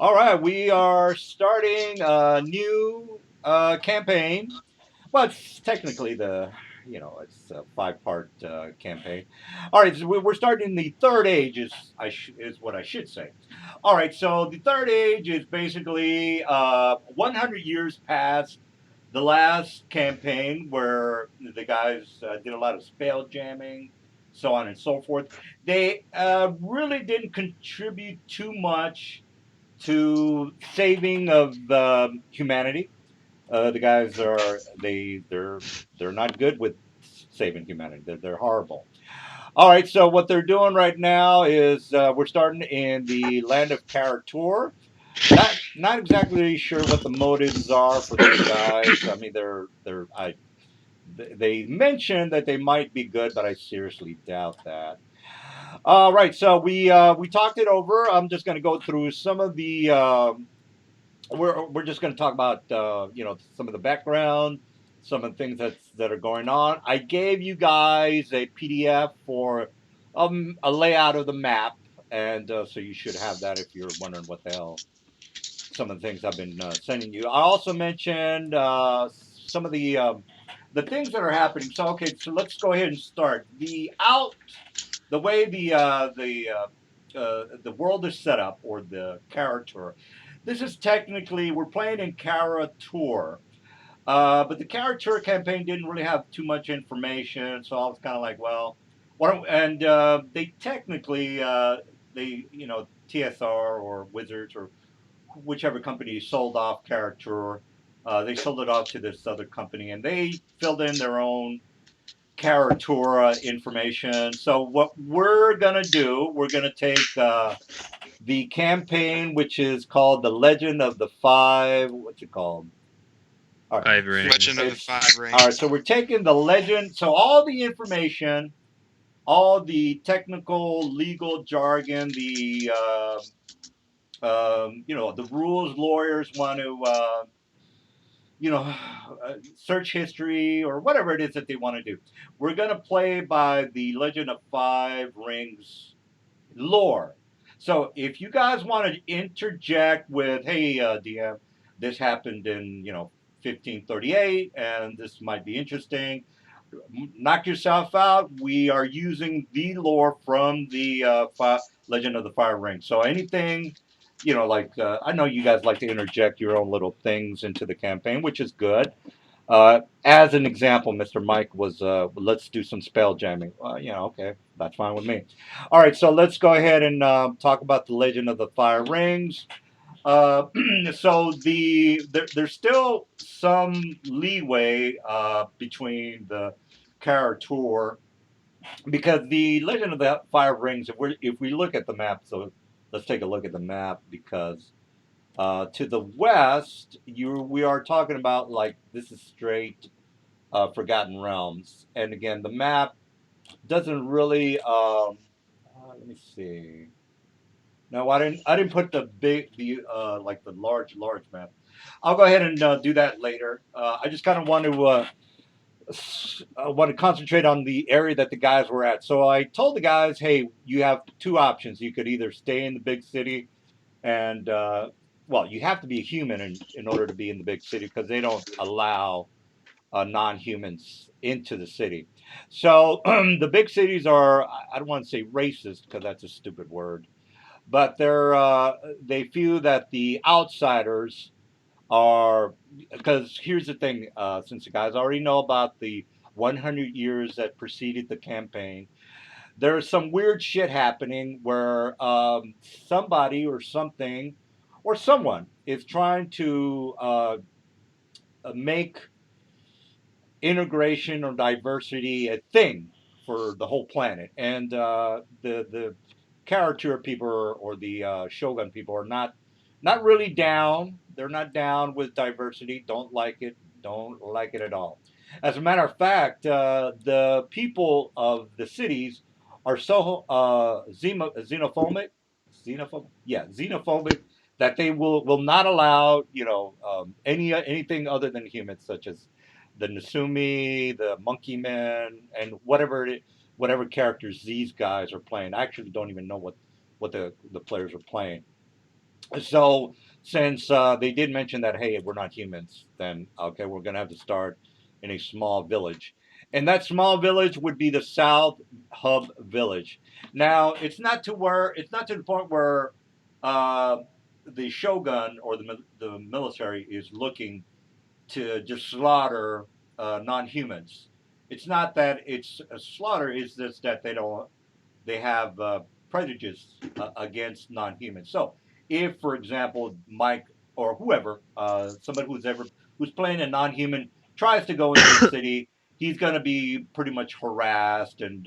All right, we are starting a new campaign. Well, it's technically it's a five-part campaign. All right, so we're starting the third age is what I should say. All right, so the third age is basically 100 years past the last campaign where the guys did a lot of spell jamming, so on and so forth. They really didn't contribute too much to saving of humanity. The guys they're not good with saving humanity. They're horrible. All right, so what they're doing right now is we're starting in the land of Karator. Not exactly sure what the motives are for these guys. I mean, they mentioned that they might be good, but I seriously doubt that. All right, so we talked it over. I'm just going to go through some of the we're just going to talk about some of the background, some of the things that are going on. I gave you guys a PDF for a layout of the map, and so you should have that if you're wondering what the hell some of the things I've been sending you. I also mentioned some of the things that are happening. So okay, so let's go ahead and start the way the world is set up, or the character. This is technically we're playing in Kara Tour, but the Kara Tour campaign didn't really have too much information, so I was kind of like, well, why don't, and they technically TSR or Wizards or whichever company sold off Kara Tour, they sold it off to this other company, and they filled in their own Karatura information. So what we're gonna do, we're gonna take the campaign, which is called the Legend of the Five. What's it called? All right, Five so Legend of the rings. Five all right. Rings. So we're taking the legend. So all the information, all the technical, legal jargon, the rules lawyers want to search history or whatever it is that they want to do. We're going to play by the Legend of Five Rings lore. So if you guys want to interject with, hey, DM, this happened in, 1538 and this might be interesting, knock yourself out. We are using the lore from the Legend of the Fire Ring. So anything, like I know you guys like to interject your own little things into the campaign, which is good. As an example, Mr. Mike was, let's do some spell jamming. Okay, that's fine with me. All right, so let's go ahead and talk about the Legend of the Fire Rings. Uh, so there's still some leeway between the Tour because the Legend of the Fire Rings. If we look at the map, so let's take a look at the map because to the west, we are talking about like this is straight Forgotten Realms, and again the map doesn't really. Let me see. No, I didn't put the like the large map. I'll go ahead and do that later. I just kind of want to concentrate on the area that the guys were at. So I told the guys, hey, you have two options. You could either stay in the big city and well, you have to be a human in order to be in the big city because they don't allow non-humans into the city. So the big cities are, I don't want to say racist because that's a stupid word, but they feel that the outsiders are, because here's the thing, since the guys already know about the 100 years that preceded the campaign, there's some weird shit happening where somebody or something or someone is trying to make integration or diversity a thing for the whole planet. And the character people or the Shogun people are not really down. They're not down with diversity. Don't like it. Don't like it at all. As a matter of fact, the people of the cities are so xenophobic, xenophobic that they will not allow anything other than humans, such as the Nezumi, the Monkey Man, and whatever characters these guys are playing. I actually don't even know what the players are playing. So since they did mention that, hey, we're not humans, then okay, we're gonna have to start in a small village, and that small village would be the South Hub Village. Now it's not to the point where uh, the shogun or the military is looking to just slaughter non-humans. It's not that it's a slaughter; it's just that they have prejudice against non-humans. So, if, for example, Mike or whoever, somebody who's playing a non-human, tries to go into the city, he's going to be pretty much harassed, and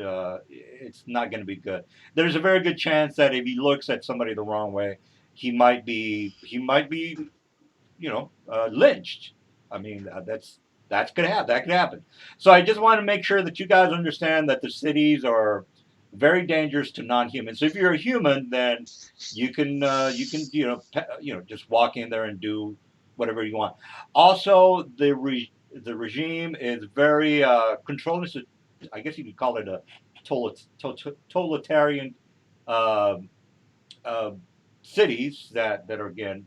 it's not going to be good. There's a very good chance that if he looks at somebody the wrong way, he might be lynched. I mean, that's gonna happen. That could happen. So I just want to make sure that you guys understand that the cities are very dangerous to non-humans. So if you're a human, then you can just walk in there and do whatever you want. Also, the regime is very controlling. So I guess you could call it a totalitarian uh, uh, cities that are again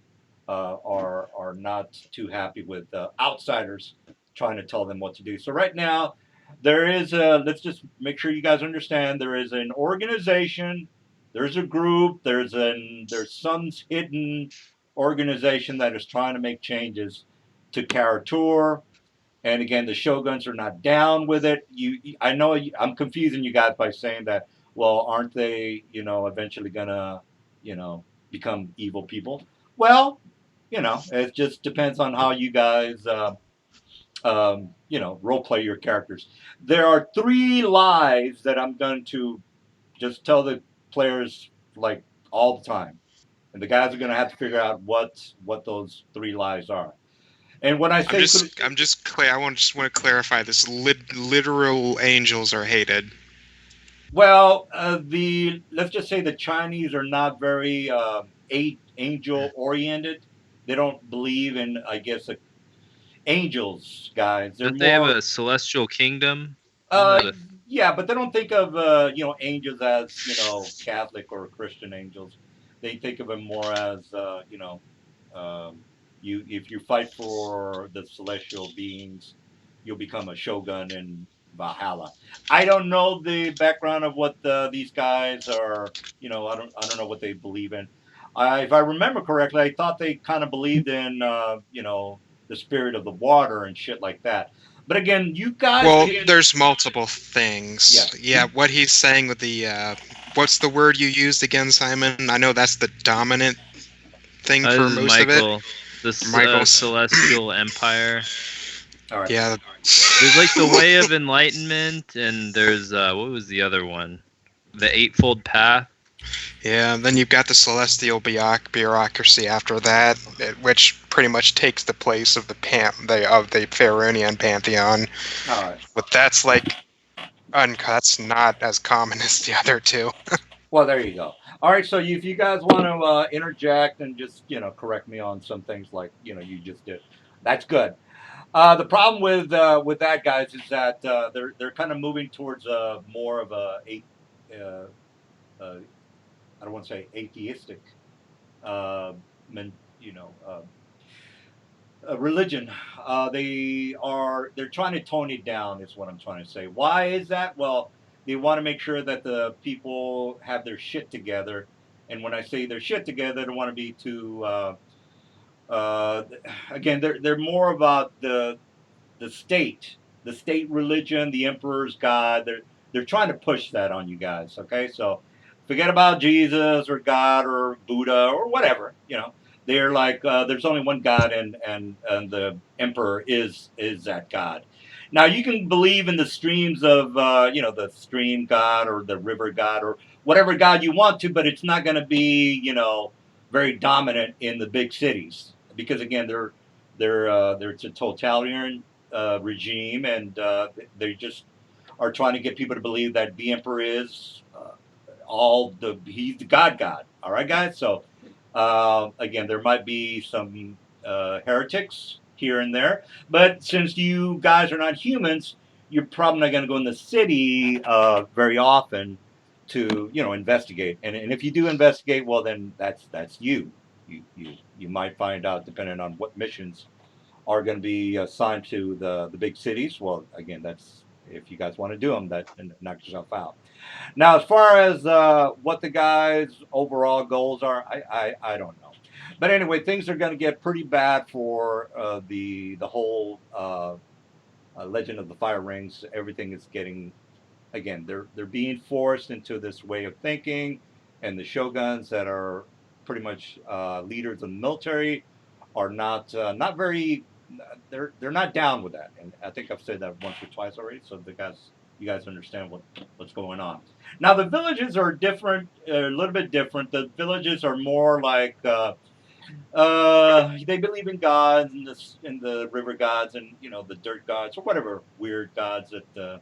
are not too happy with outsiders trying to tell them what to do. So right now, there is a. Let's just make sure you guys understand. There is an organization. There's a group. There's some hidden organization that is trying to make changes to Karatur. And again, the shoguns are not down with it. I know I'm confusing you guys by saying that. Well, aren't they, eventually gonna, become evil people? Well, it just depends on how you guys, role play your characters. There are three lies that I'm going to just tell the players like all the time, and the guys are going to have to figure out what those three lies are. And when I I'm say just I'm just clear. Just want to clarify this. Literal angels are hated. Well, the let's just say the Chinese are not very angel oriented. They don't believe in, I guess, angels, guys. They're Don't they have more a celestial kingdom? Isn't uh, that a yeah, but they don't think of angels as Catholic or Christian angels. They think of them more as um, you if you fight for the celestial beings, you'll become a shogun in Valhalla. I don't know the background of what these guys are. I don't know what they believe in. If I remember correctly, I thought they kind of believed in the spirit of the water and shit like that. But again, you guys, Well, again, there's multiple yeah, things. Yeah, what he's saying with the what's the word you used again, Simon? I know that's the dominant thing for This is most of it. Michael, the Michael's. celestial empire. all right. Yeah. There's like the way of enlightenment, and there's what was the other one? The eightfold path. Yeah, then you've got the celestial bureaucracy after that, which pretty much takes the place of the Pharaonian pantheon. All right. But that's like that's not as common as the other two. Well, there you go. All right. So if you guys want to interject and just correct me on some things like you just did, that's good. The problem with that, guys, is that they're kind of moving towards more of uh, uh, I don't want to say atheistic, uh, men, you know, religion. They're trying to tone it down. Is what I'm trying to say. Why is that? Well, they want to make sure that the people have their shit together. And when I say their shit together, they don't want to be too. Uh, Again, they're more about the state, the state religion, the emperor's god. They're trying to push that on you guys. Okay, so forget about Jesus or God or Buddha or whatever. They're like there's only one God, and the emperor is that God. Now you can believe in the streams of the stream God or the river God or whatever God you want to, but it's not going to be very dominant in the big cities because again they're it's a totalitarian regime, and they just are trying to get people to believe that the emperor is he's the God. All right, guys. So again, there might be some heretics here and there, but since you guys are not humans, you're probably not going to go in the city very often to investigate. And if you do investigate, well, then that's you. you might find out depending on what missions are going to be assigned to the big cities. Well, again, that's if you guys want to do them, that and knock yourself out. Now, as far as what the guys' overall goals are, I don't know. But anyway, things are going to get pretty bad for the whole Legend of the Fire Rings. Everything is getting again. They're being forced into this way of thinking, and the shoguns that are pretty much leaders of the military are not very. They're not down with that, and I think I've said that once or twice already. So you guys understand what's going on. Now the villages are different, a little bit different. The villages are more like they believe in gods and the river gods and the dirt gods or whatever weird gods that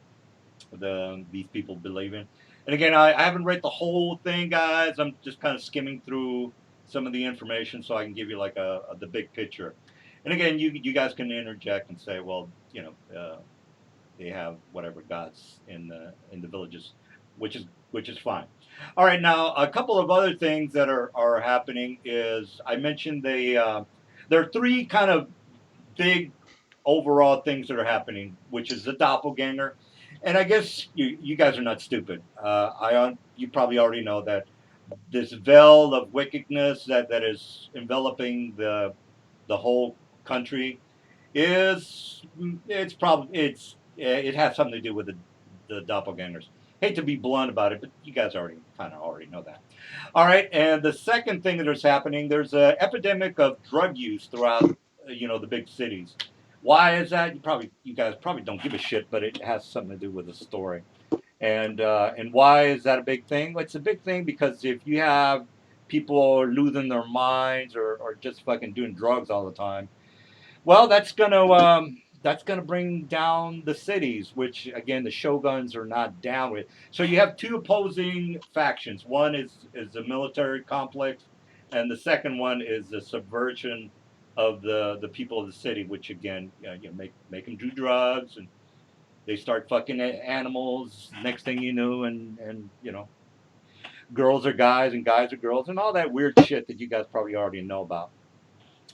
these people believe in. And again, I haven't read the whole thing, guys. I'm just kind of skimming through some of the information so I can give you like the big picture. And again, you guys can interject and say, well, they have whatever gods in the villages, which is fine. All right, now a couple of other things that are happening is I mentioned there are three kind of big overall things that are happening, which is the doppelganger. And I guess you guys are not stupid. You probably already know that this veil of wickedness that is enveloping the whole country is it has something to do with the doppelgangers. Hate to be blunt about it, but you guys already know that. All right, and the second thing that is happening, there's an epidemic of drug use throughout the big cities. Why is that? You guys probably don't give a shit, but it has something to do with the story. And why is that a big thing? Well, it's a big thing because if you have people losing their minds or just fucking doing drugs all the time, well, that's gonna bring down the cities, which again the shoguns are not down with. So you have two opposing factions. One is the military complex, and the second one is the subversion of the people of the city, which again make them do drugs and they start fucking animals. Next thing you know, and girls are guys and guys are girls and all that weird shit that you guys probably already know about.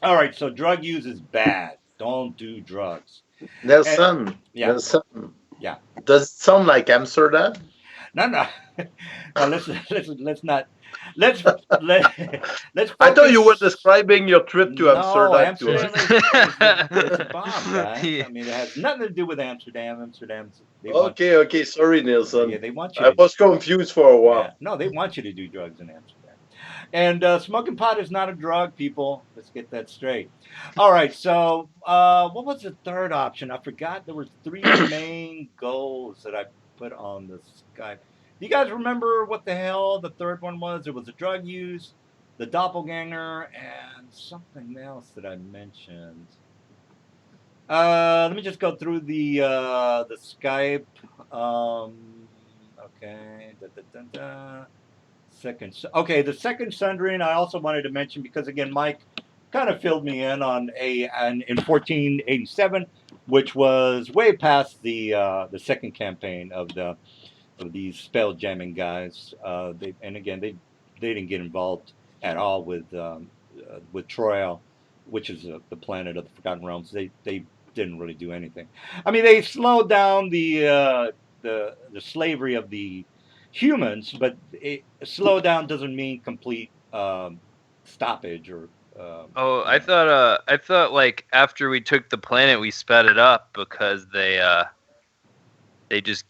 All right, so drug use is bad. Don't do drugs. And Nelson, yeah, Nelson, yeah. does it sound like Amsterdam? No, no. No, let's not let's let let's I thought you were focus. describing your trip to No, Amsterdam to Amsterdam us. is a bomb, guys. Yeah. I mean, it has nothing to do with Amsterdam. Amsterdam's they want Okay, okay, sorry, yeah Nelson. they want you I to was confused for a yeah while. no they want you to do drugs in Amsterdam. And smoking pot is not a drug, people. Let's get that straight. All right. So, what was the third option? I forgot. There were three main goals that I put on the Skype. Do you guys remember what the hell the third one was? It was the drug use, the doppelganger, and something else that I mentioned. Let me just go through the Skype. Okay. Da, da, da, da. Okay, the second sundering I also wanted to mention because again, Mike kind of filled me in on in 1487, which was way past the second campaign of these spell jamming guys. And again they didn't get involved at all with Troy, which is the planet of the Forgotten Realms. They didn't really do anything. I mean, they slowed down the slavery of the humans, but slow down doesn't mean complete stoppage or Oh, you know. I thought like after we took the planet, we sped it up because they just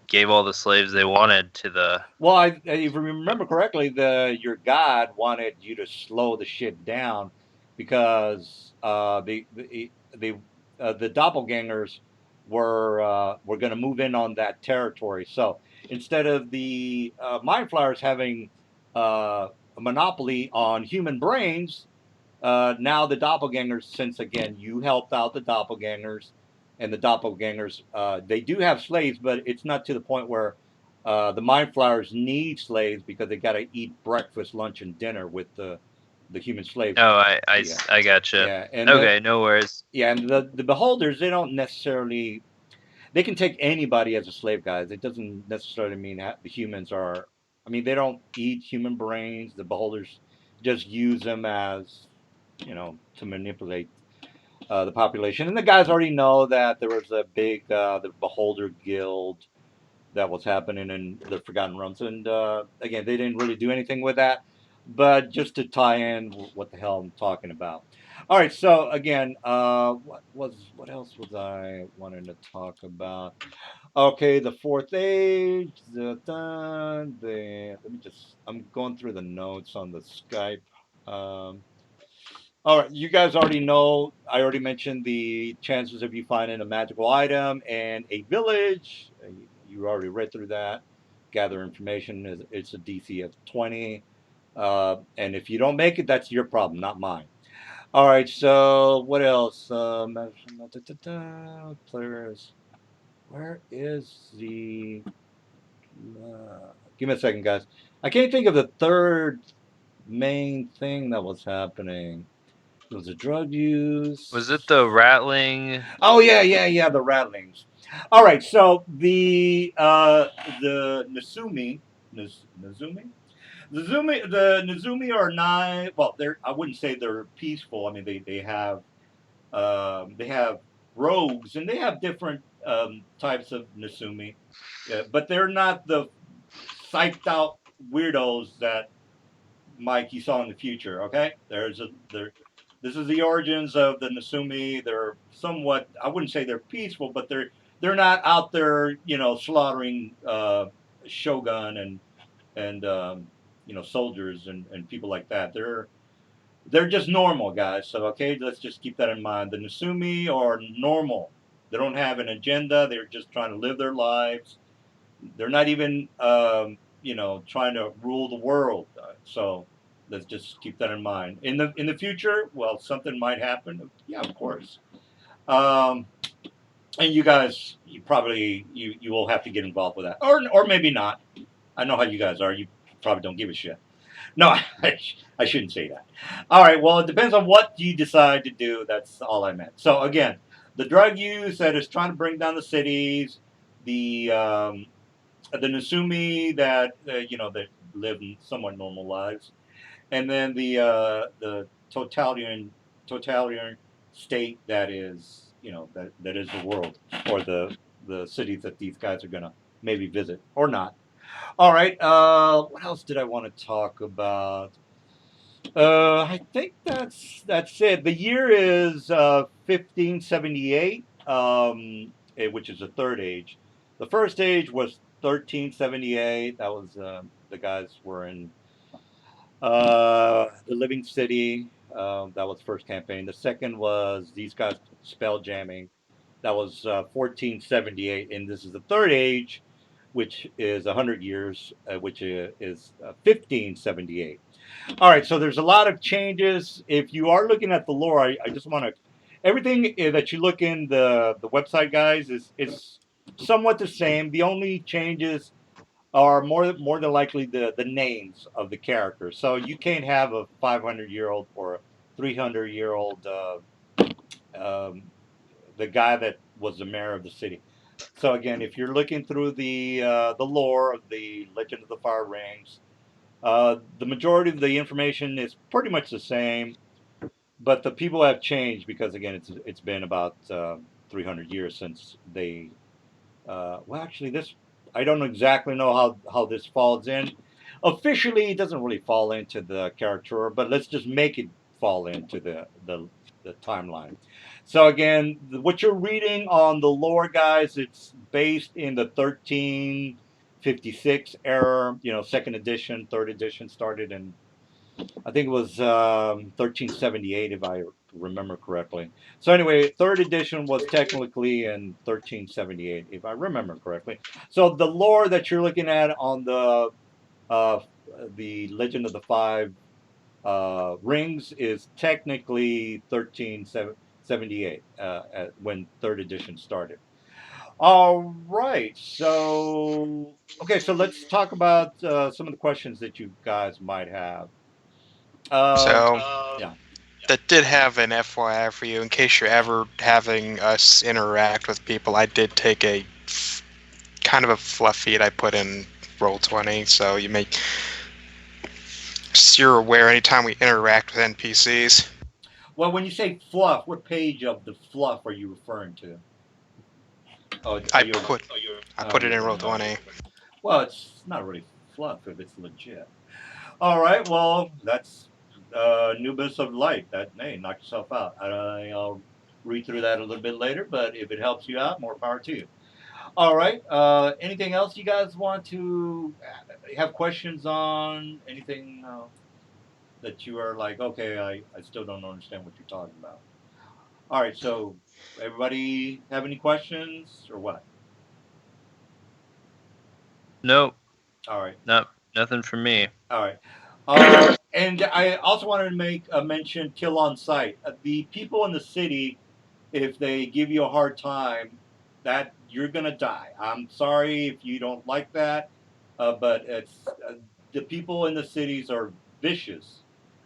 gave all the slaves they wanted to the. Well, if you remember correctly, your god wanted you to slow the shit down because the doppelgangers were going to move in on that territory. So instead of the mind flyers having a monopoly on human brains, now the doppelgangers, since again you helped out the doppelgangers, and the doppelgangers, they do have slaves, but it's not to the point where the mind flayers need slaves because they got to eat breakfast, lunch, and dinner with the human slaves. Oh, Yeah, I gotcha. yeah, and Okay, no worries. the beholders, they don't necessarily, they can take anybody as a slave, guys. It doesn't necessarily mean the humans are. I mean, they don't eat human brains. The beholders just use them as, to manipulate the population. And the guys already know that there was a big the Beholder Guild that was happening in the Forgotten Realms, and again, they didn't really do anything with that, but just to tie in what the hell I'm talking about. All right, so again, what else was I wanting to talk about? Okay, the fourth age. Let me just. I'm going through the notes on the Skype. Um, all right, you guys already know. I already mentioned the chances of you finding a magical item and a village. You already read through that. Gather information. It's a DC of 20. And if you don't make it, that's your problem, not mine. All right, so what else? Players. Where is the. Give me a second, guys. I can't think of the third main thing that was happening. There was a drug Was it use. the rattling? Oh yeah, the rattlings. All right, so the Nezumi, the Nezumi are not. Well, they're. I wouldn't say they're peaceful. I mean, they have rogues and they have different types of Nezumi, but they're not the psyched out weirdos that Mike you saw in the future. Okay, there. This is the origins of the Nasumi. They're somewhat. I wouldn't say they're peaceful, but they're not out there, slaughtering Shogun and soldiers and people like that. They're just normal guys. So okay, let's just keep that in mind. The Nasumi are normal. They don't have an agenda. They're just trying to live their lives. They're not even, trying to rule the world. So let's just keep that in mind. In the future, well, something might happen. Yeah, of course. Um, and you guys, you will have to get involved with that, or maybe not. I know how you guys are. You probably don't give a shit. No, I shouldn't say that. All right. Well, it depends on what you decide to do. That's all I meant. So again, the drug use that is trying to bring down the cities, the Nasumi that that live somewhat normal lives, and then the totalitarian state that is that is the world, or the cities that these guys are gonna maybe visit or not. All right. What else did I want to talk about? I think that's it. The year is 1578, which is the third age. The first age was 1378. That was the guys were in the Living City. That was the first campaign. The second was these guys spell jamming. That was 1478, and this is the third age, which is 100 years, which is 1578. All right, so there's a lot of changes. If you are looking at the lore, I just want to everything that you look in the website, guys, is it's somewhat the same. The only changes are more than likely the names of the characters. So you can't have a 500-year-old or a 300-year-old. Um, the guy that was the mayor of the city. So again, if you're looking through the lore of the Legend of the Fire Rings, the majority of the information is pretty much the same, but the people have changed because again, it's been about 300 years since they. Well, actually, this I don't exactly know how this falls in. Officially, it doesn't really fall into the character, but let's just make it fall into the timeline. So again, what you're reading on the lore, guys, it's based in the 1356 era. Second edition, third edition started in I think it was 1378 if I remember correctly. So anyway, third edition was technically in 1378 if I remember correctly. So the lore that you're looking at on uh, the Legend of the Five Rings is technically 1378 when third edition started. All right, so okay, so let's talk about some of the questions that you guys might have. So Yeah. that did have an FYI for you in case you're ever having us interact with people. I did take a kind of a fluff feed I put in Roll20, so you may So you're aware anytime we interact with NPCs. Well, when you say fluff, what page of the fluff are you referring to? Oh, I you're. put I Oh, put it you're in putting Roll it on. 20. Well, it's not really fluff if it's legit. All right. Well, that's Nubis of Light. That hey, knock yourself out. I'll read through that a little bit later, but if it helps you out, more power to you. All right. Anything else you guys want to have questions on? Anything that you are like, okay, I still don't understand what you're talking about. All right. So, everybody have any questions or what? Nope, All right. nothing for me. All right. And I also wanted to make a mention kill on sight. The people in the city, if they give you a hard time, that you're going to die. I'm sorry if you don't like that, but it's the people in the cities are vicious.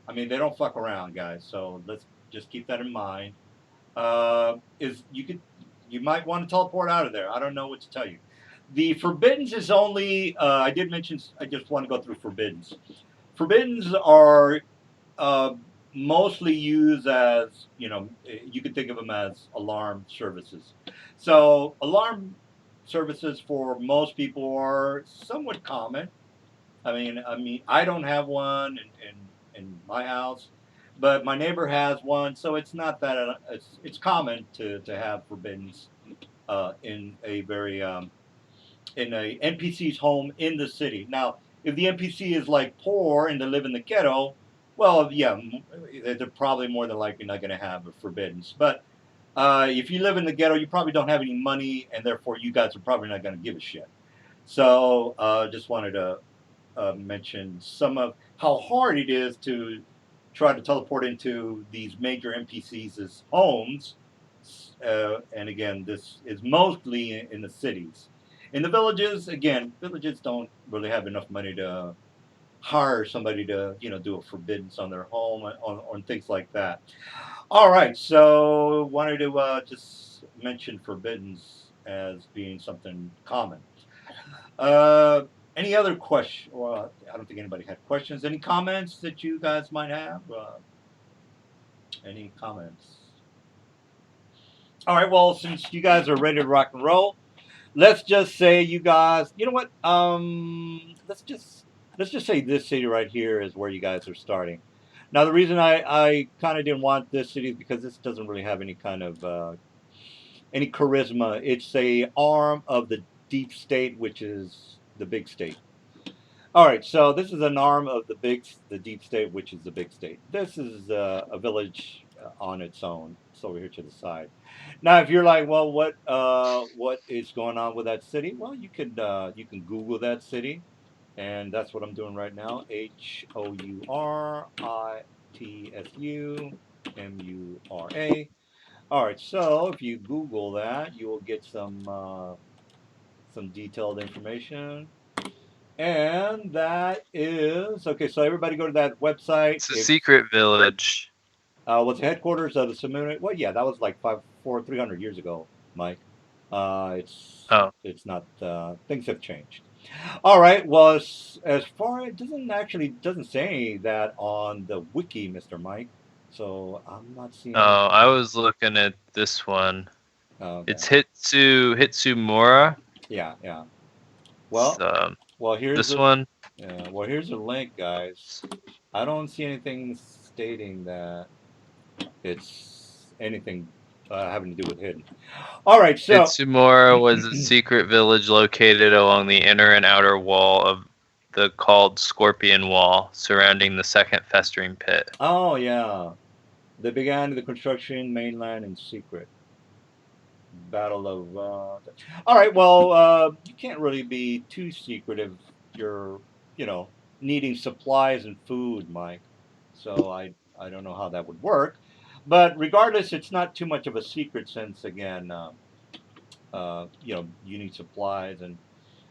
I mean, they don't fuck around, guys. So let's just keep that in mind. Is you might want to teleport out of there. I don't know what to tell you. The forbiddens is only. I did mention. I just want to go through forbiddens. Forbiddens are uh, mostly used as you could think of them as alarm services. So alarm services for most people are somewhat common. I mean, I don't have one in my house, but my neighbor has one, so it's not that it's common to have forbiddens in a very in a NPC's home in the city. Now, if the NPC is like poor and they live in the ghetto, well, yeah, they're probably more than likely not going to have a forbiddens. But if you live in the ghetto, you probably don't have any money, and therefore you guys are probably not going to give a shit. So, just wanted to mention some of how hard it is to try to teleport into these major NPCs' homes. And again, this is mostly in the cities. In the villages, again, villages don't really have enough money to hire somebody to do a forbiddance on their home on things like that. All right, so wanted to just mention forbiddance as being something common. Uh, any other question? Well, I don't think anybody had questions. Any comments that you guys might have? Any comments? All right. Well, since you guys are ready to rock and roll, let's just say you guys. You know what? Let's just say this city right here is where you guys are starting. Now, the reason I kind of didn't want this city is because this doesn't really have any kind of any charisma. It's a arm of the deep state, which is the big state. All right, so this is an arm of the deep state, which is the big state. This is a village on its own. It's over here to the side. Now, if you're like, well, what is going on with that city? Well, you can Google that city, and that's what I'm doing right now. HOURITSUMURA. All right, so if you Google that, you will get some detailed information. And that is okay. So everybody go to that website. It's a If secret village. was the headquarters of the Samuna. Well, yeah, that was like 300 years ago, Mike. Oh, It's not. Things have changed. All right. Well, as far it doesn't say that on the wiki, Mister Mike. So I'm not seeing anything. oh, I was looking at this one. Okay. It's Hitsumura. Yeah. Yeah. It's, Well. Well, here's this the. one. Yeah, well, here's a link, guys. I don't see anything stating that it's anything having to do with hidden. All right, so Hitsumura was a secret village located along the inner and outer wall of the called Scorpion Wall, surrounding the second festering pit. oh yeah, they began the construction mainland in secret. Battle of. All right, well, you can't really be too secretive. You're, you know, needing supplies and food, Mike. So I don't know how that would work, but regardless, it's not too much of a secret since again, you need supplies and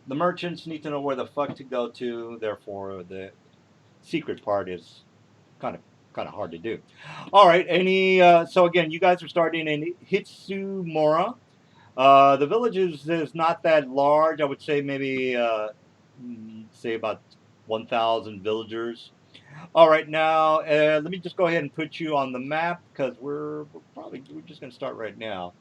the merchants need to know where the fuck to go to. Therefore, the secret part is kind of hard to do. All right, so again, you guys are starting in Hitsumura. The village is not that large. I would say maybe say about 1,000 villagers. All right, now let me just go ahead and put you on the map because we're just gonna start right now.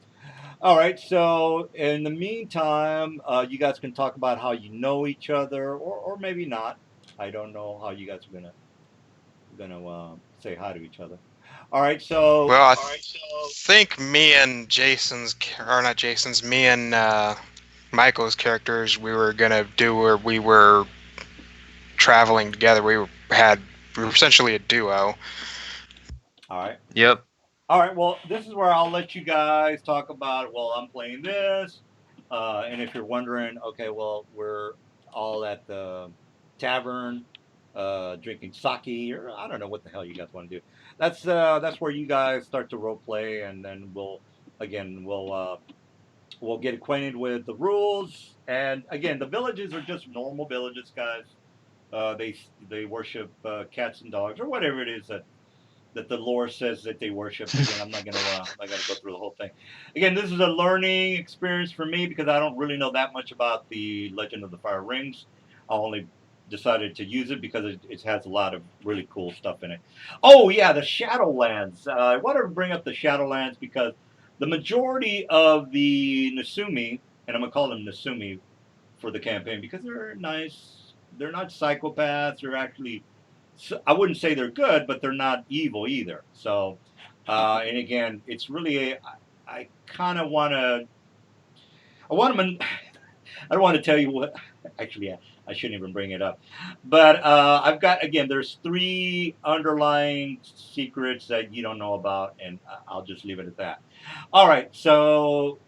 All right, so in the meantime, you guys can talk about how you know each other, or maybe not. I don't know how you guys are gonna say hi to each other. All right, so Well, think me and or not Jason's, me and Michael's characters, we were gonna do where we were traveling together. We were essentially a duo. all right. Yep. All right, well, this is where I'll let you guys talk about, well, I'm playing this. And if you're wondering, okay, well, we're all at the tavern drinking sake, or I don't know what the hell you guys want to do. That's where you guys start to role play, and then again, we'll get acquainted with the rules. And again, the villages are just normal villages, guys. They worship cats and dogs, or whatever it is that the lore says that they worship. Again, I'm not gonna go through the whole thing. Again, this is a learning experience for me because I don't really know that much about the Legend of the Fire Rings. I only decided to use it because it has a lot of really cool stuff in it. Oh yeah, the Shadowlands. I wanted to bring up the Shadowlands because the majority of the Nezumi, and I'm gonna call them Nezumi for the campaign because they're nice. They're not psychopaths. They're actually, I wouldn't say they're good, but they're not evil either. So, and again, it's really I kind of want to. I want them. I don't want to tell you what. Actually, I shouldn't even bring it up. But I've got again. There's three underlying secrets that you don't know about, and I'll just leave it at that. All right. So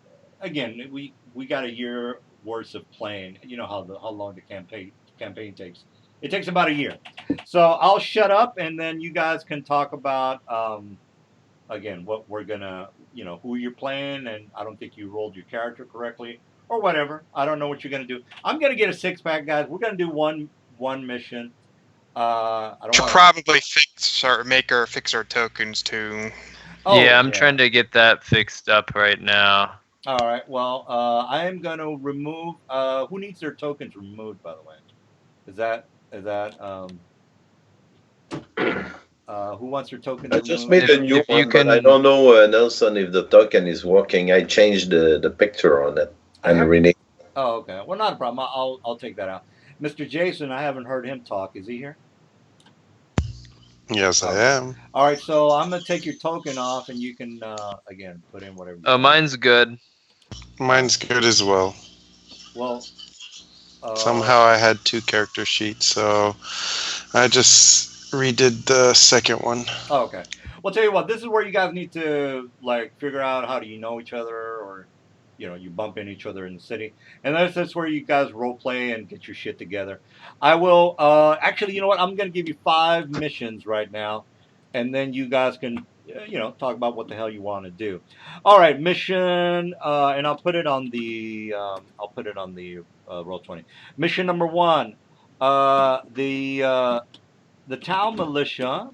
again, we got a year worth of playing. You know how long the campaign takes. It takes about a year. So I'll shut up, and then you guys can talk about again what we're gonna, who you're playing, and I don't think you rolled your character correctly or whatever. I don't know what you're gonna do. I'm gonna get a six pack, guys. We're gonna do one mission. I don't Should want to. probably fix our tokens too. Oh Yeah, I'm yeah. trying to get that fixed up right now. All right. Well, I am gonna remove. Who needs their tokens removed? By the way, is that who wants their tokens I just removed? made If a new you one, but I can, don't know, Nelson, if the token is working. I changed the picture on it I and have. renamed. Oh, okay. Well, not a problem. I'll take that out. Mr. Jason, I haven't heard him talk. Is he here? Yes, I Okay. am. All right. So I'm gonna take your token off, and you can again put in whatever you oh, want. mine's good. Mine's good as well. Well, Somehow I had two character sheets, so I just redid the second one. oh, okay. Well, tell you what. This is where you guys need to like figure out how do you know each other, or you bump into each other in the city, and that's where you guys role play and get your shit together. I will actually, you know what? I'm gonna give you 5 missions right now, and then you guys can talk about what the hell you want to do. All right, mission, and I'll put it on the roll 20. Mission number 1, the town militia.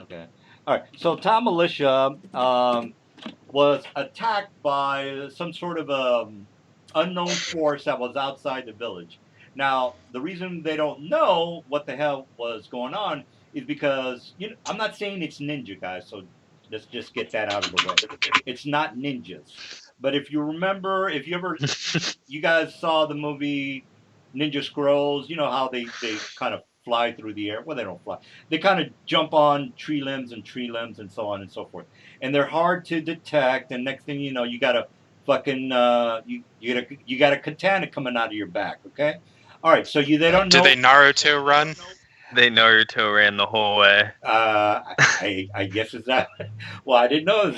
Okay. All right. So town militia was attacked by some sort of unknown force that was outside the village. Now, the reason they don't know what the hell was going on is because I'm not saying it's ninja guys, so let's just get that out of the way. It's not ninjas. But if you remember, if you guys saw the movie Ninja Scrolls, you know how they kind of fly through the air. Well, they don't fly. They kind of jump on tree limbs and so on and so forth. And they're hard to detect. And next thing you know, you got a fucking you got a katana coming out of your back. Okay. All right. So they don't know. Did they Naruto run? They Naruto ran the whole way. I guess it's that. Well, I didn't know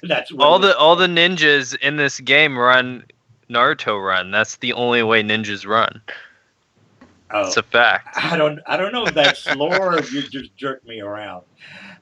that's what All the ninjas in this game run Naruto run. That's the only way ninjas run. It's a fact. I don't know if that's lore or if you just jerk me around.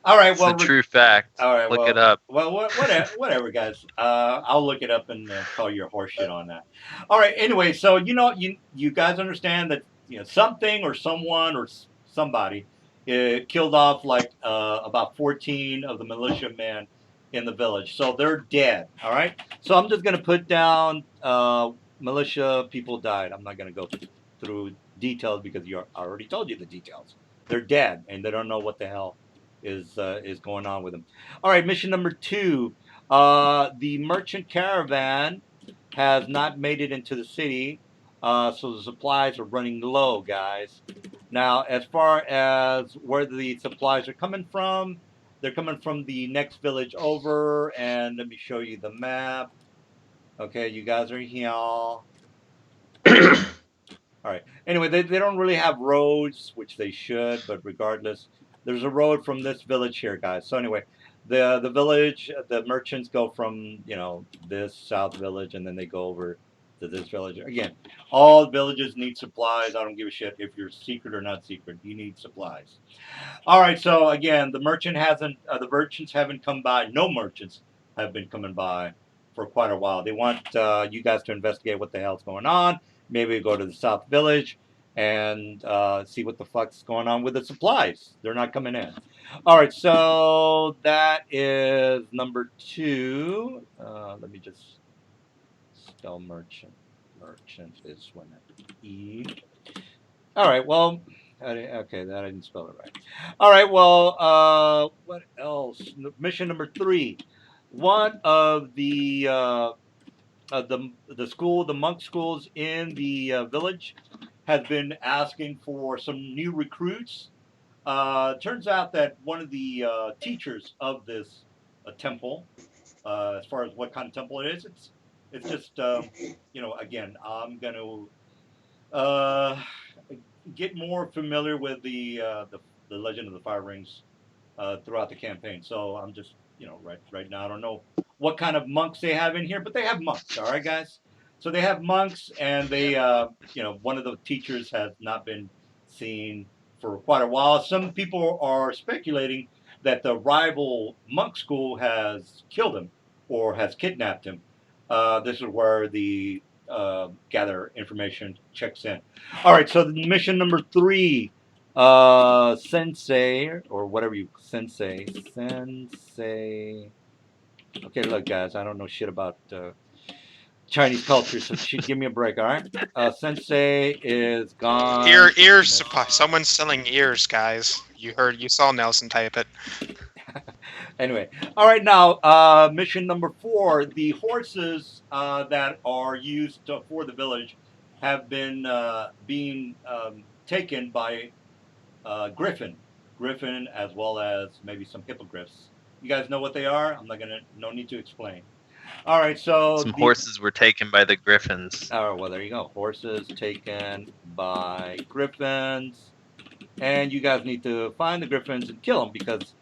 All right, It's a true fact. all right, Look it up. Well, whatever, guys. I'll look it up and call your horseshit on that. All right. Anyway, so you guys understand that something or someone or somebody killed off like about 14 of the militiamen in the village, so they're dead. All right. So I'm just gonna put down militia people died. I'm not gonna go through details because I already told you the details. They're dead and they don't know what the hell is going on with them. All right, mission number 2. The merchant caravan has not made it into the city, so the supplies are running low, guys. Now, as far as where the supplies are coming from, they're coming from the next village over, and let me show you the map. Okay, you guys are here. All right. Anyway, they don't really have roads, which they should, but regardless, there's a road from this village here, guys. So anyway, the village, the merchants go from, this south village, and then they go over to this village. Again, all villages need supplies. I don't give a shit if you're secret or not secret. You need supplies. All right. So again, the merchants haven't come by. No merchants have been coming by for quite a while. They want you guys to investigate what the hell's going on. Maybe go to the South Village and see what the fuck's going on with the supplies. They're not coming in. All right, so that is number 2. Let me just spell merchant. Merchant is when E. All right, well, okay, that I didn't spell it right. All right, well, what else? Mission number 3. One of the monk schools in the village has been asking for some new recruits. Turns out that one of the teachers of this temple, as far as what kind of temple it is, it's just again, I'm going to get more familiar with the Legend of the Fire Rings throughout the campaign. So I'm just, right now I don't know what kind of monks they have in here, but they have monks. All right, guys. So they have monks, and they, one of the teachers has not been seen for quite a while. Some people are speculating that the rival monk school has killed him or has kidnapped him. This is where the gather information checks in. All right, so mission number 3, sensei or whatever sensei. Okay, look, guys, I don't know shit about Chinese culture, so give me a break, all right? Sensei is gone. Ears supply. Someone's selling ears, guys. You saw Nelson type it. Anyway, all right, now mission number 4. The horses that are used for the village have been being taken by Griffin, as well as maybe some hippogriffs. You guys know what they are? I'm not gonna. No need to explain. All right, so Some horses were taken by the griffins. Oh, well, there you go. Horses taken by griffins, and you guys need to find the griffins and kill them because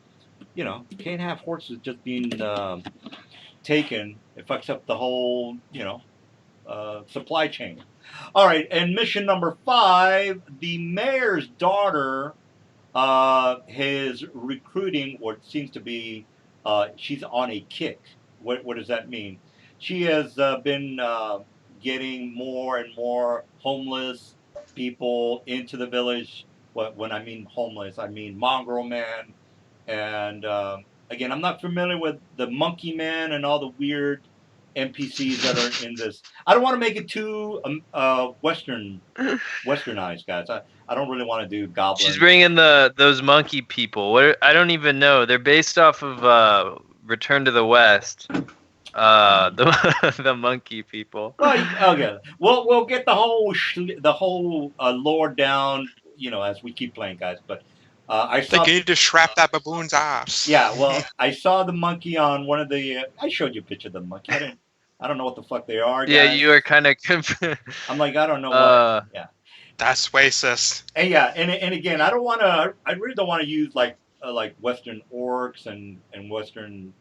you can't have horses just being taken. It fucks up the whole supply chain. All right, and mission number 5: the mayor's daughter. His recruiting, or it seems to be, she's on a kick. What does that mean? She has been getting more and more homeless people into the village. When I mean homeless, I mean mongrel man. And again, I'm not familiar with the monkey man and all the weird NPCs that are in this. I don't want to make it too westernized, guys. I don't really want to do goblins. She's bringing those monkey people. I don't even know. They're based off of Return to the West. The monkey people. Well, okay. We'll get the whole lore down, as we keep playing, guys. But I saw. Think you need to strap that baboon's ass. Yeah, well, I saw the monkey on one of the. I showed you a picture of the monkey. I don't know what the fuck they are, guys. Yeah, you were kind of confused. I'm like, I don't know what. Yeah. That's racist. And yeah, and again, I really don't want to use like Western orcs and Western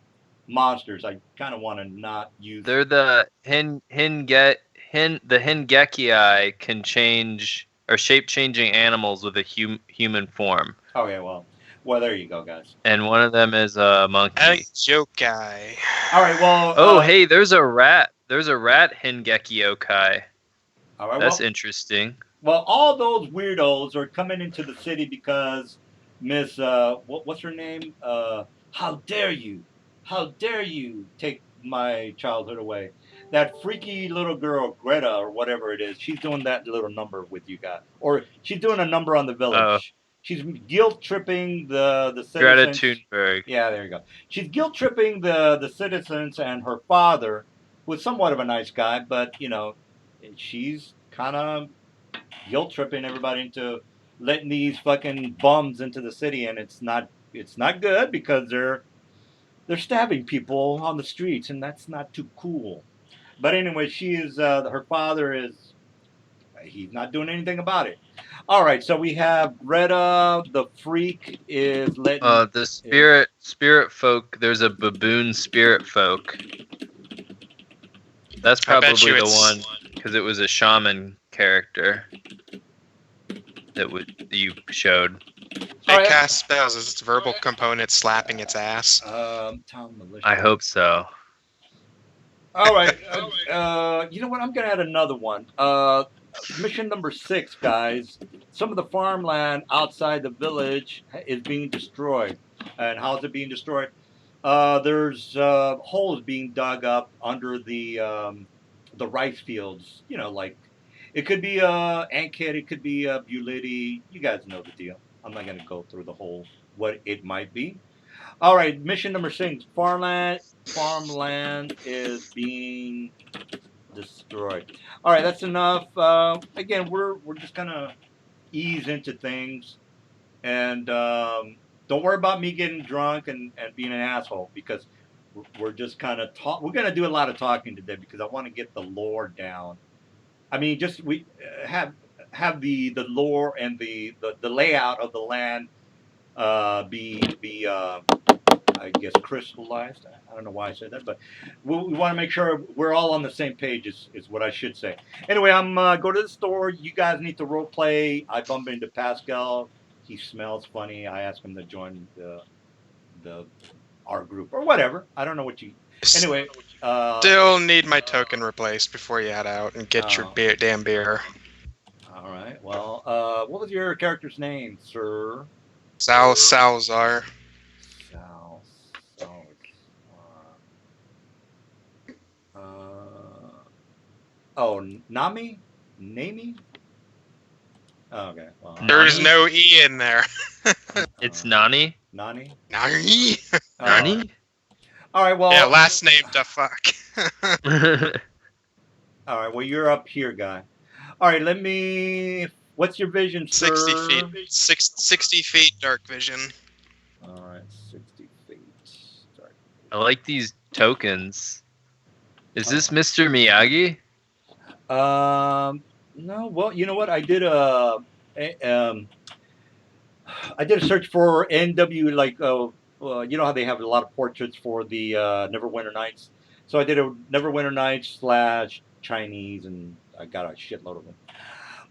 monsters. I kind of want to not use. They're the the Hingekii can change or shape changing animals with a human form. Okay, well, there you go, guys. And one of them is a monkey. Hey, joke guy. All right, well. Oh, hey, there's a rat. There's a rat Hingekii. All right, that's interesting. Well, all those weirdos are coming into the city because Miss what's her name? How dare you? How dare you take my childhood away? that freaky little girl Greta or whatever it is. She's doing that little number with you guys, or she's doing a number on the village. She's guilt tripping the Greta citizens. Thunberg. Yeah, there you go. She's guilt tripping the citizens and her father, who's somewhat of a nice guy, but she's kind of guilt tripping everybody into letting these fucking bums into the city, and it's not good because they're stabbing people on the streets, and that's not too cool. But anyway, she is her father is he's not doing anything about it. All right, so we have Greta the freak is letting The spirit folk. There's a baboon spirit folk. That's I bet probably you the it's- one because it was a shaman character that you showed. It Alright. casts spells as its verbal component slapping its ass. town militia. I hope so. All right. You know what? I'm gonna add another one. Mission number 6, guys. Some of the farmland outside the village is being destroyed. And how is it being destroyed? There's holes being dug up under the rice fields. Like it could be Ankit, it could be Bulidi. You guys know the deal. I'm not gonna go through the whole what it might be. All right, mission number 6. Farmland is being destroyed. All right, that's enough. Again, we're just gonna ease into things, and don't worry about me getting drunk and being an asshole because we're just kind of We're gonna do a lot of talking today because I want to get the lore down. I mean, just we have the lore and the layout of the land be I guess crystallized. I don't know why I said that, but we want to make sure we're all on the same page. Is what I should say. Anyway, I'm go to the store. You guys need to role play. I bump into Pascal. He smells funny. I ask him to join the our group or whatever. I don't know what you. Anyway, Still need my token replaced before you head out and get your damn beer. All right. Well, what was your character's name, sir? Salazar. Nami? Nami? Oh, okay. Well, There's no E in there. It's Nani. Nani? Nani? Nani? All right. Well. Yeah, last name the fuck. All right. Well, you're up here, guy. All right. What's your vision, sir? 60 feet. 60 feet dark vision. All right. 60 feet. Dark. I like these tokens. Is this Mr. Miyagi? No. Well, you know what? I did a search for NW, like you know how they have a lot of portraits for the Neverwinter Nights. So I did a Neverwinter Nights / Chinese, and I got a shitload of them.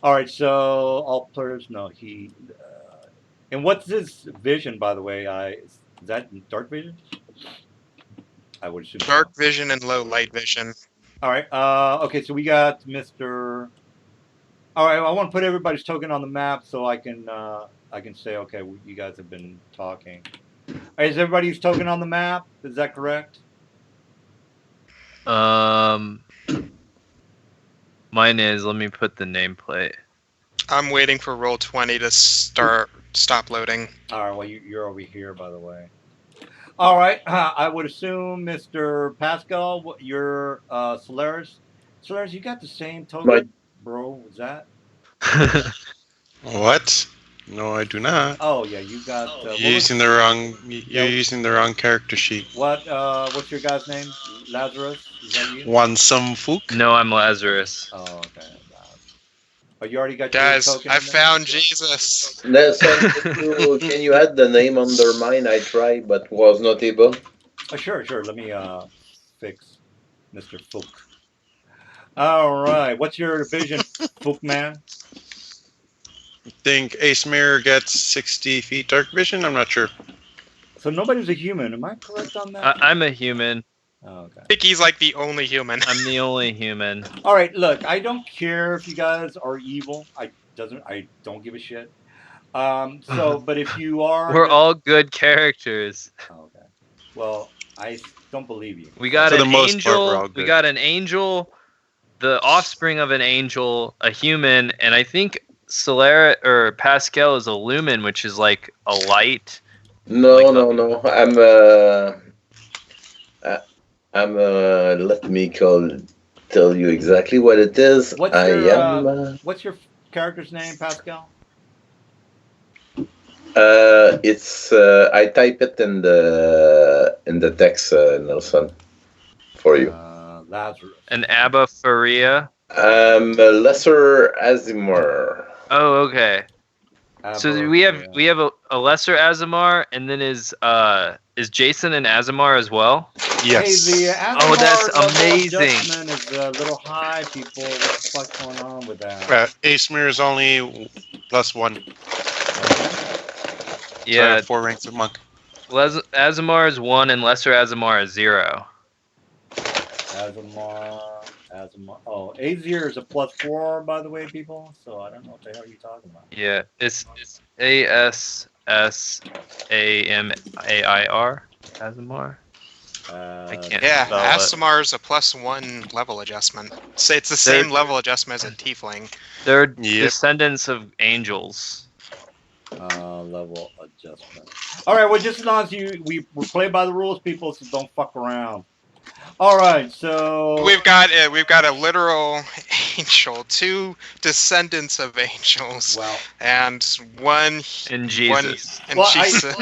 All right. So all players know he. And what's his vision, by the way? Is that dark vision? I would assume. Dark vision and low light vision. All right. Okay. So we got Mr. All right. I want to put everybody's token on the map so I can say, okay, you guys have been talking. All right, is everybody's token on the map? Is that correct? Mine is. Let me put the nameplate. I'm waiting for roll 20 to stop loading. All right. Well, you're over here, by the way. All right. I would assume, Mr. Pascal, you're Solaris. Solaris, you got the same token, Right. bro. Is that? What? No, I do not. Oh yeah, you got. You're using the wrong. You're using the wrong character sheet. What's your guy's name? Lazarus? Is that you? Wansum No, I'm Lazarus. Oh, okay. Oh, you already got Guys, your token I in there? found Jesus. Nelson, can you add the name under mine? I tried, but was not able. Oh, sure. Let me fix Mr. Fook. All right. What's your vision, Fook man? I think Ace Mirror gets 60 feet dark vision. I'm not sure. So nobody's a human. Am I correct on that? I'm a human. Oh, okay. I think he's like the only human. I'm the only human. All right. Look, I don't care if you guys are evil. I don't give a shit. So, but if you are, We're all good characters. Oh, okay. Well, I don't believe you. We got For the an most part, we're all angel. We good. got an angel, the offspring of an angel, a human, and I think Solara or Pascal is a lumen, which is like a light. No, Like no, no. Let me tell you exactly what it is. What's I your am. what's your character's name, Pascal? It's. I type it in the text, Nelson, for you. Lazarus. An Abba Faria. Lesser Azimar. Oh, okay. So Abba we have Faria. a lesser Azamar, and then is Jason an Azamar as well? Yes. Hey, the Oh, that's Azamar level amazing. adjustment is a little high, people. What the fuck's going on with that? Asmir is only +1. Yeah, So I have 4 ranks of monk. Azamar is 1 and lesser Azamar is 0. Azamar. Oh, Azir is a +4, by the way, people. So I don't know what the hell you're talking about. Yeah, it's ASSAMAIR. Azamar. I can't Yeah, spell it. Asimar is a +1 level adjustment. Say it's the same level adjustment as a tiefling. They're Yep. descendants of angels. Level adjustment. All right, well, just as long as we play by the rules, people, so don't fuck around. All right, so We've got a literal angel, 2 descendants of angels, well, and one And Jesus. and well, Jesus.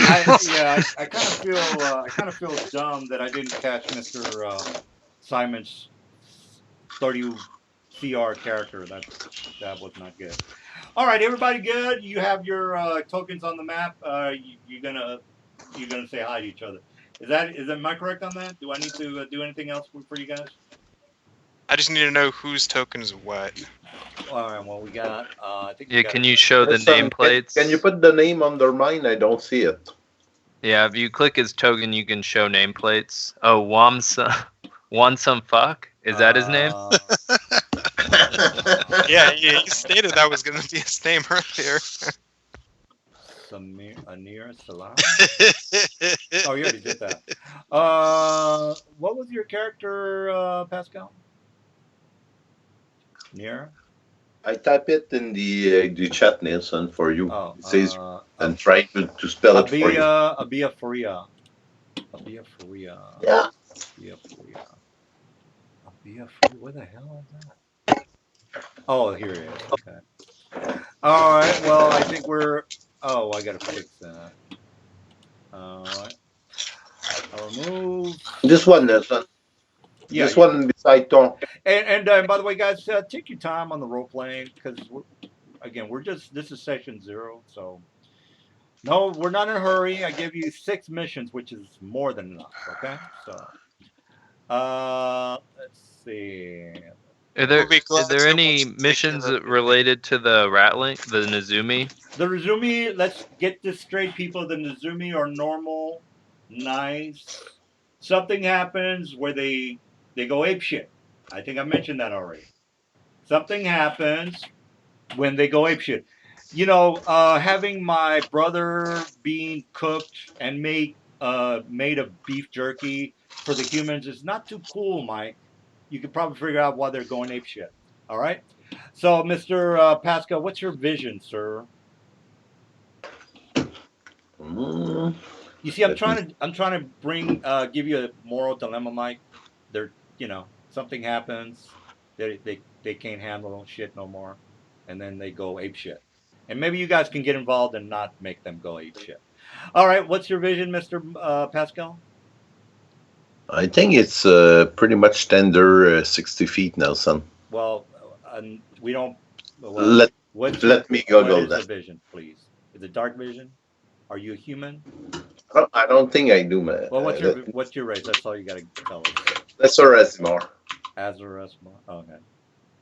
I kind of feel dumb that I didn't catch Mr. Simon's 30 CR character. That was not good. All right, everybody, good. You have your tokens on the map. You're gonna say hi to each other. Am I correct on that? Do I need to do anything else for you guys? I just need to know whose token is what. All right. Well, we got. I think. Yeah, can you show the Nelson, nameplates? Can you put the name under mine? I don't see it. Yeah, if you click his token, you can show nameplates. Oh, Wansum Fuck? Is that his name? Yeah, he stated that was going to be his name earlier. Anir Salam. Oh, you already did that. What was your character, Pascal? Nir? I type it in the chat, Nelson, for you. Oh, It says and try to spell it for you. Abia Faria. Abia Faria. Yeah. Abia Faria. Abia Faria. Where the hell is that? Oh, here it is. Okay. All right. Well, I think we're. Oh, I gotta fix that. All right. I'll remove. This one, Nelson. Yeah, this one beside Tom. And by the way, guys, take your time on the role playing because this is session 0, so no, we're not in a hurry. I give you 6 missions, which is more than enough. Okay, so let's see. Are there any missions related to the Ratling, the Nezumi? The Nezumi, let's get this straight, people. The Nezumi are normal, nice. Something happens where they go apeshit. I think I mentioned that already. Something happens when they go apeshit. You know, having my brother being cooked and made of beef jerky for the humans is not too cool, Mike. You can probably figure out why they're going apeshit. All right. So, Mr. Pascal, what's your vision, sir? You see, I'm trying to bring give you a moral dilemma, Mike. Something happens, they can't handle shit no more, and then they go ape shit. And maybe you guys can get involved and not make them go ape shit. All right, what's your vision, Mr. Pascal? I think it's pretty much standard 60 feet, Nelson. Well, we don't. Well, let me Google that. What is that. the vision, please? Is it dark vision? Are you a human? I don't think I do, man. Well, what's your race? That's all you got to tell us. Lesser Azimar. Okay.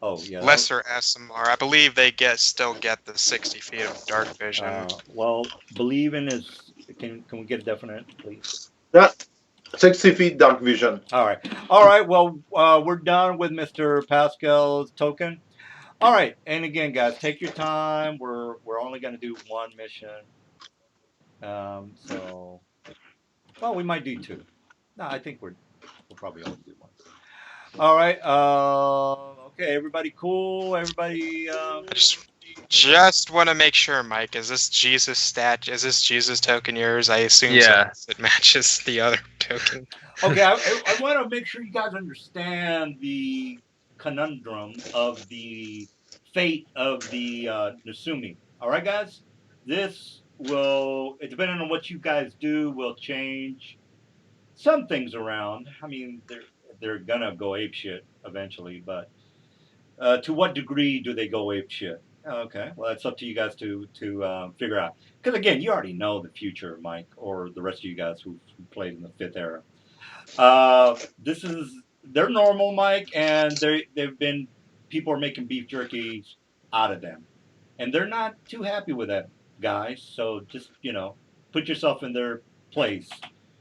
Oh yeah. Lesser Asimar. I believe they still get the 60 feet of dark vision. Well, believing is. Can we get a definite, please? Yeah. 60 feet dark vision. All right. Well, we're done with Mr. Pascal's token. All right. And again, guys, take your time. We're only going to do 1 mission. So, well, we might do 2. No, I think we'll probably only do one. All right. Okay. Everybody cool. Everybody. I just want to make sure, Mike. Is this Jesus stat? Is this Jesus token yours? I assume so. Yeah. It matches the other token. Okay. I want to make sure you guys understand the conundrum of the fate of the Nezumi. All right, guys. This will, depending on what you guys do, will change some things around. I mean, they're gonna go ape shit eventually, but to what degree do they go ape shit? Okay, well, that's up to you guys to figure out. Because again, you already know the future, Mike, or the rest of you guys who played in the fifth era. This is they're normal, Mike, and they've been people are making beef jerky out of them, and they're not too happy with that, guys. So just put yourself in their place.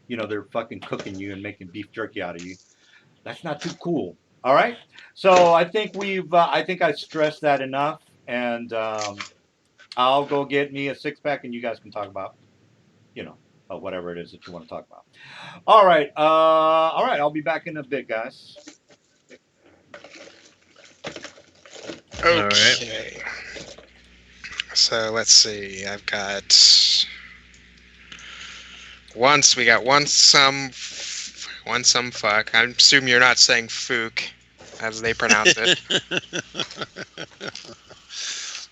They're fucking cooking you and making beef jerky out of you. That's not too cool. All right. So I think I think I stressed that enough, and I'll go get me a 6-pack, and you guys can talk about, whatever it is that you want to talk about. All right. All right. I'll be back in a bit, guys. Okay. All right. So let's see. I've got we got one some fuck. I assume you're not saying fook, as they pronounce it.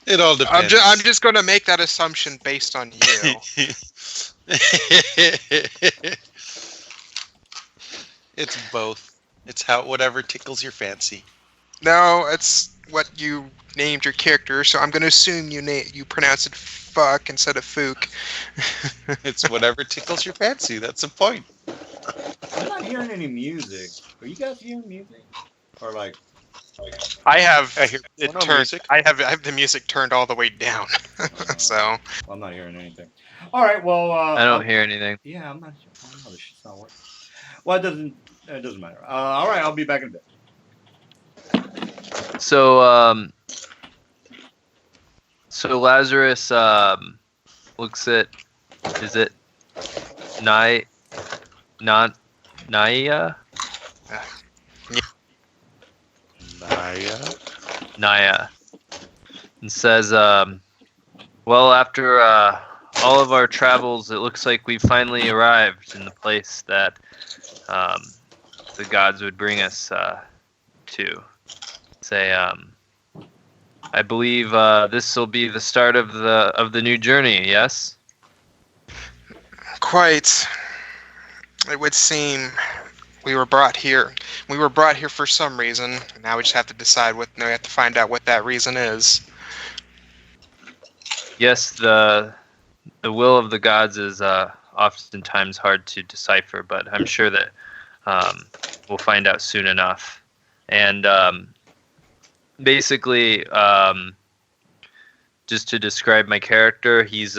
It all depends. I'm just going to make that assumption based on you. It's both. It's whatever tickles your fancy. No, it's what you named your character, so I'm going to assume you pronounce it fuck instead of fook. It's whatever tickles your fancy. That's the point. I'm not hearing any music. Are you guys hearing music? Or like I have I hear it no turned. music. I have the music turned all the way down. So I'm not hearing anything. All right. Well, I don't hear anything. Yeah, I'm not sure. I don't know. This shit's not working. Well, it doesn't matter. All right. I'll be back in a bit. So so Lazarus looks at, is it Naya? Naya, and says, well, after all of our travels, it looks like we finally arrived in the place that the gods would bring us to. Say, I believe this will be the start of the new journey. Yes. quite. It would seem we were brought here. We were brought here for some reason. And now we just have to decide what. We have to find out what that reason is. Yes, the will of the gods is oftentimes hard to decipher, but I'm sure that we'll find out soon enough. And basically, just to describe my character, he's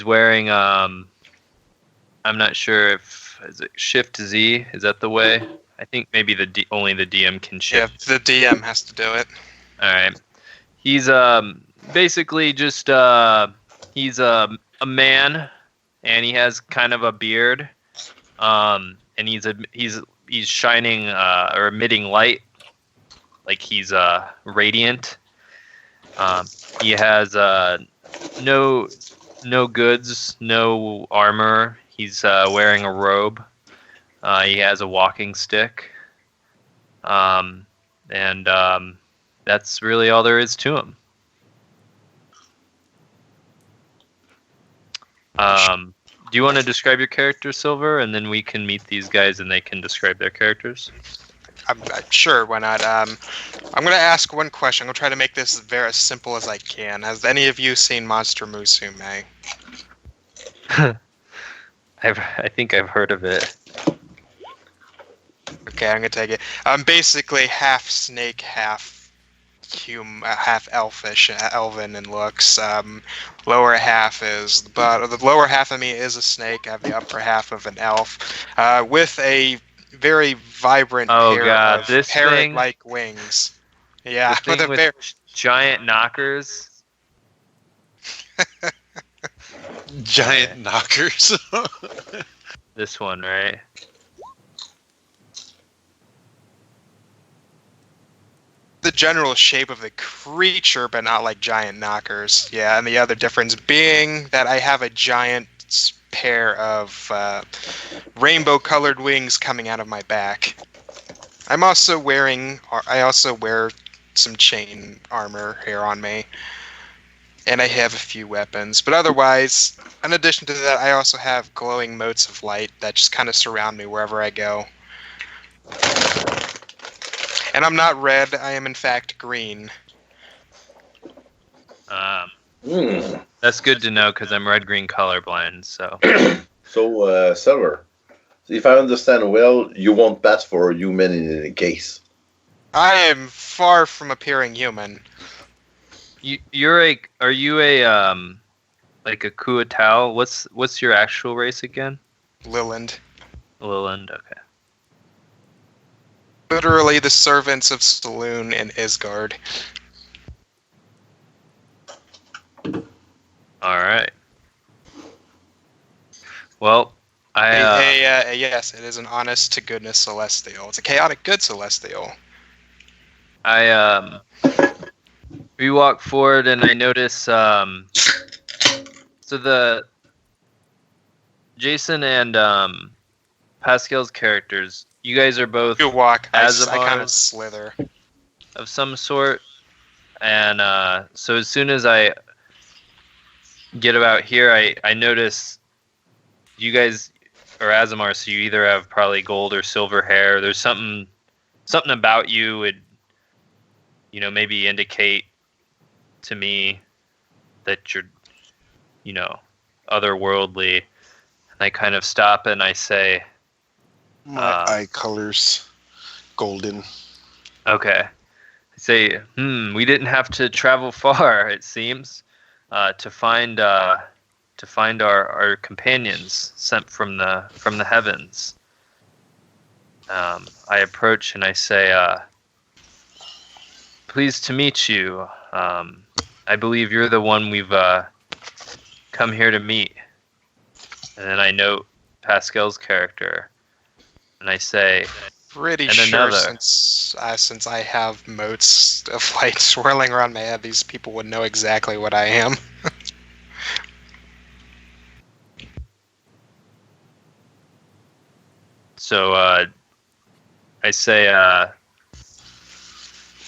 wearing I'm not sure if is it Shift Z, is that the way? I think maybe only the DM can shift. Yeah, the DM has to do it. All right. He's basically just he's a man, and he has kind of a beard, and he's shining or emitting light, like he's radiant. He has no goods, no armor. He's wearing a robe. He has a walking stick, and that's really all there is to him. Do you want to describe your character, Silver, and then we can meet these guys and they can describe their characters? I'm sure, why not? I'm going to ask one question. I'm going to try to make this very as simple as I can. Has any of you seen Monster Musume? I think I've heard of it. Okay, I'm going to take it. I'm basically half snake, half half elfish, elven in looks. Lower half is, but the lower half of me is a snake. I have the upper half of an elf, with a very vibrant pair of parrot-like wings. Yeah, the thing with giant knockers. Giant knockers. This one, right? The general shape of the creature, but not like giant knockers. Yeah, and the other difference being that I have a giant pair of rainbow-colored wings coming out of my back. I also wear some chain armor here on me, and I have a few weapons. But otherwise, in addition to that, I also have glowing motes of light that just kind of surround me wherever I go. And I'm not red, I am in fact green. That's good to know because I'm red-green colorblind. So. So, Silver, if I understand well, you won't pass for a human in any case. I am far from appearing human. Are you a like a Kuatao? What's your actual race again? Liland. Liland, okay. Literally the servants of Saloon and Isgard. All right. Well, yes, it is an honest to goodness celestial. It's a chaotic good celestial. we walk forward and I notice so the Jason and Pascal's characters, you guys are both You walk, I kind of Azamars slither. of some sort, and so as soon as I get about here, I notice you guys are Azamar, so you either have probably gold or silver hair. There's something about you would, maybe indicate to me that you're, otherworldly. And I kind of stop and I say, My eye color's golden. okay. I say, we didn't have to travel far, it seems, to find our companions sent from the heavens. I approach and I say, pleased to meet you. I believe you're the one we've come here to meet. And then I note Pascal's character, and I say, Pretty and sure another. since I have motes of light swirling around my head, these people would know exactly what I am. So I say,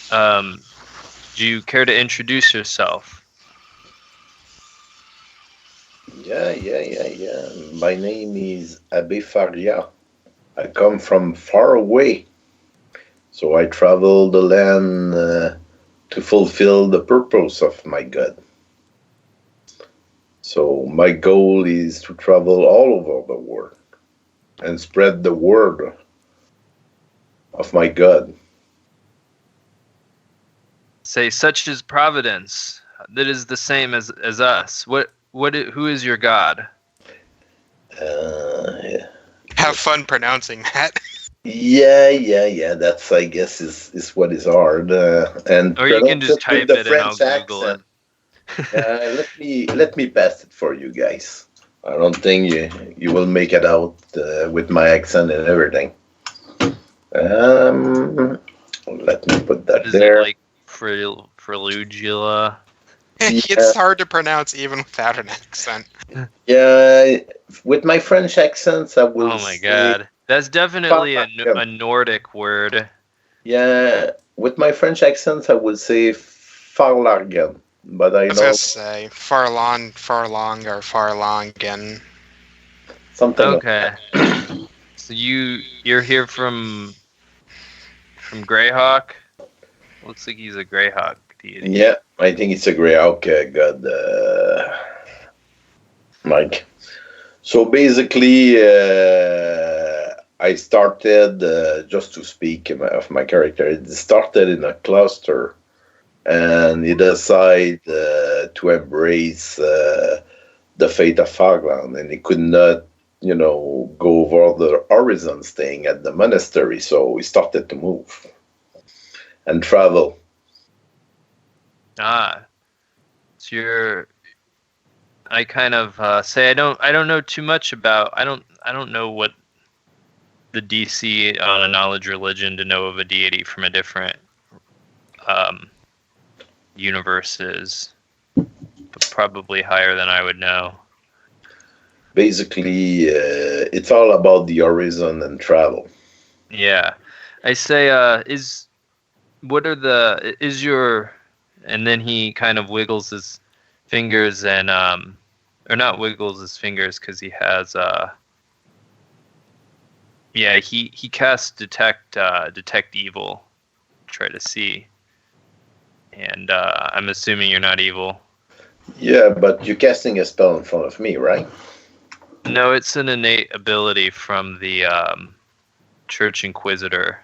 do you care to introduce yourself? Yeah. My name is Abbé Faria. I come from far away. So I travel the land to fulfill the purpose of my God. So my goal is to travel all over the world and spread the word of my God. Say, such is providence. That is the same as us. Who is your God? Have fun pronouncing that. Yeah. That's, I guess, is what is hard. And Or you can just with type the it and I'll French Google it. let me pass it for you guys. I don't think you will make it out with my accent and everything. Let me put that Is there. it like Frelugula? It's hard to pronounce even without an accent. Yeah, with my French accents, I will. Oh my god, that's definitely a Nordic word. Yeah, with my French accents, I would say Farlargen, but I was know gonna say Farlong, or Farlongen. something. Okay. So you're here from Greyhawk? Looks like he's a Greyhawk deity. Yeah, I think it's a Greyhawk god, Mike. So basically, I started, just to speak of my character, it started in a cluster, and he decided to embrace the fate of Fargland, and he could not, go over the horizon staying at the monastery, so he started to move and travel. So I kind of say I don't know too much about. I don't I don't know what the DC on a knowledge religion to know of a deity from a different universe is, but probably higher than I would know. Basically, it's all about the horizon and travel. Yeah, I say, is your, and then he kind of wiggles his fingers and or not wiggles his fingers because he has yeah, he casts detect evil, try to see, and I'm assuming you're not evil. Yeah, but you're casting a spell in front of me, right? No, it's an innate ability from the Church Inquisitor.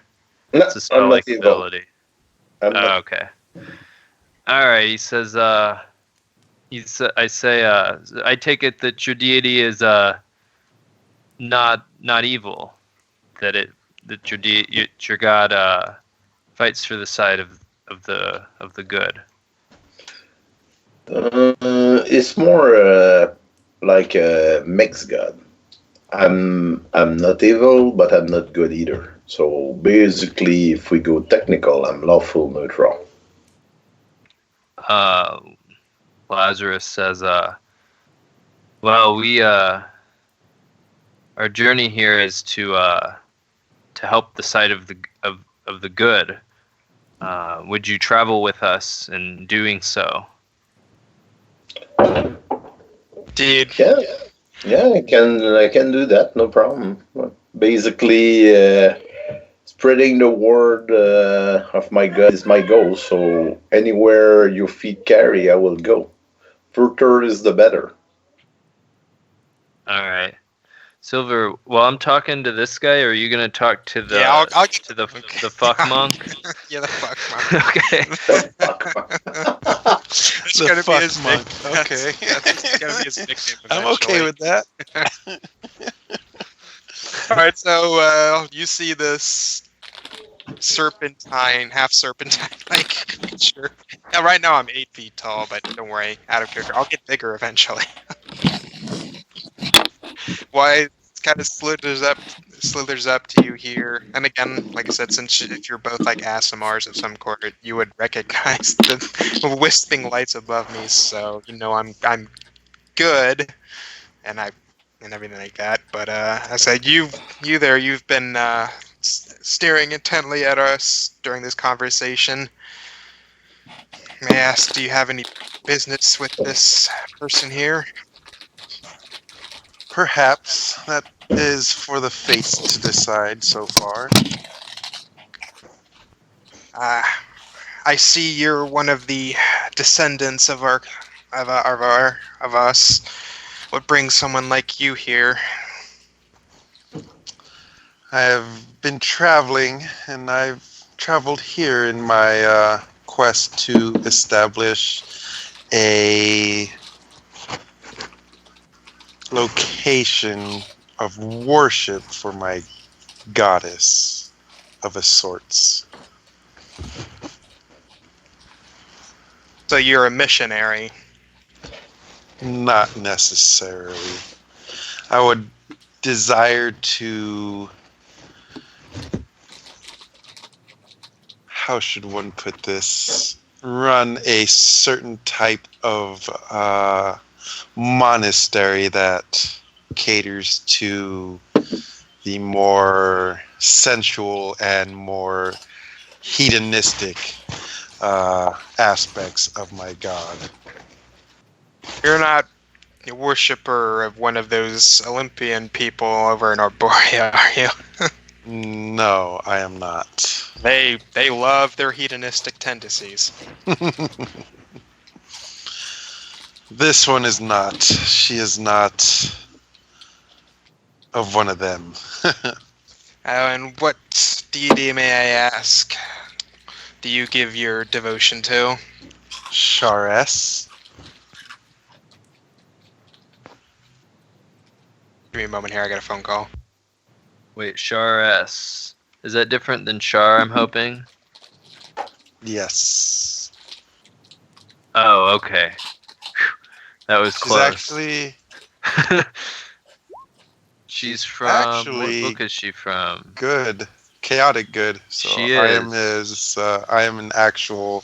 No, It's a I'm not spell-like evil. ability. I'm Oh, not. okay. All right. He says. I say. I take it that your deity is not evil. That your god fights for the side of the good. It's more like a mixed god. I'm not evil, but I'm not good either. So basically, if we go technical, I'm lawful neutral. Lazarus says. Well, we our journey here is to help the side of the good. Would you travel with us in doing so? Dude, Yeah, I can do that, no problem. Basically, spreading the word of my god is my goal. So anywhere your feet carry, I will go. Further is the better. All right. Silver, while I'm talking to this guy, are you gonna talk to the yeah, I'll to the fuck monk? yeah, the fuck monk. Okay. That's The gonna be fuck his monk. nickname. Okay. That's gonna be his nickname. I'm okay with that. All right, so you see this serpentine, half serpentine-like creature. Now, right now I'm 8 feet tall, but don't worry, out of character. I'll get bigger eventually. Why it kind of slithers up to you here, and again, like I said, since if you're both like ASMRs of some sort, you would recognize the wisping lights above me. So you know I'm good, and everything like that. But I said you there, you've been staring intently at us during this conversation. May I ask, do you have any business with this person here? Perhaps that is for the fates to decide so far. I see you're one of the descendants of us. What brings someone like you here? I have been traveling, and I've traveled here in my quest to establish a location of worship for my goddess of a sorts. So you're a missionary. Not necessarily. I would desire to. How should one put this? Run a certain type of monastery that caters to the more sensual and more hedonistic aspects of my god. You're not a worshiper of one of those Olympian people over in Arborea, are you? No, I am not. They love their hedonistic tendencies. This one is not. She is not of one of them. And what deity, may I ask, do you give your devotion to? Shares. Give me a moment here, I got a phone call. Wait, Char S. Is that different than Char, I'm hoping? Yes. Oh, okay. Whew. That was She's close. actually She's from. actually What book is she from? good, chaotic good. So She I am is. I am an actual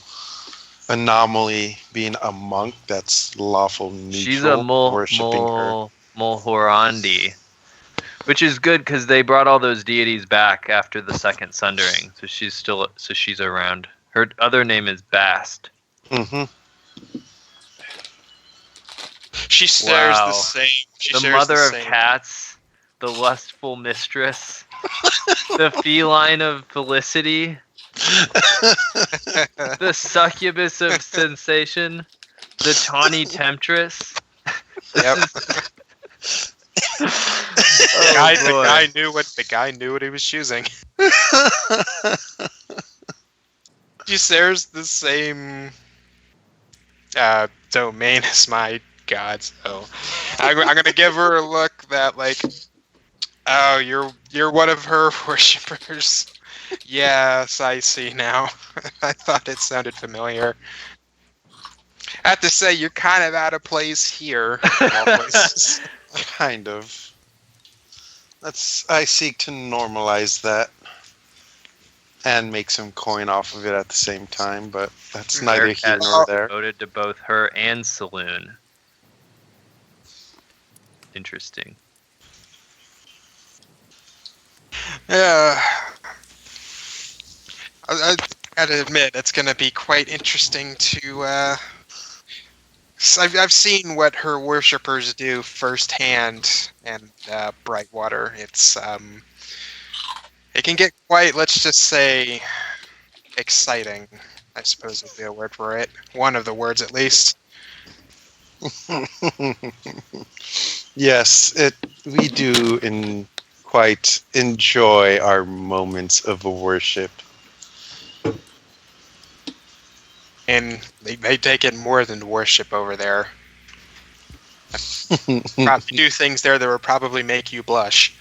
anomaly, being a monk that's lawful neutral, She's a worshipping her. Mulhorandi, which is good because they brought all those deities back after the second sundering. So she's around. Her other name is Bast. Hmm. She shares the Wow. same. She The shares mother the of same. cats, the lustful mistress, the feline of felicity, the succubus of sensation, the tawny temptress. Yep. Oh The boy. guy knew what he was choosing. She shares the same domain as my god, so I'm gonna give her a look that like, oh, you're one of her worshippers. Yes, I see now. I thought it sounded familiar. I have to say, you're kind of out of place here. Of all places. Kind of. I seek to normalize that and make some coin off of it at the same time, but that's neither here Bearcat nor there. devoted to both her and Saloon. Interesting. Yeah. I gotta admit, it's gonna be quite interesting to. I've seen what her worshippers do firsthand in Brightwater. It can get quite, let's just say, exciting. I suppose would be a word for it. One of the words, at least. Yes, we do quite enjoy our moments of worship. And they take it more than worship over there. Probably do things there that would probably make you blush.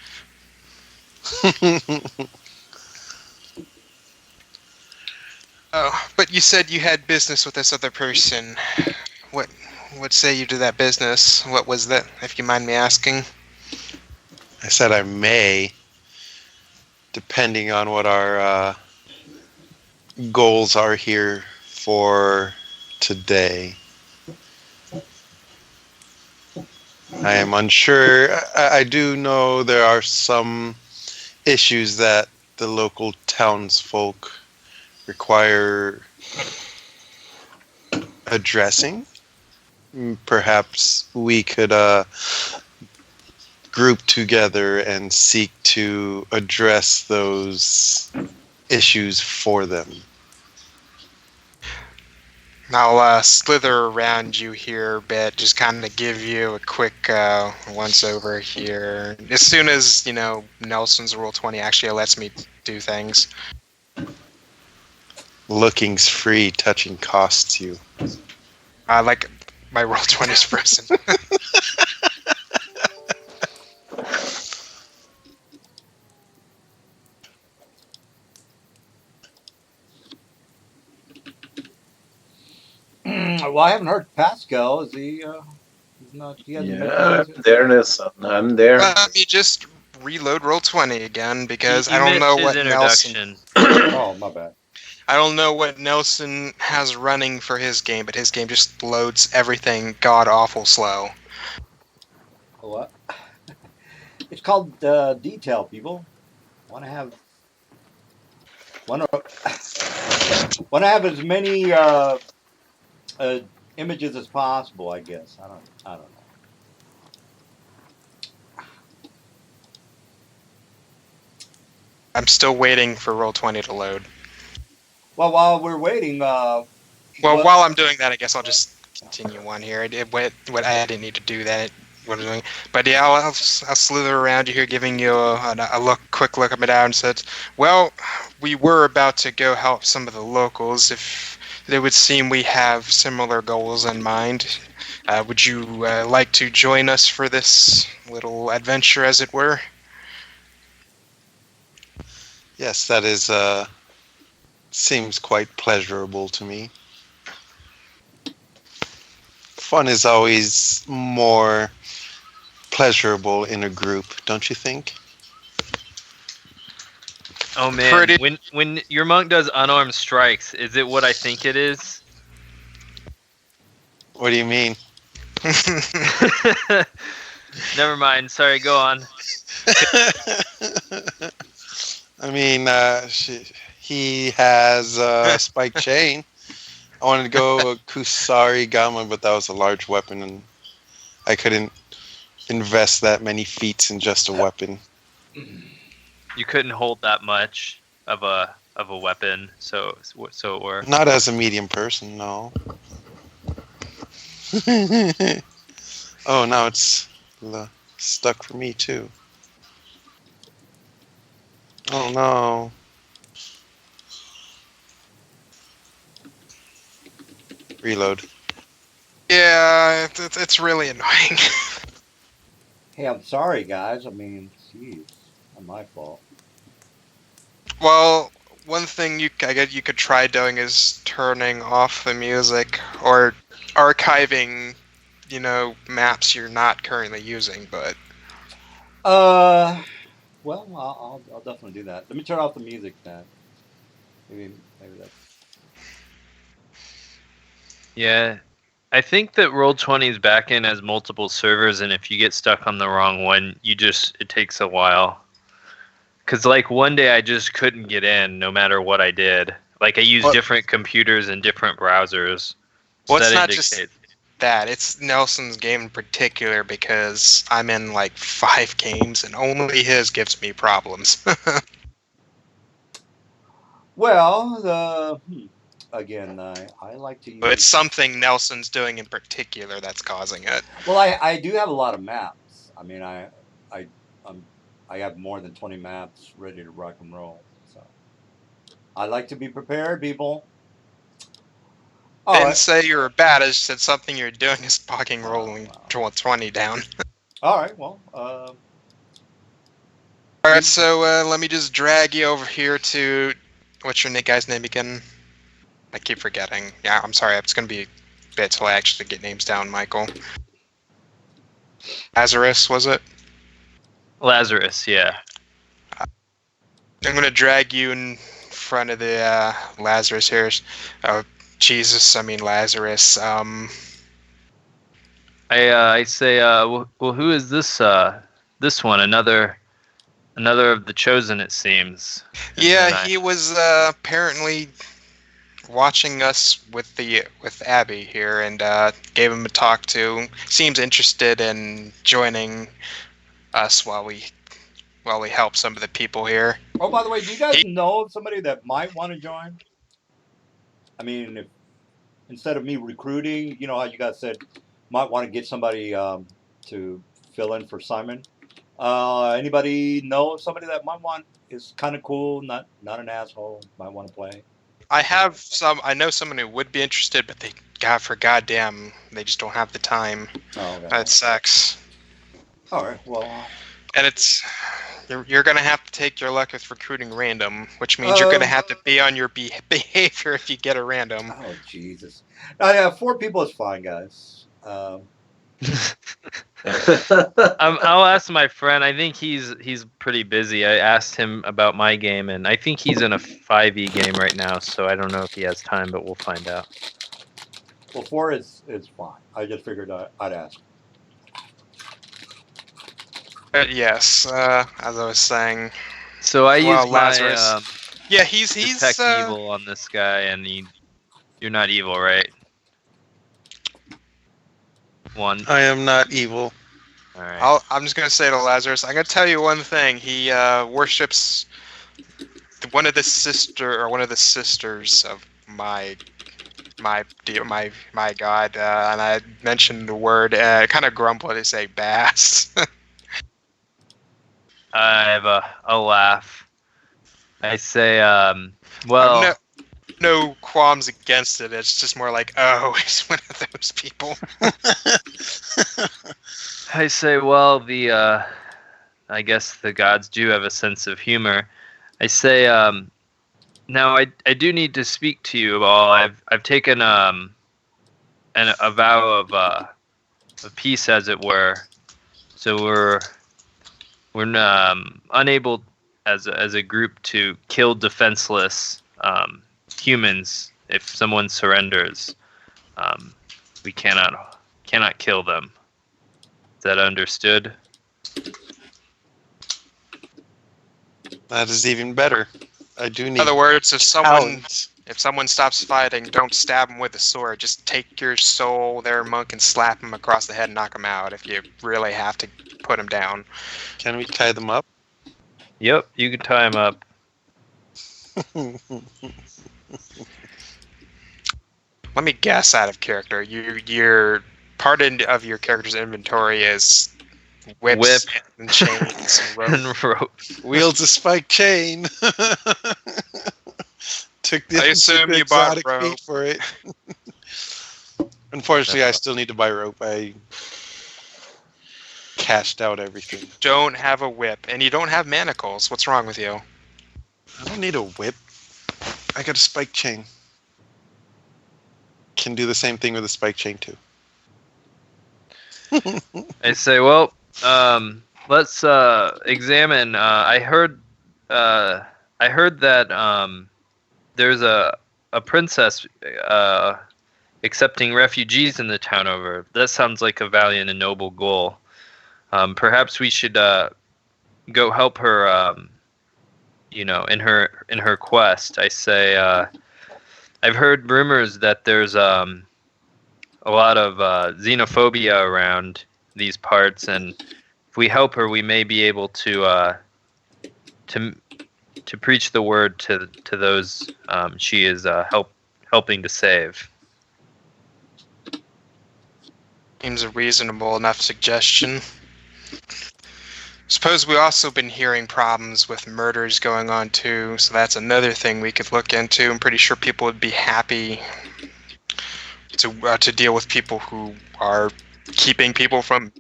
Oh, but you said you had business with this other person. What say you to that business? What was that, if you mind me asking? I said I may, depending on what our goals are here for today. I am unsure. I do know there are some issues that the local townsfolk require addressing. Perhaps we could group together and seek to address those issues for them. I'll slither around you here a bit, just kind of give you a quick once over here. As soon as, Nelson's Rule 20 actually lets me do things. Looking's free, touching costs you. I like my Roll 20's frozen. Well, I haven't heard Pascal. Is he? He's not. He hasn't Yeah, mentioned I'm anything? there, Nelson. I'm there. Let me just reload Roll 20 again, because You I don't missed know his what Nelson... introduction. Oh, my bad. I don't know what Nelson has running for his game, but his game just loads everything god-awful slow. What? It's called detail, people. Want to have as many images as possible. I guess. I don't know. I'm still waiting for Roll20 to load. Well, while we're waiting, Well, what- while I'm doing that, I guess I'll just continue on here. What I didn't need to do that. What I'm doing, but yeah, I'll slither around you here, giving you a quick look up and down. And said, well, we were about to go help some of the locals. If they would seem we have similar goals in mind, would you like to join us for this little adventure, as it were? Yes, that is seems quite pleasurable to me. Fun is always more pleasurable in a group, don't you think? Oh man, Pretty. when your monk does unarmed strikes, is it what I think it is? What do you mean? Never mind. Sorry, go on. I mean, he has a spike chain. I wanted to go Kusari Gama, but that was a large weapon, and I couldn't invest that many feats in just a weapon. You couldn't hold that much of a weapon, so it worked. Not as a medium person, no. Oh, now it's stuck for me too. Oh no. Reload. Yeah, it's really annoying. Hey, I'm sorry, guys. I mean, jeez, not my fault. Well, one thing I guess you could try doing is turning off the music or archiving, maps you're not currently using. But Well, I'll definitely do that. Let me turn off the music then. Maybe that's. Yeah, I think that Roll20's backend has multiple servers, and if you get stuck on the wrong one, it takes a while. Cause like one day I just couldn't get in, no matter what I did. Like I used What- different computers and different browsers. well, it's That not just indicates- that. It's Nelson's game in particular because I'm in like 5 games and only his gives me problems. Well, again, I like to use. But it's something Nelson's doing in particular that's causing it. Well, I do have a lot of maps. I mean, I have more than 20 maps ready to rock and roll. So I like to be prepared, people. All Didn't right. say you were bad. I just said something you're doing is fucking rolling wow. 20 down. All right. Well, All right, so let me just drag you over here to what's your guy's name again? I keep forgetting. Yeah, I'm sorry. It's gonna be a bit till I actually get names down, Michael. Lazarus, was it? Lazarus, yeah. I'm gonna drag you in front of the Lazarus here. Oh, Jesus! I mean Lazarus. I say, well, who is this? This one, another of the chosen, it seems. And Yeah, then he was apparently watching us with Abby here, and gave him a talk to. Seems interested in joining us while we help some of the people here. oh, by the way, do you guys know of somebody that might want to join? I mean, if instead of me recruiting, you know how you guys said might want to get somebody to fill in for Simon. Anybody know of somebody that might want is kind of cool, not an asshole, might want to play? I know someone who would be interested, but for goddamn, they just don't have the time. Oh, okay. That sucks. All right. Well. And you're gonna have to take your luck with recruiting random, which means you're gonna have to be on your behavior if you get a random. Oh Jesus! Yeah, 4 people is fine, guys. I'll ask my friend. I think he's pretty busy. I asked him about my game, and I think he's in a 5e game right now. So I don't know if he has time, but we'll find out. Well, 4 is fine. I just figured I'd ask. Yes, as I was saying. So I Well, use my Lazarus. Yeah, he's detect evil on this guy, and you're not evil, right? 1. I am not evil. All right. I'm just gonna say to Lazarus, I'm gonna tell you one thing. He worships one of the sisters of my god, and I mentioned the word. Kind of grumbled to say bass. I have a laugh. I say, well, no qualms against it. It's just more like, oh, he's one of those people. I say, well, I guess the gods do have a sense of humor. I say, now I do need to speak to you all. I've taken a vow of peace, as it were. So we're unable as a group to kill defenseless humans. If someone surrenders, we cannot kill them. Is that understood? That is even better. I do need In other words, if someone talents. stops fighting, don't stab them with a sword. Just take your soul, their monk, and slap them across the head and knock them out if you really have to put them down. Can we tie them up? Yep, you can tie them up. Let me guess out of character. Your part of your character's inventory is whips and chains and ropes. And rope. Wields a spike chain. Took the I assume you exotic bought rope. feat for it. Unfortunately, I still need to buy rope. I cashed out everything. Don't have a whip, and you don't have manacles. What's wrong with you? I don't need a whip. I got a spike chain. Can do the same thing with a spike chain too. I say, well, let's examine. I heard that there's a princess accepting refugees in the town over. That sounds like a valiant and noble goal. Perhaps we should go help her. In her quest. I say, I've heard rumors that there's a lot of xenophobia around these parts, and if we help her, we may be able to preach the word to those she is helping to save. Seems a reasonable enough suggestion. Suppose we also been hearing problems with murders going on too, so that's another thing we could look into. I'm pretty sure people would be happy to deal with people who are keeping people from,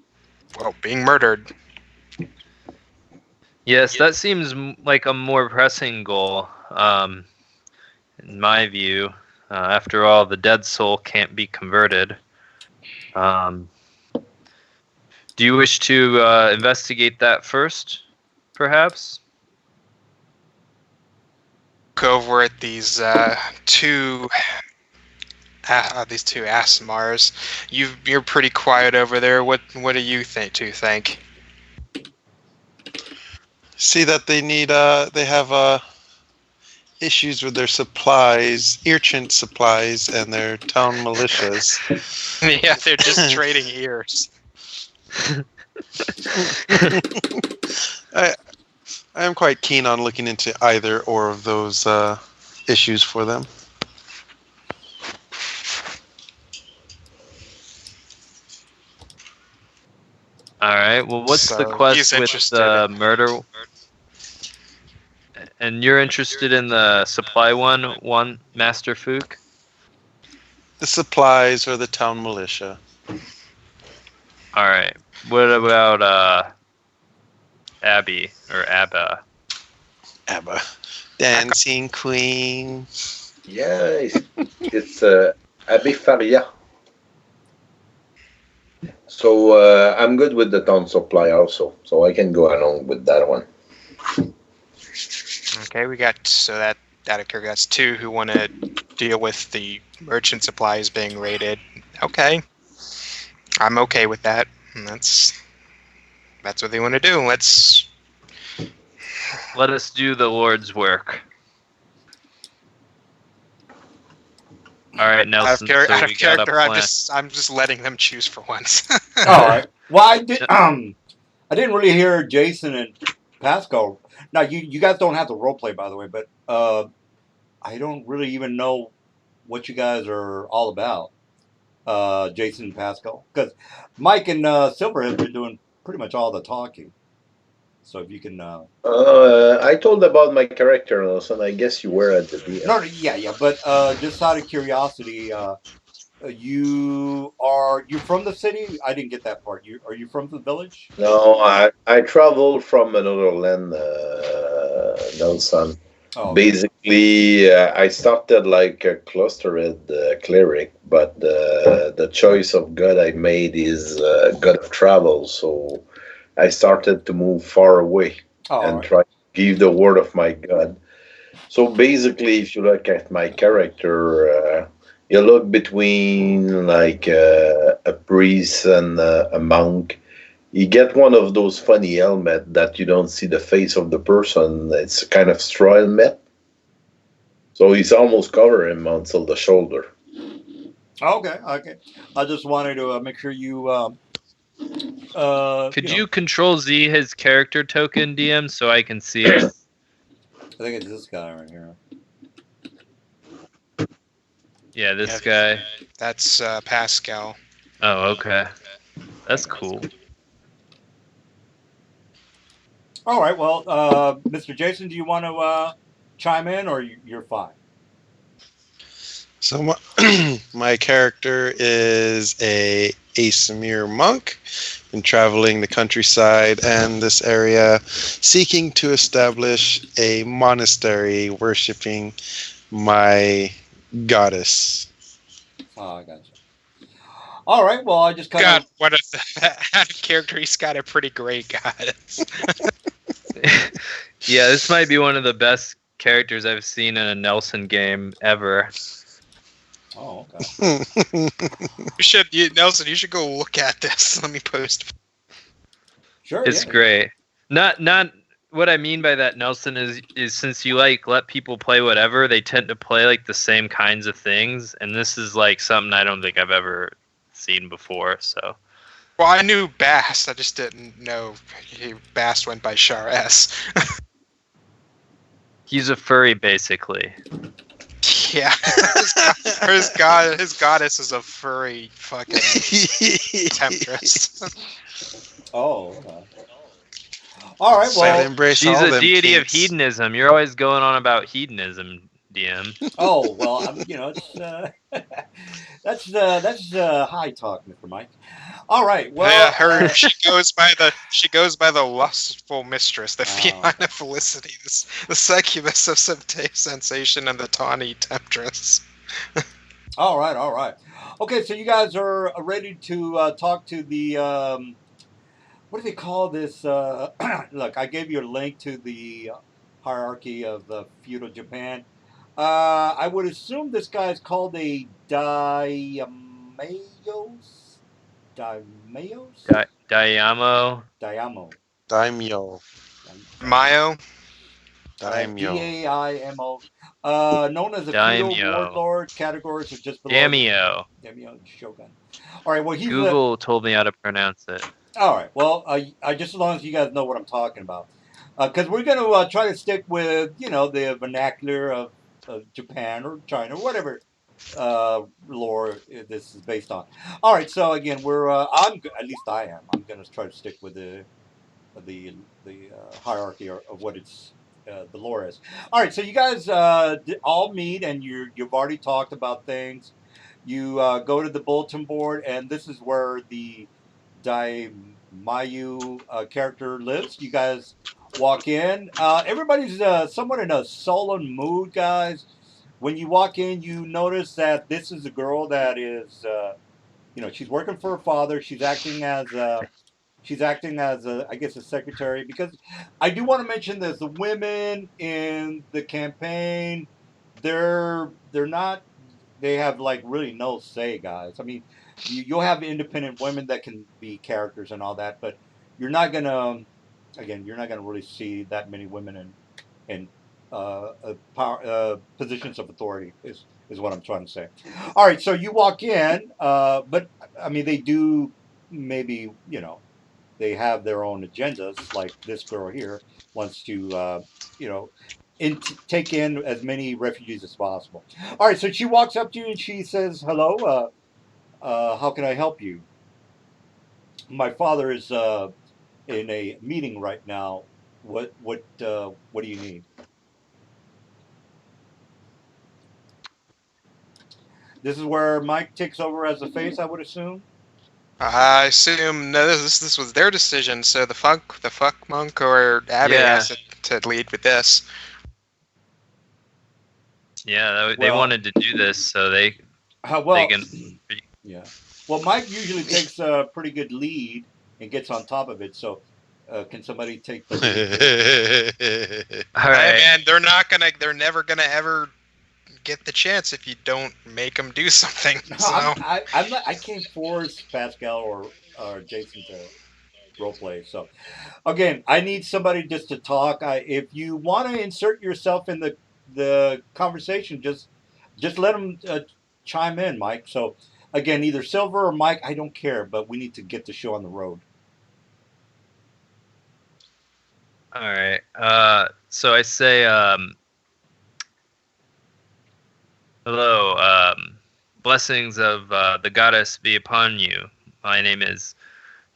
being murdered. Yes, that seems like a more pressing goal, in my view. After all, the dead soul can't be converted. Do you wish to investigate that first, perhaps? Go over at these two Asimars. You're pretty quiet over there. What do you think? See that they need they have issues with their supplies, urchin supplies, and their town militias. Yeah, they're just trading ears. I am quite keen on looking into either or of those issues for them. All right. Well, what's the So, quest he's with interested the in- murder? And you're interested in the supply one, Master Fook? The supplies or the town militia. All right. What about Abby or Abba? Abba. Dancing Queen. Yeah, it's Abbé Faria. So I'm good with the town supply also, so I can go along with that one. Okay, we got that occurred. That's two who want to deal with the merchant supplies being raided. Okay, I'm okay with that. And that's what they want to do. Let us do the Lord's work. All right, Nelson. Out of so we got a character, plan. I'm just letting them choose for once. All right. Well, I didn't really hear Jason and Pascal. Now, you guys don't have to role play, by the way, but I don't really even know what you guys are all about, Jason and Pascal, because Mike and Silver have been doing pretty much all the talking. So if you can. I told about my character, Nelson. I guess you were at the DM. No, yeah, but just out of curiosity, you from the city? I didn't get that part. Are you from the village? No, I traveled from another land, Nelson. Oh, Basically, I started like a clustered cleric, but the choice of god I made is god of travel. So I started to move far away Oh, and all right. try to give the word of my God. So basically, if you look at my character, you look between like a priest and a monk. You get one of those funny helmet that you don't see the face of the person. It's a kind of straw helmet. So he's almost cover him until the shoulder. Okay, okay. I just wanted to make sure you, Could you know, you control Z his character token, DM, so I can see it? I think it's this guy right here. Yeah, this Yeah, guy. that's Pascal. Oh, okay. That's cool. All right. Well, Mr. Jason, do you want to chime in, or you're fine? So my character is a Asimir monk, and traveling the countryside and this area, seeking to establish a monastery worshiping my goddess. Oh, I got you. All right. Well, I just kind God, of. what a that character! He's got a pretty great goddess. Yeah, this might be one of the best characters I've seen in a Nelson game ever. Oh, okay. Nelson. You should go look at this. Let me post. Sure. It's Yeah. great. Not what I mean by that, Nelson, is since you like let people play whatever, they tend to play like the same kinds of things, and this is like something I don't think I've ever seen before. So Well, I knew Bast. I just didn't know Bast went by Char S. he's a furry, basically. Yeah, his goddess is a furry fucking temptress. Oh. Okay. All right. So I Well. embrace She's all a them deity of kinks. hedonism. You're always going on about hedonism, DM. Oh well. It's that's high talk, Mr. Mike. All right. Well. Yeah, she goes by the lustful mistress, the feline of felicity, the succubus of sensation, and the tawny temptress. All right. All right. Okay. So you guys are ready to talk to the what do they call this? Look, I gave you a link to the hierarchy of feudal Japan. I would assume this guy is called a Daimyos? Diamo. Diamo. Daimyo. Mayo. Daimyo. Daimo. Known as a feudal Daimyo. warlord, categories are just below. Daimyo. Daimyo Shogun. All right, well, he's Google told me how to pronounce it. all right, well, I just as long as you guys know what I'm talking about. Because we're going to try to stick with, the vernacular of Japan or China or whatever lore this is based on. All right, so again, at least I am. I'm going to try to stick with the hierarchy of what it's the lore is. All right, so you guys all meet and you've already talked about things. You go to the bulletin board, and this is where the Daimayu character lives. You guys walk in. Everybody's somewhat in a sullen mood, guys. When you walk in, you notice that this is a girl that is, she's working for her father. She's acting as I guess, a secretary. Because I do want to mention this: the women in the campaign, they're not. They have like really no say, guys. I mean, you'll have independent women that can be characters and all that, but you're not gonna. Again, you're not gonna really see that many women in power positions of authority. Is what I'm trying to say. All right, so you walk in, but I mean, they do maybe they have their own agendas. Like this girl here wants to, take in as many refugees as possible. All right, so she walks up to you and she says, "Hello, how can I help you? My father is in a meeting right now. What do you need?" This is where Mike takes over as the face, I would assume. I assume no. This was their decision. So the fuck monk or Abby Yeah. has to lead with this. Yeah, they Well- wanted to do this, so they Well, can. yeah. Well, Mike usually takes a pretty good lead and gets on top of it. So Can somebody take the lead here? All Hey right. man, they're never gonna ever get the chance if you don't make them do something. No, So I'm not. I can't force Pascal or Jason to role play. So again, I need somebody just to talk. If you want to insert yourself in the conversation, just let them chime in, Mike. So again, either Silver or Mike, I don't care, but we need to get the show on the road. All right. So I say, hello. Blessings of the goddess be upon you. My name is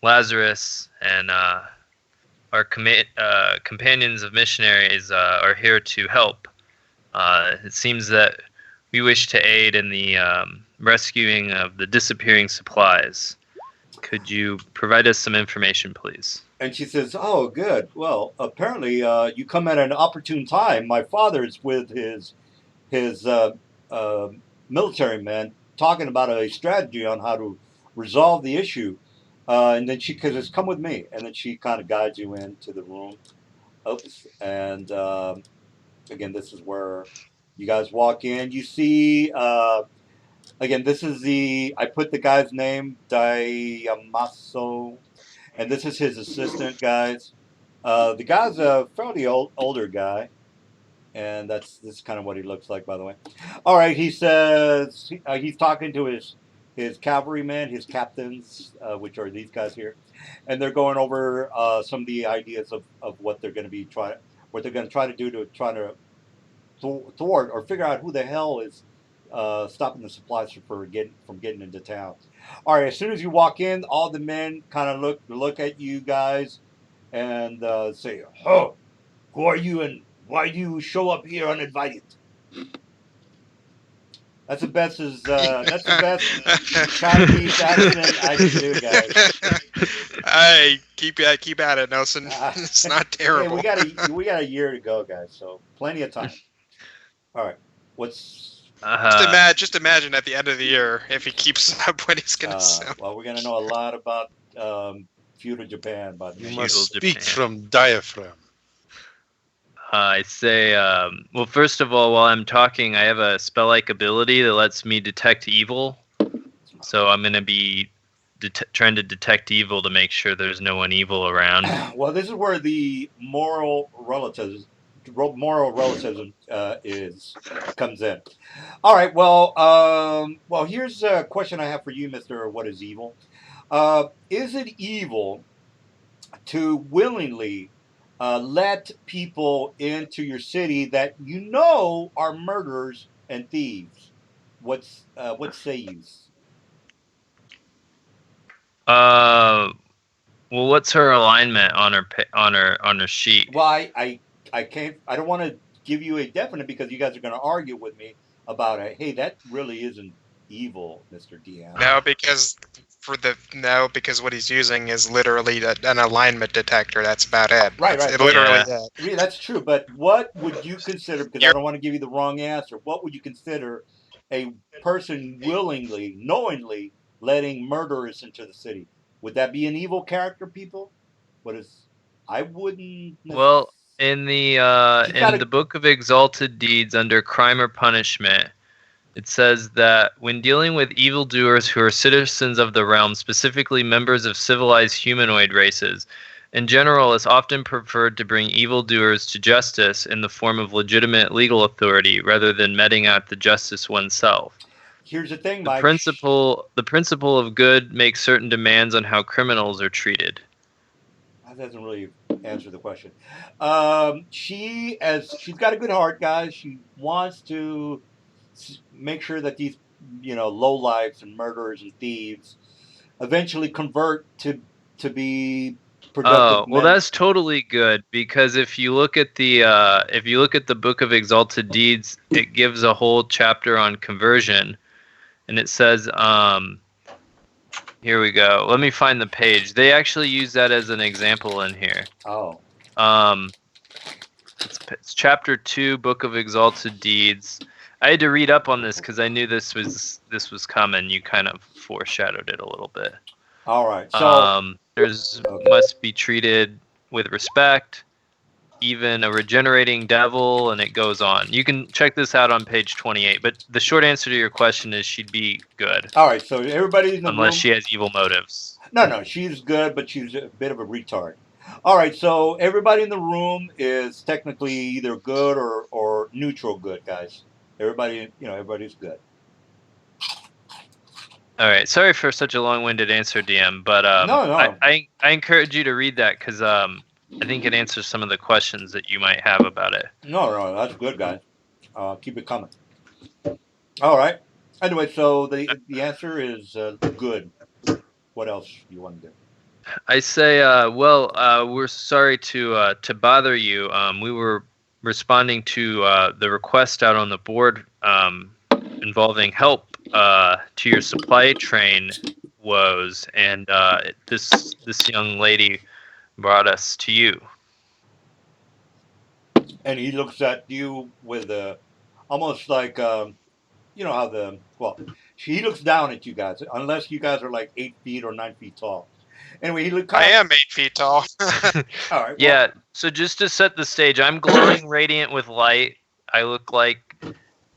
Lazarus, and our companions of missionaries are here to help. It seems that we wish to aid in the rescuing of the disappearing supplies. Could you provide us some information, please? And she says, "Oh, good. Well, apparently you come at an opportune time. My father's with his uh, military men talking about a strategy on how to resolve the issue." And then she says, "Come with me," and then she kind of guides you into the room. Oops. And again, this is where you guys walk in. You see, again, this is I put the guy's name, Diamaso, and this is his assistant, guys. The guy's a fairly older guy, and this is kind of what he looks like, by the way. All right, he says he's talking to his cavalrymen, his captains, which are these guys here, and they're going over some of the ideas of what they're going to be trying, what they're going to try to do to try to thwart or figure out who the hell is stopping the supplies from getting into town. All right, as soon as you walk in, all the men kind of look at you guys and say, "Oh, who are you and why do you show up here uninvited?" That's the best Chinese accent I can do, guys. hey, keep at it, Nelson. Uh, It's not hey, terrible. we got a year to go, guys, so plenty of time. All right, what's Just imagine at the end of the year if he keeps up what he's gonna sound. well, we're gonna know a lot about feudal Japan, by the You way. must Feudal speak Japan. from diaphragm. I say, well, first of all, while I'm talking, I have a spell-like ability that lets me detect evil. So I'm going to be trying to detect evil to make sure there's no one evil around. Well, this is where the moral relativism is comes in. All right. Well, here's a question I have for you, Mister. What is evil? Is it evil to willingly let people into your city that you know are murderers and thieves? What say you? Uh, well, what's her alignment on her sheet? Well, I can't. I don't want to give you a definite because you guys are going to argue with me about it. Hey, that really isn't evil, Mister DM. Because what he's using is literally an alignment detector. That's about it. Right, That's right. literally Yeah. it. Yeah, that's true. But what would you consider? Because I You're don't want to give you the wrong answer. What would you consider a person willingly, knowingly letting murderers into the city? Would that be an evil character, people? What is? I wouldn't. Well, in the She's got a. Book of Exalted Deeds under Crime or Punishment, it says that when dealing with evildoers who are citizens of the realm, specifically members of civilized humanoid races, in general, it's often preferred to bring evildoers to justice in the form of legitimate legal authority rather than meting out the justice oneself. Here's the thing, The Mike. principle of good makes certain demands on how criminals are treated. That doesn't really answer the question. She's got a good heart, guys. She wants to make sure that these low lives and murderers and thieves eventually convert to be productive Oh, well, men. that's totally good because if you look at the Book of Exalted Deeds, it gives a whole chapter on conversion, and it says, here we go. Let me find the page. They actually use that as an example in here. Oh, It's chapter 2, Book of Exalted Deeds. I had to read up on this because I knew this was coming. You kind of foreshadowed it a little bit. all right. So There's okay. must be treated with respect, even a regenerating devil, and it goes on. You can check this out on page 28, but the short answer to your question is she'd be good. All right, so everybody in the unless room. she has evil motives. No, she's good, but she's a bit of a retard. All right, so everybody in the room is technically either good or neutral good, guys. Everybody's good. All right, sorry for such a long-winded answer, DM, but No. I encourage you to read that because I think it answers some of the questions that you might have about it. No, that's good, guys. Keep it coming. All right. Anyway, so the answer is good. What else do you want to do? I say, we're sorry to bother you. We were responding to the request out on the board involving help to your supply train woes, and this young lady brought us to you. And he looks at you with almost like he looks down at you guys, unless you guys are like 8 feet or 9 feet tall. Anyway, he looked. I am 8 feet tall. All right. Yeah. So just to set the stage, I'm glowing radiant with light. I look like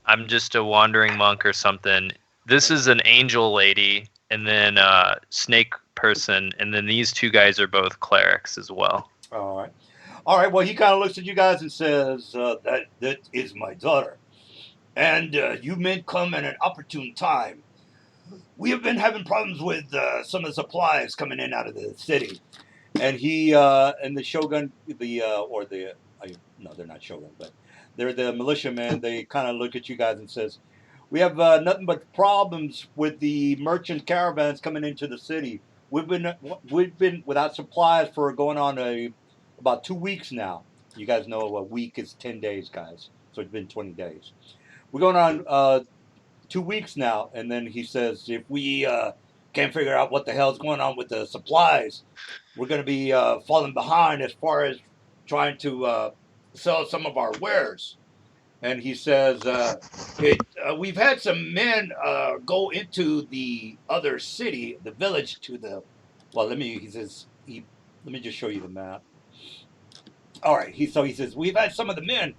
I'm just a wandering monk or something. This is an angel lady, and then snake person, and then these two guys are both clerics as well. All right. Well, he kind of looks at you guys and says, "That is my daughter, and you men come at an opportune time. We have been having problems with some of the supplies coming in out of the city." And he and the shogun, no, they're not shogun, but they're the militiamen. They kind of look at you guys and says, "We have nothing but problems with the merchant caravans coming into the city. We've been without supplies for going on about 2 weeks now. You guys know a week is 10 days, guys. So it's been 20 days. We're going on 2 weeks now." And then he says, "If we can't figure out what the hell's going on with the supplies, we're going to be falling behind as far as trying to sell some of our wares." And he says, "We've had some men go into the other city, the village to the, let me just show you the map." All right, he says, "We've had some of the men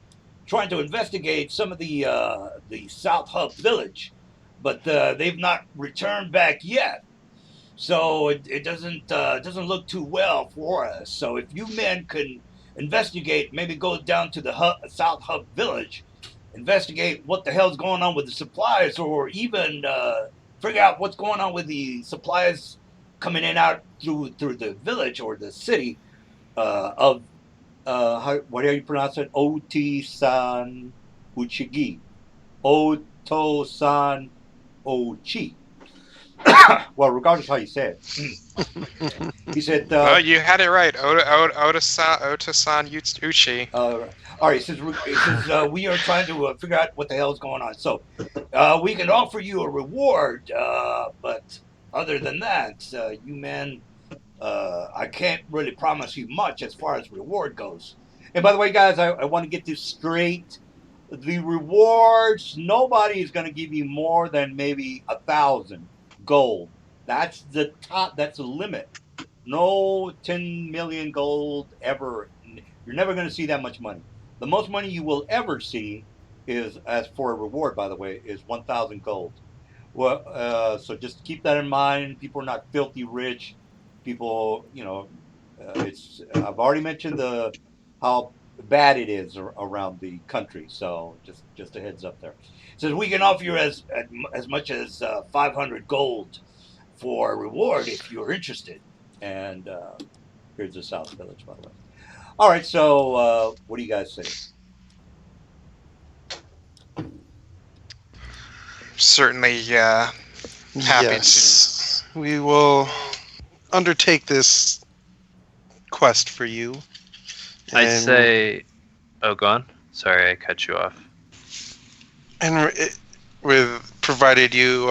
trying to investigate some of the South Hub village, but they've not returned back yet. So it doesn't look too well for us. So if you men can investigate, maybe go down to the South Hub village, investigate what the hell's going on with the supplies, or even figure out what's going on with the supplies coming in out through the village or the city of what do you pronounce it? Oti-san Uchigi. Oto-san Ochi." Well, regardless how you say it. He said... you had it right. Oto-san Uchi. All right, he says, "We are trying to figure out what the hell is going on. So we can offer you a reward, but other than that, you men... I can't really promise you much as far as reward goes." And by the way, guys, I want to get this straight. The rewards, nobody is going to give you more than maybe 1,000 gold. That's the top. That's the limit. No 10 million gold ever. You're never going to see that much money. The most money you will ever see is, as for a reward, by the way, is 1,000 gold. Well, so just keep that in mind. People are not filthy rich. People, it's. I've already mentioned how bad it is around the country. So just a heads up there. It says we can offer you as much as 500 gold for a reward if you're interested. And here's the South Village, by the way. All right. So what do you guys say? Certainly, happy Yes, we will undertake this quest for you. I'd say... Oh, go on. Sorry, I cut you off. And provided you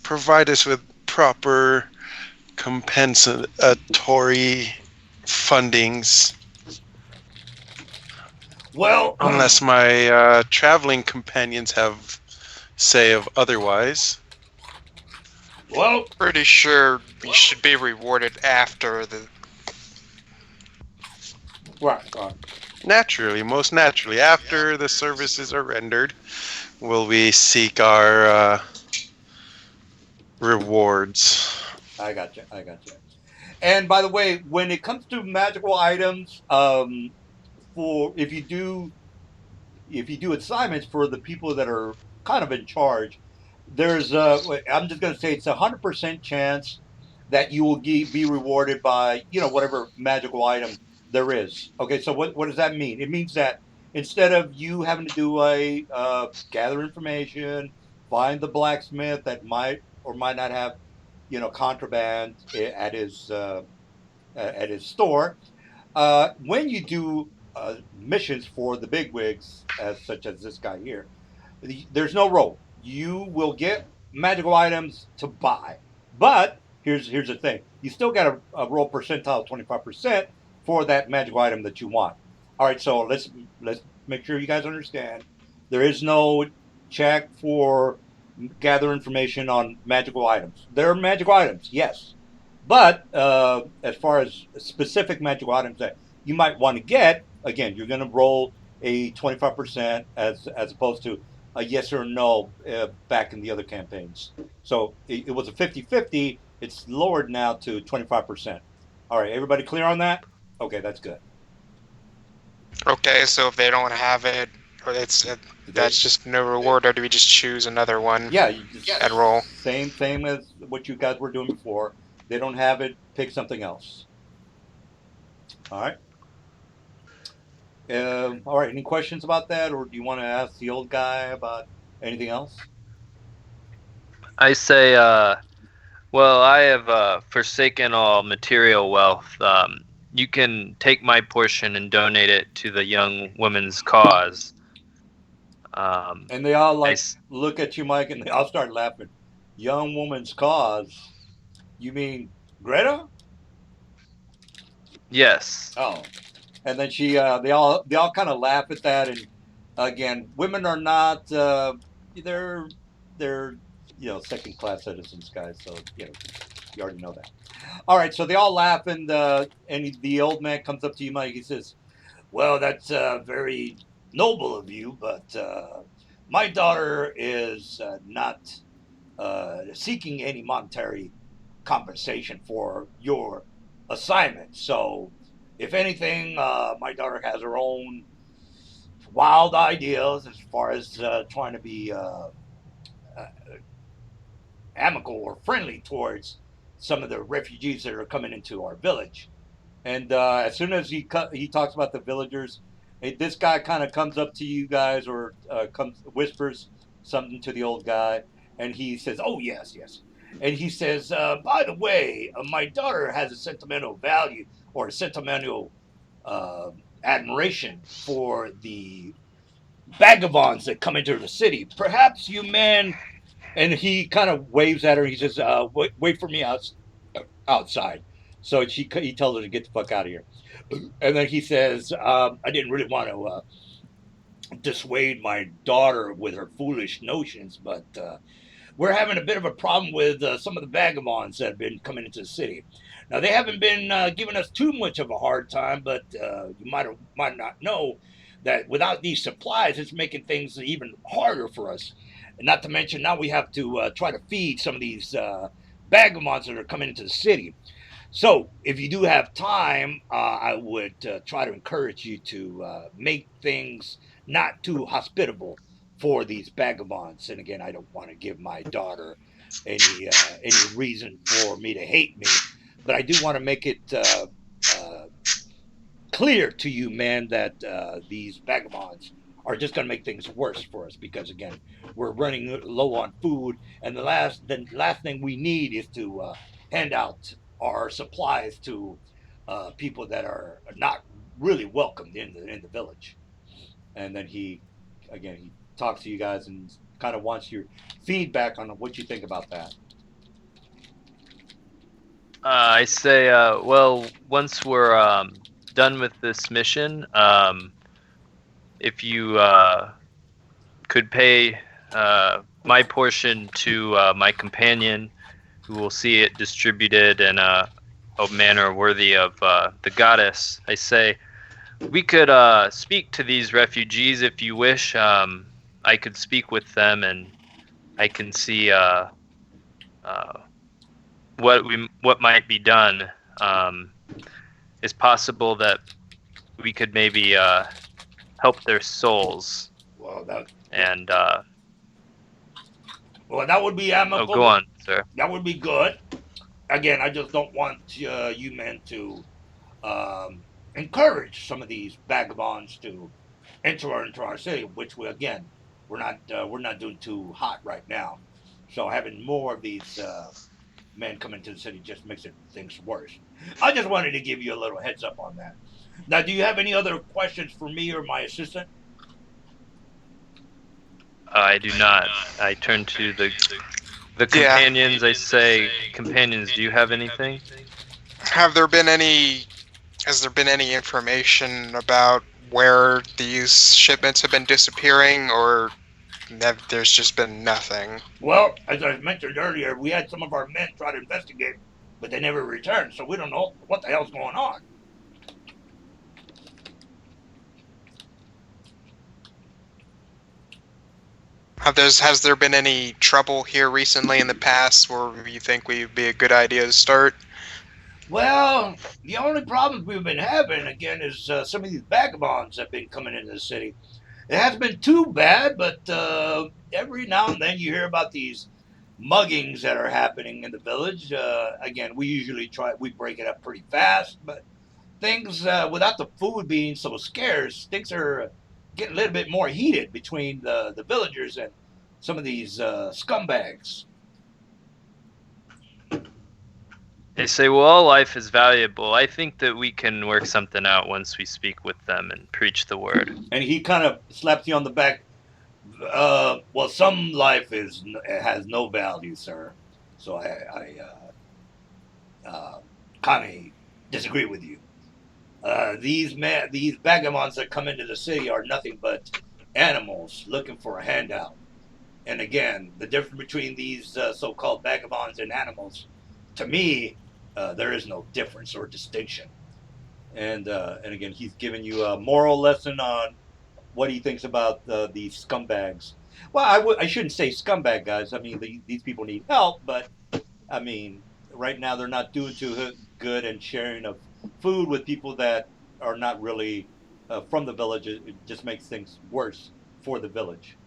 provide us with proper compensatory fundings. Well, unless my traveling companions have say of otherwise. Well, pretty sure we should be rewarded after the Right. Naturally, most naturally, after the services are rendered, will we seek our rewards. I got you. And by the way, when it comes to magical items, for if you do assignments for the people that are kind of in charge, there's I'm just going to say it's 100% chance that you will be rewarded by whatever magical item there is. Okay, so what does that mean? It means that instead of you having to do a gather information, find the blacksmith that might or might not have contraband at his store, when you do missions for the bigwigs, as such as this guy here, there's no roll. You will get magical items to buy, but here's the thing: you still got a roll percentile 25% for that magical item that you want. All right, so let's make sure you guys understand. There is no check for gather information on magical items. There are magical items, yes, but as far as specific magical items that you might want to get, again, you're going to roll a 25% as opposed to a yes or no back in the other campaigns. So it was a 50-50. It's lowered now to 25%. All right, everybody clear on that? Okay, that's good. Okay, so if they don't have it, or that's just no reward, or do we just choose another one Yeah, you just and roll? same as what you guys were doing before. They don't have it, pick something else. All right. All right. Any questions about that, or do you want to ask the old guy about anything else? I say, well, I have forsaken all material wealth. You can take my portion and donate it to the young woman's cause. And they all I like s- look at you, Mike, and they all start laughing. Young woman's cause? You mean Greta? yes. Oh, and then they all kind of laugh at that. And again, women are not they're second class citizens, guys. So you already know that. All right, so they all laugh, and the old man comes up to you, Mike. He says, "Well, that's very noble of you, but my daughter is not seeking any monetary compensation for your assignment. So, if anything, my daughter has her own wild ideas as far as trying to be amicable or friendly towards some of the refugees that are coming into our village." And as soon as he talks about the villagers, this guy kind of comes up to you guys or whispers something to the old guy, and he says, "Oh yes," and he says, "By the way, my daughter has a sentimental value or a sentimental uh, admiration for the vagabonds that come into the city. Perhaps you men." And he kind of waves at her. And he says, wait for me outside." So he tells her to get the fuck out of here. And then he says, "I didn't really want to dissuade my daughter with her foolish notions, but we're having a bit of a problem with some of the vagabonds that have been coming into the city. Now, they haven't been giving us too much of a hard time, but you might not know that without these supplies, it's making things even harder for us. And not to mention, now we have to try to feed some of these vagabonds that are coming into the city. So, if you do have time, I would try to encourage you to make things not too hospitable for these vagabonds. And again, I don't want to give my daughter any reason for me to hate me, but I do want to make it clear to you, man, that these vagabonds are just going to make things worse for us because again, we're running low on food, and the last thing we need is to hand out our supplies to people that are not really welcomed in the village." And then he talks to you guys and kind of wants your feedback on what you think about that. I say, well, once we're done with this mission, if you could pay my portion to my companion, who will see it distributed in a manner worthy of the goddess, I say, We could speak to these refugees if you wish. I could speak with them, and I can see what might be done. It's possible that we could maybe help their souls. Well, And that would be oh, amicable. go on, sir. That would be good. Again, I just don't want you men to encourage some of these vagabonds to enter into our city, which we're not doing too hot right now. So having more of these men come into the city just makes things worse. I just wanted to give you a little heads up on that. Now, do you have any other questions for me or my assistant? I do not. I turn to the companions. I say, companions, do you have anything? Has there been any information about where these shipments have been disappearing, or there's just been nothing? Well, as I mentioned earlier, we had some of our men try to investigate, but they never returned, so we don't know what the hell's going on. Has there been any trouble here recently in the past where you think would be a good idea to start? Well, the only problems we've been having, again, is some of these vagabonds have been coming into the city. It hasn't been too bad, but every now and then you hear about these muggings that are happening in the village. Again, we break it up pretty fast, but things, without the food being so scarce, things are getting a little bit more heated between the villagers and some of these scumbags. They say, well, all life is valuable. I think that we can work something out once we speak with them and preach the word. And he kind of slaps you on the back. Well, some life has no value, sir. So I kind of disagree with you. These vagabonds that come into the city are nothing but animals looking for a handout. And again, the difference between these so-called vagabonds and animals, to me, there is no difference or distinction. And again, he's giving you a moral lesson on what he thinks about these scumbags. Well, I shouldn't say scumbag guys. I mean, these people need help, but I mean, right now they're not doing too good and sharing of food with people that are not really from the village. It just makes things worse for the village.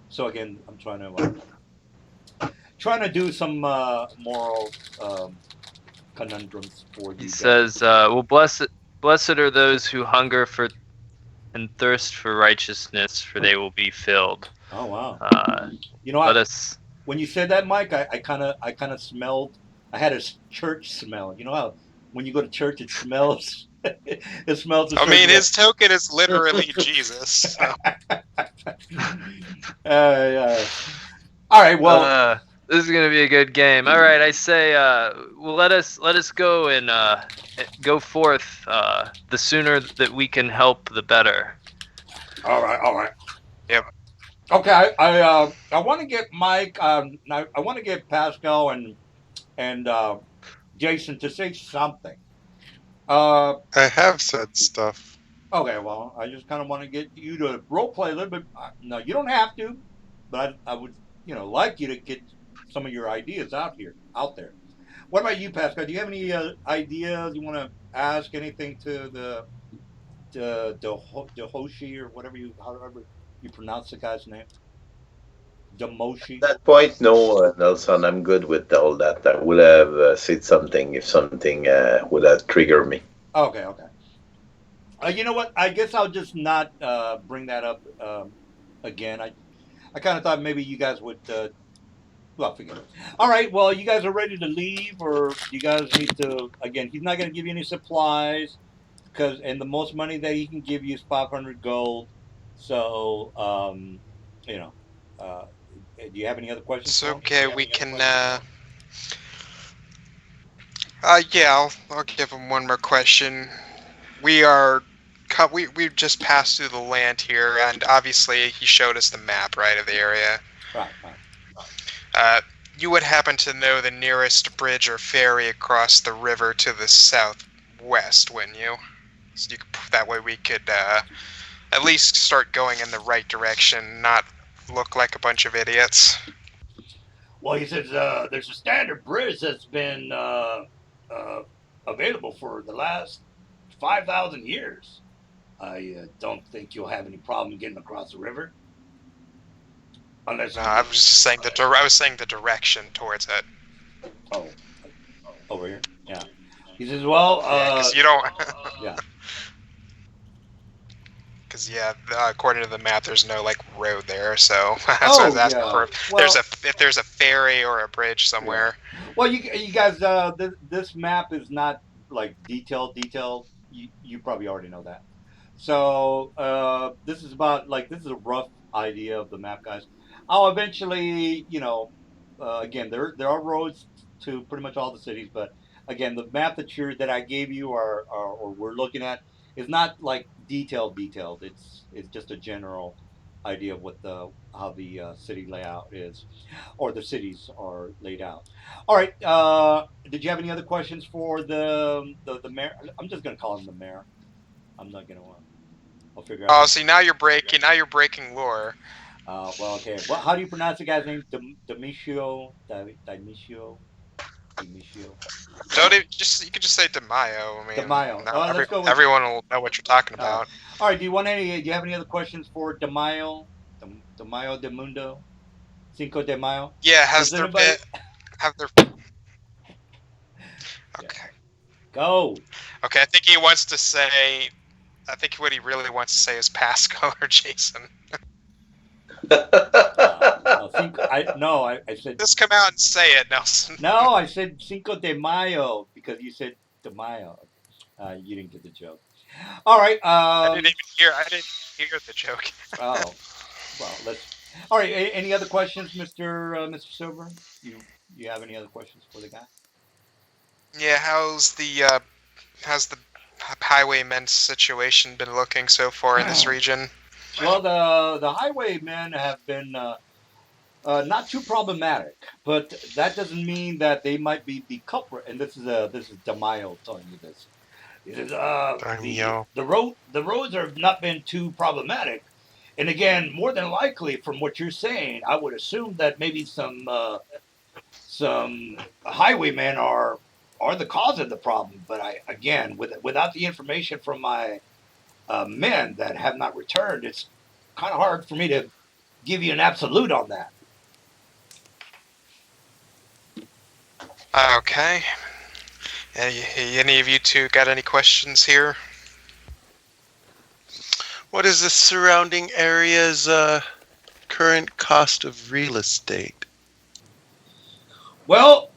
So again, I'm trying to do some moral conundrums for you. He guys. says, well, blessed are those who hunger for and thirst for righteousness, for they will be filled. Oh wow! Let when you said that, Mike, I kind of smelled. I had a church smell. You know how when you go to church, it smells. It smells. I mean, his token is literally Jesus. So. All right. Well, this is gonna be a good game. All right, I say, well, let us go and go forth. The sooner that we can help, the better. All right. Yep. Okay, I want to get Mike. I want to get Pascal and Jason to say something. I have said stuff. Okay, well, I just kind of want to get you to role play a little bit. No, you don't have to, but I would, like you to get some of your ideas out there. What about you, Pascal? Do you have any ideas you want to ask? Anything to the Hoshi or however you pronounce the guy's name? Demoshi. At that point, no, Nelson, I'm good with all that. I would have said something if something would have triggered me. Okay. You know what? I guess I'll just not bring that up again. I kind of thought maybe you guys would. Well, forget it. All right. Well, you guys are ready to leave, or you guys need to? Again, he's not going to give you any supplies and the most money that he can give you is 500 gold. So, do you have any other questions? It's okay. We can. Yeah, I'll give him one more question. We just passed through the land here, and obviously he showed us the map, right, of the area. Right. You would happen to know the nearest bridge or ferry across the river to the southwest, wouldn't you? So that way we could at least start going in the right direction, not look like a bunch of idiots. Well, he says there's a standard bridge that's been available for the last 5,000 years. I don't think you'll have any problem getting across the river, unless No, you. I was just saying I was saying the direction towards it. Oh, over here. Yeah. He says, well, Yeah, because you don't. yeah. Because according to the map, there's no like road there, so that's what I was asking for. If there's a ferry or a bridge somewhere. Yeah. Well, you guys, this map is not like detailed. You probably already know that. So this is a rough idea of the map, guys. I'll eventually, again, there are roads to pretty much all the cities, but again, the map that I gave you or we're looking at is not like detailed. It's just a general idea of how the city layout is, or the cities are laid out. All right. Did you have any other questions for the mayor? I'm just gonna call him the mayor. I'm not gonna. I'll figure out. Oh, see, now you're breaking lore. Well, okay. Well, how do you pronounce the guy's name? Demetrio. Don't even, you could just say DeMaio. I mean, DeMaio. Let's go with. Everyone will know what you're talking about. All right. Do you have any other questions for DeMaio? DeMaio de Mundo. Cinco de Mayo. Yeah. Have there? Okay. Go. Okay. I think he wants to say. I think what he really wants to say is Pascal or Jason. I said. Just come out and say it, Nelson. No, I said Cinco de Mayo because you said de Mayo. You didn't get the joke. All right. I didn't hear the joke. Oh, well, All right. Any other questions, Mr. Silver? You have any other questions for the guy? Yeah. How's the highwaymen situation been looking so far in this region? Well, the highwaymen have been not too problematic, but that doesn't mean that they might be the culprit. And this is DeMaio telling you this. He says, the roads have not been too problematic, and again, more than likely, from what you're saying, I would assume that maybe some highwaymen are the cause of the problem. But without the information from my men that have not returned, it's kind of hard for me to give you an absolute on that. Okay. Any of you two got any questions here? What is the surrounding area's current cost of real estate? Well,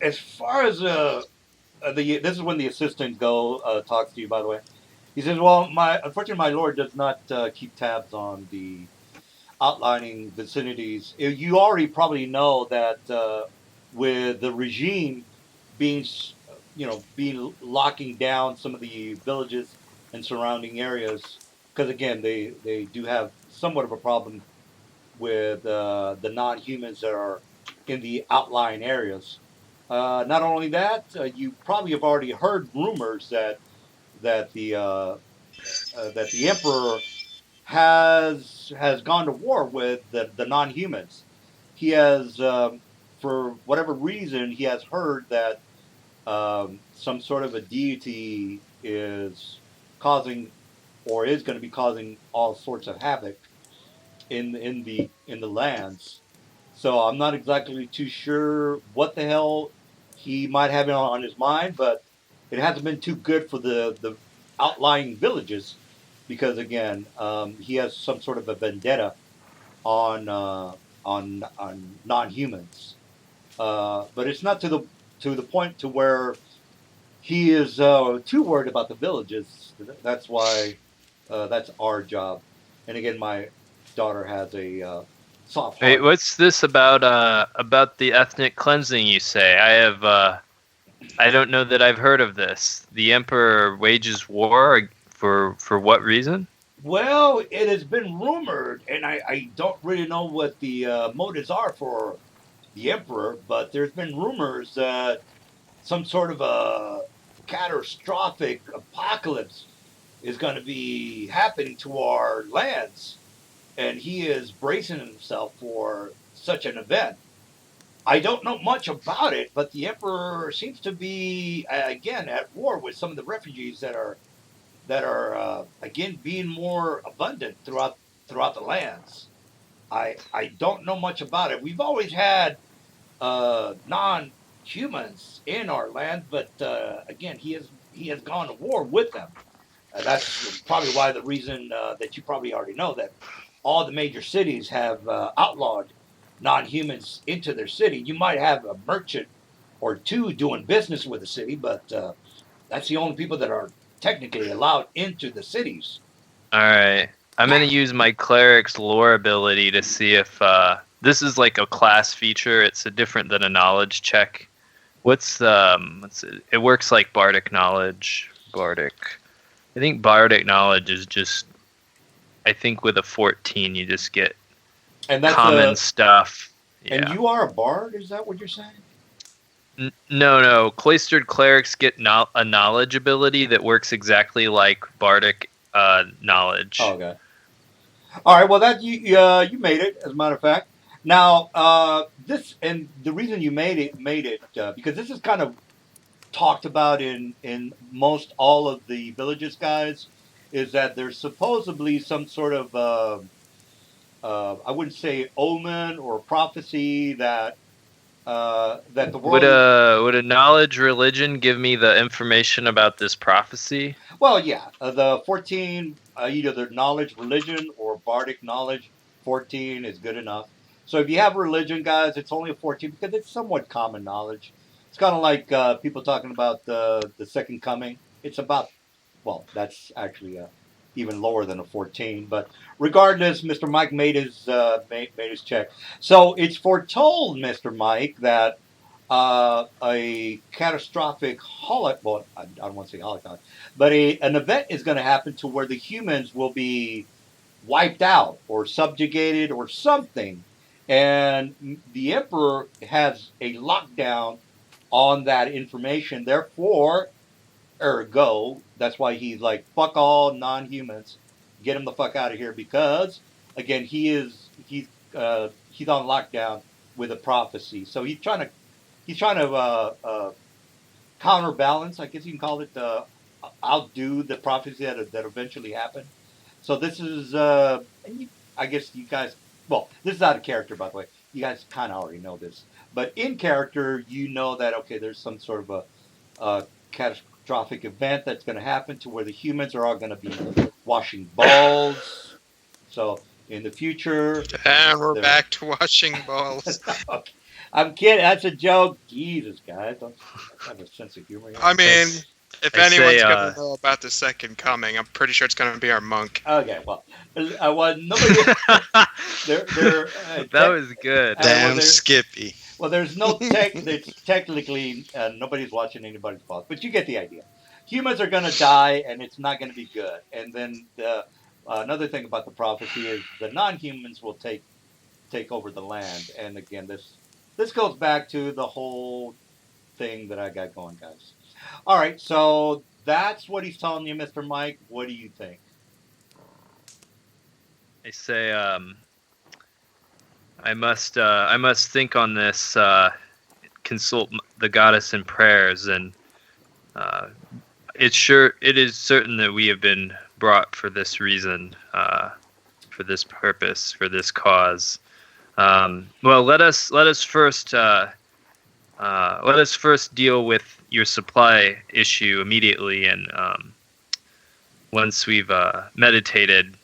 as far as this is when the assistant talks to you. By the way, he says, "Well, unfortunately, my lord does not keep tabs on the outlining vicinities. You already probably know that with the regime being locking down some of the villages and surrounding areas, because again, they do have somewhat of a problem with the non-humans that are in the outlying areas. Not only that, you probably have already heard rumors that the emperor has gone to war with the non-humans. He has, for whatever reason, he has heard that some sort of a deity is causing, or is going to be causing, all sorts of havoc in the lands. So I'm not exactly too sure what the hell he might have on his mind, but it hasn't been too good for the outlying villages, because again, he has some sort of a vendetta on non-humans. But it's not to the point to where he is too worried about the villages. That's why that's our job. And again, my daughter has a soft heart. Wait, what's this about the ethnic cleansing you say? I don't know that I've heard of this. The emperor wages war for what reason? Well, it has been rumored, and I don't really know what the motives are for the emperor, but there's been rumors that some sort of catastrophic apocalypse is going to be happening to our lands, and he is bracing himself for such an event. I don't know much about it, but the emperor seems to be again at war with some of the refugees that are again being more abundant throughout the lands. I don't know much about it. We've always had non-humans in our land, but again, he has gone to war with them. That's probably why the reason that you probably already know that all the major cities have outlawed non-humans into their city. You might have a merchant or two doing business with the city, but that's the only people that are technically allowed into the cities. All right. I'm gonna use my cleric's lore ability to see if this is like a class feature. It's a different than a knowledge check. What's it? It works like bardic knowledge. Bardic. I think bardic knowledge is just. I think with a 14 you just get And that's common stuff. and Yeah. you are a bard. Is that what you're saying? No. Cloistered clerics get a knowledge ability that works exactly like bardic knowledge. Oh, okay. All right. Well, that you made it. As a matter of fact, now this and the reason you made it because this is kind of talked about in most all of the villages, guys, is that there's supposedly some sort of I wouldn't say omen or prophecy that the Would world is. a knowledge religion give me the information about this prophecy? Well, yeah, the 14, either the knowledge religion or bardic knowledge, 14 is good enough. So if you have religion, guys, it's only a 14 because it's somewhat common knowledge. It's kind of like people talking about the second coming. It's about, well, that's actually even lower than a 14. But regardless, Mr. Mike made his check. So it's foretold, Mr. Mike, that a catastrophic holocaust. Well, I don't want to say holocaust, but an event is going to happen to where the humans will be wiped out or subjugated or something, and the emperor has a lockdown on that information. Therefore, ergo, that's why he's like, fuck all non-humans, get him the fuck out of here because again he's on lockdown with a prophecy. So he's trying to counterbalance, I guess you can call it, outdo the prophecy that eventually happened. So this is, I guess you guys, well, this is out of character, by the way. You guys kind of already know this, but in character, you know that okay, there's some sort of a catastrophic event that's going to happen to where the humans are all going to be washing balls. So in the future, And we're they're back to washing balls. okay. I'm kidding. That's a joke. Jesus, guys, don't have a sense of humor. Here. I mean, if I say, anyone's gonna know about the second coming, I'm pretty sure it's gonna be our monk. Okay, well, nobody. That was good. Damn there- Skippy. Well, there's no tech. There's technically nobody's watching anybody's balls, but you get the idea. Humans are gonna die, and it's not gonna be good. And then another thing about the prophecy is the non-humans will take over the land. And again, this goes back to the whole thing that I got going, guys. All right, so that's what he's telling you, Mr. Mike. What do you think? I say, I must think on this. Consult the goddess in prayers, and it is certain that we have been brought for this reason, for this purpose, for this cause. Well, let us first deal with your supply issue immediately, and once we've meditated,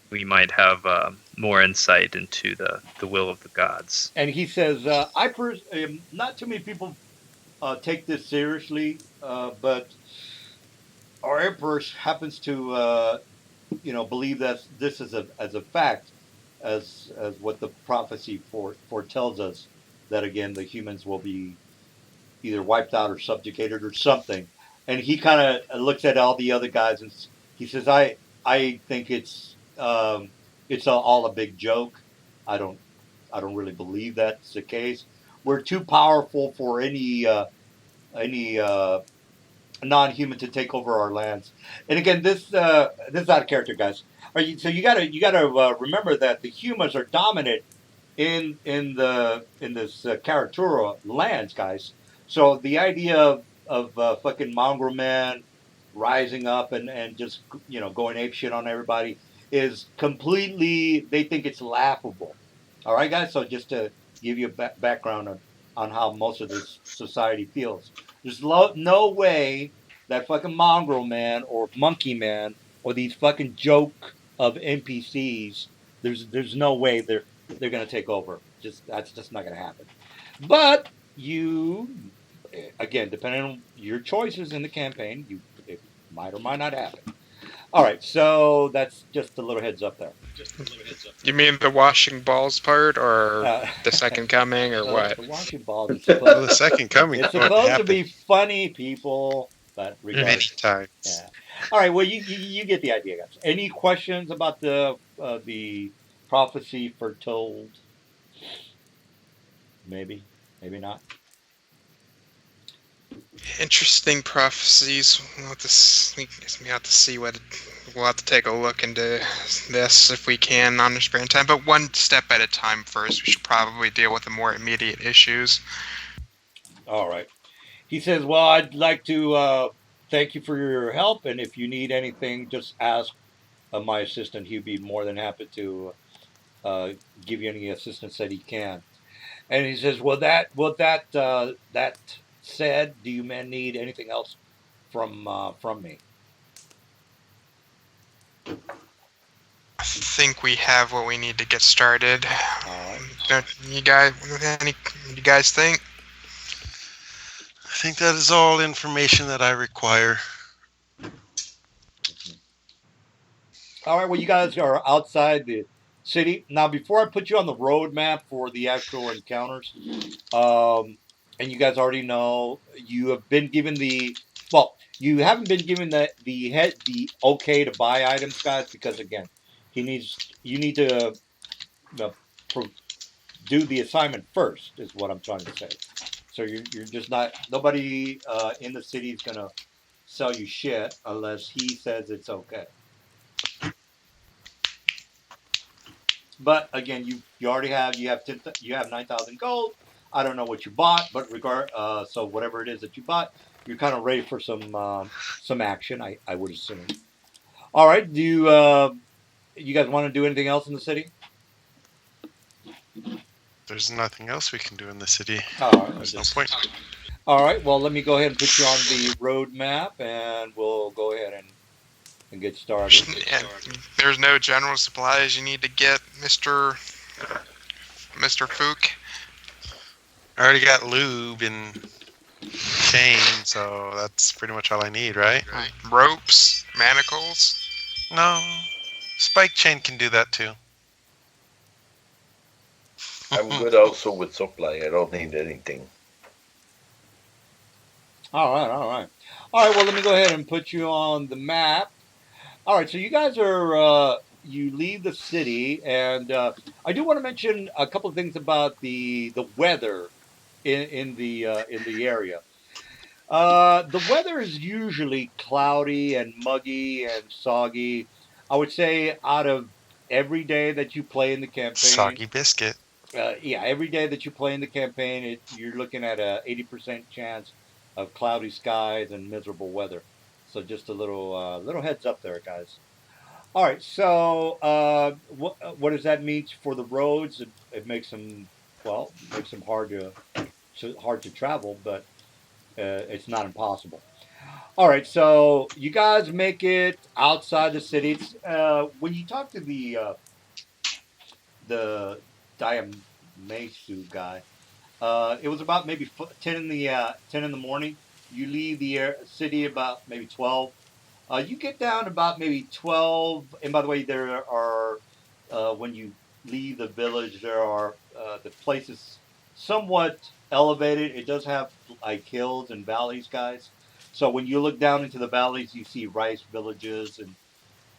we might have more insight into the will of the gods. And he says, not too many people take this seriously, but our emperor happens to, believe that this is as a fact, as what the prophecy foretells us, that again the humans will be either wiped out or subjugated or something. And he kind of looks at all the other guys and he says, I think it's all a big joke. I don't really believe that's the case. We're too powerful for any non-human to take over our lands. And again, this is out of character, guys. So you gotta remember that the humans are dominant in this Karatura lands, guys. So the idea of fucking mongrel man rising up and just going ape shit on everybody is completely, they think it's laughable. All right, guys. So just to give you a background on how most of this society feels, there's no way that fucking mongrel man or monkey man or these fucking joke of NPCs. There's no way they're going to take over. That's just not going to happen. But you, again, depending on your choices in the campaign, it might or might not happen. All right, so that's just a little heads up there. You mean the washing balls part, or Uh, the second coming, or what? The washing balls. It's Well, the second coming. it's What supposed to happened be funny, people, but many regardless. times? Yeah. All right. Well, you get the idea, guys. Any questions about the prophecy foretold? Maybe, maybe not. Interesting prophecies. We have to see what. We'll have to take a look into this if we can on our spare time. But one step at a time first. We should probably deal with the more immediate issues. All right. He says, "Well, I'd like to thank you for your help, and if you need anything, just ask my assistant. He'd be more than happy to give you any assistance that he can." And he says, that said, do you men need anything else from me?" I think we have what we need to get started. All right. You guys think? I think that is all information that I require. All right. Well, you guys are outside the city now. Before I put you on the road map for the actual encounters, and you guys already know, you have been given you haven't been given the okay to buy items, guys, because again, you need to do the assignment first, is what I'm trying to say. So you're just not, nobody in the city is gonna sell you shit unless he says it's okay. But again, you already have you have 9,000 gold. I don't know what you bought, but so whatever it is that you bought, you're kind of ready for some action. I would assume. All right. Do you guys want to do anything else in the city? There's nothing else we can do in the city. All right. There's no point. All right. Well, let me go ahead and put you on the road map, and we'll go ahead and get started. And there's no general supplies you need to get, Mr. Fook. I already got lube and chain, so that's pretty much all I need, right? Ropes, manacles. No, spike chain can do that too. I'm good also with supply. I don't need anything. All right. Well, let me go ahead and put you on the map. All right. So you guys are you leave the city, and I do want to mention a couple of things about the weather in the area. The weather is usually cloudy and muggy and soggy. I would say out of every day that you play in the campaign, Soggy biscuit. yeah, every day that you play in the campaign, you're looking at a 80% chance of cloudy skies and miserable weather. So just a little heads up there, guys. All right, so what does that mean for the roads? It makes them hard to travel, but it's not impossible. All right, so you guys make it outside the city. When you talk to the Diamesu guy, it was about maybe 10 in the morning. You leave the city about maybe 12. You get down about maybe 12. And by the way, there are when you leave the village, there are the place is somewhat elevated. It does have like hills and valleys, guys. So when you look down into the valleys, you see rice villages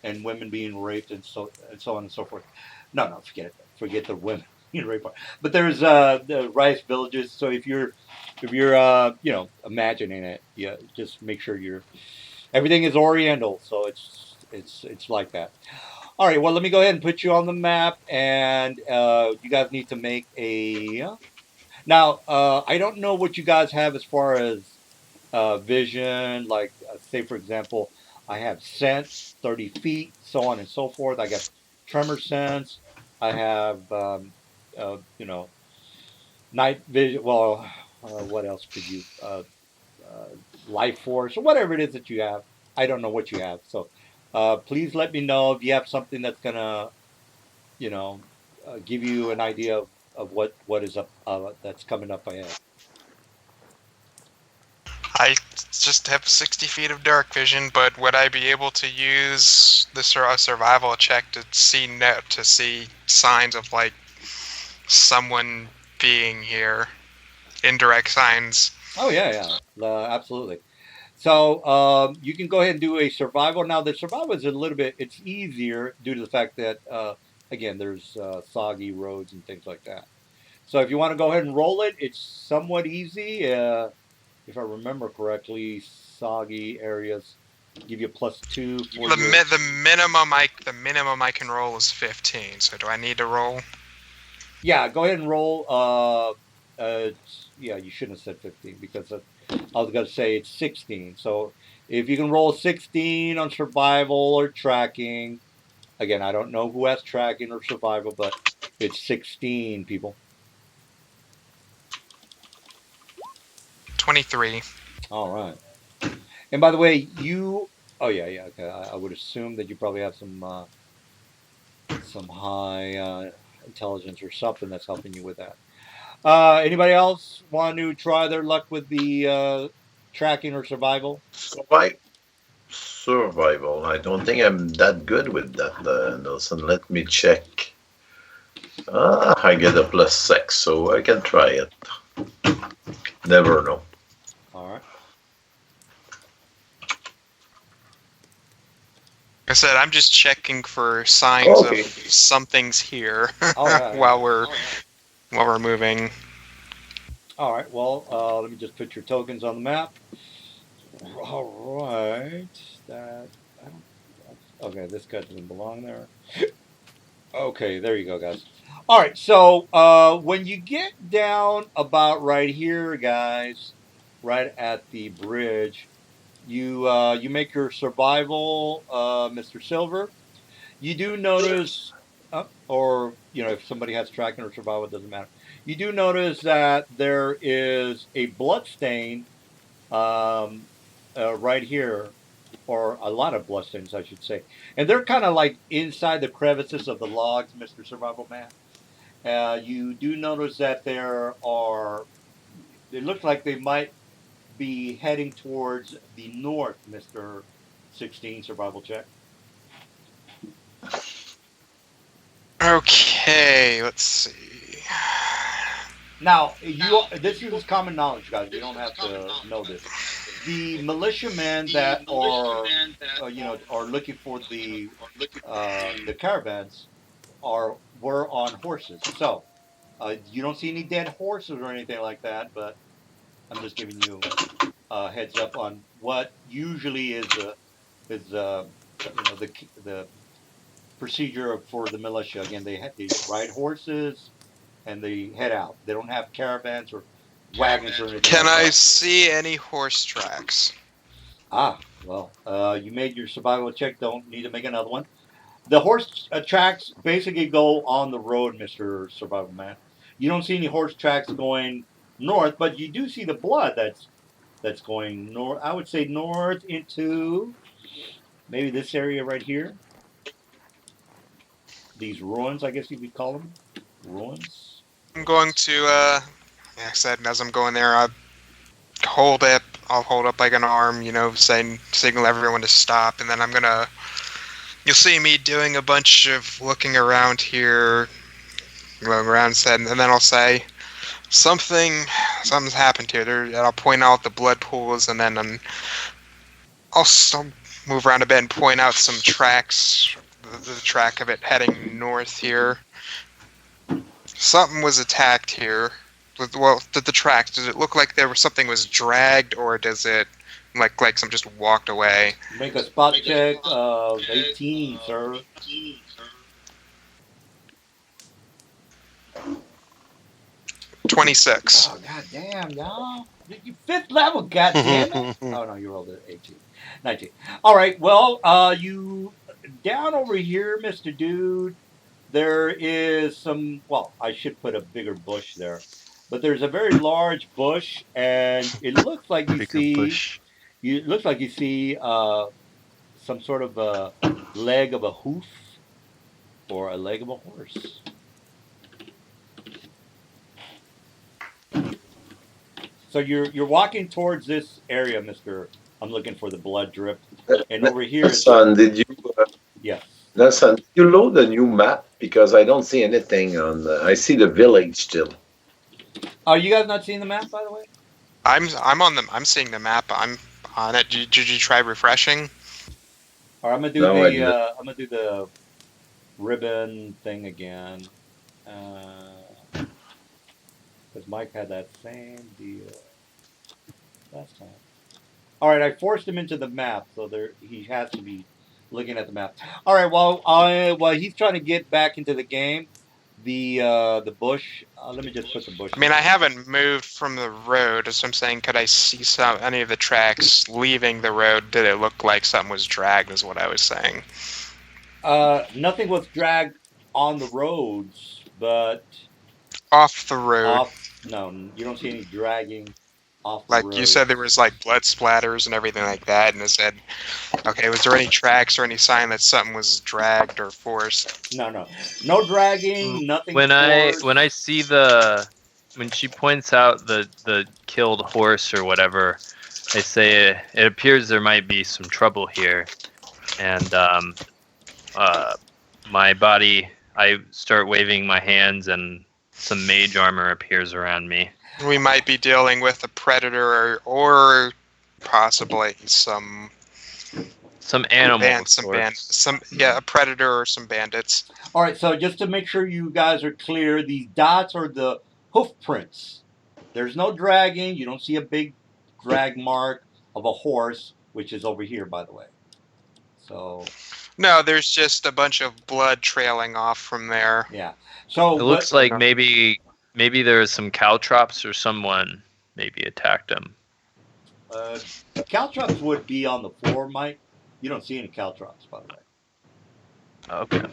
and women being raped and so on and so forth. No, forget it. Forget the women. very far. But there's the rice villages. So if you're imagining it, yeah, just make sure you're everything is Oriental. So it's like that. All right. Well, let me go ahead and put you on the map, and you guys need to make a. Now, I don't know what you guys have as far as vision. Like, say for example, I have sense, 30 feet, so on and so forth. I got tremor sense. I have, night vision. Well, what else could you? Uh, Life force or whatever it is that you have. I don't know what you have. So, please let me know if you have something that's gonna, you know, give you an idea of what is up that's coming up ahead. I just have 60 feet of dark vision, but would I be able to use the survival check to see signs of like someone being here? Indirect signs. Oh yeah, yeah, absolutely. So you can go ahead and do a survival. Now the survival is a little bit it's easier due to the fact that again there's soggy roads and things like that. So if you want to go ahead and roll it, it's somewhat easy. If I remember correctly, soggy areas give you +2 for your. The minimum I can roll is 15. So do I need to roll? Yeah, go ahead and roll. Yeah, you shouldn't have said 15 because I was going to say it's 16. So if you can roll 16 on survival or tracking, again, I don't know who has tracking or survival, but it's 16 people. 23. All right. And by the way, oh yeah, yeah. Okay. I would assume that you probably have some high intelligence or something that's helping you with that. Anybody else want to try their luck with the tracking or survival? Survival. I don't think I'm that good with that, Nelson. Let me check. I get a +6, so I can try it. Never know. All right. Like I said, I'm just checking for signs Okay. of something's here Oh yeah, yeah. while we're moving. All right. Well, let me just put your tokens on the map. All right. That I don't. Okay, this guy doesn't belong there. Okay, there you go, guys. All right. So when you get down about right here, guys, right at the bridge, you make your survival, Mr. Silver. You do notice, or if somebody has tracking or survival, it doesn't matter. You do notice that there is a blood stain um, right here, or a lot of blood stains, I should say, and they're kind of like inside the crevices of the logs, Mister Survival Man. You do notice that there are. It looks like they might be heading towards the north, Mister 16 Survival Check. Okay, let's see. Now, this is common knowledge, guys. You don't have to know this. The militiamen that are, are looking for the caravans were on horses. So you don't see any dead horses or anything like that. But I'm just giving you a heads up on what usually is the procedure for the militia. Again, they ride horses and they head out. They don't have caravans or wagons or anything Can like I that. see any horse tracks? Well, you made your survival check. Don't need to make another one. The horse tracks basically go on the road, Mister Survival Man. You don't see any horse tracks going north, but you do see the blood that's going north. I would say north into maybe this area right here. These ruins, I guess you could call them ruins. I'm going to, like I said, as I'm going there, hold up. I'll hold up like an arm, saying signal everyone to stop, and then you'll see me doing a bunch of looking around here, going around, and then I'll say something's happened here. And I'll point out the blood pools, and then I'll move around a bit and point out some tracks, the track of it heading north here. something was attacked here. Well, did the tracks? Did it look like something was dragged, or does it like some just walked away? Make a spot check of 18, sir. 26. Oh, god damn, y'all. You 5th level, god damn it. Oh, no, you rolled an 18. 19. All right, well, you down over here, Mr. Dude, there is some, well, I should put a bigger bush there. But there's a very large bush, and it looks like you see, it looks like you see some sort of a leg of a hoof or a leg of a horse. So you're walking towards this area, Mister. I'm looking for the blood drip, and over here. Son, did you? Yes. Son, did you load a new map? Because I don't see anything on. I see the village still. Are you guys not seeing the map, by the way? I'm on them. I'm seeing the map. I'm on it. Did you try refreshing? All right, I'm gonna do No, I'm gonna do the ribbon thing again. Because Mike had that same deal last time. All right, I forced him into the map, so he has to be looking at the map. All right, while he's trying to get back into the game, the bush. Let me just put the bush. I mean, I haven't moved from the road, so I'm saying, could I see any of the tracks leaving the road? Did it look like something was dragged? Is what I was saying. Nothing was dragged on the roads, but off the road. No, you don't see any dragging off the like road. You said, there was like blood splatters and everything like that, and it said, okay, was there any tracks or any sign that something was dragged or forced? No dragging, nothing. When I see when she points out the killed horse or whatever, I say it appears there might be some trouble here, and my body, I start waving my hands, and some mage armor appears around me. We might be dealing with a predator or possibly some animals. A predator or some bandits. All right, so just to make sure you guys are clear, these dots are the hoof prints. There's no dragging. You don't see a big drag mark of a horse, which is over here, by the way. So. No, there's just a bunch of blood trailing off from there. Yeah. So it looks like maybe there is some caltrops or someone maybe attacked them. Caltrops would be on the floor, Mike. You don't see any caltrops, by the way. Okay.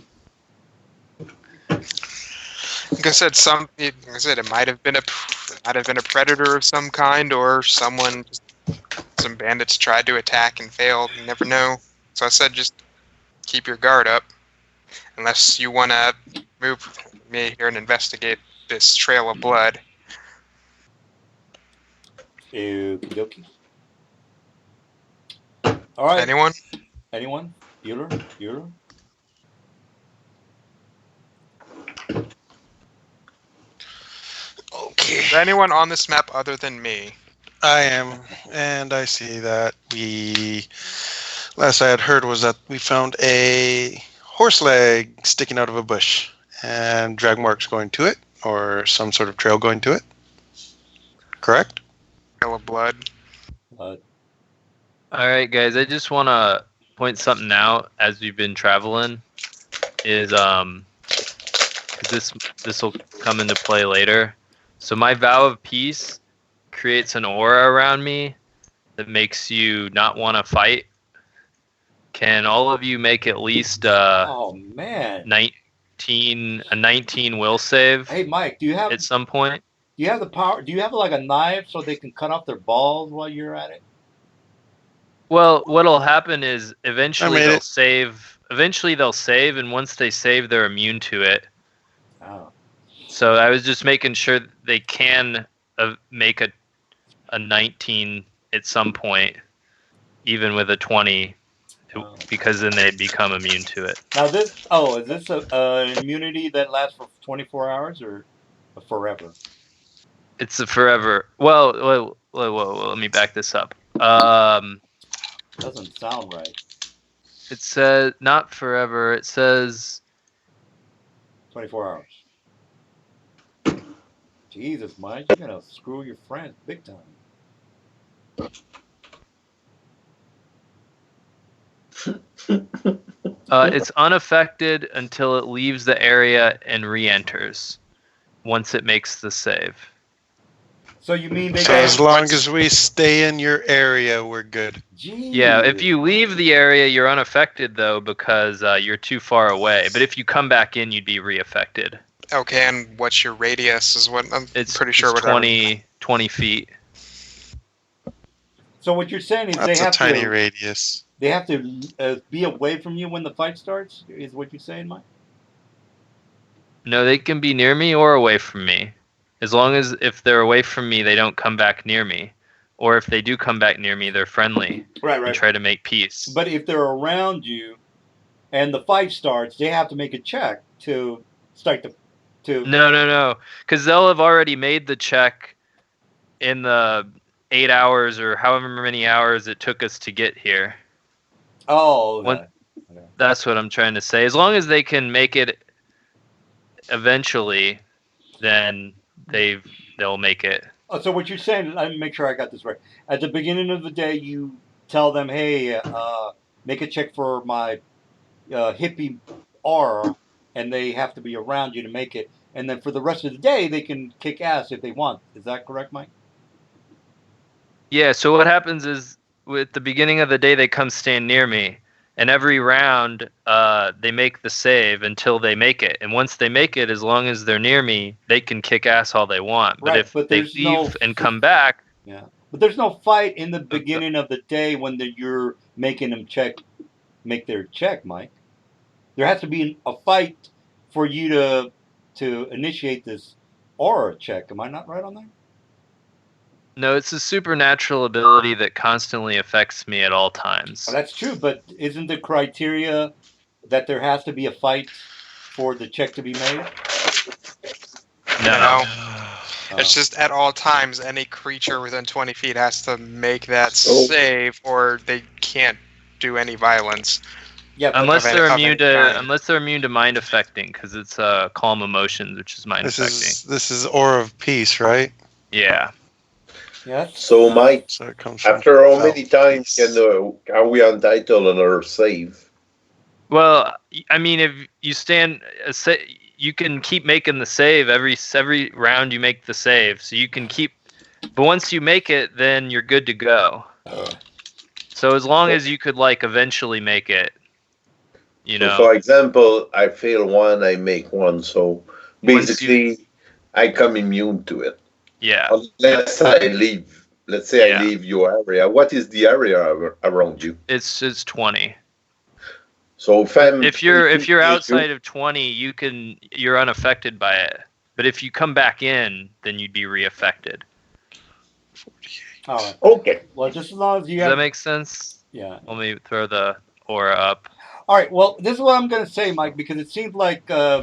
Like I said, it might have been a predator of some kind, or some bandits tried to attack and failed. You never know. So I said, just keep your guard up, unless you want to move me here and investigate this trail of blood. Okie dokie. All right. Anyone? Bueller? Okay. Is there anyone on this map other than me? I am, and I see that last I had heard was that we found a horse leg sticking out of a bush and drag marks going to it, or some sort of trail going to it. Correct? Trail of blood. All right, guys. I just want to point something out as we've been traveling. Is this will come into play later. So my vow of peace creates an aura around me that makes you not want to fight. Can all of you make at least 19 will save? Hey, Mike, do you have at some point? Do you have the power? Do you have like a knife so they can cut off their balls while you're at it? Well, what'll happen is eventually they'll save. Eventually they'll save, and once they save, they're immune to it. Oh. So I was just making sure they can make a 19 at some point, even with a 20, because then they become immune to it. Now is this an immunity that lasts for 24 hours or forever? It's a forever. Well, let me back this up. Doesn't sound right. It says not forever. It says 24 hours. Jesus, Mike, you're gonna screw your friends big time. It's unaffected until it leaves the area and re-enters once it makes the save. So you mean they So got? as long as we stay in your area, we're good. Yeah, if you leave the area, you're unaffected though because you're too far away. But if you come back in, you'd be re-affected. Okay, and what's your radius? Is what I'm It's pretty sure. it's Whatever. 20 feet. So what you're saying is That's a tiny radius. they have to be away from you when the fight starts. Is what you're saying, Mike? No, they can be near me or away from me. As long as if they're away from me, they don't come back near me. Or if they do come back near me, they're friendly Right, and try to make peace. But if they're around you, and the fight starts, they have to make a check to start to. No. Because they'll have already made the check in the 8 hours or however many hours it took us to get here. Oh, okay. That's what I'm trying to say. As long as they can make it eventually, then they'll make it. Oh, so what you're saying? Let me make sure I got this right. At the beginning of the day, you tell them, "Hey, make a check for my hippie aura," and they have to be around you to make it. And then for the rest of the day, they can kick ass if they want. Is that correct, Mike? Yeah, so what happens is with the beginning of the day, they come stand near me. And every round, they make the save until they make it. And once they make it, as long as they're near me, they can kick ass all they want. But Right, if but they there's leave and come back, Yeah, but there's no fight in the beginning of the day when you're making them make their check, Mike. There has to be a fight for you to initiate this aura check. Am I not right on that? no, it's a supernatural ability that constantly affects me at all times. Oh, that's true, but isn't the criteria that there has to be a fight for the check to be made? No. It's just at all times, any creature within 20 feet has to make that Oh. save, or they can't do any violence. Yeah, but Unless of they're any immune kind. to mind affecting, because it's calm emotions, which is mind affecting. This is Aura of Peace, right? Yeah. yes. So, Mike, So it comes from after how felt many times peace. are we entitled another save? Well, I mean, if you you can keep making the save every round. You make the save, so you can keep. But once you make it, then you're good to go. So as long as you could eventually make it, So, for example, I fail one, I make one. So basically, I come immune to it. Yeah. Unless I leave. Let's say I leave your area. What is the area around you? It's 20. So if you're outside of 20, you're unaffected by it. But if you come back in, then you'd be reaffected. All right. Okay. Well, just as long as you Does that make sense? Yeah. Let me throw the aura up. All right. Well, this is what I'm going to say, Mike, because it seems like at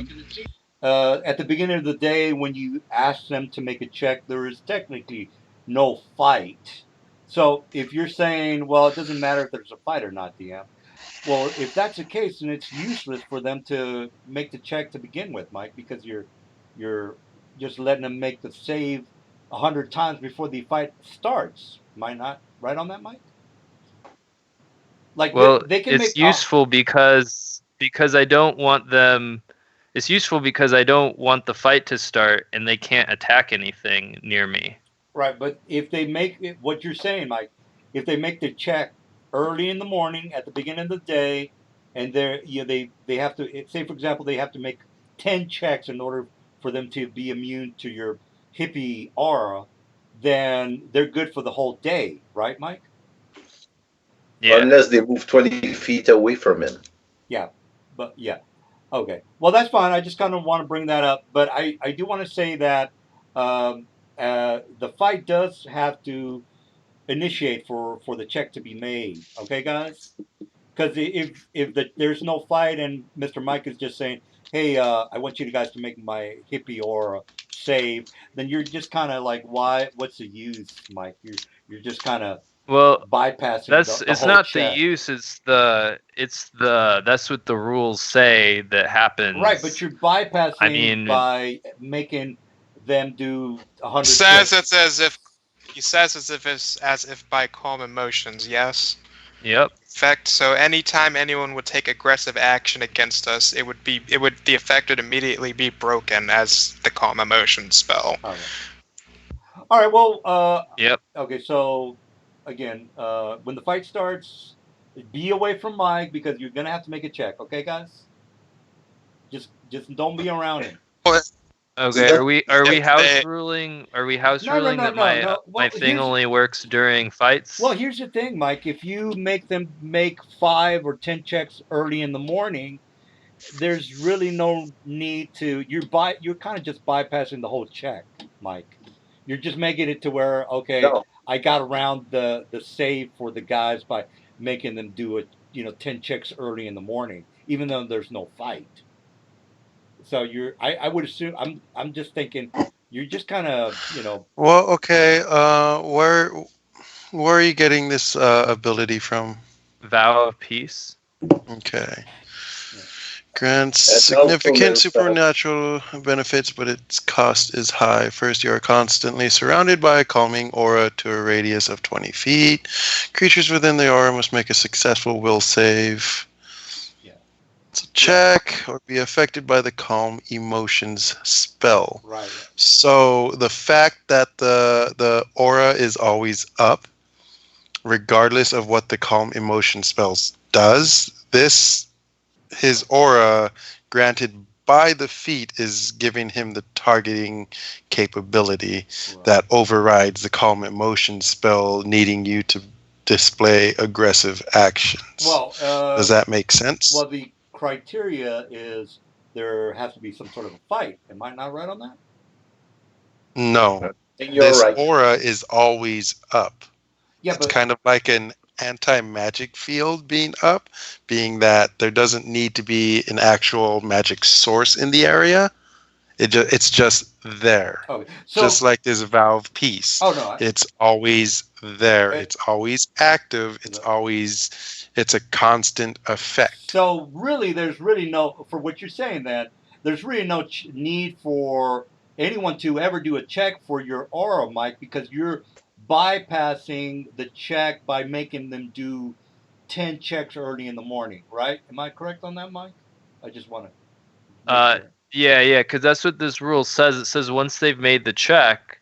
the beginning of the day when you ask them to make a check, there is technically no fight. So if you're saying, well, it doesn't matter if there's a fight or not, DM. Well, if that's the case, then it's useless for them to make the check to begin with, Mike, because you're just letting them make the save 100 times before the fight starts. Am I not right on that, Mike? Well, they can it's useful because I don't want them. It's useful because I don't want the fight to start and they can't attack anything near me. Right, but if they make it, what you're saying, Mike, if they make the check early in the morning at the beginning of the day, and they have to say, for example, they have to make 10 checks in order for them to be immune to your hippie aura, then they're good for the whole day, right, Mike? Yeah. Unless they move 20 feet away from him. Yeah, but yeah. Okay. Well, that's fine. I just kind of want to bring that up. But I do want to say that the fight does have to initiate for the check to be made. Okay, guys? Because if there's no fight and Mr. Mike is just saying, hey, I want you guys to make my hippie aura save, then you're just kind of like, why? What's the use, Mike? You're just kind of bypassing the it's whole not check. the use, it's the that's what the rules say that happens. Right, but you're bypassing by making them do 100 Says checks. it's as if he says as if by calm emotions. Yes. Yep. Effect. So anytime anyone would take aggressive action against us, the effect would immediately be broken as the calm emotion spell. Okay. All right. Well. Yep. Okay. So again, when the fight starts, be away from Mike because you're gonna have to make a check. Okay, guys. Just don't be around him. Okay. that- Are we If house they- ruling? Are we house No, no, ruling no, that no, my no. my Well, thing only works during fights? Well, here's the thing, Mike. If you make them make 5 or 10 checks early in the morning, there's really no need to. You're kind of just bypassing the whole check, Mike. You're just making it to where okay, no. I got around the save for the guys by making them do 10 checks early in the morning, even though there's no fight. So I would assume I'm just thinking you're just kind of Well, okay. Where are you getting this ability from? Vow of peace. Okay. Yeah. Grants And significant also, supernatural benefits, but its cost is high. First, you are constantly surrounded by a calming aura to a radius of 20 feet. Creatures within the aura must make a successful will save. Yeah. It's a check or be affected by the calm emotions spell. right. So the fact that the aura is always up, regardless of what the calm emotion spells does, his aura granted by the feat is giving him the targeting capability Right. that overrides the calm emotion spell needing you to display aggressive actions. Well, Does that make sense? well, the criteria is there has to be some sort of a fight. Am I not right on that? No. you're This right. aura is always up. Yeah, It's but kind of like an anti-magic field being up, being that there doesn't need to be an actual magic source in the area. It's just there. okay. So Just like this vow of peace. oh no, It's always there. It- It's always active. It's a constant effect. so really, there's really no for what you're saying. That there's really no need for anyone to ever do a check for your aura, Mike, because you're bypassing the check by making them do 10 checks early in the morning, right? Am I correct on that, Mike? I just want to make sure. Yeah, because that's what this rule says. It says once they've made the check,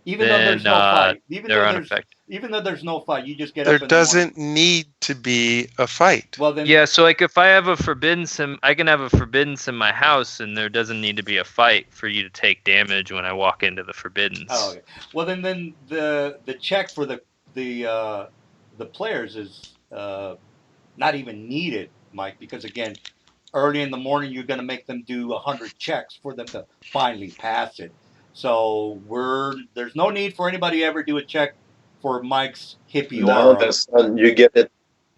Even though there's then no fight, they're unaffected. even though there's no fight, you just get There up in the morning. doesn't need to be a fight. Well then, Yeah, so like if I have a forbidden sim, I can have a forbidden in my house, and there doesn't need to be a fight for you to take damage when I walk into the forbiddens. oh, okay. Well then the check for the players is not even needed, Mike, because again, early in the morning you're going to make them do 100 checks for them to finally pass it. So there's no need for anybody to ever do a check for Mike's hippie No, aura. Nelson, you get it.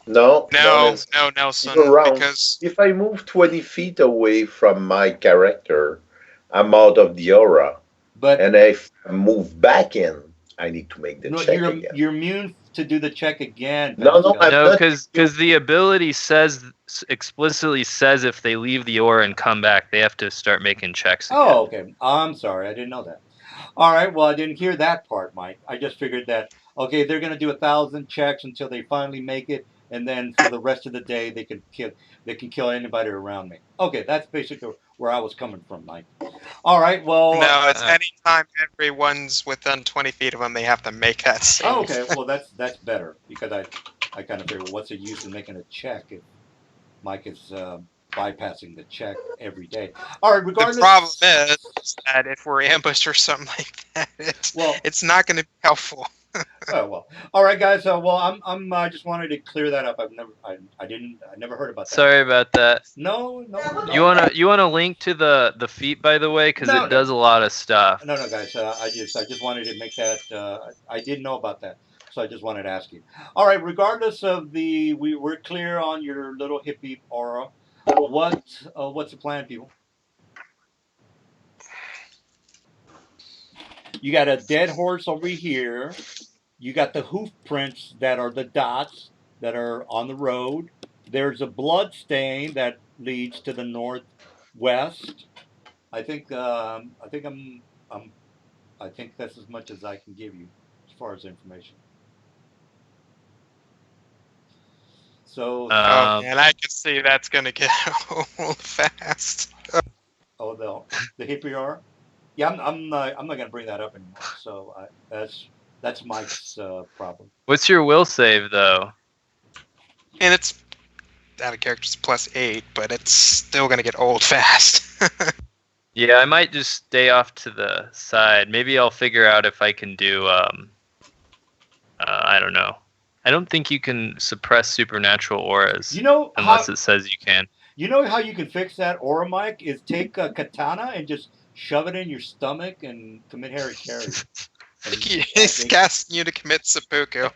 No, Nelson. No, Nelson, You're wrong. because If I move 20 feet away from my character, I'm out of the aura. But And if I move back in, I need to make the no, check again. you're immune to do the check again. No, Pascal. I'm No, not- because the ability explicitly says if they leave the aura and come back, they have to start making checks again. Oh, okay. I'm sorry. I didn't know that. All right. Well, I didn't hear that part, Mike. I just figured that, okay, they're going to do 1,000 checks until they finally make it. And then for the rest of the day, they can kill anybody around me. Okay. That's basically where I was coming from, Mike. All right. Well. no, it's anytime everyone's within 20 feet of them, they have to make that save. Oh, okay. Well, that's better because I kind of figure, what's the use in making a check if Mike is bypassing the check every day? All right. Regardless. The problem is that if we're ambushed or something like that, Well. it's not going to be helpful. Oh well. All right, guys. Well, I just wanted to clear that up. I never heard about that. Sorry about that. No. You wanna link to the feat, by the way, because No, it does a lot of stuff. No, guys. I just wanted to make that. I didn't know about that, so I just wanted to ask you. All right. Regardless of we're clear on your little hippie aura. What's the plan, people? You got a dead horse over here. You got the hoof prints that are the dots that are on the road. There's a blood stain that leads to the northwest. I think I'm I think that's as much as I can give you as far as information. So, Oh Um, man, I can see that's gonna get old fast. oh, the hippie are. Yeah, I'm not gonna bring that up anymore. So that's Mike's problem. what's your will save though? And it's out of characters +8, but it's still gonna get old fast. Yeah, I might just stay off to the side. Maybe I'll figure out if I can do I don't know. I don't think you can suppress supernatural auras You know unless how it says you can. you know how you can fix that aura, Mike? Is take a katana and just shove it in your stomach and commit Harry Carey. And He's casting you to commit seppuku.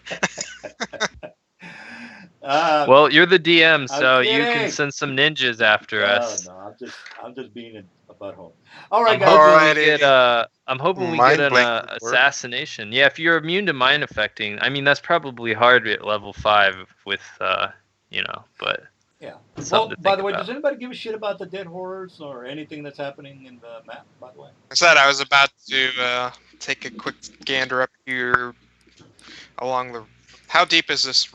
Well, you're the DM, so you kidding. can send some ninjas after us. No, I'm just being a butthole. All right, I'm guys. hoping we Alrighty. get I'm hoping we Mind get an blink would work. assassination. Yeah, if you're immune to mind affecting, I mean that's probably hard at level 5 with you know, but Yeah. it's Well, something to by think the way, about. does anybody give a shit about the dead horrors or anything that's happening in the map? By the way. I said I was about to take a quick gander up here along the. How deep is this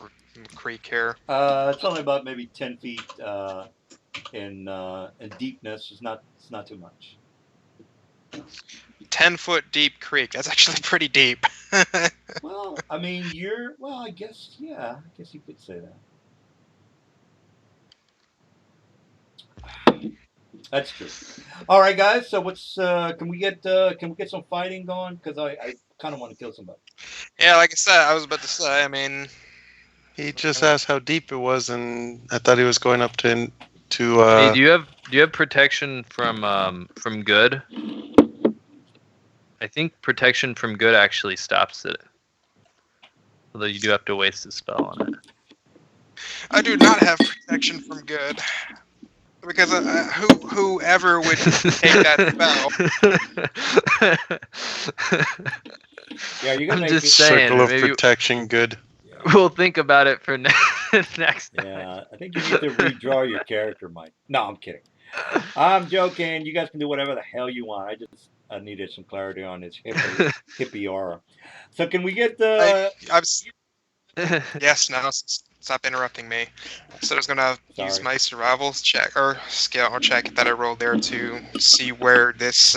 creek here? It's only about maybe 10 feet in deepness. It's not too much. 10-foot deep creek. That's actually pretty deep. Well, I mean, I guess, yeah, I guess you could say that. That's true. All right, guys. So can we get some fighting going? Because I kind of want to kill somebody. Yeah, like I said, I was about to say. I mean, He just asked how deep it was, and I thought he was going up to. Hey, do you have protection from good? I think protection from good actually stops it. Although you do have to waste a spell on it. I do not have protection from good because whoever would take that spell. Yeah, you're gonna I'm make just saying. Circle of Maybe protection, good. we'll think about it for next time. Yeah, I think you need to redraw your character, Mike. No, I'm kidding. I'm joking. You guys can do whatever the hell you want. I needed some clarity on his hippie aura. So can we get the? Yes, no, stop interrupting me. So I was gonna use Sorry. my survival check or skill check that I rolled there to see where this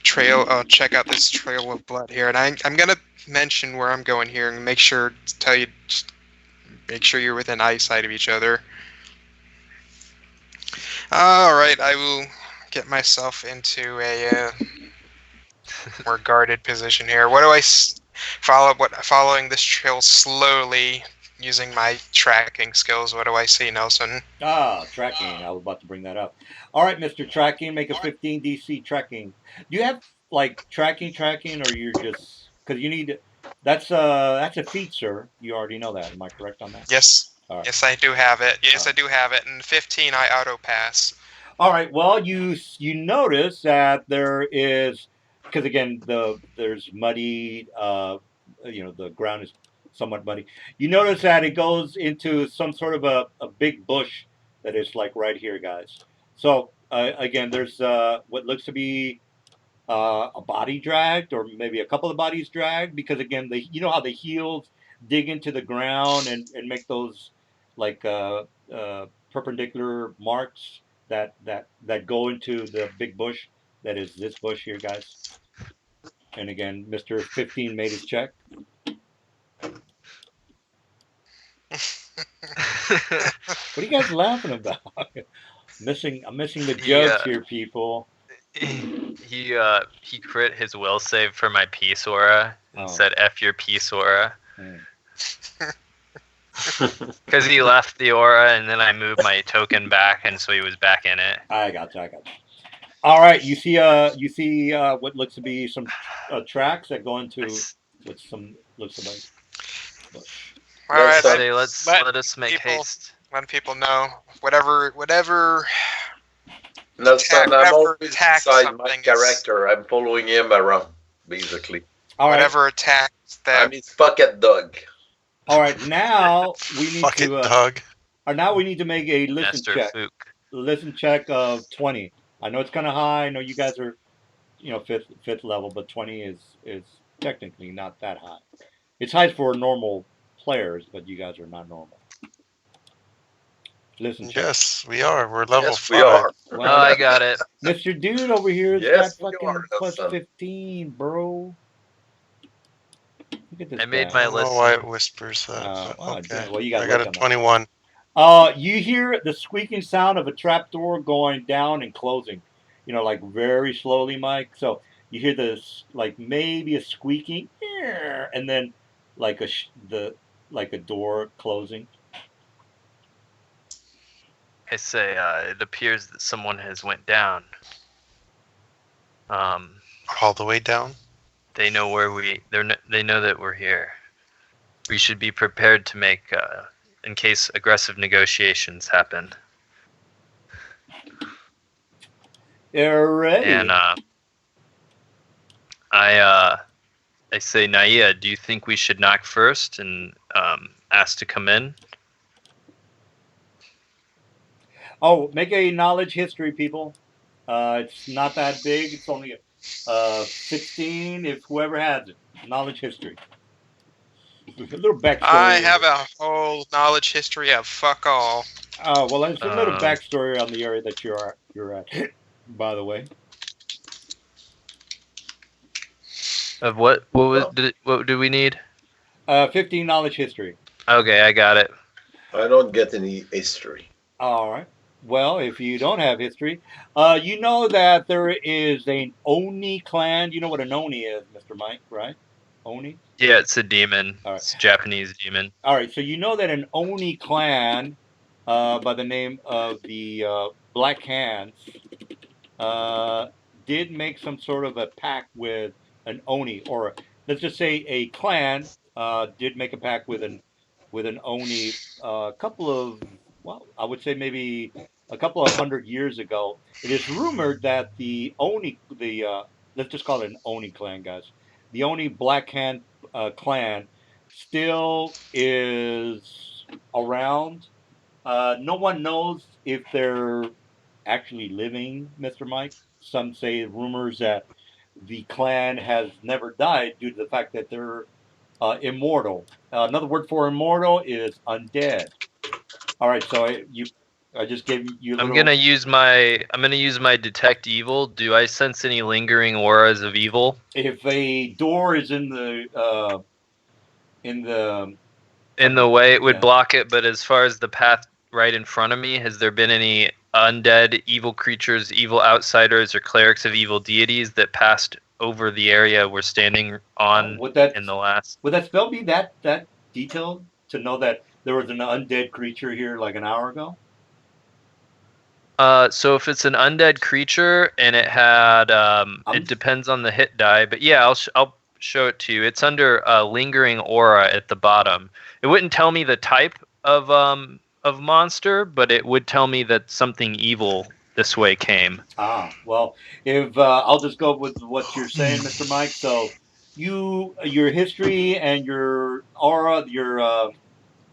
trail. Check out this trail of blood here, and I'm gonna mention where I'm going here and make sure to tell you. Just make sure you're within eyesight of each other. All right, I will get myself into a more guarded position here. What do I following this trail slowly using my tracking skills? What do I see, Nelson? Tracking. I was about to bring that up. All right, Mr. Tracking, make a 15 DC tracking. Do you have like tracking, or you're just because you need? That's a feat, sir. You already know that. Am I correct on that? Yes. All right. Yes, I do have it. Yes, I do have it. And 15, I auto pass. All right. Well, you notice that there is because again there's muddy. The ground is somewhat muddy. You notice that it goes into some sort of a big bush that is like right here, guys. So again, there's what looks to be a body dragged, or maybe a couple of bodies dragged, because again, you know how the heels dig into the ground and make those like perpendicular marks that go into the big bush that is this bush here, guys. And again, Mr. 15 made his check. What are you guys laughing about? I'm missing the jokes here, people. He crit his will save for my peace aura and said F your peace aura. Because he left the aura and then I moved my token back and so he was back in it. I got you. All right, you see what looks to be some tracks that go into what some looks like bush. All right, let us make haste. Let people know whatever. Nelson, I'm always attack inside my character. I'm following him around, basically. All right. Whatever attacks that. I'm his pocket dog. All right, now we need Fuck it, to. dog. Now we need to make a listen Master check. Fook. Listen check of 20. I know it's kind of high. I know you guys are fifth level, but 20 is technically not that high. It's high for normal players, but you guys are not normal. Listen, chat. Yes, we are. We're level Yes, we 5. are. Oh, Well, I got it. Mr. Dude over here has Yes, got we fucking are. plus Nelson. 15, bro. Look at this I made guy. my I don't know list. why it whispers that. But Oh, okay. damn. Well, you got I luck got a on that. 21. You hear the squeaking sound of a trapdoor going down and closing. Like very slowly, Mike. So you hear this, like maybe a squeaking, and then like a door closing. I say it appears that someone has went down. All the way down. They know they know that we're here. We should be prepared to make in case aggressive negotiations happen. They're ready. And I say, Naya, do you think we should knock first and ask to come in? Oh, make a knowledge history, people. It's not that big. It's only 16 if whoever has it. Knowledge history. A little backstory. I have a whole knowledge history of fuck all. Oh, well, there's a little backstory on the area that you're at, by the way. Of what? What do we need? 15 knowledge history. Okay, I got it. I don't get any history. All right. Well, if you don't have history, you know that there is an Oni clan. You know what an Oni is, Mr. Mike, right? Oni? Yeah, it's a demon. All right. It's a Japanese demon. All right. So you know that an Oni clan by the name of the Black Hands did make some sort of a pact with an Oni, or let's just say a clan did make a pact with an Oni a couple of, well, I would say maybe a couple of 100 years ago. It is rumored that the Oni, let's just call it an Oni clan, guys. The Oni Black Hand clan still is around. No one knows if they're actually living, Mr. Mike. Some say rumors that the clan has never died due to the fact that they're immortal. Another word for immortal is undead. All right, so I just gave you. I'm gonna use my detect evil. Do I sense any lingering auras of evil? If a door is in the way, it would block it. But as far as the path right in front of me, has there been any undead, evil creatures, evil outsiders, or clerics of evil deities that passed over the area we're standing on in the last? Would that spell be that detailed to know that there was an undead creature here like an hour ago? So if it's an undead creature and it had, it depends on the hit die, but yeah, I'll show it to you. It's under lingering aura at the bottom. It wouldn't tell me the type of monster, but it would tell me that something evil this way came. Well, if I'll just go with what you're saying, Mr. Mike. So your history and your aura, your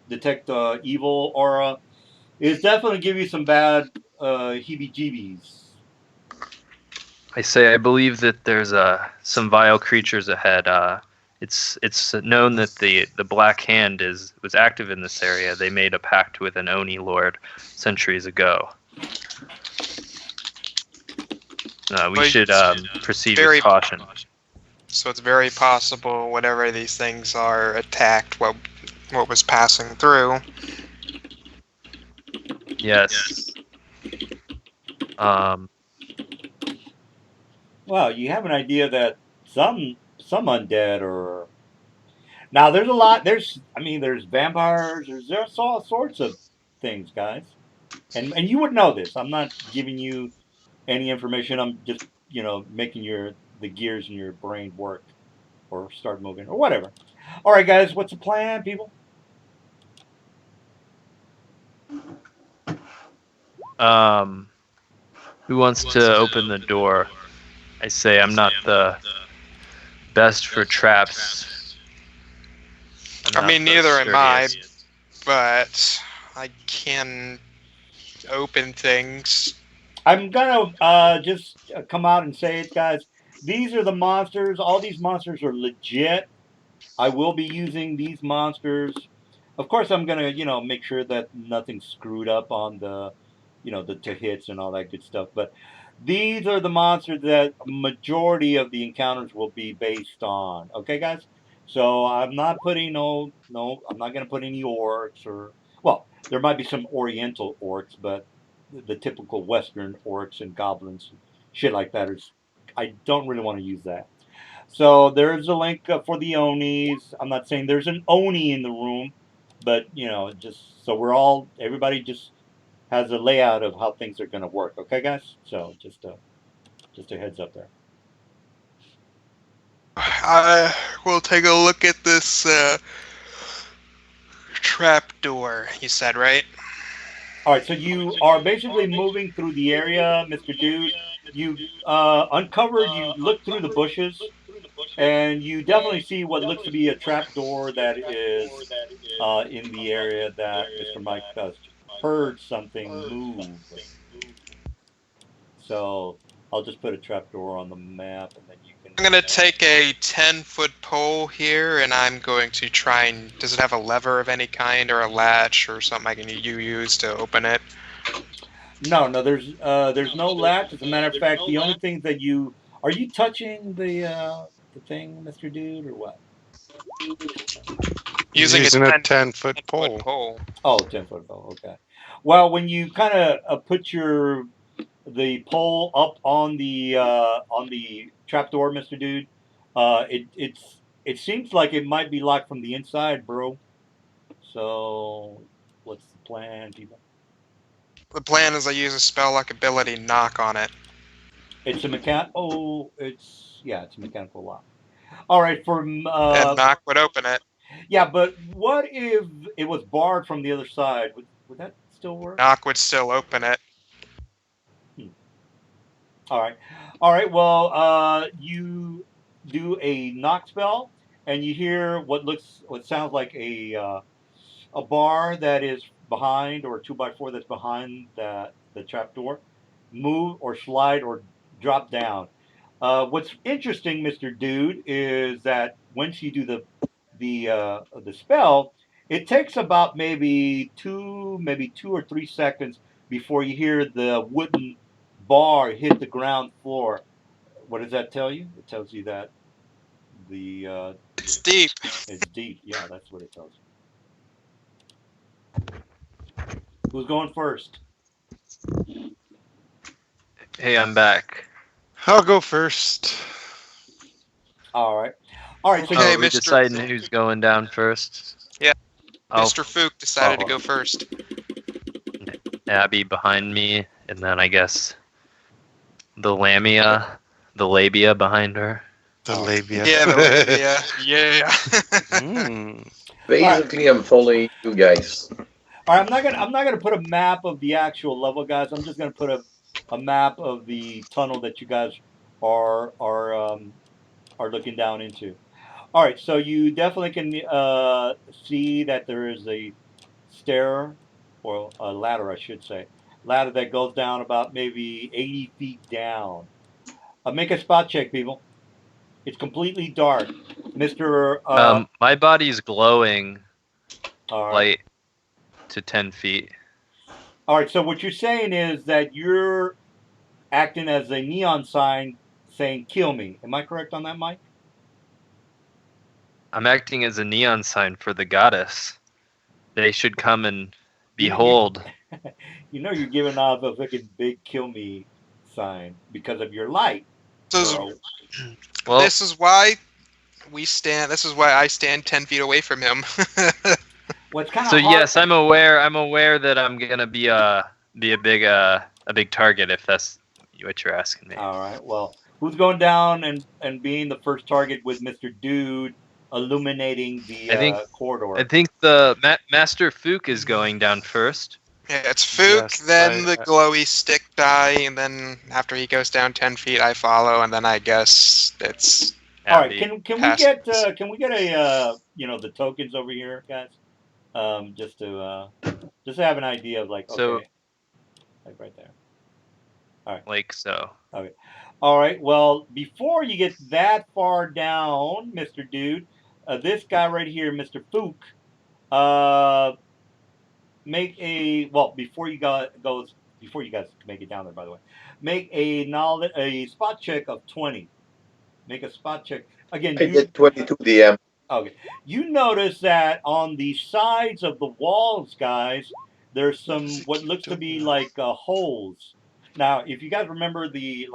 detect evil aura, is definitely give you some bad heebie-jeebies. I believe that there's some vile creatures ahead. It's known that the Black Hand was active in this area. They made a pact with an Oni lord centuries ago. We should proceed with caution. So it's very possible whenever these things are attacked, what was passing through. Yes. Well, you have an idea that some undead or now there's a lot. There's vampires. There's all sorts of things, guys, and you would know this. I'm not giving you any information. I'm just making the gears in your brain work or start moving or whatever. All right, guys, what's the plan, people? Who wants to open the door? I say I'm not the best for traps. I mean, neither am I, but I can open things. I'm gonna just come out and say it, guys. these are the monsters. All these monsters are legit. I will be using these monsters. Of course, I'm gonna, make sure that nothing's screwed up on the, the hits and all that good stuff. But these are the monsters that majority of the encounters will be based on. Okay, guys. So I'm not putting no. I'm not gonna put any orcs or well, there might be some Oriental orcs, but the typical Western orcs and goblins, shit like that is. I don't really want to use that. So there's a link for the Onis. I'm not saying there's an Oni in the room, but just so everybody just has a layout of how things are going to work. Okay, guys. So just a heads up there. I will take a look at this trap door. You said, right? All right. So you are basically moving through the area, Mr. Dude. You uncovered. You look through the bushes, and you definitely see what looks to be a trap door that is in the area that Mr. Mike heard something move. So I'll just put a trapdoor on the map, and then you can. I'm gonna take a 10-foot pole here, and I'm going to try and. Does it have a lever of any kind, or a latch, or something I can use to open it? No. There's no latch. As a matter of fact, the only thing that are you touching the thing, Mister Dude, or what? He's Using using a a 10-foot 10-foot pole. pole. Oh, 10 foot pole. Okay. Well, when you kind of put the pole up on the trapdoor, Mister Dude, it seems like it might be locked from the inside, bro. So, what's the plan, people? The plan is I use a spell-like ability, knock on it. It's a it's a mechanical lock. All right, And knock would open it. yeah, but what if it was barred from the other side? Would that still work? Knock would still open it. All right, all right. Well, you do a knock spell, and you hear what sounds like a bar that is behind, or a 2x4 that's behind the trapdoor move or slide or drop down. What's interesting, Mister Dude, is that once you do the spell, it takes about maybe 2 or 3 seconds before you hear the wooden bar hit the ground floor. What does that tell you? It tells you that It's deep. it's deep. Yeah, that's what it tells you. Who's going first? Hey, I'm back. I'll go first. All right. All right. So Okay, Oh, we Mr. deciding who's going down first? Yeah. I'll Mr. Fook decided to follow. go first. Abby behind me, and then I guess the labia behind her. The labia. Yeah, the labia. Yeah. Mm. Basically, I'm following you guys. all right, I'm not gonna put a map of the actual level, guys. I'm just gonna put a map of the tunnel that you guys are looking down into. All right, so you definitely can see that there is a stair or a ladder, I should say, ladder that goes down about maybe 80 feet down. Make a spot check, people. It's completely dark, Mister. My body's glowing All right. light to 10 feet. All right. So what you're saying is that you're acting as a neon sign saying "kill me." Am I correct on that, Mike? I'm acting as a neon sign for the goddess. They should come and You- behold. You're giving off a fucking big "kill me" sign because of your light. This is, bro. Well, this is why we stand. This is why I stand 10 feet away from him. Well, it's kind of so hard. yes, I'm aware that I'm gonna be a big target if that's what you're asking me. All right. Well, who's going down and being the first target with Mister Dude illuminating the I think- corridor? I think the Master Fook is going down first. Yeah, it's Fook, Yes, then the glowy stick die, and then after he goes down 10 feet, I follow, and then I guess it's. All right. Abby. Can we Pass. get a the tokens over here, guys? Just to have an idea of like okay, So- like right there. right. like so. Okay. All right. Well, before you get that far down, Mister Dude, this guy right here, Mister Fook, uh, make a well before you guys make it down there. By the way, make a spot check of 20. Make a spot check again. I did 22 DM. Okay. You notice that on the sides of the walls, guys, there's some what looks to be like holes. Now, if you guys remember the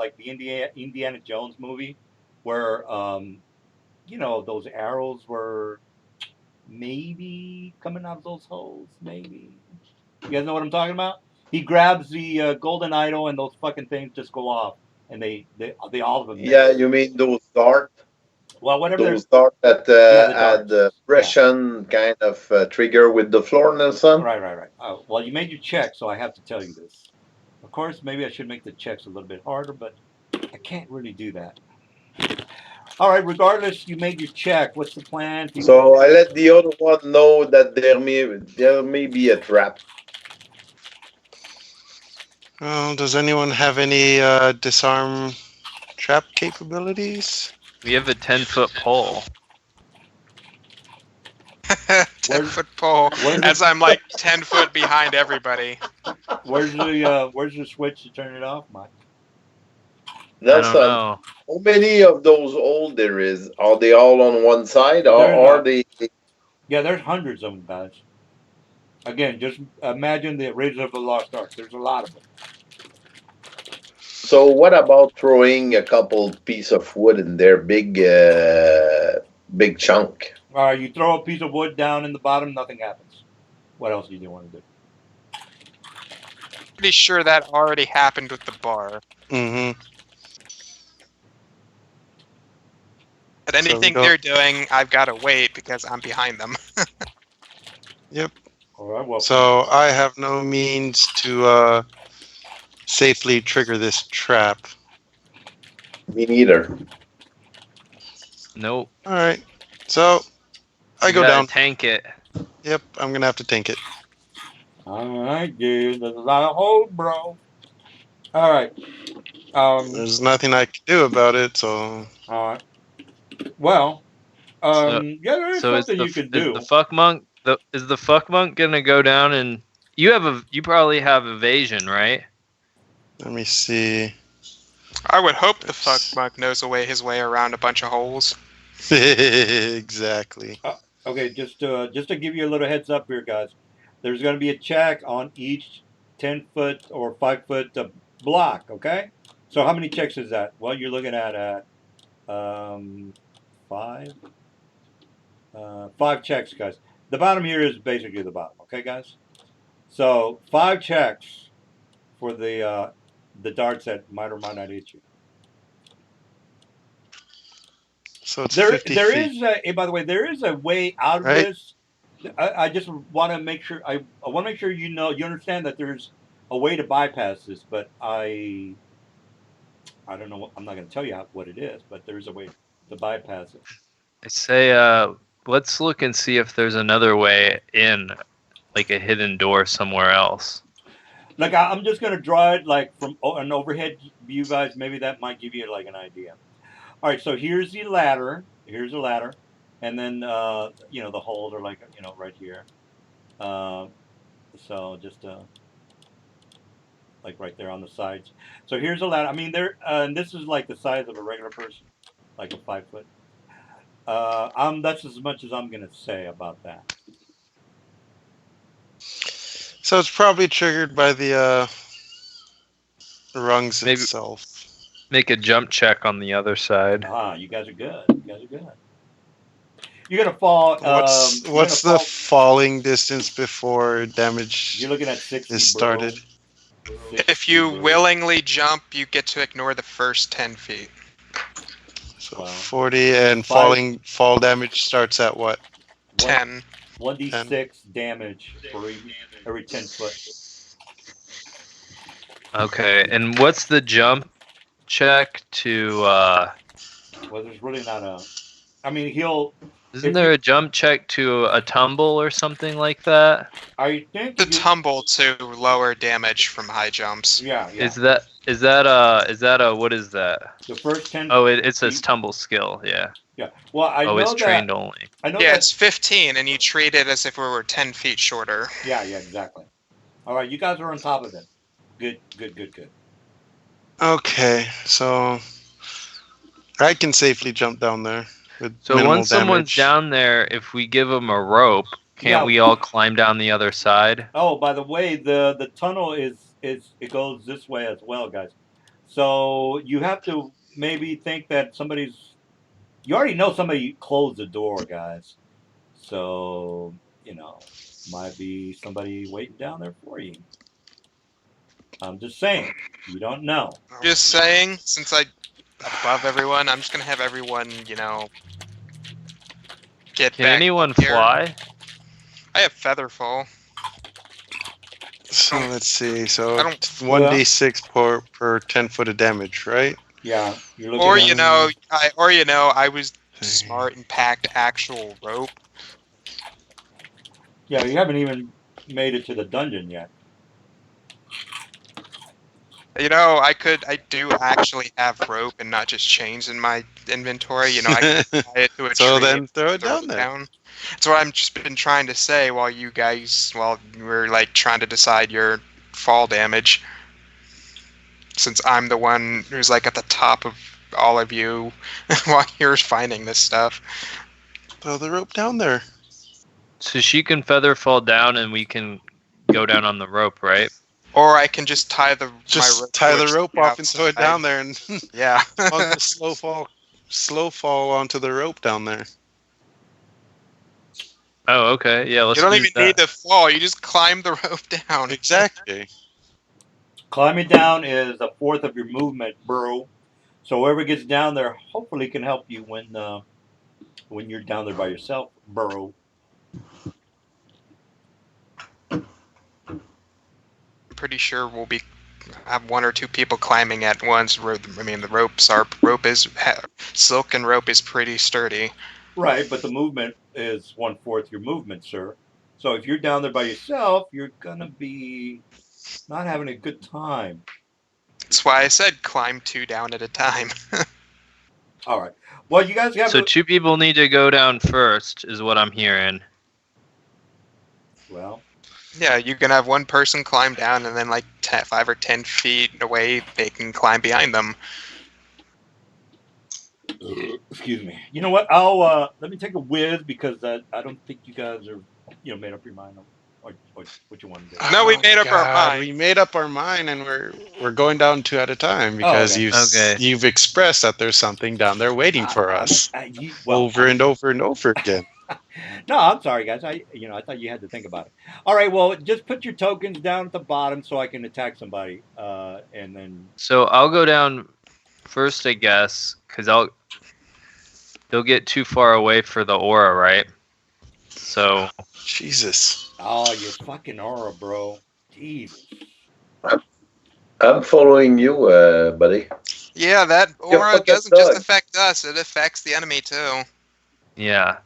Indiana Jones movie, where those arrows were maybe coming out of those holes, maybe. You guys know what I'm talking about? He grabs the golden idol, and those fucking things just go off, and they all of them Yeah, miss. you mean those dart? Well, whatever they're Those dart that yeah, the had darts. Yeah. Russian kind of trigger with the floor, Nelson? Right. Well, you made your check, so I have to tell you this. Of course, maybe I should make the checks a little bit harder, but I can't really do that. All right, regardless, you made your check. What's the plan? So I let the other one know that there may be a trap. Well, does anyone have any disarm trap capabilities? We have a 10-foot pole. 10-foot pole. where's As the- I'm like 10 foot behind everybody. Where's the switch to turn it off, Mike? I don't Nelson, know. how many of those holes there is? Are they all on one side, or There's are not. they? Yeah, there's hundreds of them, guys. Again, just imagine the Raiders of the Lost Ark. There's a lot of them. So what about throwing a couple piece of wood in there, big chunk? You throw a piece of wood down in the bottom, nothing happens. What else do you want to do? Pretty sure that already happened with the bar. Mm-hmm. But anything go- they're doing, I've got to wait because I'm behind them. Yep. All right, well, So I have no means to safely trigger this trap. Me neither. Nope. All right. So I You go gotta down. Tank it. Yep, I'm gonna have to tank it. all right, dude. There's a lot of holes, bro. All right. There's nothing I can do about it, so All right. Well, So- yeah, there is So is something the you could is do. the fuck monk is the fuck monk gonna go down and you probably have evasion, right? let me see. I would hope the fuck monk knows his way around a bunch of holes. Exactly. Okay, just to give you a little heads up here, guys. There's going to be a check on each 10-foot or 5-foot block. Okay. So how many checks is that? Well, you're looking at 5. 5 checks, guys. The bottom here is basically the bottom. Okay, guys. So 5 checks for the darts that might or might not hit you. So it's There 50 is feet. by the way, there is a way out of Right. this. I just want to make sure I want to make sure you understand that there's a way to bypass this, but I don't know. I'm not going to tell you what it is, but there's a way to bypass it. I say let's look and see if there's another way in, like a hidden door somewhere else. Like I'm just going to draw it like from an overhead view, guys. Maybe that might give you like an idea. All right, so here's the ladder. Here's the ladder, and then the holes are like right here. So just like right there on the sides. So here's a ladder. I mean, and this is like the size of a regular person, like a 5-foot. That's as much as I'm gonna say about that. So it's probably triggered by the rungs Maybe- itself. Make a jump check on the other side. You guys are good. You guys are good. You're gonna fall. What's the falling distance before damage You're looking at 60. is started? Bro. If you 60, bro. willingly jump, you get to ignore the first 10 feet. So Wow. 40 and Five. fall damage starts at what? 10. 1d6 damage for every 10 foot. Okay, and what's the jump check to Well, there's really not a. I mean, he'll Isn't there a jump check to a tumble or something like that? I think The tumble to lower damage from high jumps. Yeah. Is that a what is that? The first 10. Oh, it says feet. tumble skill. Yeah. Yeah. Well, I Oh, know it's that. trained only. I know Yeah, that. it's 15, and you treat it as if we were 10 feet shorter. Yeah, exactly. All right, you guys are on top of it. Good. Okay, so I can safely jump down there with So minimal once someone's damage. down there, if we give them a rope, can't Yeah. we all climb down the other side? Oh, by the way, the tunnel is it goes this way as well, guys. So you have to maybe think that you already know somebody closed the door, guys. So, might be somebody waiting down there for you. I'm just saying. You don't know. Just saying, since I above everyone, I'm just gonna have everyone, get Can back anyone up here. fly? I have feather fall. So let's see. So I don't- 1d6 per 10 foot of damage, right? Yeah, you're looking Or at I was smart and packed actual rope. Yeah, you haven't even made it to the dungeon yet. I do actually have rope and not just chains in my inventory. I can tie it to a So tree. then and throw it down there. That's what I've just been trying to say while you were like trying to decide your fall damage. Since I'm the one who's like at the top of all of you while you're finding this stuff. Throw the rope down there. So she can feather fall down and we can go down on the rope, right? Or I can just tie the rope off and throw it down there, and Yeah. on the slow fall onto the rope down there. Oh, okay. Yeah, let's You don't do even that. need to fall. You just climb the rope down. Exactly. Climbing down is a fourth of your movement, bro. So whoever gets down there hopefully can help you when you're down there by yourself, bro. I'm pretty sure we'll have one or two people climbing at once. I mean, the rope is silk and rope is pretty sturdy. Right, but the movement is 1/4 your movement, sir. So if you're down there by yourself, you're gonna be not having a good time. That's why I said climb 2 down at a time. All right. Well, you guys have. So 2 people need to go down first, is what I'm hearing. Well. Yeah, you can have one person climb down, and then like 5 or 10 feet away, they can climb behind them. Excuse me. You know what? I'll let me take a whiz because I don't think you guys are made up your mind on what you want to do. No, we made up our mind. We made up our mind, and we're going down 2 at a time because you've expressed that there's something down there waiting for us over and over and over again. No, I'm sorry, guys. I thought you had to think about it. All right, well, just put your tokens down at the bottom so I can attack somebody, and then. So I'll go down first, I guess, because they'll get too far away for the aura, right? So. Jesus. Oh, you fucking aura, bro. Jesus. I'm following you, buddy. Yeah, that aura doesn't just affect us; it affects the enemy too. Yeah.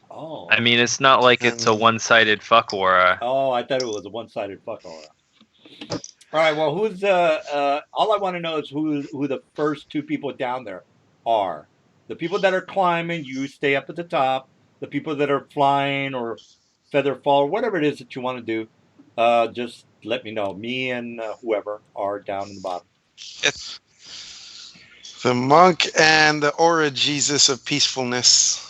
Oh. I mean, it's not like it's a one-sided fuck aura. Oh, I thought it was a one-sided fuck aura. All right. Well, who's all I want to know is who the first 2 people down there are. The people that are climbing, you stay up at the top. The people that are flying or feather fall, whatever it is that you want to do, just let me know. Me and whoever are down in the bottom. The monk and the aura Jesus of peacefulness.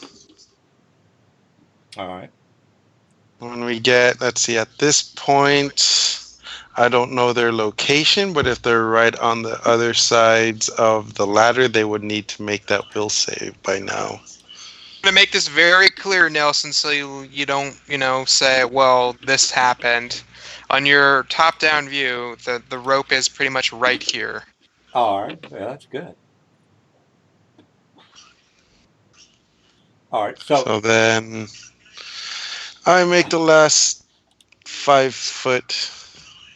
All right. When we get, let's see, at this point, I don't know their location, but if they're right on the other sides of the ladder, they would need to make that will save by now. I'm gonna make this very clear, Nelson, so you don't, say, well, this happened. On your top-down view, the rope is pretty much right here. All right. Yeah, that's good. All right. So then I make the last 5 foot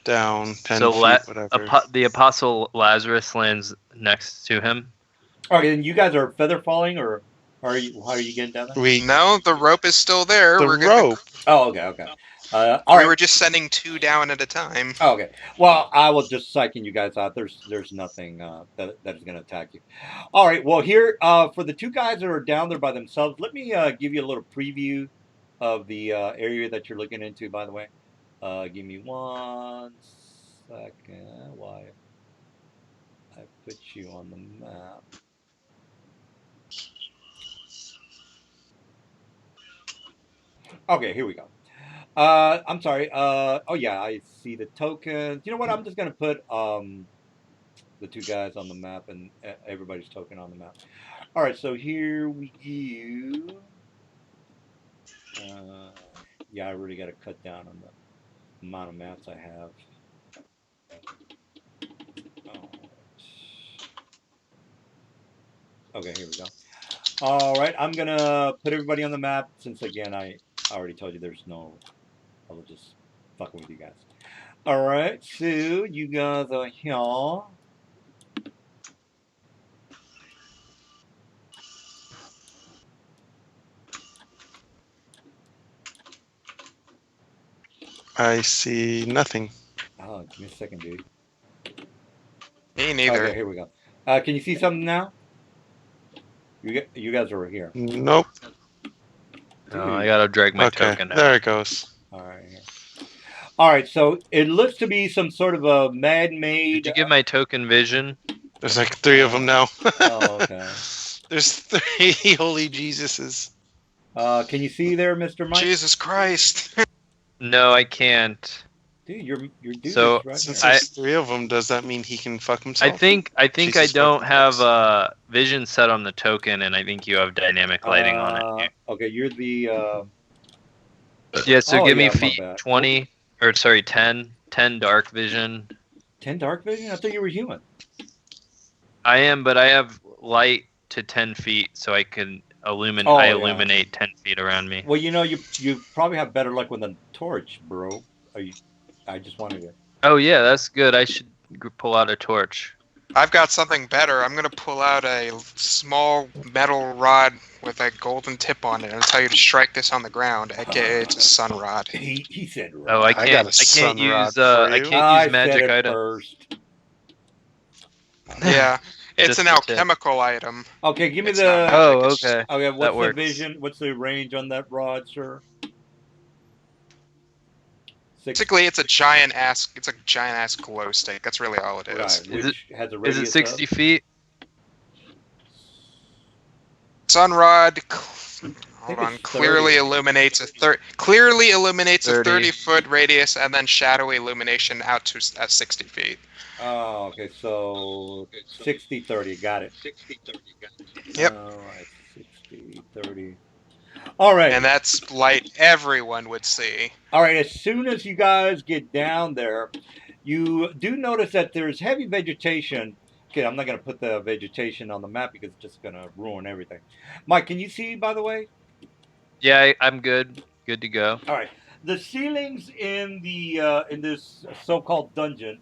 down, 10 so feet, whatever. The Apostle Lazarus lands next to him. Okay, then you guys are feather falling or How are you getting down there? No, the rope is still there. The We're rope. Oh, okay. All We right. were just sending 2 down at a time. Oh, okay. Well, I will just psyching you guys out. There's nothing that is going to attack you. All right. Well, here for the 2 guys that are down there by themselves, let me give you a little preview of the area that you're looking into. By the way, give me 1 second. Why I put you on the map? Okay, here we go. I'm sorry. Oh yeah, I see the tokens. You know what? I'm just gonna put the 2 guys on the map and everybody's token on the map. All right, so here we go. Yeah, I really got to cut down on the amount of maps I have. Okay, here we go. All right, I'm gonna put everybody on the map since again I already told you there's no. I will just fucking with you guys. All right, so you guys are here. I see nothing. Oh, give me a second, dude. Me neither. Okay, here we go. Can you see something now? You guys are here. Nope. I gotta drag my Okay, token there out. it goes. All right. All right. So it looks to be some sort of a man-made. Did you get my token vision? There's like 3 of them now. Oh, okay. There's 3 holy Jesuses. Can you see there, Mr. Mike? Jesus Christ. No, I can't. Dude, your dude So, is right Since here. there's 3 of them, does that mean he can fuck himself? I think I Jesus don't fucking have Christ. vision set on the token, and I think you have dynamic lighting on it. Okay, you're the. Yeah, so Oh, give me yeah, my feet bad. 20, or sorry, 10 dark vision. 10 dark vision. I thought you were human. I am, but I have light to 10 feet, so I can illuminate. Oh, I yeah. illuminate 10 feet around me. Well, you probably have better luck with a torch, bro. I just wanted to. Oh yeah, that's good. I should pull out a torch. I've got something better. I'm gonna pull out a small metal rod with a golden tip on it and tell you to strike this on the ground. AKA, it's a sun rod. He said. Right. Oh, I got can't. a I sun can't use. rod for I you. can't I use magic said it item. first. Yeah, it's Just an the tip. alchemical item. Okay, give me It's the. not magic, Oh, it's just- okay. Okay, That what's the works. vision? What's the range on that rod, sir? Basically, it's a giant ass glow stick. That's really all it is. Right, Is which has a Is radius it 60 of. feet? Sun rod. think Hold on. it's Clearly 30. illuminates a 30. 30-foot radius, and then shadowy illumination out to 60 feet. Oh, okay, so 60-30, got it. Yep. All right, 60-30. All right. And that's light everyone would see. All right, as soon as you guys get down there, you do notice that there's heavy vegetation. Okay, I'm not going to put the vegetation on the map because it's just going to ruin everything. Mike, can you see, by the way? Yeah, I'm good. Good to go. All right. The ceilings in this so-called dungeon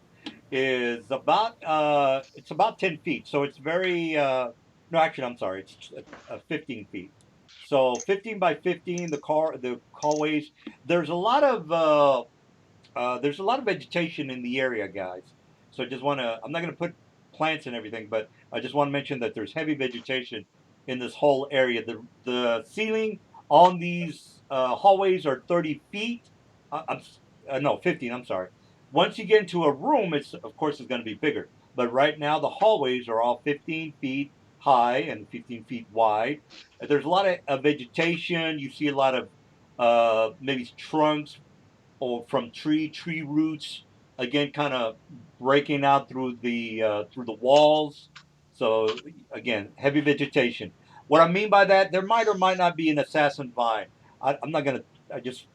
is about 10 feet. So it's very no, actually, I'm sorry, it's 15 feet. So 15 by 15. The hallways. There's a lot of vegetation in the area, guys. So I just want to. I'm not going to put plants and everything, but I just want to mention that there's heavy vegetation in this whole area. The ceiling on these hallways are 30 feet. No, 15. I'm sorry. Once you get into a room, it's of course it's going to be bigger. But right now the hallways are all 15 feet high and 15 feet wide. There's a lot of vegetation. You see a lot of maybe trunks or from tree roots. Again, kind of breaking out through the walls. So again, heavy vegetation. What I mean by that, there might or might not be an assassin vine. I'm not gonna. I just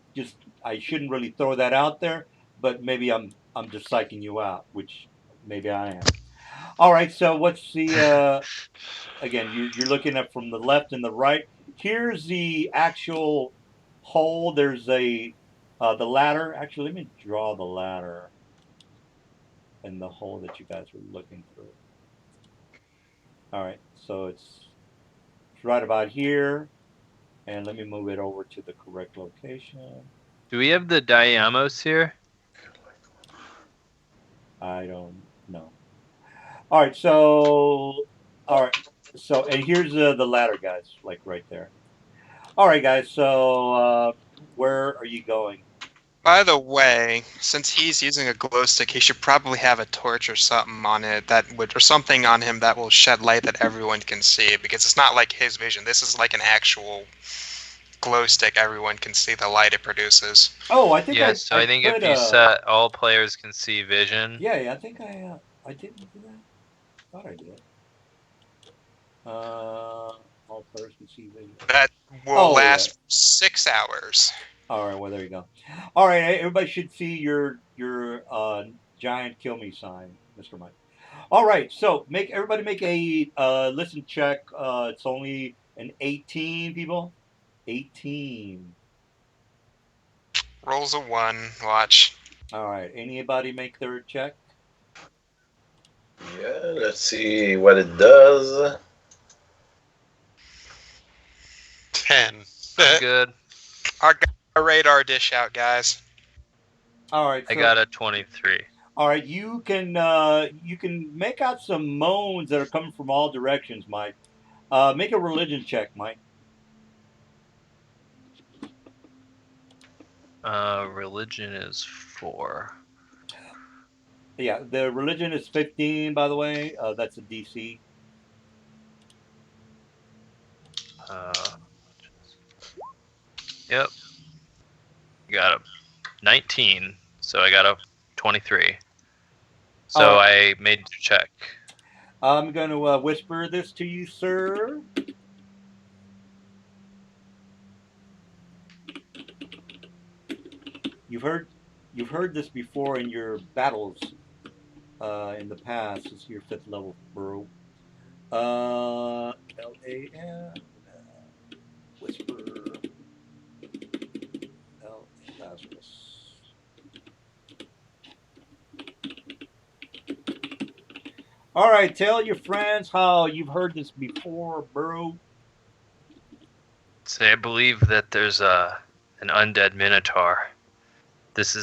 I shouldn't really throw that out there. But maybe I'm just psyching you out, which maybe I am. All right. So what's the again? You're looking at from the left and the right. Here's the actual hole. There's the ladder. Actually, let me draw the ladder and the hole that you guys were looking through. All right. So it's It's right about here. And let me move it over to the correct location. Do we have the Diamos here? I don't know. All right, so and here's the ladder, guys, like right there. All right, guys. So where are you going? By the way, since he's using a glow stick, he should probably have a torch or something on it or something on him that will shed light that everyone can see, because it's not like his vision. This is like an actual glow stick. Everyone can see the light it produces. Oh, I think Yes, so I think put, if you set all players can see vision. Yeah, I think I didn't do that. Thought I did. All players can see vision. That will last 6 hours. All right, well there you go. All right, everybody should see your giant kill me sign, Mr. Mike. All right, so everybody make a listen check. It's only an 18 people. 18. Rolls a 1. Watch. All right, anybody make their check? Yeah, let's see what it does. 10. I'm good. I got a radar dish out, guys. All right, I got a 23. All right, you can make out some moans that are coming from all directions, Mike. Make a religion check, Mike. Religion is 4. Yeah, the religion is 15, by the way. That's a DC. Yep. Got a 19, so I got a 23. So I made the check. I'm going to whisper this to you, sir. You've heard this before in your battles in the past. It's your 5th level bro. LAN whisper L Lazarus. All right, tell your friends how you've heard this before, bro. Say, I believe that there's an undead minotaur.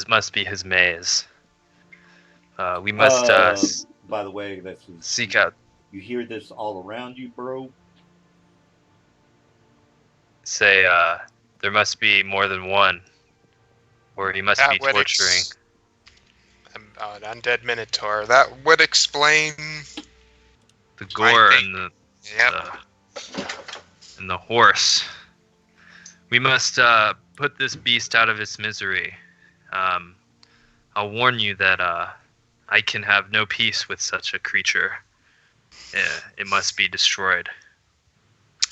Must be his maze. We must by the way, seek out. You hear this all around you, bro. Say, there must be more than one, or he must be torturing. An undead minotaur. That would explain the gore and the horse. We must put this beast out of its misery. I'll warn you that I can have no peace with such a creature. It must be destroyed.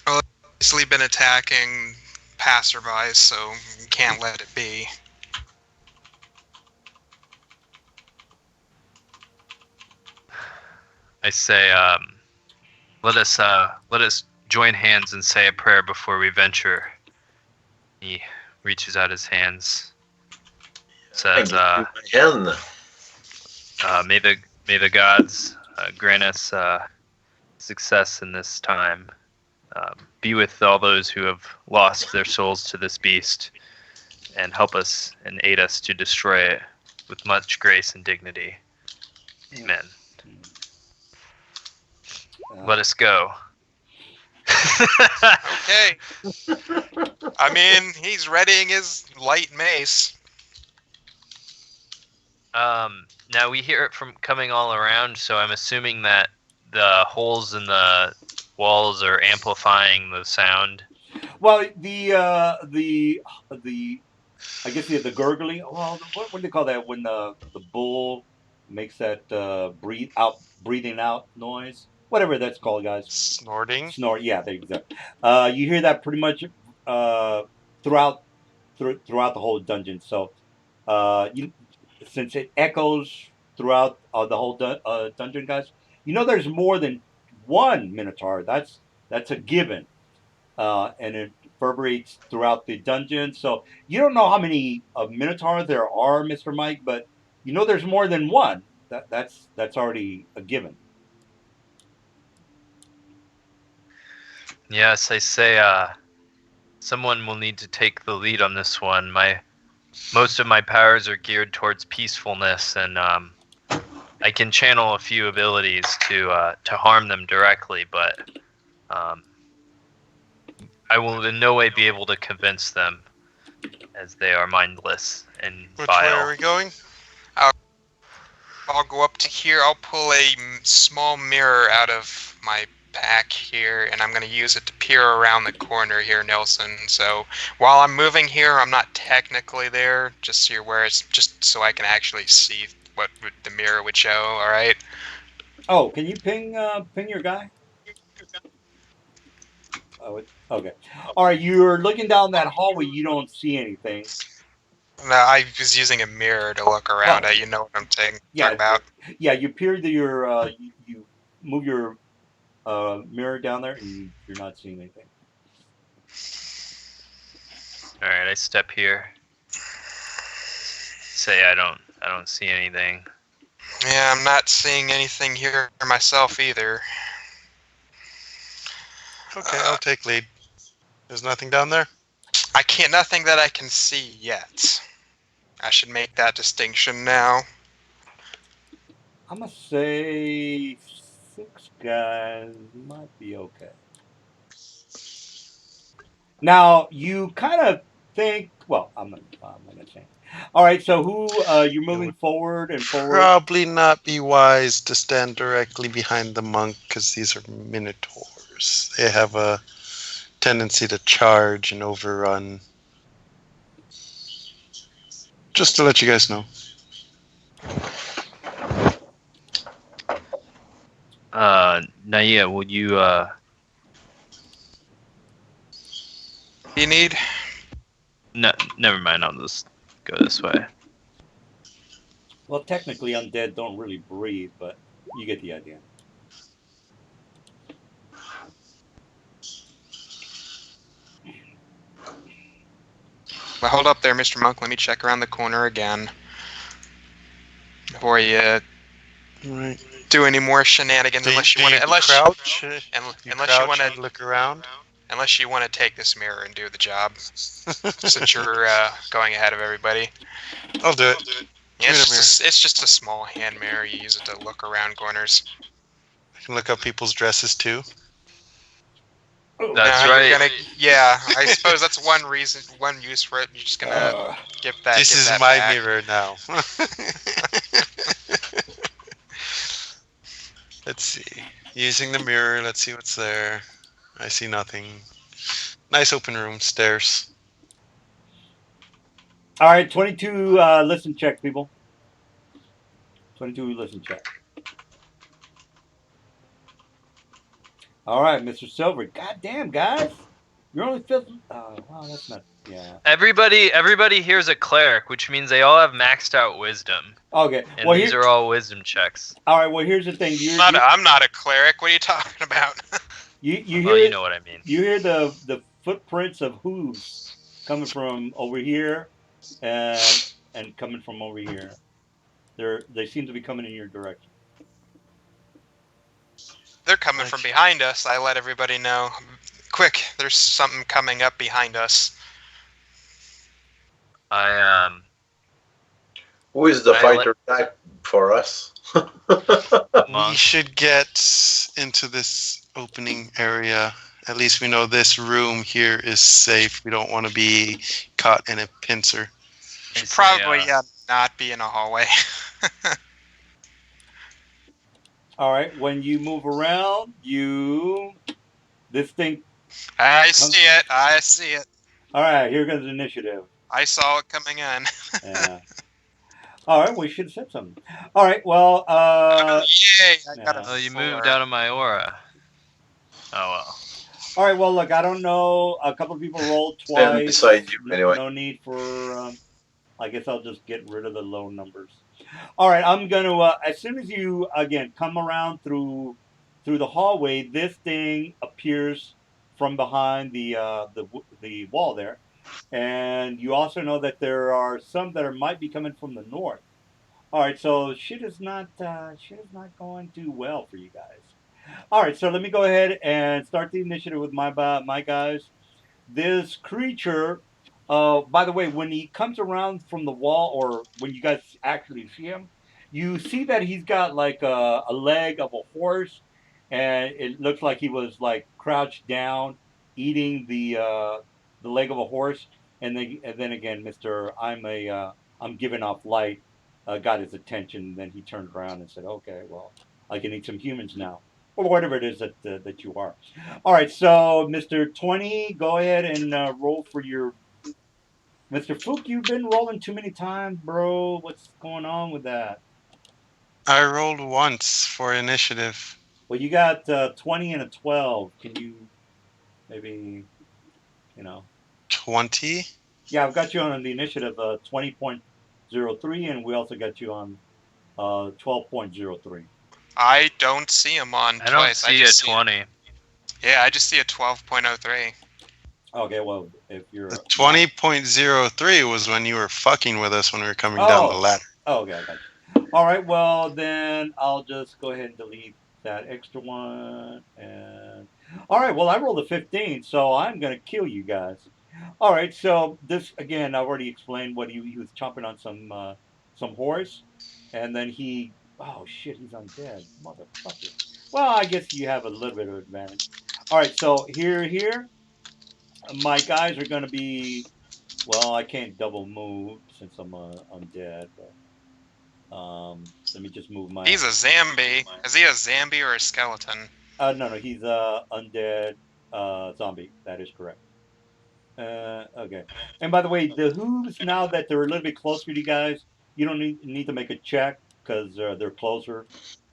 Well, it's obviously been attacking passerbys, so you can't let it be. I say, let us join hands and say a prayer before we venture. He reaches out his hands. Says, may the gods grant us success in this time. Be with all those who have lost their souls to this beast, and help us and aid us to destroy it with much grace and dignity. Amen. Let us go. Okay. I mean, he's readying his light mace. Now we hear it from coming all around, so I'm assuming that the holes in the walls are amplifying the sound. Well, the I guess the gurgling. Well, what do they call that when the bull makes that breathing out noise? Whatever that's called, guys. Snorting. Snort. Yeah, there you go. You hear that pretty much throughout the whole dungeon. So, since it echoes throughout the whole dungeon, guys, there's more than one minotaur. That's a given, and it reverberates throughout the dungeon. So you don't know how many minotaurs there are, Mr. Mike, but there's more than one. That's already a given. Yes, I say someone will need to take the lead on this one. Most of my powers are geared towards peacefulness, and I can channel a few abilities to harm them directly, but I will in no way be able to convince them, as they are mindless and Which way vile. are we going? I'll go up to here. I'll pull a small mirror out of my pack here, and I'm going to use it to peer around the corner here, Nelson. So while I'm moving here, I'm not technically there, just so you're aware. It's just so I can actually see what the mirror would show. All right. Oh, can you ping your guy? Oh, okay. All right, you're looking down that hallway. You don't see anything. No, I was using a mirror to look around Oh. at. You know what I'm talking Yeah, about. yeah. You peer to your you move your mirror down there, and you're not seeing anything. All right, I step here. Say I don't see anything. Yeah, I'm not seeing anything here myself either. Okay, I'll take lead. There's nothing down there? Nothing that I can see yet. I should make that distinction now. I'm gonna say 6 guys might be okay. Now you kind of think. Well, I'm not gonna say. All right, so who you're moving would forward and forward? Probably not be wise to stand directly behind the monk because these are minotaurs. They have a tendency to charge and overrun. Just to let you guys know. Naya, would you You need? No, never mind. I'll just go this way. Well, technically, undead don't really breathe, but you get the idea. Well, hold up there, Mr. Monk. Let me check around the corner again before you Right. do any more shenanigans. Unless you want to, crouch. unless you want and to, look around. unless you want to take this mirror and do the job, since you're going ahead of everybody. I'll do it. Yeah, Give me the it's just a small hand mirror. You use it to look around corners. I can look up people's dresses too. That's You're right. yeah, I suppose that's one use for it. You're just gonna give that. This give is that my back. mirror now. Let's see. Using the mirror, let's see what's there. I see nothing. Nice open room, stairs. All right, 22 listen check, people. 22 listen check. All right, Mr. Silver. God damn, guys. You're only fifth. Wow, that's not. Yeah. Everybody here's a cleric, which means they all have maxed out wisdom. Okay. And well, these are all wisdom checks. All right. Well, here's the thing. I'm not a cleric. What are you talking about? You hear? Oh, you know what I mean. You hear the footprints of hooves coming from over here, and coming from over here. They seem to be coming in your direction. They're coming from behind us. I let everybody know. Quick, there's something coming up behind us. Who is the fighter type for us? We should get into this opening area. At least we know this room here is safe. We don't want to be caught in a pincer. Should probably not be in a hallway. All right. When you move around, this thing. I see it. All right. Here goes the initiative. I saw it coming in. Yeah. All right. We should have said something. All right. Well. Yay! I got a Oh, you 4. moved out of my aura. Oh well. All right. Well, look. I don't know. A couple of people rolled twice. Stand beside you, anyway. No need for. I guess I'll just get rid of the low numbers. All right. I'm gonna. As soon as you again come around through the hallway, this thing appears from behind the wall there, and you also know that there are some that might be coming from the north. All right. So shit is not going too well for you guys. All right, so let me go ahead and start the initiative with my guys. This creature, by the way, when he comes around from the wall, or when you guys actually see him, you see that he's got like a leg of a horse, and it looks like he was like crouched down, eating the leg of a horse, and then again, Mister, I'm giving off light, got his attention. Then he turned around and said, "Okay, well, I can eat some humans now." Or whatever it is that you are. All right, so Mr. 20, go ahead and roll for your Mr. Fook. You've been rolling too many times, bro. What's going on with that? I rolled once for initiative. Well, you got 20 and a 12. Can you maybe, you know? 20? Yeah, I've got you on the initiative 20.03, and we also got you on 12.03. I don't see him on I don't twice. see a 20. Yeah, I just see a 12.03. Okay, well, if The you're 20.03 was when you were fucking with us when we were coming down the Oh, ladder. okay, I got you. All right, well then I'll just go ahead and delete that extra one. And all right, well I rolled a 15, so I'm gonna kill you guys. All right, so this again, I've already explained what he was chomping on some horse, and then oh shit, he's undead, motherfucker. Well, I guess you have a little bit of advantage. All right, so here, my guys are gonna be. Well, I can't double move since I'm undead, but. Let me just move my. He's a zombie. Is he a zombie or a skeleton? No, he's undead zombie. That is correct. Okay. And by the way, the hooves now that they're a little bit closer to you guys, you don't need to make a check because they're closer.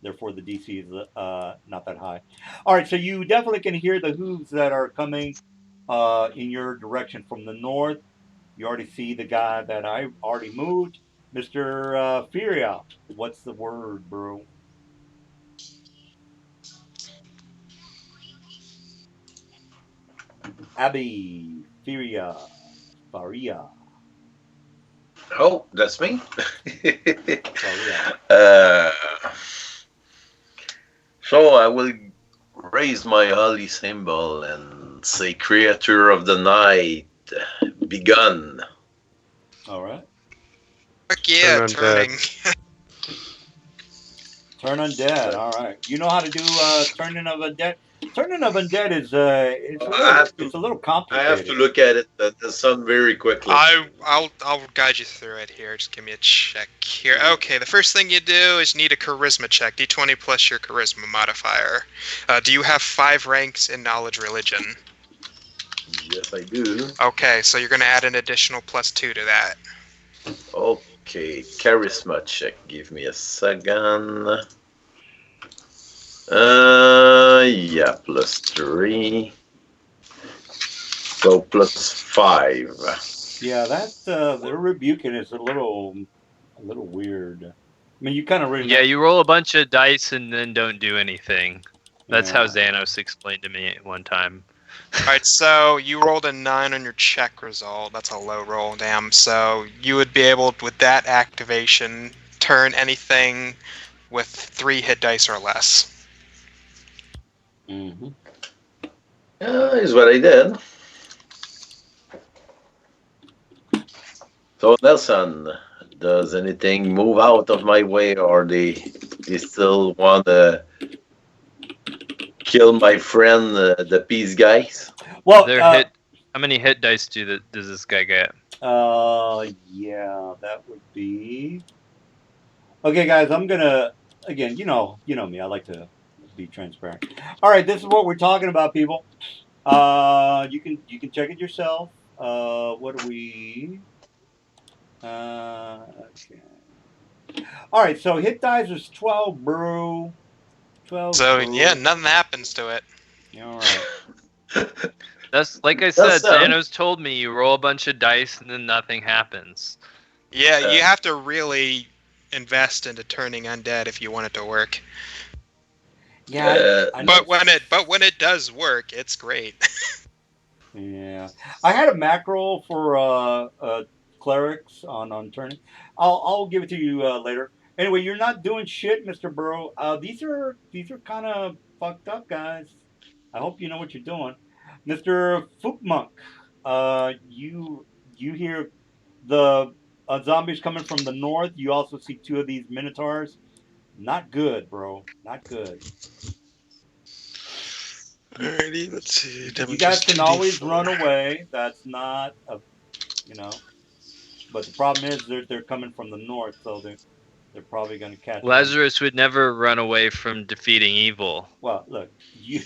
Therefore, the DC is not that high. All right, so you definitely can hear the hooves that are coming in your direction from the north. You already see the guy that I already moved, Mister Furia. What's the word, bro? Abby, Faria, Oh, that's me. Faria. uh, so I will raise my holy symbol and say, "Creature of the night, begun." All right. Fuck yeah, Turn turning. Turn undead. All right. You know how to do turning of undead. Turning of undead is it's a little I have to complicated. look at it. That's done very quickly. I'll guide you through it here. Just give me a check here. Okay, the first thing you do is you need a charisma check. D20 plus your charisma modifier. Do you have 5 ranks in knowledge religion? Yes, I do. Okay, so you're gonna add an additional +2 to that. Okay, charisma check. Give me a second. Yeah, +3. So +5. Yeah, that the rebuking is a little weird. I mean, you kind of really. Yeah, you roll a bunch of dice and then don't do anything. That's how Yeah. Xanos explained to me one time. Alright, so you rolled a 9 on your check result. That's a low roll, damn. So you would be able, with that activation, turn anything with 3 hit dice or less. Mm-hmm. Is what I did. So Nelson, does anything move out of my way, or they still want to kill my friend, the peace guys? Well, Hit. How many hit dice does this guy get? yeah, that would be. Okay, guys, I'm gonna again. You know me. I like to be transparent. All right, this is what we're talking about, people. You can check it yourself. What are we? Okay. All right, so hit dice is 12, bro. 12. So bro. yeah, nothing happens to it. All right. That's like I said. That's, Xanos told me you roll a bunch of dice and then nothing happens. Yeah, you have to really invest into turning undead if you want it to work. Yeah, I know. But when it does work, it's great. Yeah, I had a macro for clerics on turning. I'll give it to you later. Anyway, you're not doing shit, Mr. Burrow. These are kind of fucked up, guys. I hope you know what you're doing, Mister Fookmonk. You hear the zombies coming from the north. You also see two of these minotaurs. Not good, bro. Not good. Alrighty, let's see. You Damage guys is can always 2d4. run away. That's not a, you know. But the problem is they're coming from the north, so they're probably going to catch them. Lazarus would never run away from defeating evil. Well, look, you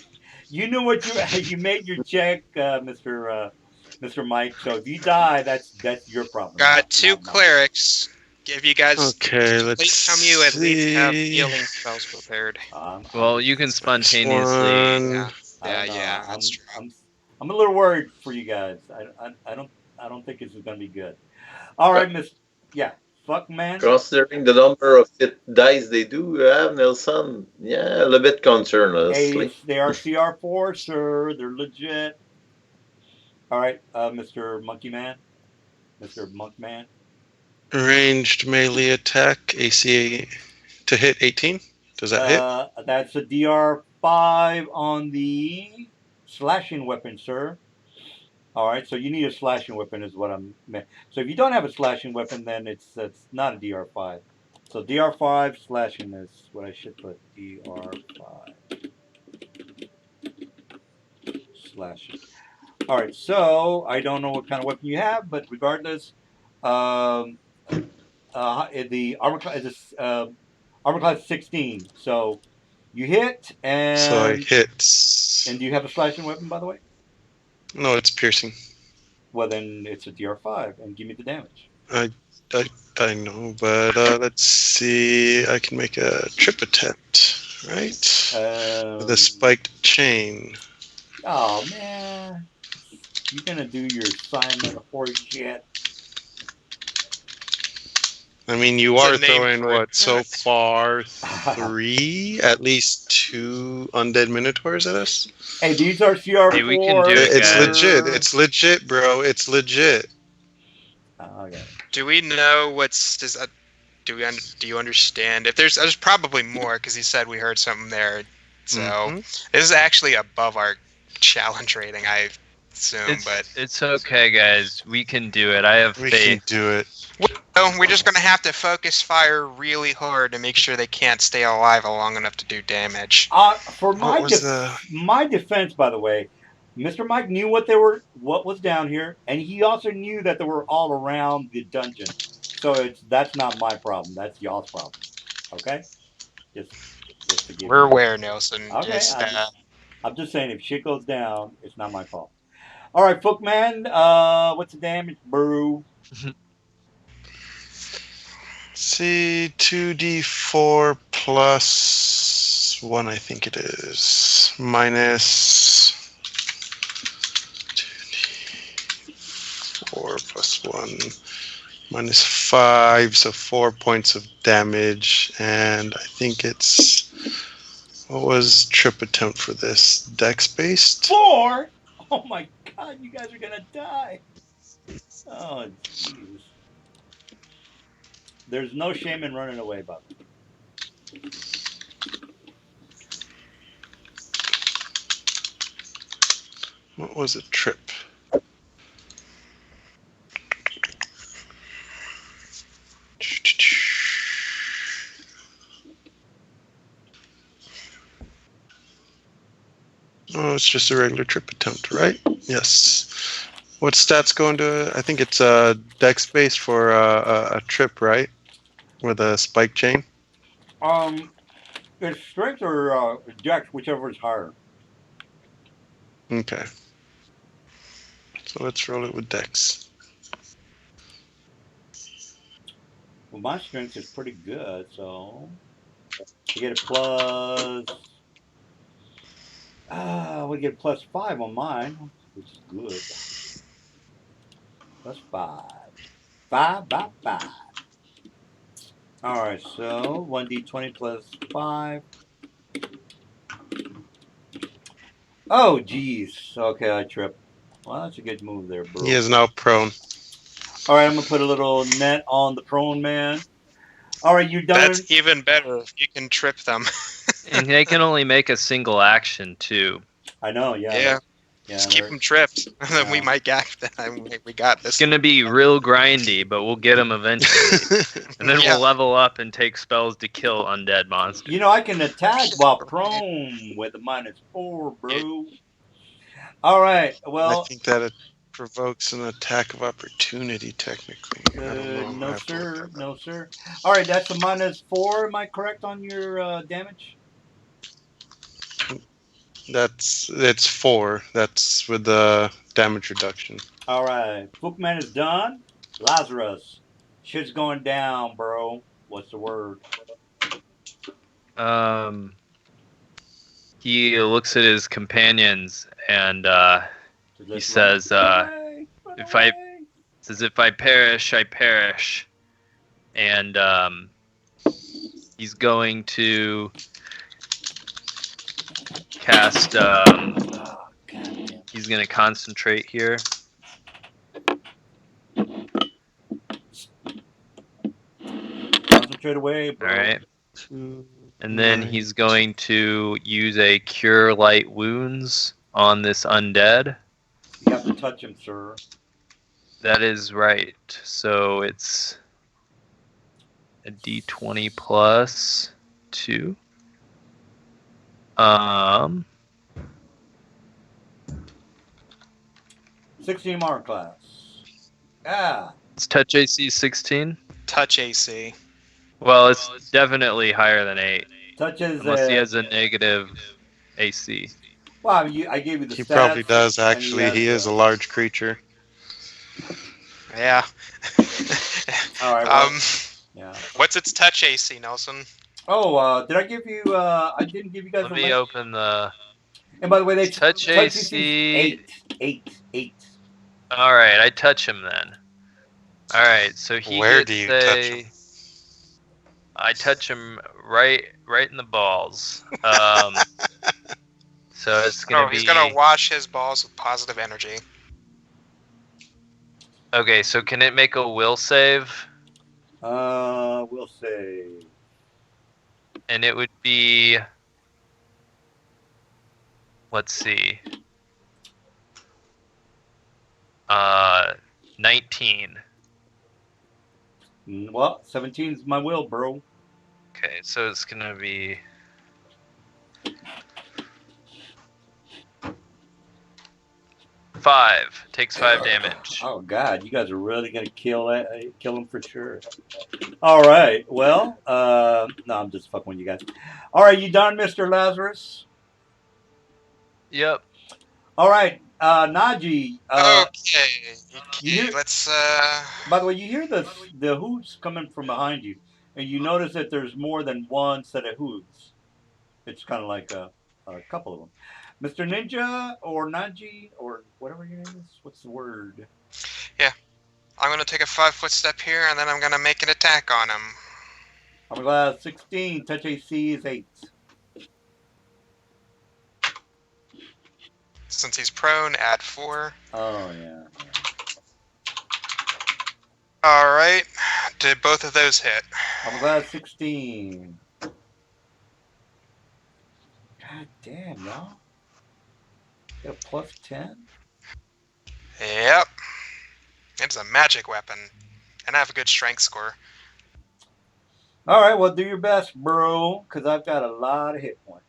knew what you made your check, Mister Mike. So if you die, that's your problem. Got two not mine. clerics. If you guys Okay, let's please tell me you at least have see. healing spells prepared. Well, you can spontaneously. Yeah, I don't know. yeah, that's true. I'm a little worried for you guys. I don't think this is gonna be good. All right, Miss. Yeah, fuck man. Considering the number of hit dice they do have, Nelson, yeah, a little bit concerned, honestly. They are CR4, sir. They're legit. All right, Mr. Monkey Man, Mr. Monk Man. Ranged melee attack, AC to hit 18. Does that hit? That's a DR5 on the slashing weapon, sir. All right, so you need a slashing weapon, is what I'm meant. So if you don't have a slashing weapon, then it's not a DR5. So DR5 slashing is what I should put. DR5 slashing. All right, so I don't know what kind of weapon you have, but regardless, the armor class is armor class 16. So you hit, and So I hit. And do you have a slashing weapon, by the way? No, it's piercing. Well, then it's a DR5, and give me the damage. I know, but let's see. I can make a trip attempt, right? With a spiked chain. Oh man, you're gonna do your assignment horse shit. I mean, you are It's a name throwing for it. what so far? 3, at least 2 undead minotaurs at us. Hey, these are CR4. Hey, we can do it, It's guys. legit. It's legit, bro. It's legit. Okay. Do we know what's does that? Do you understand? If there's probably more because he said we heard something there. So this is actually above our challenge rating, I assume. But It's okay, guys. We can do it. I have We faith. can do it. oh, we're just gonna have to focus fire really hard to make sure they can't stay alive long enough to do damage. For my What was my defense, by the way, Mr. Mike knew what was down here, and he also knew that they were all around the dungeon. So that's not my problem. That's y'all's problem. Okay, just to give We're you- aware, Nelson. Okay, Just, I'm just saying, if shit goes down, it's not my fault. All right, Fookman, what's the damage, bro? See, 2d4 plus 1, I think it is. Minus 2d4 plus 1. Minus 5, so 4 points of damage. And I think it's... What was trip attempt for this? Dex based? 4? Oh my god, you guys are gonna die. Oh, jeez. There's no shame in running away, Bob. What was a trip? Oh, it's just a regular trip attempt, right? Yes. What stats go into? I think it's dex based for a trip, right? With a spike chain. It's strength or dex, whichever is higher. Okay. So let's roll it with dex. Well, my strength is pretty good, so you get a plus. We get plus 5 on mine, which is good. Plus 5. 5 by 5. Alright, so 1d20 plus 5. Oh, jeez. Okay, I tripped. Well, that's a good move there, bro. He is now prone. Alright, I'm going to put a little net on the prone man. Alright, you done? that's even better if you can trip them. And they can only make a single action too. I know, yeah. Yeah. Yeah, Just keep they're- them tripped, and then we Yeah. might get them. We got It's this. gonna be real grindy, but we'll get them eventually. And then Yeah. we'll level up and take spells to kill undead monsters. You know, I can attack while prone with a -4, bro. All right. I Well, think that it provokes an attack of opportunity, technically. I don't know. no, I have to look sir. at that. No, sir. All right, that's a -4. Am I correct on your damage? It's 4. That's with the damage reduction. All right. Bookman is done. Lazarus. Shit's going down, bro. What's the word? He looks at his companions and he says, if I perish, I perish. And he's going to cast. He's going to concentrate here. Concentrate away, bro. All right. 2, And then 9. he's going to use a Cure Light Wounds on this undead. You have to touch him, sir. That is right. So it's a D20 plus 2. 16 mark class. Ah. It's touch AC 16. Touch AC. Well, it's definitely higher than 8, Touches. unless he has a negative AC. Well, I gave you the He stats. probably does, and actually. has He is a large creature. Yeah. All right. Well, Um. yeah. What's its touch AC, Nelson? Oh, did I give you? I didn't give you guys Let a me link. open the. And by the way, they Touch AC. 8. All right, I touch him then. All right, so he Where gets do you touch him? I touch him right in the balls. So it's gonna be. He's gonna wash his balls with positive energy. Okay, so can it make a will save? We'll say. And it would be. Let's see. 19. Well, 17's my will, bro. Okay, so it's gonna be. Takes 5 damage. Oh God, you guys are really gonna kill him for sure. All right. Well, no, I'm just fucking with you guys. All right, you done, Mr. Lazarus? Yep. All right, Naji. Okay. you- Let's. By the way, you hear the hoots coming from behind you, and you notice that there's more than one set of hoots. It's kind of like a couple of them. Mr. Ninja or Naji or whatever your name is. What's the word? I'm gonna take a 5-foot step here, and then I'm gonna make an attack on him. I'm glad 16. Touch AC is 8. Since he's prone, add 4. Oh yeah. All right. Did both of those hit? I'm glad 16. God damn, y'all. Got a plus 10? Yep. It's a magic weapon, and I have a good strength score. All right, well, do your best, bro, because I've got a lot of hit points.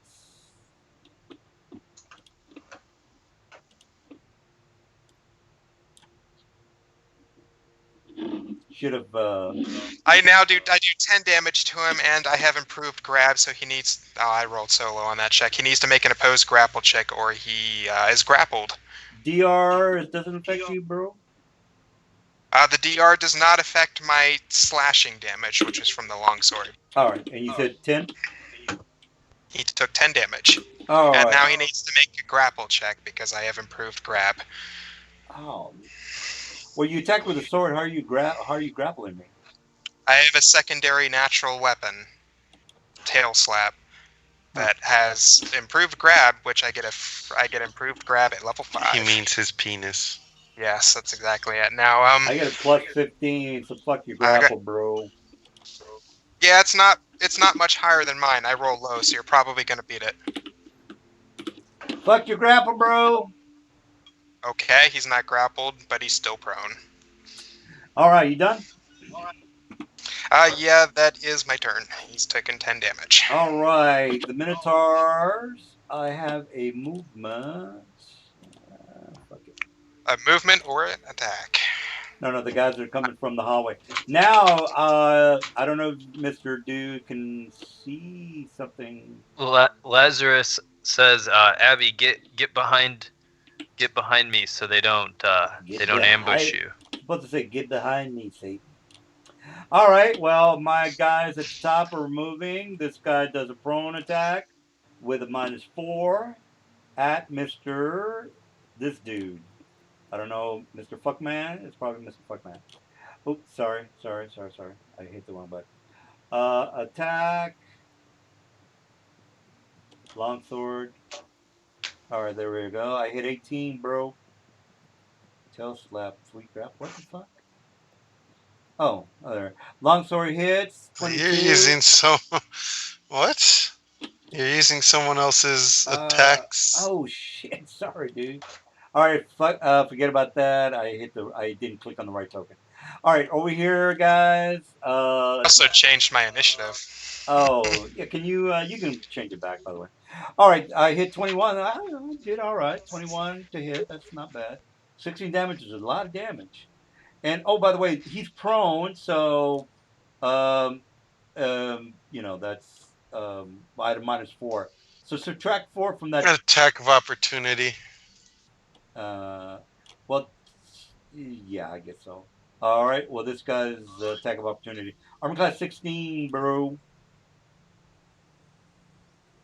Should have. I do 10 damage to him, and I have improved grab, so he needs. Oh, I rolled so low on that check. He needs to make an opposed grapple check, or he is grappled. DR doesn't affect you, bro? The DR does not affect my slashing damage, which was from the longsword. All right, and you said 10? He took 10 damage, All and right. now he needs to make a grapple check because I have improved grab. Oh. Well, you attack with a sword. How are you grappling me? I have a secondary natural weapon, tail slap, that has improved grab, which I get improved grab at level 5. He means his penis. Yes, that's exactly it. Now, I get a plus 15, so fuck your grapple, bro. yeah, it's not it's not much higher than mine. I roll low, so you're probably gonna beat it. Fuck your grapple, bro. Okay, he's not grappled, but he's still prone. All right, you done? Yeah, that is my turn. He's taken 10 damage. All right, the Minotaurs. I have a movement. Fuck it. A movement or an attack. No, the guys are coming from the hallway. Now, I don't know if Mr. Dude can see something. Lazarus says, "Abby, get behind me so they don't ambush you." I'm supposed to say, get behind me, Satan. All right, well, my guys at the top are moving. This guy does a prone attack with a -4 at this dude. I don't know, Mr. Fuckman. It's probably Mr. Fuckman. Oops, sorry. I hit the wrong button. Attack. Longsword. All right, there we go. I hit 18, bro. Tail slap, sweet grab. What the fuck? Oh, there. Longsword hits. 22. You're using what? You're using someone else's attacks. Oh shit! Sorry, dude. All right, forget about that. I didn't click on the right token. All right, over here, guys. Also changed my initiative. Oh, yeah. Can you can change it back, by the way. All right, I hit 21. I did all right. 21 to hit. That's not bad. 16 damage is a lot of damage. And oh, by the way, he's prone, so that's item -4. So subtract 4 from that. An attack of opportunity. Well, yeah, I guess so. All right. Well, this guy's attack of opportunity. Armor class 16, bro.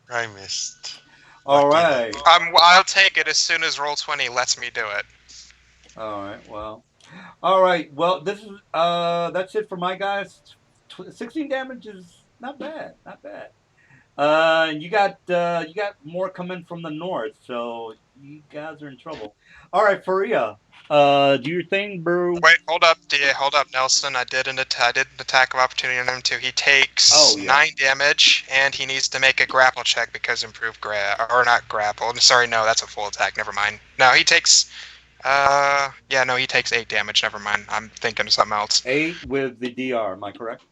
I missed. All Lucky right. I'll take it as soon as Roll20 lets me do it. All right. Well. All right. Well, this is that's it for my guys. 16 damage is not bad. Not bad. You got more coming from the north, so you guys are in trouble. All right, Faria, do your thing, bro. Wait, hold up, Nelson. I did an attack of opportunity on him too. He takes 9 damage, and he needs to make a grapple check because improved not grapple. Sorry, no, that's a full attack. Never mind. No, he takes. He takes 8 damage. Never mind. I'm thinking of something else. 8 with the DR. Am I correct?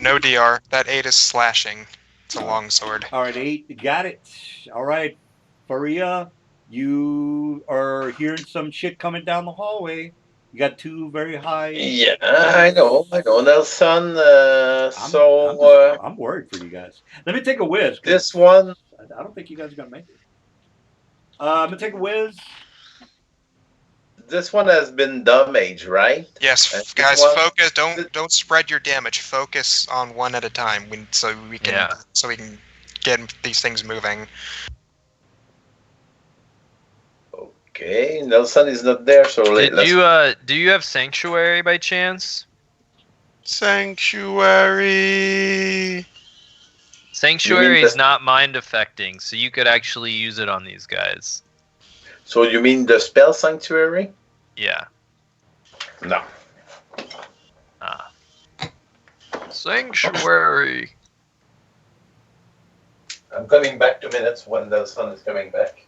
No DR. That 8 is slashing. It's a longsword. All right, 8. Got it. All right, Faria, you are hearing some shit coming down the hallway. You got 2 very high. Yeah, I know, Nelson. I'm worried for you guys. Let me take a whiz. This one. I don't think you guys are gonna make it. I'm gonna take a whiz. This one has been damaged, right? Yes, guys, focus. Don't spread your damage. Focus on one at a time, so we can get these things moving. Okay, Nelson is not there, so do you have Sanctuary by chance? Sanctuary is not mind affecting, so you could actually use it on these guys. So you mean the spell Sanctuary? Yeah. No. Sanctuary. I'm coming back 2 minutes when the sun is coming back.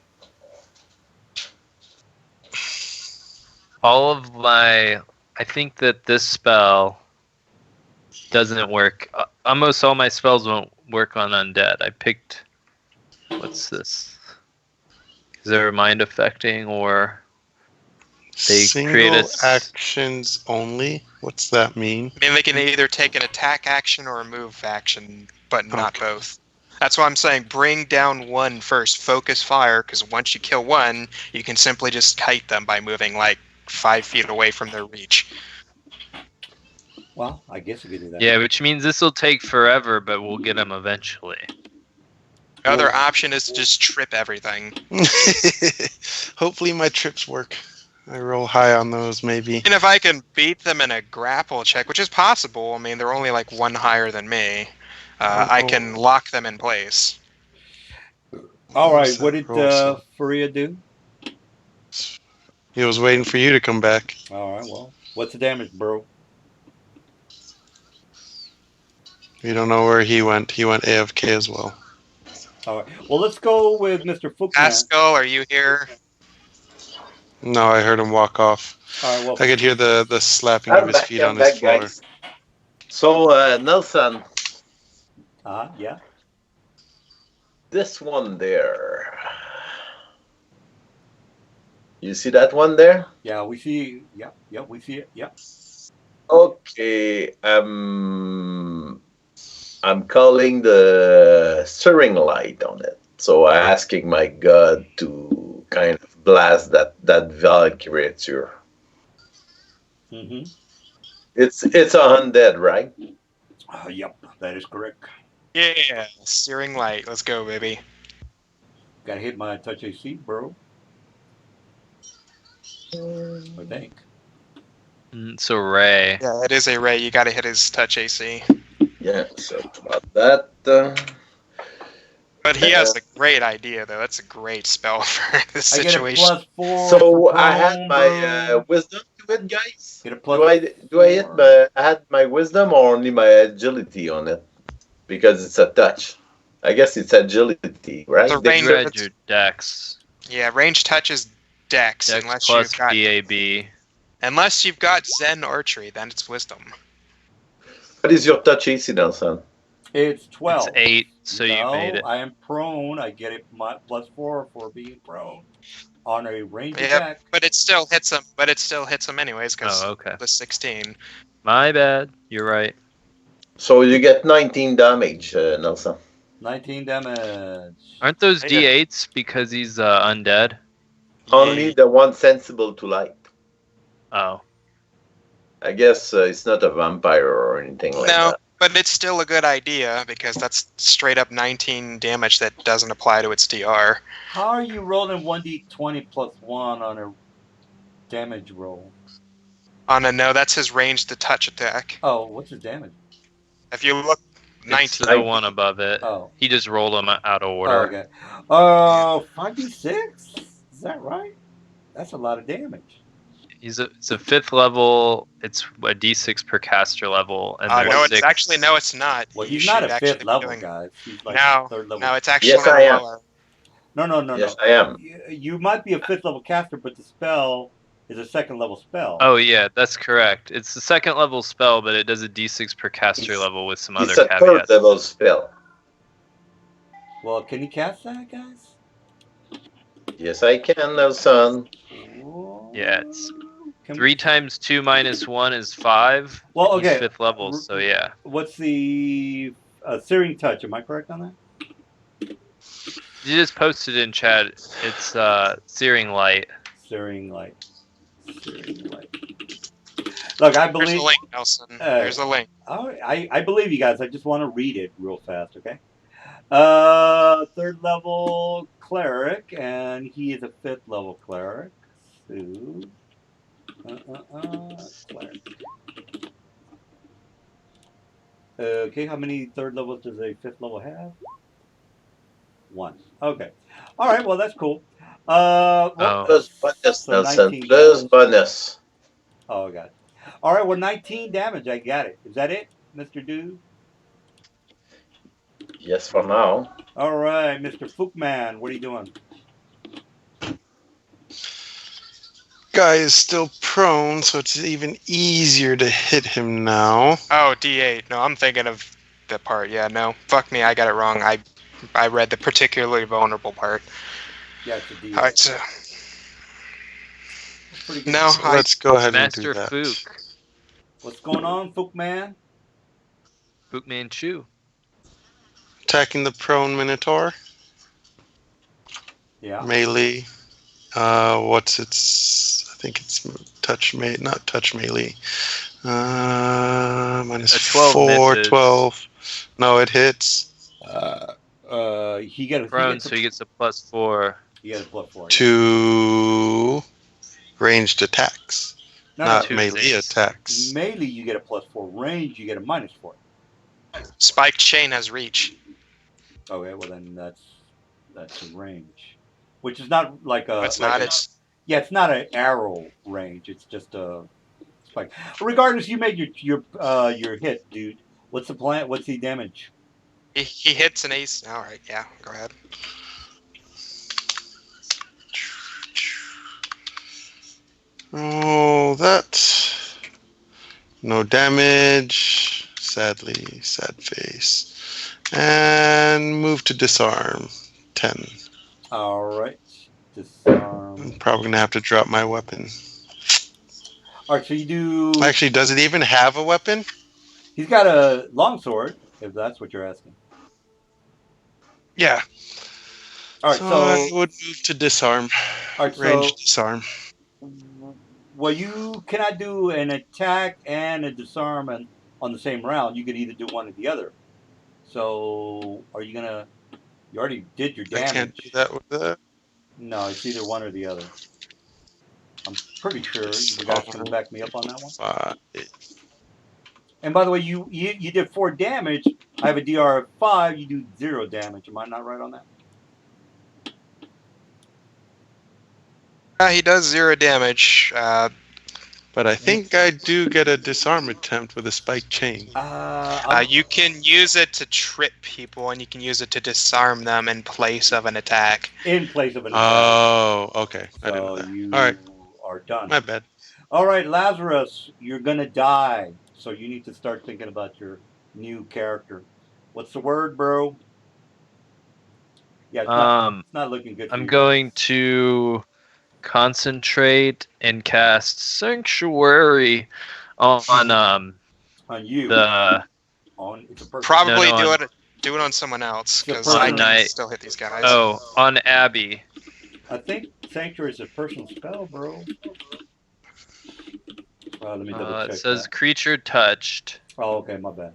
I think that this spell doesn't work. Almost all my spells won't work on undead. I picked. What's this? Is there mind affecting or they single actions only? What's that mean? I mean, they can either take an attack action or a move action, but not both. That's why I'm saying bring down one first. Focus fire, because once you kill one, you can simply just kite them by moving like 5 feet away from their reach. Well, I guess you could do that. Yeah, which means this will take forever, but we'll get them eventually. The other option is to just trip everything. Hopefully my trips work. I roll high on those, maybe. And if I can beat them in a grapple check, which is possible, I mean, they're only like 1 higher than me, I can lock them in place. All right, what did Faria do? He was waiting for you to come back. All right, well, what's the damage, bro? We don't know where he went. He went AFK as well. All right. Well, let's go with Mr. Fookman. Pascal, are you here? No, I heard him walk off. All right. Well, I could hear the slapping of his feet on his floor. guys. So, Nelson, yeah. this one there. You see that one there? Yeah, we see. Yeah, we see it. Yeah. Okay. I'm calling the stirring light on it. So I'm asking my god to kind of blast that Val creature. Mm-hmm. It's a undead, right? Yep, that is correct. Yeah, steering light. Let's go, baby. Gotta hit my touch AC, bro. I think. So Ray. Yeah, it is a ray. You gotta hit his touch AC. Yeah. So about that. But he has a great idea, though. That's a great spell for this I get a situation. +4. So for I had prone, my bro. wisdom to it, guys. Get a Do I hit +4. I had my wisdom or only my agility on it? Because it's a touch. I guess it's agility, right? The You range- read your dex. Yeah, range touch is dex, Dex unless plus you've got BAB. unless you've got Zen archery, then it's wisdom. What is your touch AC, Nelson? It's 12. It's 8, so you No, made it. I am prone. I get it +4 for being prone on a range Yep. attack. But it still hits him. But it still hits him anyways because Oh, okay. the 16. My bad. You're right. So you get 19 damage, Nelson. 19 damage. Aren't those Yeah. D8s because he's undead? Only the one sensible to light. Oh. I guess it's not a vampire or anything like No, that. but it's still a good idea because that's straight up 19 damage that doesn't apply to its DR. How are you rolling 1d20 +1 on a damage roll? No, that's his range to touch attack. Oh, what's his damage? If you look, It's 19. the one above it. Oh. He just rolled them out of Oh, order. okay. 5d6? Is that right? That's a lot of damage. It's a 5th level. It's a D6 per caster level, and then No, it's 6. actually no, it's not. Well, You he's not should a actually 5th be level, doing- guys. He's like No, a 3rd level. No, it's actually Yes, I am. lower. No. Yes, I am. You might be a 5th level caster, but the spell is a 2nd level spell. Oh yeah, that's correct. It's the 2nd level spell, but it does a D6 per caster It's- level with some It's other a third caveats. level spell. Well, can you cast that, guys? Yes, I can, Nelson. Yeah, it's Can 3 times 2 minus 1 is 5. Well, and he's okay. 5th level, so yeah. What's the Searing Touch? Am I correct on that? You just posted in chat. It's Searing Light. Searing Light. Searing Light. Look, I There's believe. a link, Nelson. There's a link. Oh, I believe you guys. I just want to read it real fast, okay? 3rd level cleric, and he is a 5th level cleric. So, cleric. Okay, how many 3rd levels does a 5th level have? 1. Okay. All right. Well, that's cool. Plus bonus, so Nelson. 19 Plus damage. bonus. Oh, I got it. All right. Well, 19 damage. I got it. Is that it, Mr. Dude? Yes, for now. All right, Mr. Fookman. What are you doing? Guy is still prone, so it's even easier to hit him now. Oh, D8. No, I'm thinking of the part. Yeah, no. Fuck me, I got it wrong. I read the particularly vulnerable part. Yeah, it's a D. All right, so Pretty good. no, So let's go ahead and do Master that. Fook. What's going on, Fookman? Fookman Chu. Attacking the prone Minotaur. Yeah. Melee. What's its? I think it's not touch melee. Minus A 12 4, misses. 12. No, it hits. He got a Prone, so he gets a +4. he got a +4. 2 ranged attacks, No, not two melee saves. attacks. melee you get a +4. Range you get a -4. Spiked chain has reach. Okay, well then that's a range, which is not like a. It's like not. a- It's Yeah, it's not an arrow range. It's just a spike. Regardless, you made your hit, dude. What's the plan? What's the damage? He hits an ace. All right, yeah, go ahead. Oh, that. No damage. Sadly, sad face. And move to disarm. 10. All right. Disarm. I'm probably gonna have to drop my weapon. All right. So you do. Actually, does it even have a weapon? He's got a longsword, if that's what you're asking. Yeah. All right. So So. I would move to disarm. All right. Range So. disarm. Well, you cannot do an attack and a disarm on the same round. You could either do one or the other. So, are you gonna? You already did your damage. I can't do that with the. No, it's either one or the other. I'm pretty sure you guys can back me up on that one. 5. And by the way, you did 4 damage. I have a DR of 5. You do 0 damage. Am I not right on that? He does 0 damage. But I think I do get a disarm attempt with a spike chain. You can use it to trip people, and you can use it to disarm them in place of an attack. In place of an attack. Oh, okay. I didn't know So that. you All right. are done. My bad. All right, Lazarus, you're gonna die. So you need to start thinking about your new character. What's the word, bro? Yeah, it's not looking good for I'm you. going to concentrate and cast Sanctuary on you. the It's a person. Probably No, do it on someone else, It's a because I person. can still hit these guys. on Abby. I think Sanctuary is a personal spell, bro. Let me double check. It says that. creature touched. Oh, okay, my bad.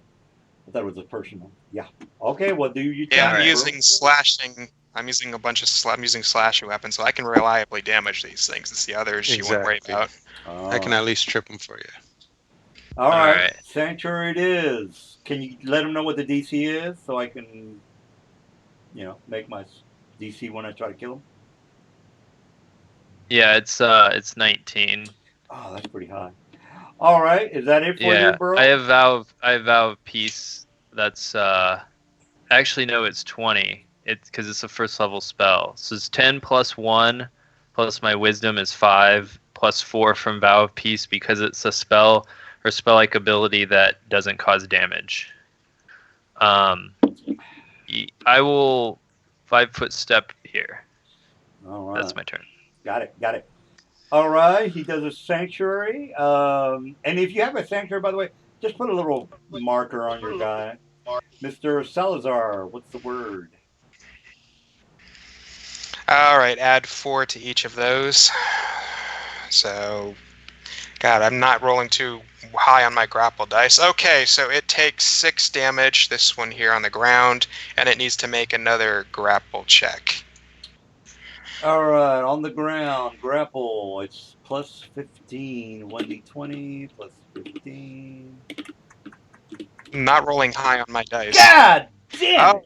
I thought it was a personal. Yeah. Okay, well, do you? Yeah, I'm bro? using slashing. I'm using a bunch of I'm using slashing weapons, so I can reliably damage these things. It's the others you won't worry about. I can at least trip them for you. All right. right. Sanctuary it is. Can you let them know what the DC is so I can, make my DC when I try to kill them? Yeah, it's 19. Oh, that's pretty high. All right, is that it for you, bro? I have vow of peace. That's actually no, it's 20. It's because it's a first level spell. So it's 10 plus 1 plus my wisdom is 5 plus 4 from vow of peace because it's a spell or spell-like ability that doesn't cause damage. I will 5-foot step here. All right. That's my turn. Got it. All right, he does a sanctuary. And if you have a sanctuary, by the way, just put a little marker on your guy. Mr. Salazar, what's the word? All right, add 4 to each of those. So, God, I'm not rolling too high on my grapple dice. Okay, so it takes 6 damage, this one here on the ground, and it needs to make another grapple check. All right, on the ground, grapple. It's plus 15. 1d20 plus 15. I'm not rolling high on my dice. God damn it!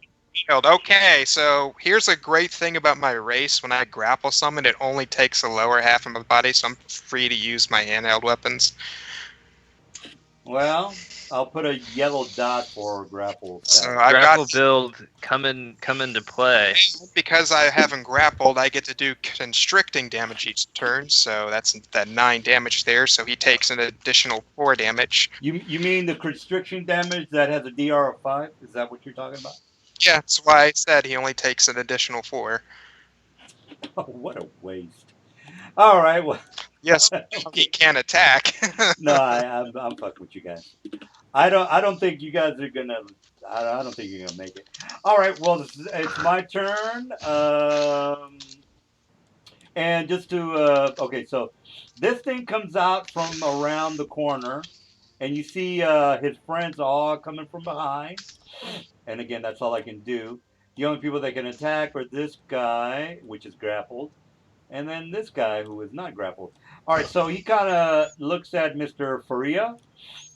Okay, so here's a great thing about my race. When I grapple someone, it only takes the lower half of my body, so I'm free to use my handheld weapons. Well, I'll put a yellow dot for grapple. So grapple build come into play. Because I haven't grappled, I get to do constricting damage each turn, so that's that 9 damage there. So he takes an additional 4 damage. You mean the constriction damage that has a DR of 5? Is that what you're talking about? Yeah, that's why I said he only takes an additional 4. Oh, what a waste! All right, well. Yes, he can attack. No, I'm fucking with you guys. I don't think you guys are gonna. I don't think you're gonna make it. All right, well, it's my turn. And just to okay, so this thing comes out from around the corner, and you see his friends all coming from behind. And again, that's all I can do. The only people that can attack are this guy, which is grappled, and then this guy who is not grappled. All right, so he kind of looks at Mr. Faria,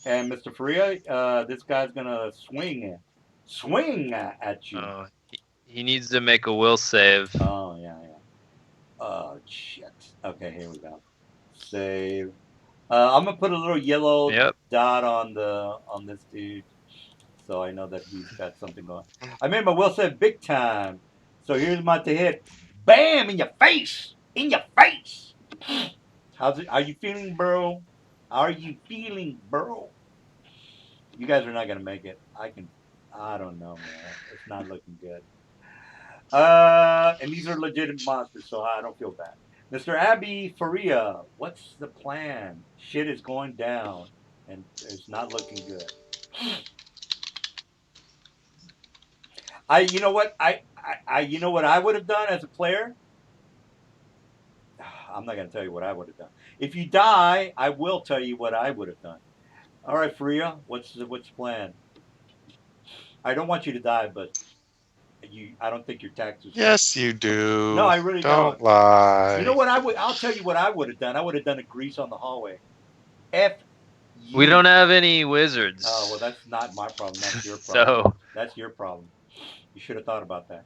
and Mr. Faria, this guy's gonna swing at you. Oh, he needs to make a will save. Oh yeah. Oh shit. Okay, here we go. Save. I'm gonna put a little yellow dot on this dude. so I know that he's got something going. I made my will save big time. So here's my to hit. Bam! In your face! In your face! How's it? Are you feeling, bro? Are you feeling, bro? You guys are not gonna make it. I don't know, man. It's not looking good. And these are legitimate monsters, so I don't feel bad. Mr. Abby Faria, what's the plan? Shit is going down, and it's not looking good. You know what, you know what I would have done as a player. I'm not gonna tell you what I would have done. If you die, I will tell you what I would have done. All right, Faria, what's the plan? I don't want you to die, but I don't think your taxes. Yes, you do. No, I really don't don't. lie. You know what I'll tell you what I would have done. I would have done a grease on the hallway. F you. We don't have any wizards. Oh well, that's not my problem. That's your problem. So That's your problem. You should have thought about that.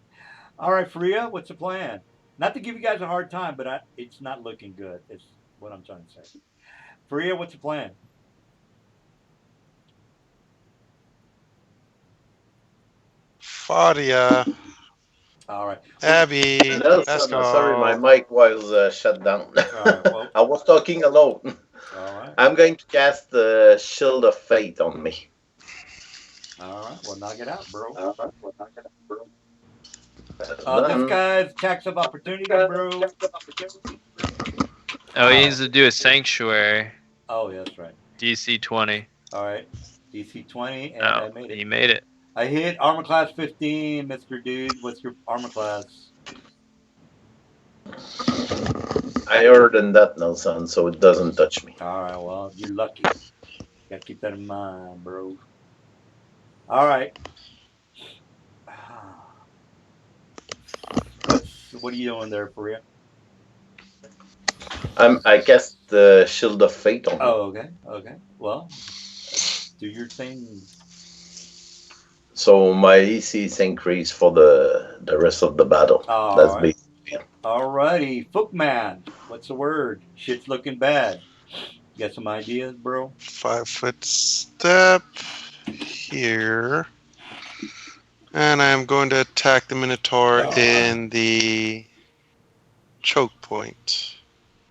All right, Faria, what's the plan? Not to give you guys a hard time, but it's not looking good. It's what I'm trying to say. Faria, what's the plan? Faria, All right. Abby, Nelson, let's go. sorry, my mic was shut down. All right, well, I was talking alone. all right. I'm going to cast the Shield of Fate on me. All right. Well, knock it out, bro. This Done. guy's tax of opportunity, bro. oh, he needs to do a sanctuary. Oh, yeah, that's right. DC 20. All right. DC 20, and Oh, I made it. he made it. I hit armor class 15, Mr. Dude. What's your armor class? Higher than that, Nelson, so it doesn't touch me. All right, well, you're lucky. Gotta keep that in mind, bro. All right. What are you doing there, Faria? I cast the Shield of Fate on me. Oh, okay. Okay. Well, do your thing. So my EC is increased for the rest of the battle. All That's right. basically it. Alrighty, Footman. What's the word? Shit's looking bad. You got some ideas, bro? 5 foot step here. And I'm going to attack the Minotaur in the choke point.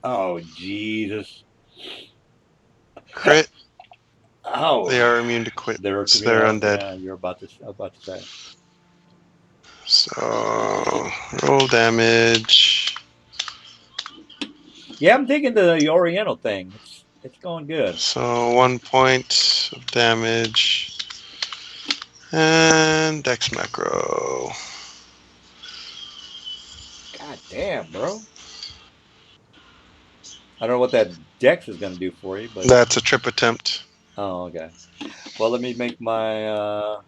Oh, Jesus. Crit. Oh. They are immune to quit. They're undead. Yeah, you're about to say. So roll damage. Yeah, I'm digging the Oriental thing. It's going good. So 1 point of damage. And Dex Macro. God damn, bro. I don't know what that Dex is going to do for you, but That's a trip attempt. oh, okay. Well, let me make my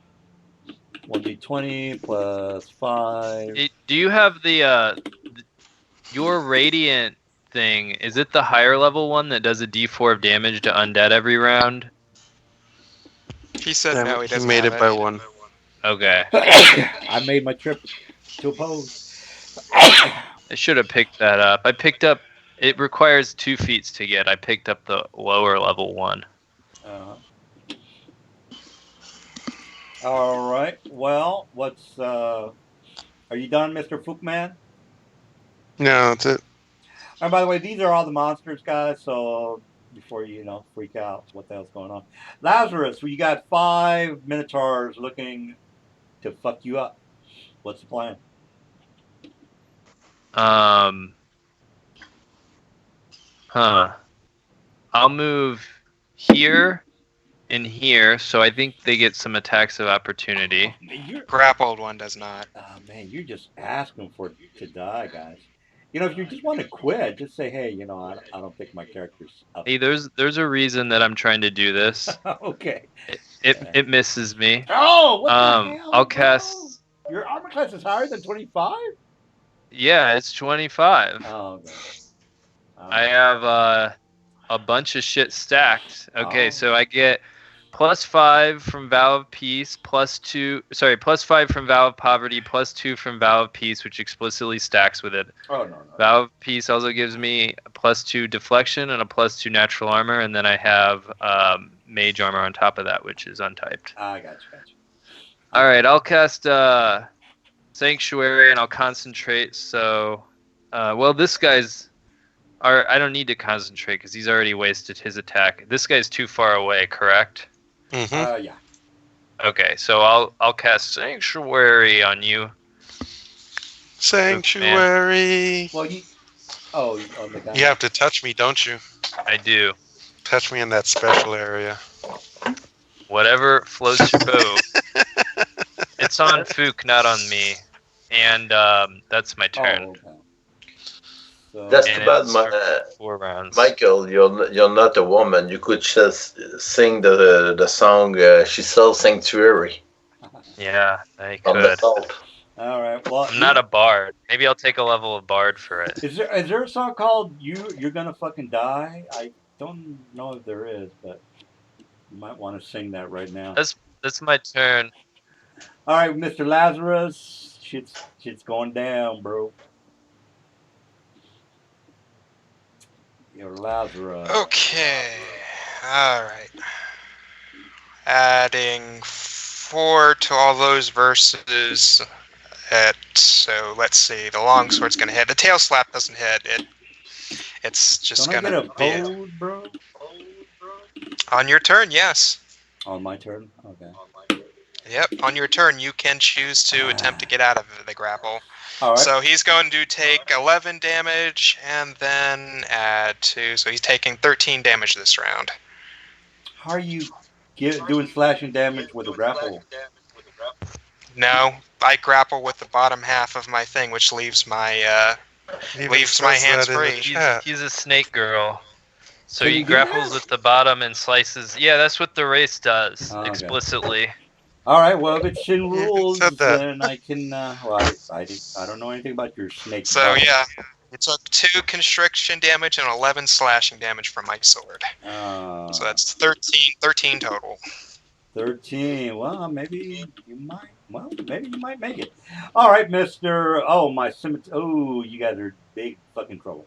1d20 plus 5. Do you have your radiant thing? Is it the higher level one that does a D4 of damage to undead every round? He said no, he doesn't made have it by 1. Okay. I made my trip to oppose. I should have picked that up. I picked up. It requires 2 feats to get. I picked up the lower level one. All right. Well, are you done, Mr. Fookman? No, that's it. And by the way, these are all the monsters, guys. So before you freak out, what the hell's going on? Lazarus, you got 5 Minotaurs looking to fuck you up. What's the plan? I'll move here and here, so I think they get some attacks of opportunity. Oh, man, Grappled one does not. oh, man, you're just asking for it to die, guys. If you just want to quit, just say, hey, I don't think my character's up. Hey, there's a reason that I'm trying to do this. Okay. It misses me. Oh, what the hell? I'll bro? cast. Your armor class is higher than 25? Yeah, it's 25. Oh, okay. I have a bunch of shit stacked. Okay, so I get +5 from Vow of Peace, +5 from Vow of Poverty, +2 from Vow of Peace, which explicitly stacks with it. Oh, no. Vow of Peace also gives me a +2 deflection and a +2 natural armor, and then I have mage armor on top of that, which is untyped. I got you. All right, I'll cast Sanctuary and I'll concentrate. So, well, this guy's. I don't need to concentrate because he's already wasted his attack. This guy's too far away, correct? Mm-hmm. Yeah. Okay, so I'll cast Sanctuary on you. Sanctuary. Well, you. Oh, on the guy. You have to touch me, don't you? I do. Touch me in that special area. Whatever floats your boat. It's on Fook, not on me. And that's my turn. Oh, okay. So, That's And too it bad, starts 4 rounds. Michael. You're not a woman. You could just sing the song. She sells sanctuary Yeah, I on the could. salt. all right. Well, I'm not a bard. Maybe I'll take a level of bard for it. Is there a song called "You're Gonna Fucking Die"? I don't know if there is, but you might want to sing that right now. That's my turn. All right, Mr. Lazarus, shit's going down, bro. You're Lazarus. Okay. All right. Adding 4 to all those verses. So let's see. The longsword's gonna hit. The tail slap doesn't hit. It's just Don't I gonna get a be code, bro? on your turn. Yes. On my turn. Okay. Yep. On your turn, you can choose to attempt to get out of the grapple. All right. So he's going to take 11 damage and then add 2. So he's taking 13 damage this round. How are you doing slashing damage with a grapple? No, I grapple with the bottom half of my thing, which leaves my Even leaves my says hands that in the free. chat. He's a snake girl. So Can he you do grapples that? with the bottom and slices. Yeah, that's what the race does Oh, okay. explicitly. All right. Well, if it's in Even rules, said that. then I can. Well, I don't know anything about your snake. So bottom. yeah, it took 2 constriction damage and 11 slashing damage from my sword. So that's 13 total. 13. Well, maybe you might. Well, maybe you might make it. All right, Mister. Oh, my scimitar. Oh, you guys are big fucking trouble.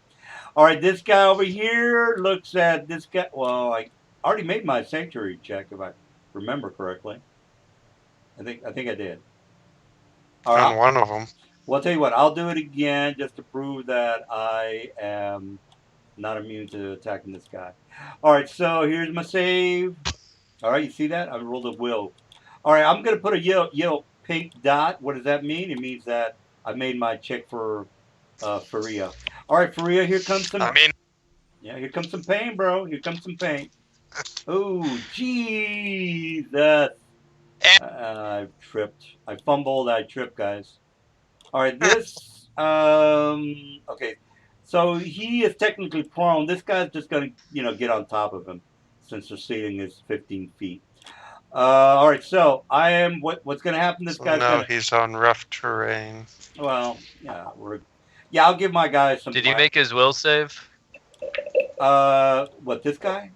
All right, this guy over here looks at this guy. Well, I already made my sanctuary check, if I remember correctly. I think I did. All On right. one of them. Well, I'll tell you what. I'll do it again just to prove that I am not immune to attacking this guy. All right. So here's my save. All right, you see that? I rolled a will. All right, I'm going to put a yellow pink dot. What does that mean? It means that I made my check for Faria. All right, Faria, here comes some. Here comes some pain, bro. Here comes some pain. Oh, Jesus. I tripped. I fumbled. I tripped, guys. All right, this. Okay, so he is technically prone. This guy's just going to, get on top of him since the ceiling is 15 feet. All right, so I am. What's going to happen? This So guy's now going to. he's on rough terrain. Well, yeah, I'll give my guy some. Did he make his will save? What, this guy?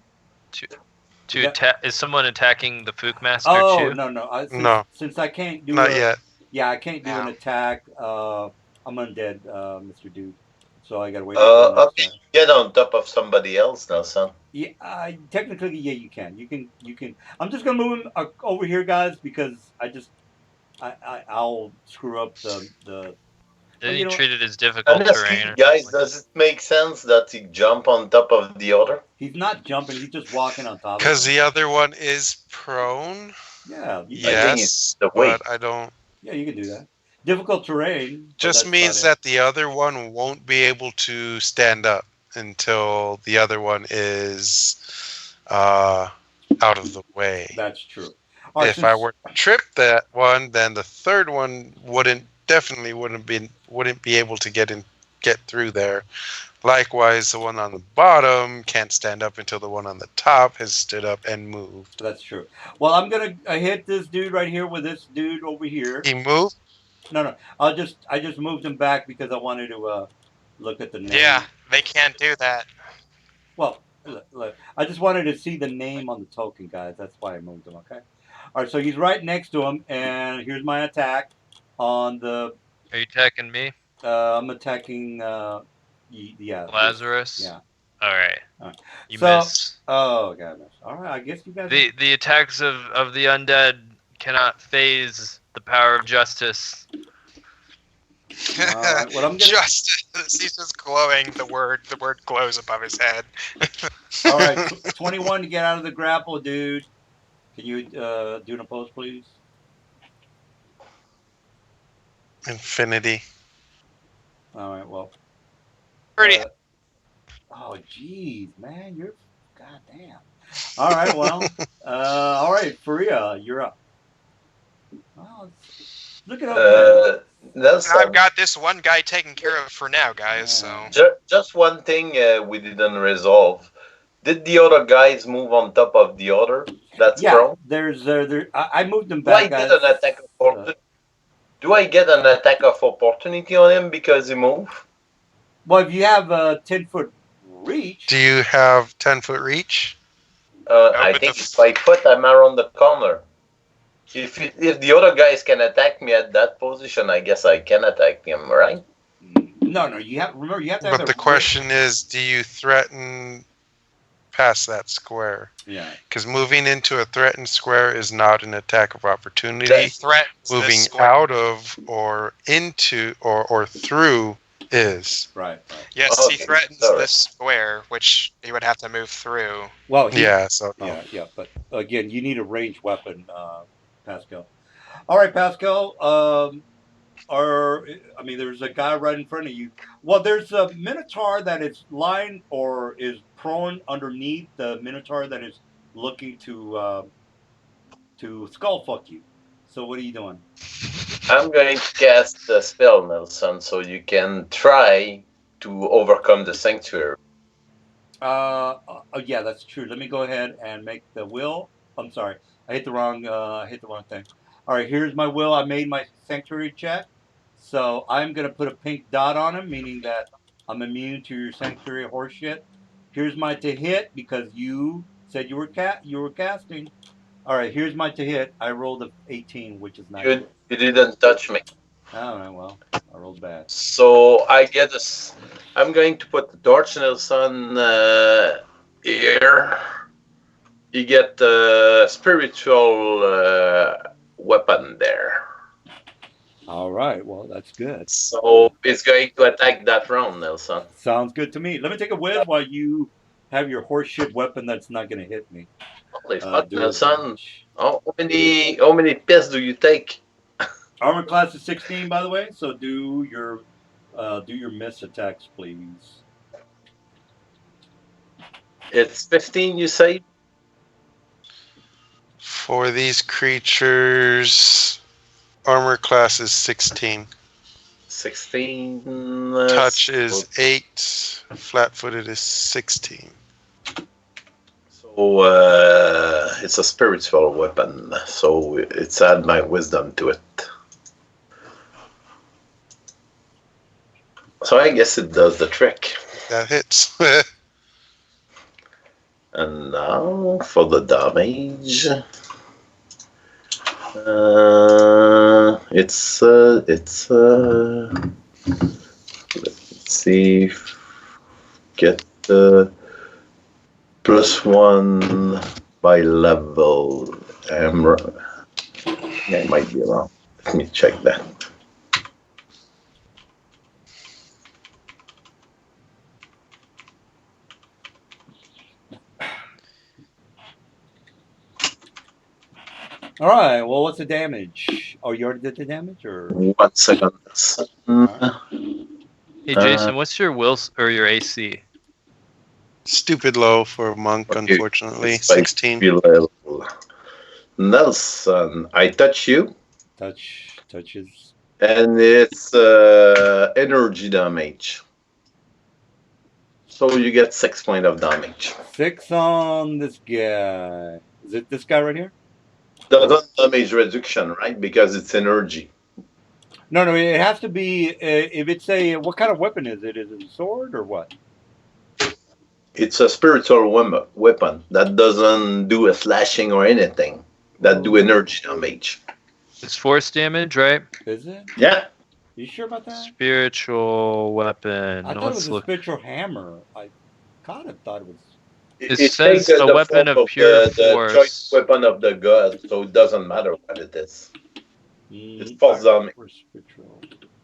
To attack? Is someone attacking the Fook Master Oh too? no. No. Since I can't do. Not yet. Yeah, I can't do an No. attack. I'm undead, Mr. Dude. So I gotta wait. Okay, get on top of somebody else now, son. Yeah, technically, yeah, you can. You can. I'm just gonna move him over here, guys, because I'll screw up the. Did he you know treat it as difficult Honestly, terrain? guys, does it make sense that he jump on top of the other? He's not jumping. He's just walking on top. Because of the other one is prone. Yeah. think it's Yes, the weight. but I don't. Yeah, you can do that. Difficult terrain. but Just that's means about it. that the other one won't be able to stand up until the other one is out of the way. That's true. All right, If I were to trip that one, then the third one wouldn't be able to get through there. Likewise, the one on the bottom can't stand up until the one on the top has stood up and moved. That's true. Well, I'm gonna hit this dude right here with this dude over here. He moved. No. I just moved him back because I wanted to look at the name. Yeah, they can't do that. Well, look, I just wanted to see the name on the token, guys. That's why I moved him. Okay. All right. So he's right next to him, and here's my attack on the. Are you attacking me, I'm attacking. Yeah. Lazarus? Yeah. All right. All right. You So- miss. Oh, God. All right. I guess you guys. The attacks of the undead cannot phase the power of justice. All right. What I'm gonna. Justice. He's just glowing. The word glows above his head. All right. 21 to get out of the grapple, dude. Can you do an oppose, please? Infinity. All right. Well. Pretty. Oh, jeez, man, you're goddamn. All right. Well. All right, Faria, you're up. Well, it's looking okay. Nelson, I've got this one guy taken care of for now, guys. So just one thing we didn't resolve. Did the other guys move on top of the other? That's Yeah. prone. There's there. I moved them Do I back, get guys. an attack opportunity? Do I get an attack of opportunity on him because he moved? Well, if you have a 10-foot reach. Do you have 10-foot reach? I but think the if I put him around the corner. If the other guys can attack me at that position, I guess I can attack him, right? No. You have remember. You have to have. But the question is, do you threaten past that square? Yeah. Because moving into a threatened square is not an attack of opportunity. he threatens Moving this square. out of or into or through is. Right. Yes, Okay, he threatens sorry. this square, which he would have to move through. Well. Yeah, so Yeah. But again, you need a ranged weapon, Pascal. All right, Pascal. There's a guy right in front of you. Well, there's a Minotaur that is lying or is prone underneath the Minotaur that is looking to skull fuck you. So what are you doing? I'm going to cast the spell, Nelson, so you can try to overcome the sanctuary. Yeah, that's true. Let me go ahead and make the will. I'm sorry, I hit the wrong thing. All right, here's my will. I made my sanctuary check, so I'm gonna put a pink dot on him, meaning that I'm immune to your sanctuary horseshit. Here's my to hit because you said you were casting. All right, here's my to hit. I rolled a 18, which is nice. You didn't touch me. All right, well, I rolled bad. So I get this. I'm going to put the torch, Nelson, here. You get the spiritual weapon there. All right, well, that's good. So it's going to attack that round, Nelson. Sounds good to me. Let me take a whiz while you have your horseshit weapon that's not gonna hit me. Holy fuck, Do Nelson. advantage. How many piss do you take? Armor class is 16, by the way. So do your miss attacks, please. It's 15, you say? for these creatures, armor class is 16. 16. Touch is 8. Flat-footed is 16. So it's a spiritual weapon. So it's add my wisdom to it. So I guess it does the trick. That hits. And now for the damage. Let's see. Get the +1 by level. I might be wrong. Let me check that. All right. Well, what's the damage? Oh, you already did the damage, or 1 second. Hey Jason, what's your will or your AC? Stupid low for a monk, Okay. unfortunately. It's like 16. level. Nelson, I touch you, touches? and it's energy damage. So you get 6 points of damage. 6 on this guy. Is it this guy right here? Doesn't damage reduction, right? Because it's energy. No. It has to be. If it's what kind of weapon is it? Is it a sword or what? It's a spiritual weapon that doesn't do a slashing or anything. That do energy damage. It's force damage, right? Is it? Yeah. You sure about that? Spiritual weapon. I thought it was a spiritual hammer. I kind of thought it was. It It says takes a the weapon form of of pure the choice force. weapon of the god, so it doesn't matter what it is. It falls on me.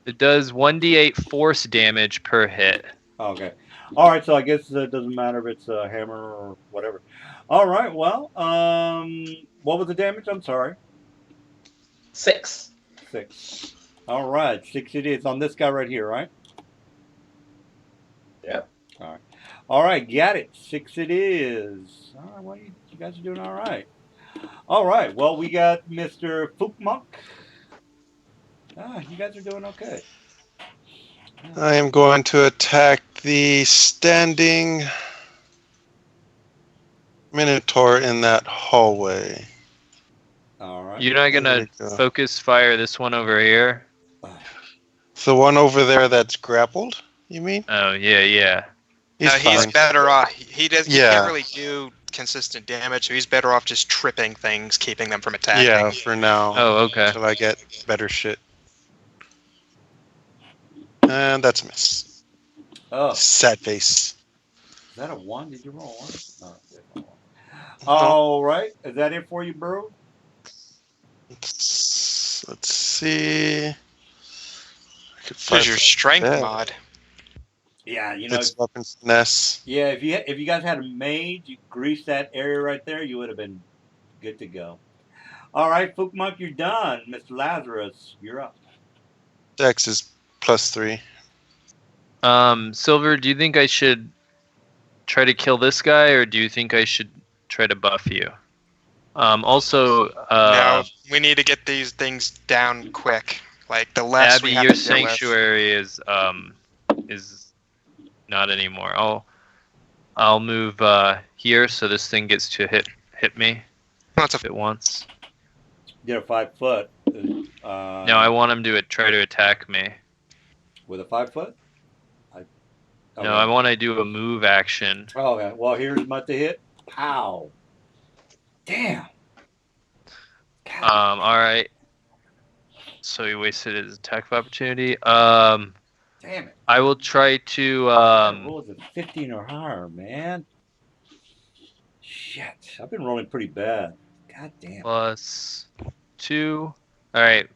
It does 1d8 force damage per hit. Okay. All right. So I guess it doesn't matter if it's a hammer or whatever. All right. Well, what was the damage? I'm sorry. 6. 6. All right. 6 it is on this guy right here, right? Yeah. All right. All right. Got it. 6 it is. All right. Well, you guys are doing all right. All right. Well, we got Mr. Fookmonk. You guys are doing okay. I am going to attack the standing Minotaur in that hallway. All right. You're not There gonna we go. focus fire this one over here? It's the one over there that's grappled, you mean? Oh yeah. He's He's fine. better off. He does. He Yeah. can't really do consistent damage, so he's better off just tripping things, keeping them from attacking. Yeah, for now. Oh, okay. Till I get better shit. And that's a miss. Oh, Sad face. is that a 1? Did you roll 1? No, I didn't roll 1. All right. Is that it for you, bro? Let's see. I could Here's find your strength that. mod. Yeah, you know. It's weapons finesse. Yeah, if you guys had a mage, you grease that area right there, you would have been good to go. All right, Fookmonk, you're done. Mr. Lazarus, you're up. Dex is +3. Silver, do you think I should try to kill this guy, or do you think I should try to buff you? Also, Now we need to get these things down quick. Like the less Abby, we have your to deal with. sanctuary is not anymore. I'll move here so this thing gets to hit me That's a if it wants. Get a 5 foot. No, I want him to try to attack me. With a 5 foot? No, I want to do a move action. Oh, okay. Well, here's my to hit. Pow. Damn. All right. So he wasted his attack of opportunity. Damn it. I will try to. Rolls at 15 or higher, man. Shit. I've been rolling pretty bad. God damn. +2. All right.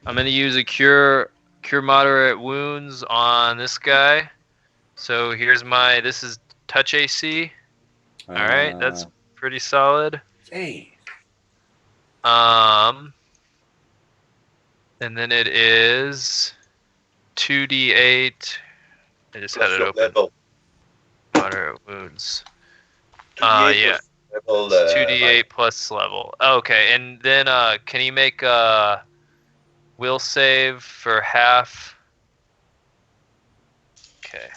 I'm gonna use a cure moderate wounds on this guy. So here's this is touch AC. All right, that's pretty solid. Hey. And then it is 2d8. I just had it open. Level. Moderate wounds. 2d8 Yeah. Level, 2d8 plus level. Okay, and then can you make a will save for half? Okay.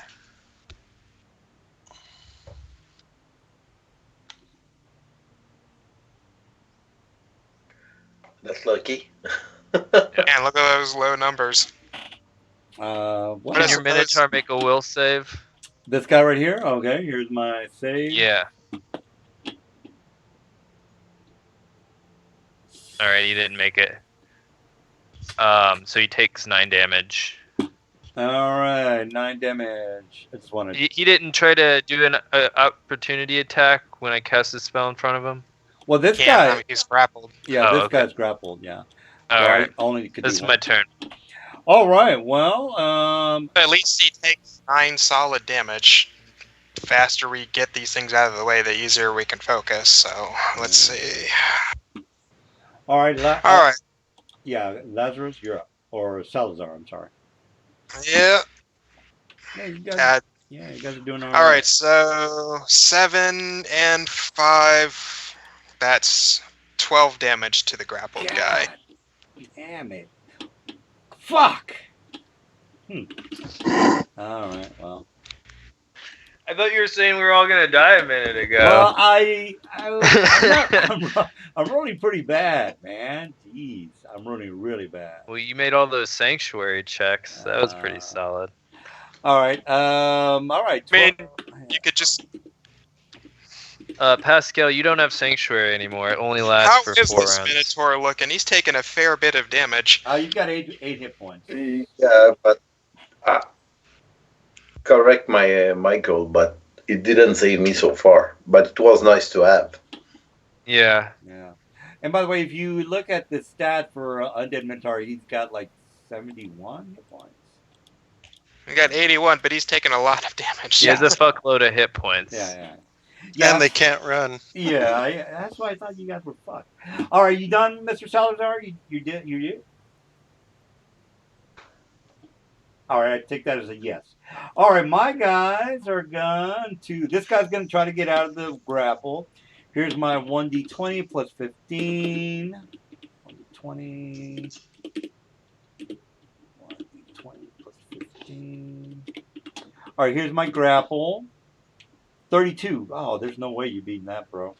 That's lucky. Man, look at those low numbers. What Can is your Minotaur make a will save? this guy right here? Okay, here's my save. Yeah. Alright, he didn't make it. So he takes 9 damage. All right, 9 damage. I just want to. He didn't try to do an opportunity attack when I cast the spell in front of him? Well, this Can't. guy. I mean, he's grappled. Yeah, Oh, this okay. guy's grappled. Yeah. Alright, Only could this do is one. my turn. All right. Well, At least he takes 9 solid damage. The faster we get these things out of the way, the easier we can focus. So let's see. all right. All right. Yeah, Lazarus, you're up. Or Salazar, I'm sorry. Yeah. Yeah, you guys. Uh, You guys are doing all all right. right. So 7 and 5. That's 12 damage to the grappled guy. God damn it. Fuck. All right. Well. I thought you were saying we were all gonna die a minute ago. Well, I'm rolling pretty bad, man. Jeez, I'm rolling really bad. Well, you made all those sanctuary checks. That was pretty solid. All right. All right. I mean, you could just. Pascal, you don't have sanctuary anymore. It only lasts How for is 4 this rounds. Minotaur looking? He's taking a fair bit of damage. You've got eight hit points. Yeah, but correct my Michael, but it didn't save me so far, but it was nice to have. Yeah. Yeah. And by the way, if you look at the stat for Undead Minotaur, he's got like 71 hit points. We got 81, but he's taking a lot of damage. He has a fuckload of hit points. Yeah. And they can't run. Yeah, that's why I thought you guys were fucked. All right, you done, Mr. Salazar? You did? All right, I take that as a yes. All right, my guys are going to. This guy's going to try to get out of the grapple. Here's my 1d20 plus 15. 1d20. 1d20 plus 15. All right, here's my grapple. 32. Oh, there's no way you're beating that, bro.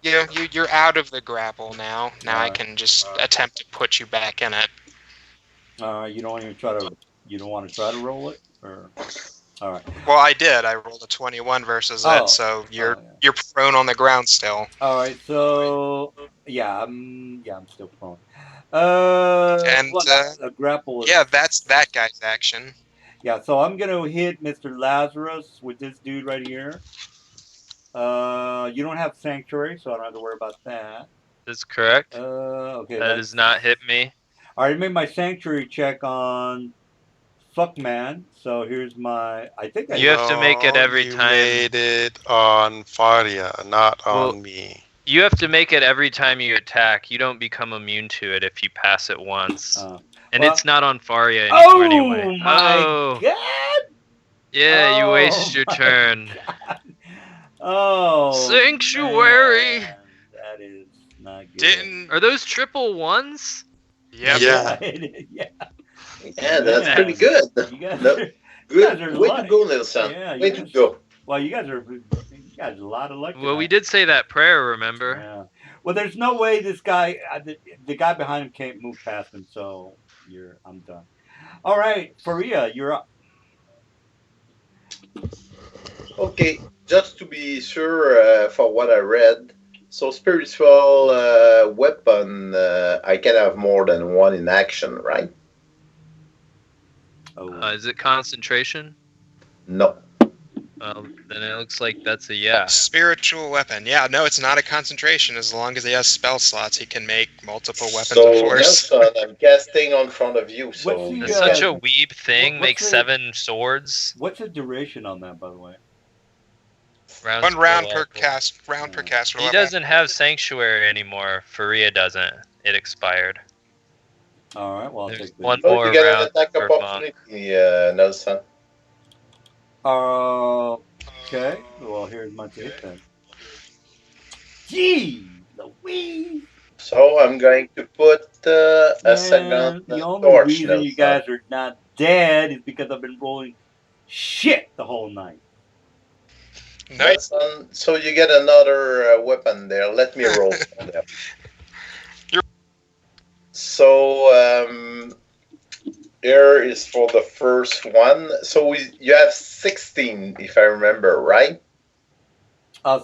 Yeah, you're out of the grapple now. Now I Alright. can just attempt to put you back in it. You don't even try to. You don't want to try to roll it, or all right. Well, I did. I rolled a 21 versus it, so you're prone on the ground still. All right, so yeah, I'm still prone. A grapple. Yeah, that's that guy's action. Yeah, so I'm gonna hit Mr. Lazarus with this dude right here. You don't have sanctuary, so I don't have to worry about that. That's correct. Okay. That does not hit me. I already made my sanctuary check on Fuckman. So here's my. I think You have to make it every time. You made it on Faria, not on me. You have to make it every time you attack. You don't become immune to it if you pass it once. And it's not on Faria anymore anyway. Oh my god! Yeah, you wasted your turn. Sanctuary! Man. That is not good. Are those triple ones? Yep. Yeah. Yeah, that's pretty good. You guys Good. are Way lucky. to go, Nelson. Yeah, Way to go. Well, you guys are a lot of luck. Well, we did say that prayer, remember? Yeah. Well, there's no way this guy, the guy behind him can't move past him. So I'm done. All right, Faria, you're up. Okay, just to be sure, for what I read, so spiritual weapon, I can have more than one in action, right? Is it concentration? No. Then it looks like that's a yeah. Spiritual weapon. Yeah, no, it's not a concentration. As long as he has spell slots, he can make multiple weapons of So, force. Nelson, I'm casting on front of you. So It's such a weeb thing. Make 7 swords. What's the duration on that, by the way? One round per cast. Per caster He level. doesn't have sanctuary anymore. Faria doesn't. It expired. All right, well, I'll There's take this. one you more get an round attack per opportunity, Nelson. Okay, well, here's my take then. Gee, Louise! So I'm going to put a second The only torch, reason Nelson. you guys are not dead is because I've been rolling shit the whole night. Nice. Nelson, so you get another weapon there. Let me roll for them. So here is for the first one. So you have 16, if I remember, right?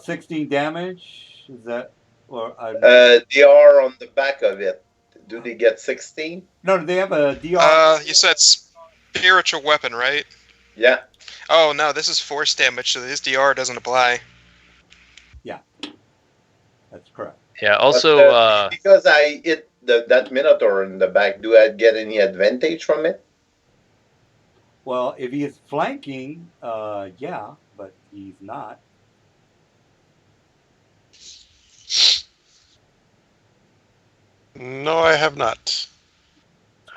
16 damage? Is that? Or they are on the back of it. Do they get 16? No, do they have a DR? You said spiritual weapon, right? Yeah. Oh, no, this is force damage, so his DR doesn't apply. Yeah. That's correct. Yeah, also... because I hit that Minotaur in the back, do I get any advantage from it? Well, if he is flanking, yeah, but he's not. No, I have not.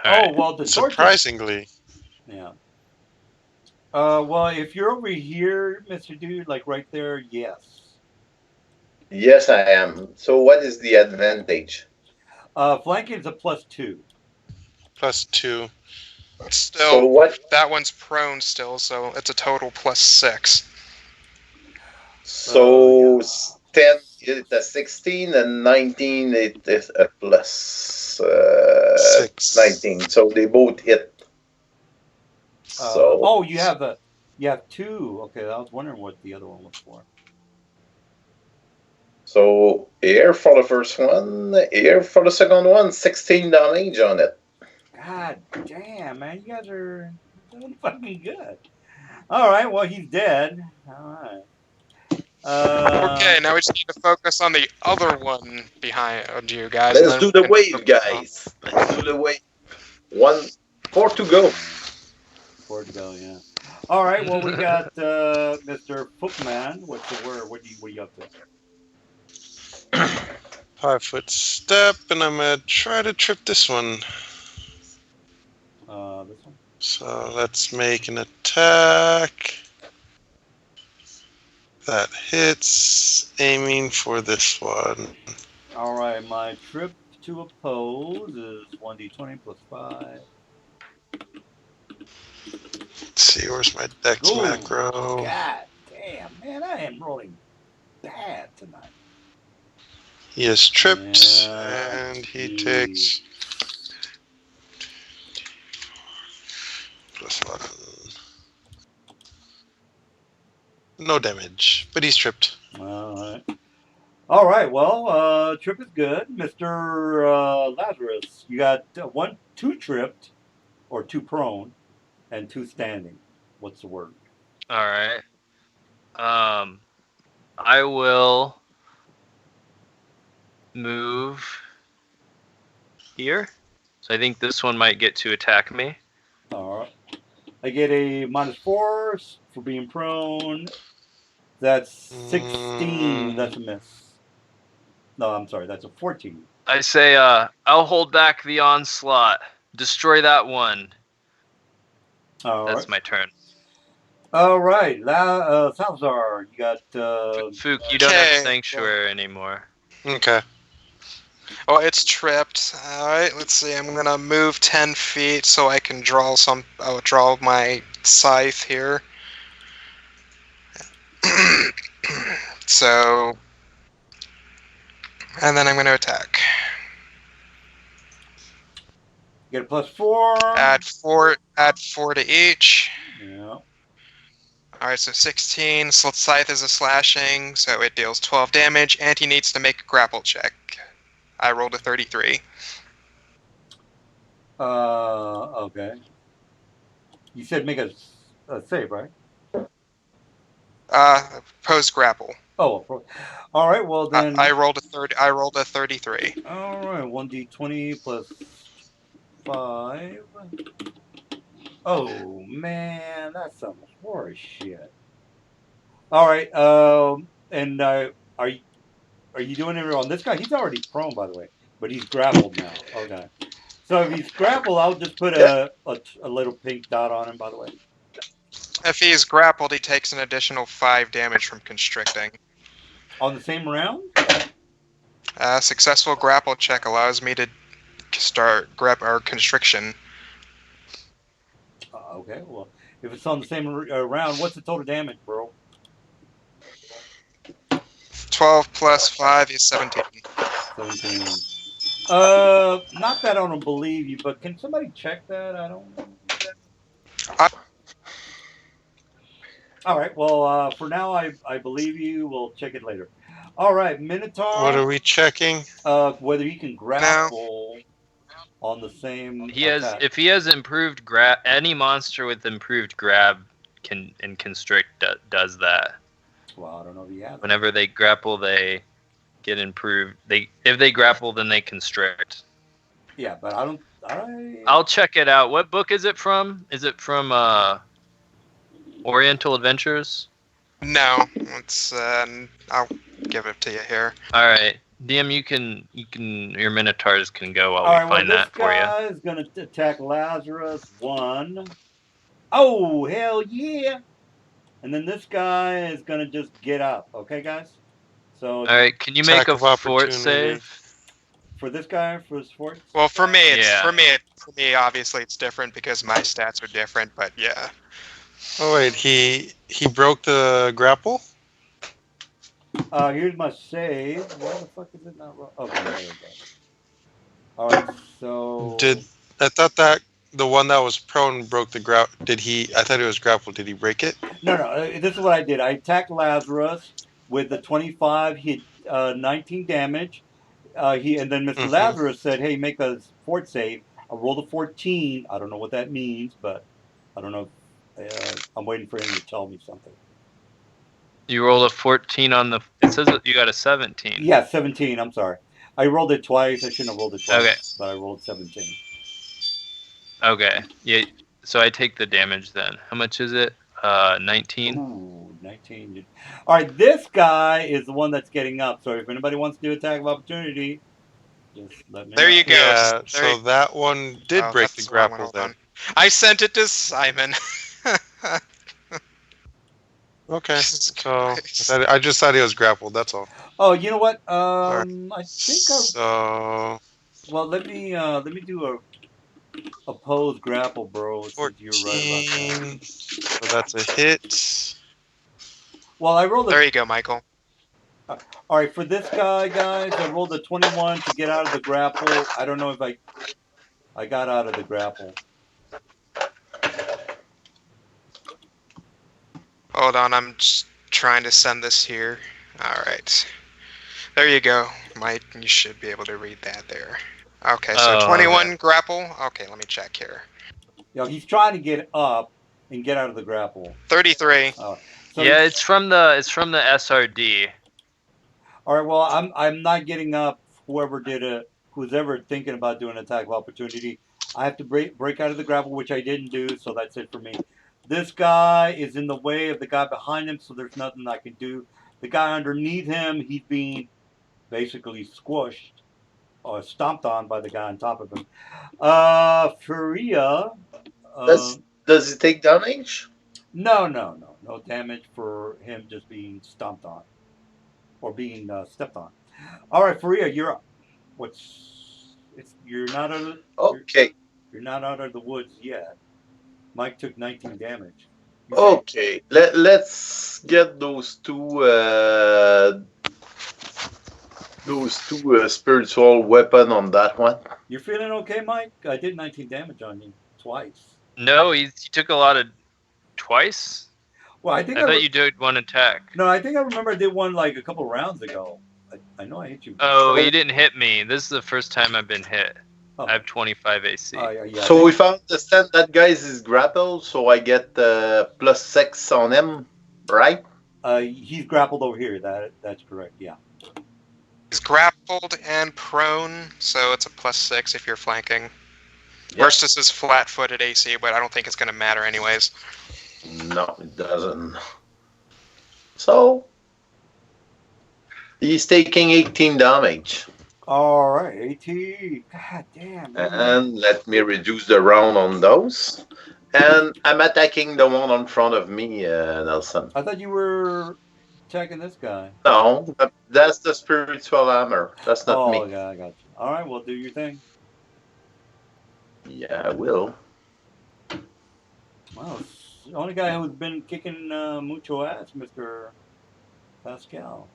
Oh, well, the torch. Surprisingly. Yeah. Well, if you're over here, Mr. Dude, like right there, yes. Yes, I am. So what is the advantage? Flanking is a +2. +2. Still, So what? That one's prone still, so it's a total +6. So 10 is a 16 and 19 it is a plus 6. 19. So they both hit. So you have 2. Okay, I was wondering what the other one was for. So here for the first one, here for the second one, 16 damage on it. God damn, man, you guys are doing fucking good. All right. Well, he's dead. All right. Okay, now we just need to focus on the other one behind you guys. and Let's then do we the can wave, focus on- guys. Let's do the wave. 4 to go. 4 to go. Yeah. All right. Well, we got Mr. Footman. What's the word? What are you up to? 5-foot step, and I'm gonna try to trip this one. This one. So let's make an attack. That hits, aiming for this one. All right. My trip to oppose is 1d20 plus 5. Let's see, where's my dex Ooh, macro? God damn, man, I am rolling bad tonight. He is tripped, Yeah, and he geez. takes +1. No damage, but he's tripped. All right. All right. Well, trip is good, Mr. Lazarus. You got 2 tripped, or 2 prone, and 2 standing. What's the word? All right. I will move here. So I think this one might get to attack me. All right. I get a -4 for being prone. That's 16. That's a miss. No, I'm sorry. That's a 14. I say, I'll hold back the onslaught. Destroy that one. All That's right. my turn. All right. Salazar, you got. Fook, you don't have Okay, sanctuary anymore. Okay. Well, it's tripped. All right, let's see. I'm gonna move 10 feet so I can draw some. I'll draw my scythe here. So, and then I'm gonna attack. You get a +4. Add four. Add 4 to each. Yeah. All right, so 16. Scythe is a slashing, so it deals 12 damage, and he needs to make a grapple check. I rolled a 33. Okay. You said make a save, right? Post grapple. Oh, all right. Well then. I rolled a 30. I rolled a 33. All right. 1d20 plus 5. Oh man, that's some horse shit. All right. And are you doing it on this guy? He's already prone, by the way, but he's grappled now. Okay. So if he's grappled, I'll just put a little pink dot on him. By the way. If he's grappled, he takes an additional 5 damage from constricting. On the same round? Successful grapple check allows me to start constriction. Okay. Well, if it's on the same round, what's the total damage, bro? 12 plus 5 is 17. 17. Not that I don't believe you, but can somebody check that? I don't. All right. Well, for now, I believe you. We'll check it later. All right, Minotaur. What are we checking? Whether you can grapple on the same. He has, attack. if he has improved grab, any monster with improved grab can and constrict does that. Well, I don't know if he has. Whenever they grapple, they get improved. If they grapple, then they constrict. Yeah, but I don't. I'll check it out. What book is it from? Is it from Oriental Adventures? No, it's I'll give it to you here. All right, DM, you can your Minotaurs can go while we find that for you. This guy is gonna attack Lazarus 1. Oh hell yeah! And then this guy is gonna just get up. Okay, guys. So. All right, can you make Attack a of fort opportunity. save? For this guy, for his fort? Well, for me, Yeah. for me, obviously it's different because my stats are different. But yeah. Oh wait, he broke the grapple? Here's my save. Why the fuck is it not wrong? Okay, there we go. All right, so. I thought that the one that was prone broke the grapple. I thought it was grapple. Did he break it? No. This is what I did. I attacked Lazarus with the 25. Hit 19 damage. And then Mr. Lazarus said, "Hey, make a fort save." I rolled a 14. I don't know what that means, but I don't know. I'm waiting for him to tell me something. You rolled a 14 on the. It says that you got a 17. Yeah, 17. I'm sorry. I rolled it twice. I shouldn't have rolled it twice, Okay. but I rolled 17. Okay. Yeah. So I take the damage then. How much is it? 19. Ooh, 19. All right, this guy is the one that's getting up. So if anybody wants to do attack of opportunity, just let me There know. you go. Yeah, There so you- that one did Oh, break that's the wrong one. grapple Hold then. on. I sent it to Simon. Okay, Jesus so Christ. I just thought he was grappled. That's all. Oh, you know what? right. I think I. So Well, let me do a opposed grapple, bro. Since you're right about that. 14. So that's a hit. Well, I rolled a. There you go, Michael. All right, for this guy, guys, I rolled a 21 to get out of the grapple. I don't know if I got out of the grapple. Hold on, I'm just trying to send this here. Alright. There you go, Mike. You should be able to read that there. Okay, so Oh, 21 okay. grapple. Okay, let me check here. He's trying to get up and get out of the grapple. 33. So Yeah, it's from the SRD. all right. Well, I'm not getting up. Whoever did it, who's ever thinking about doing an attack of opportunity, I have to break out of the grapple, which I didn't do. So that's it for me. This guy is in the way of the guy behind him, so there's nothing I can do. The guy underneath him, he's being basically squished or stomped on by the guy on top of him. Furia. Does he take damage? No damage for him just being stomped on or being stepped on. All right, Faria, you're up. You're not out of Okay. you're not out of the woods yet. Mike took 19 damage. Okay. Let's get those two spiritual weapon on that one. You're feeling okay, Mike? I did 19 damage on you twice. No, he took a lot of twice. Well, I think I thought you did one attack. No, I think I remember I did one like a couple rounds ago. I know I hit you. Oh, you didn't hit me. This is the first time I've been hit. Oh. I have 25 AC. Yeah, So if I understand that guy's is grappled, so I get +6 on him, right? He's grappled over here. That's correct. Yeah. He's grappled and prone, so it's a +6 if you're flanking. Yeah. Versus is flat-footed AC, but I don't think it's going to matter anyways. No, it doesn't. So he's taking 18 damage. All right, 18. God damn. Man. And let me reduce the round on those. And I'm attacking the one in front of me, Nelson. I thought you were attacking this guy. No, that's the spiritual hammer. That's not me. Oh, yeah, I got you. All right, well, do your thing. Yeah, I will. Wow, the only guy who's been kicking mucho ass, Mr. Pascal.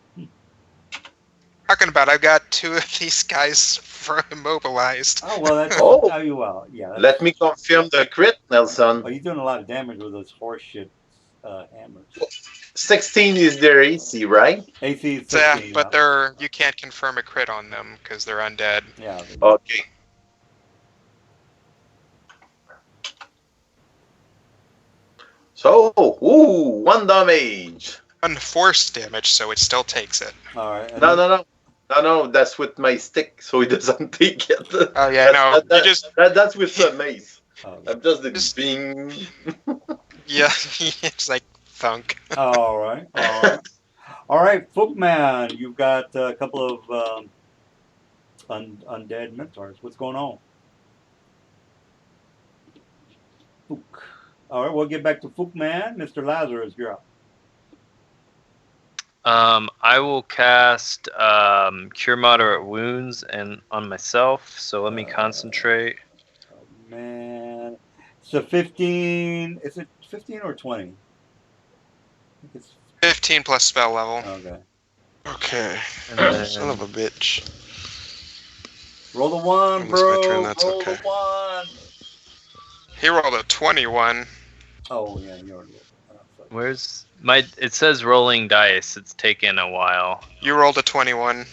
Talking about, I've got 2 of these guys immobilized. Oh, well, that's yeah. Let me confirm the crit, Nelson. Oh, you're doing a lot of damage with those horse shit hammers. 16 is their AC, right? AC is 16, 16. but you can't confirm a crit on them because they're undead. Yeah. Okay. So, 1 damage. Unforced damage, so it still takes it. All right. No, that's with my stick, so he doesn't take it. Oh yeah, that's with the mace. Oh, I'm just being. Yeah, it's like thunk. All right. Footman, you've got a couple of undead mentors. What's going on? Fook. All right, we'll get back to Fookman. Mr. Lazarus, you're up. I will cast Cure Moderate Wounds on myself. So let me concentrate. Oh, man, so 15. Is it 15 or 20? I think it's 15 plus spell level. okay. Okay. Then, Son of a bitch. Roll the 1, It's bro. my turn, that's Roll okay. the 1. He rolled a 21. Oh yeah, you already rolled. where's my? It says rolling dice. It's taken a while. You rolled a 21.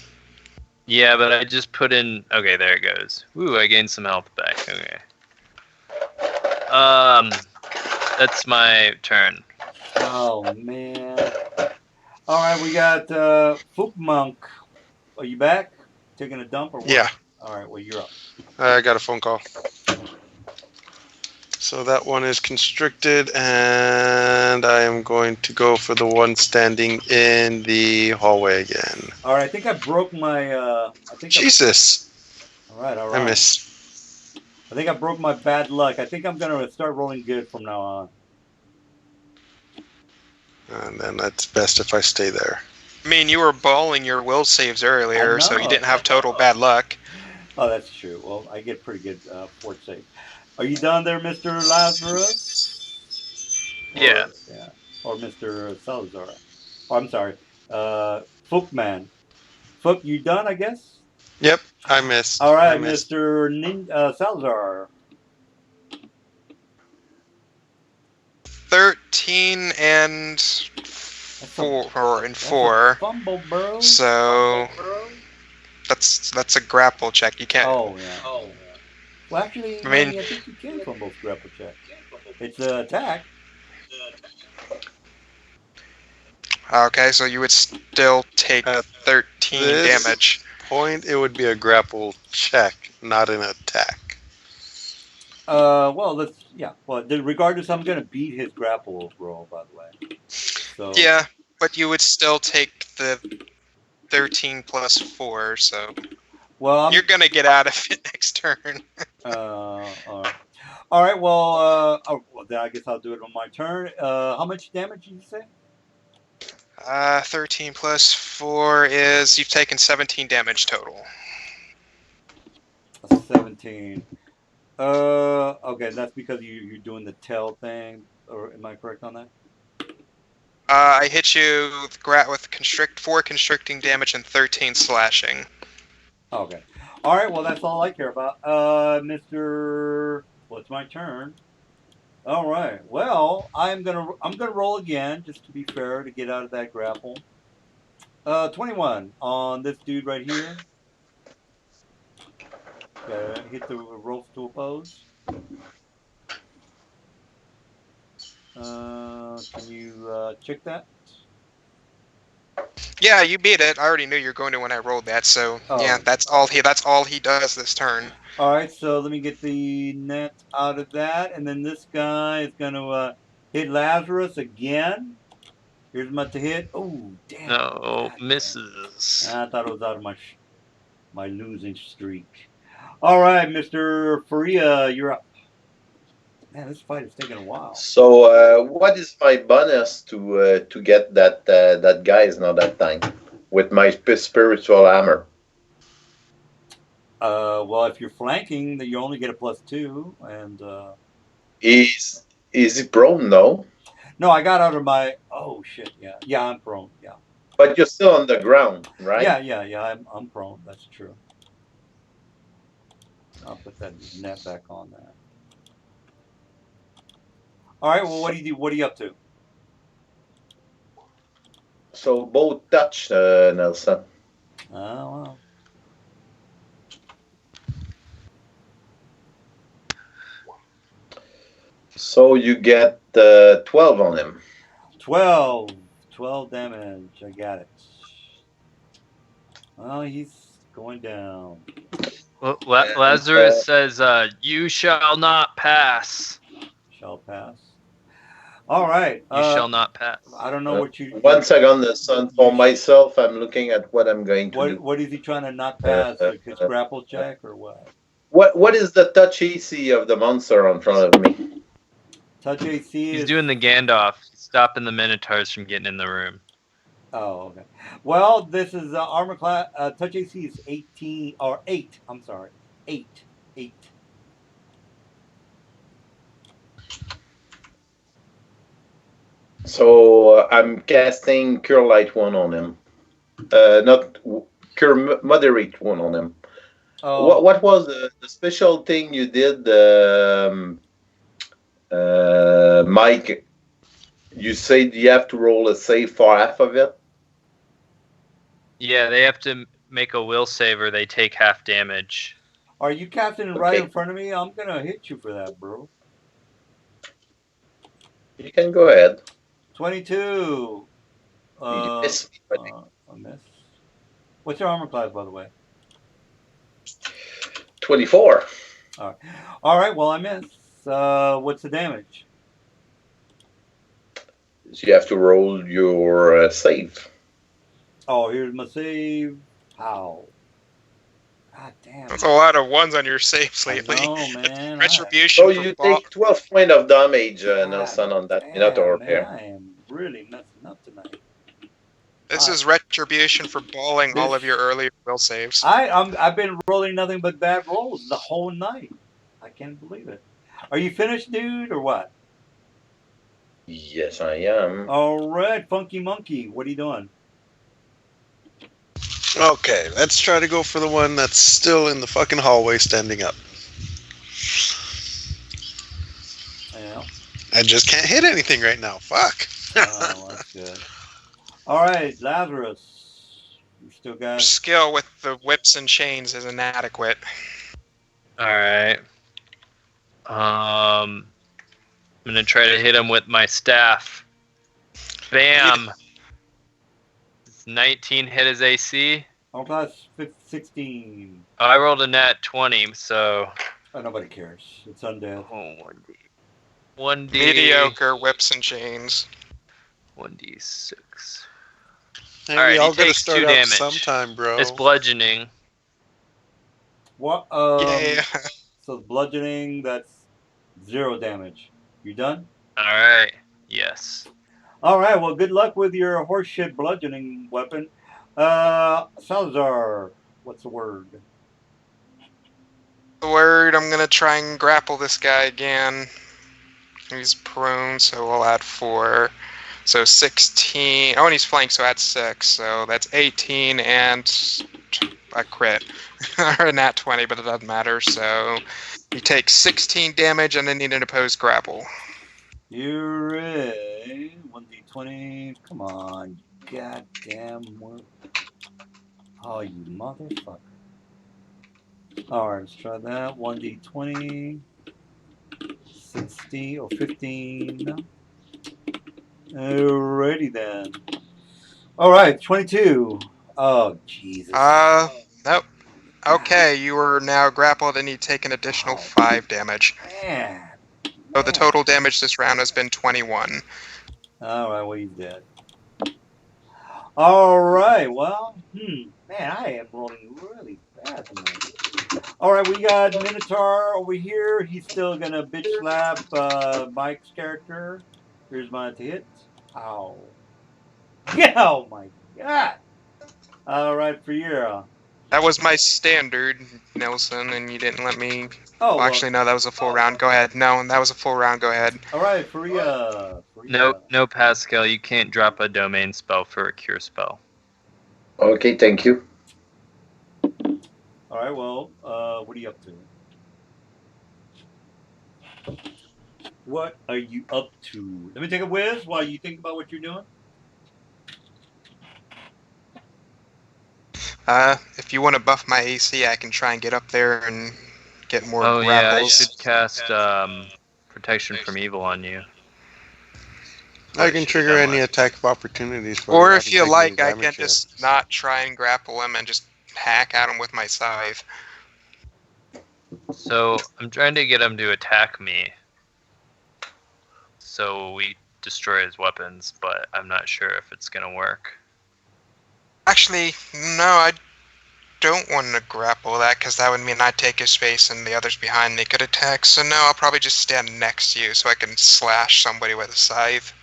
Yeah, but I just put in. Okay, there it goes. Ooh, I gained some health back. Okay. That's my turn. Oh man. All right, we got Fook Monk. Are you back? Taking a dump or what? Yeah, All right, well you're up. I got a phone call. So that one is constricted, and I am going to go for the one standing in the hallway again. All right, I think I broke my. Jesus, All right, all I right. missed. I think I broke my bad luck. I think I'm gonna start rolling good from now on. And then that's best if I stay there. I mean, you were balling your will saves earlier, so you know. didn't have total bad luck. Oh, that's true. Well, I get pretty good fort save. Are you done there, Mr. Lazarus? Yeah. Yeah. Or Mr. Salazar? Oh, I'm sorry. Fookman. Fook, you done? I guess. Yep, I missed. All right, I missed. Mr. Salazar. 13 and 4. Fumble, bro. So that's a grapple check. You can't. Oh yeah. Oh. Well, actually, I mean- I think you can fumble grapple check. It's an attack. Okay, so you would still take At 13 this damage. point, it would be a grapple check, not an attack. Well, regardless, I'm gonna beat his grapple roll. By the way. So. Yeah, but you would still take the 13 plus 4, so Well, you're gonna get out of it next turn. all right. Well, then I guess I'll do it on my turn. How much damage did you say? 13 plus 4 is you've taken 17 damage total. 17. Okay, that's because you're doing the tail thing, or am I correct on that? I hit you with 4 constricting damage and 13 slashing. Okay. All right. Well, that's all I care about. Mr. Well, it's my turn. All right. Well, I'm gonna roll again just to be fair to get out of that grapple. 21 on this dude right here. Hit the rolls to oppose. Can you check that? Yeah, you beat it. I already knew you were going to when I rolled that. So yeah, that's all he does this turn. All right, so let me get the net out of that, and then this guy is gonna hit Lazarus again. Here's my to hit. Oh, damn! No, misses. I thought it was out of my losing streak. All right, Mr. Faria, you're up. Man, this fight is taking a while. So, what is my bonus to get that guy is not that time with my spiritual hammer? Well, if you're flanking, then you only get a +2, and Is he prone? No. no, I got out of my. Oh shit! Yeah, I'm prone. Yeah. But you're still on the ground, right? Yeah. I'm prone. That's true. I'll put that net back on there. All right. Well, what do you do? What are you up to? So both touch, Nelson. Oh well. So you get 12 on him. 12 damage. I got it. Well, he's going down. Well, Lazarus says, "You shall not pass. Shall pass. All right. You shall not pass." I don't know what you. 1 second, son. For myself, I'm looking at what I'm going to do. What is he trying to not pass? Like his grapple check or what? What is the touch AC of the monster in front of me? Touch AC. He's doing the Gandalf, stopping the Minotaurs from getting in the room. Oh, okay. Well, this is armor class. Touch AC is 18 or 8. I'm sorry, 8. So I'm casting Cure Light 1 on him. Not Cure Moderate 1 on him. Oh. What was the special thing you did, Mike? You said you have to roll a save for half of it? Yeah, they have to make a will save or they take half damage. Are you casting it right in front of me? I'm gonna hit you for that, bro. You can go ahead. 22. You miss me. A miss. What's your armor class, by the way? 24. All right. Well, I miss. What's the damage? So you have to roll your save. Oh, here's my save. How? God damn. That's a lot of ones on your saves I lately. know, man. Retribution So for you ball. take 12 points of damage, God Nelson, on that damn, Minotaur man, there. I am really messing up tonight. This is retribution for balling all This- of your earlier will saves. I've been rolling nothing but bad rolls the whole night. I can't believe it. Are you finished, dude, or what? Yes, I am. All right, Funky Monkey, what are you doing? Okay, let's try to go for the one that's still in the fucking hallway standing up. Yeah. I just can't hit anything right now. Fuck. Oh, that's good. All right, Lazarus. You still got. Skill with the whips and chains is inadequate. All right. I'm gonna try to hit him with my staff. Bam. It's 19 hit his AC. Armor class 16. Oh, I rolled a nat 20, so. Oh, nobody cares. It's undead. Oh, 1d. Mediocre whips and chains. 1d6. Hey, Alright, we he all gotta takes start 2 out damage. sometime, bro. It's bludgeoning. What? Yeah. So bludgeoning, that's 0 damage. You done? Alright. Yes. All right. Well, good luck with your horseshit bludgeoning weapon. Salazar, what's the word? The word, I'm gonna try and grapple this guy again. He's prone, so we'll add 4. So 16. Oh, and he's flanked, so add 6. So that's 18 and a crit. Or a nat 20, but it doesn't matter. So he takes 16 damage and then need an opposed grapple. You're ready. 1d20. Come on. Goddamn work. Oh, you motherfucker. Alright, let's try that. 1d20. 60 or 15. Alrighty then. Alright, 22. Oh, Jesus. Nope. Okay, you are now grappled and you take an additional 5 damage. Man. So the total damage this round has been 21. Alright, well, he's dead. Alright, well, man, I am rolling really bad tonight. Alright, we got Minotaur over here. He's still gonna bitch slap Mike's character. Here's mine to hit. Ow. Oh my god. Alright, for you. That was my standard, Nelson, and you didn't let me. Oh, Well, actually, no, that was a full round. Go ahead. No, that was a full round. Go ahead. Alright, Faria. No, Pascal, you can't drop a domain spell for a cure spell. Okay, thank you. Alright, well, what are you up to? What are you up to? Let me take a whiz while you think about what you're doing. If you want to buff my AC, I can try and get up there and get more Oh yeah, I grapples. should cast protection from evil on you. I can trigger any attack of opportunities. but Or I if haven't you taken like, any I damage can yet. just not try and grapple him and just hack at him with my scythe. So I'm trying to get him to attack me, so we destroy his weapons, but I'm not sure if it's gonna work. Actually, no, I don't want to grapple that because that would mean I'd take his space and the others behind me could attack. So no, I'll probably just stand next to you so I can slash somebody with a scythe.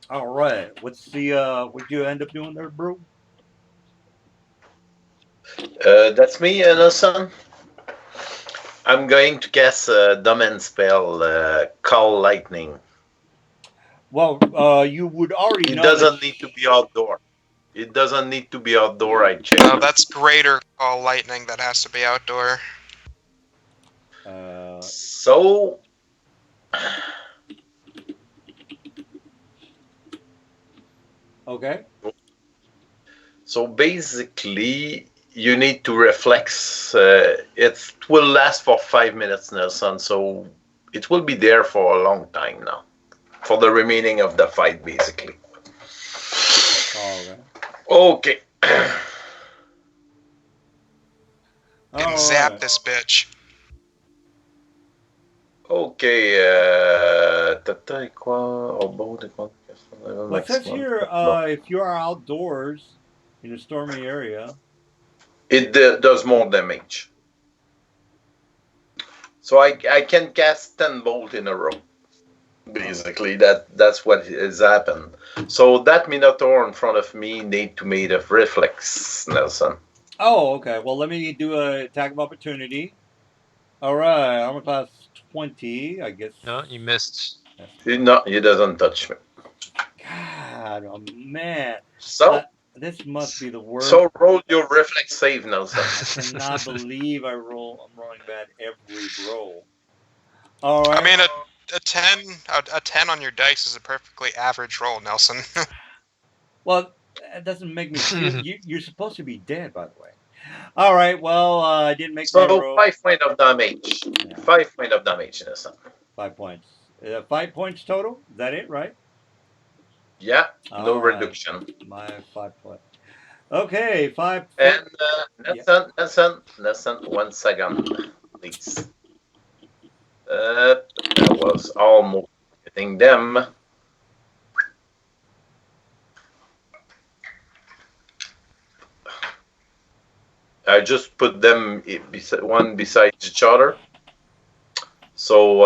Alright, what's the, what'd you end up doing there, bro? That's me, Nelson. I'm going to cast a domain spell, Call Lightning. Well, you would already It know. doesn't need to be outdoor. It doesn't need to be outdoor. I checked. No, that's greater call lightning that has to be outdoor. So Okay. So basically, you need to reflex. It will last for 5 minutes, Nelson. So it will be there for a long time now, for the remaining of the fight, basically. All right. Okay. And zap this bitch. Okay. Well, it says here, if you are outdoors in a stormy area. It does more damage. So I can cast 10 bolt in a row. Basically, that's what has happened. So that Minotaur in front of me need to make a reflex, Nelson. Oh, okay. Well, let me do a attack of opportunity. All right, armor class 20, I guess. No, you missed. No, he doesn't touch me. God, oh man. So this must be the worst. So roll your reflex save, Nelson. I cannot believe I'm rolling bad every roll. All right. I mean, a 10 on your dice is a perfectly average roll, Nelson. Well, that doesn't make me feel. You're supposed to be dead, by the way. All right. Well, I didn't make my roll. 5 points of damage. Yeah. 5 points of damage, Nelson. 5 points. 5 points total. Is that it, right? Yeah. No reduction. My 5 points. Okay, 5. And Nelson, 1 second, please. That was almost hitting them. I just put them one beside each other. So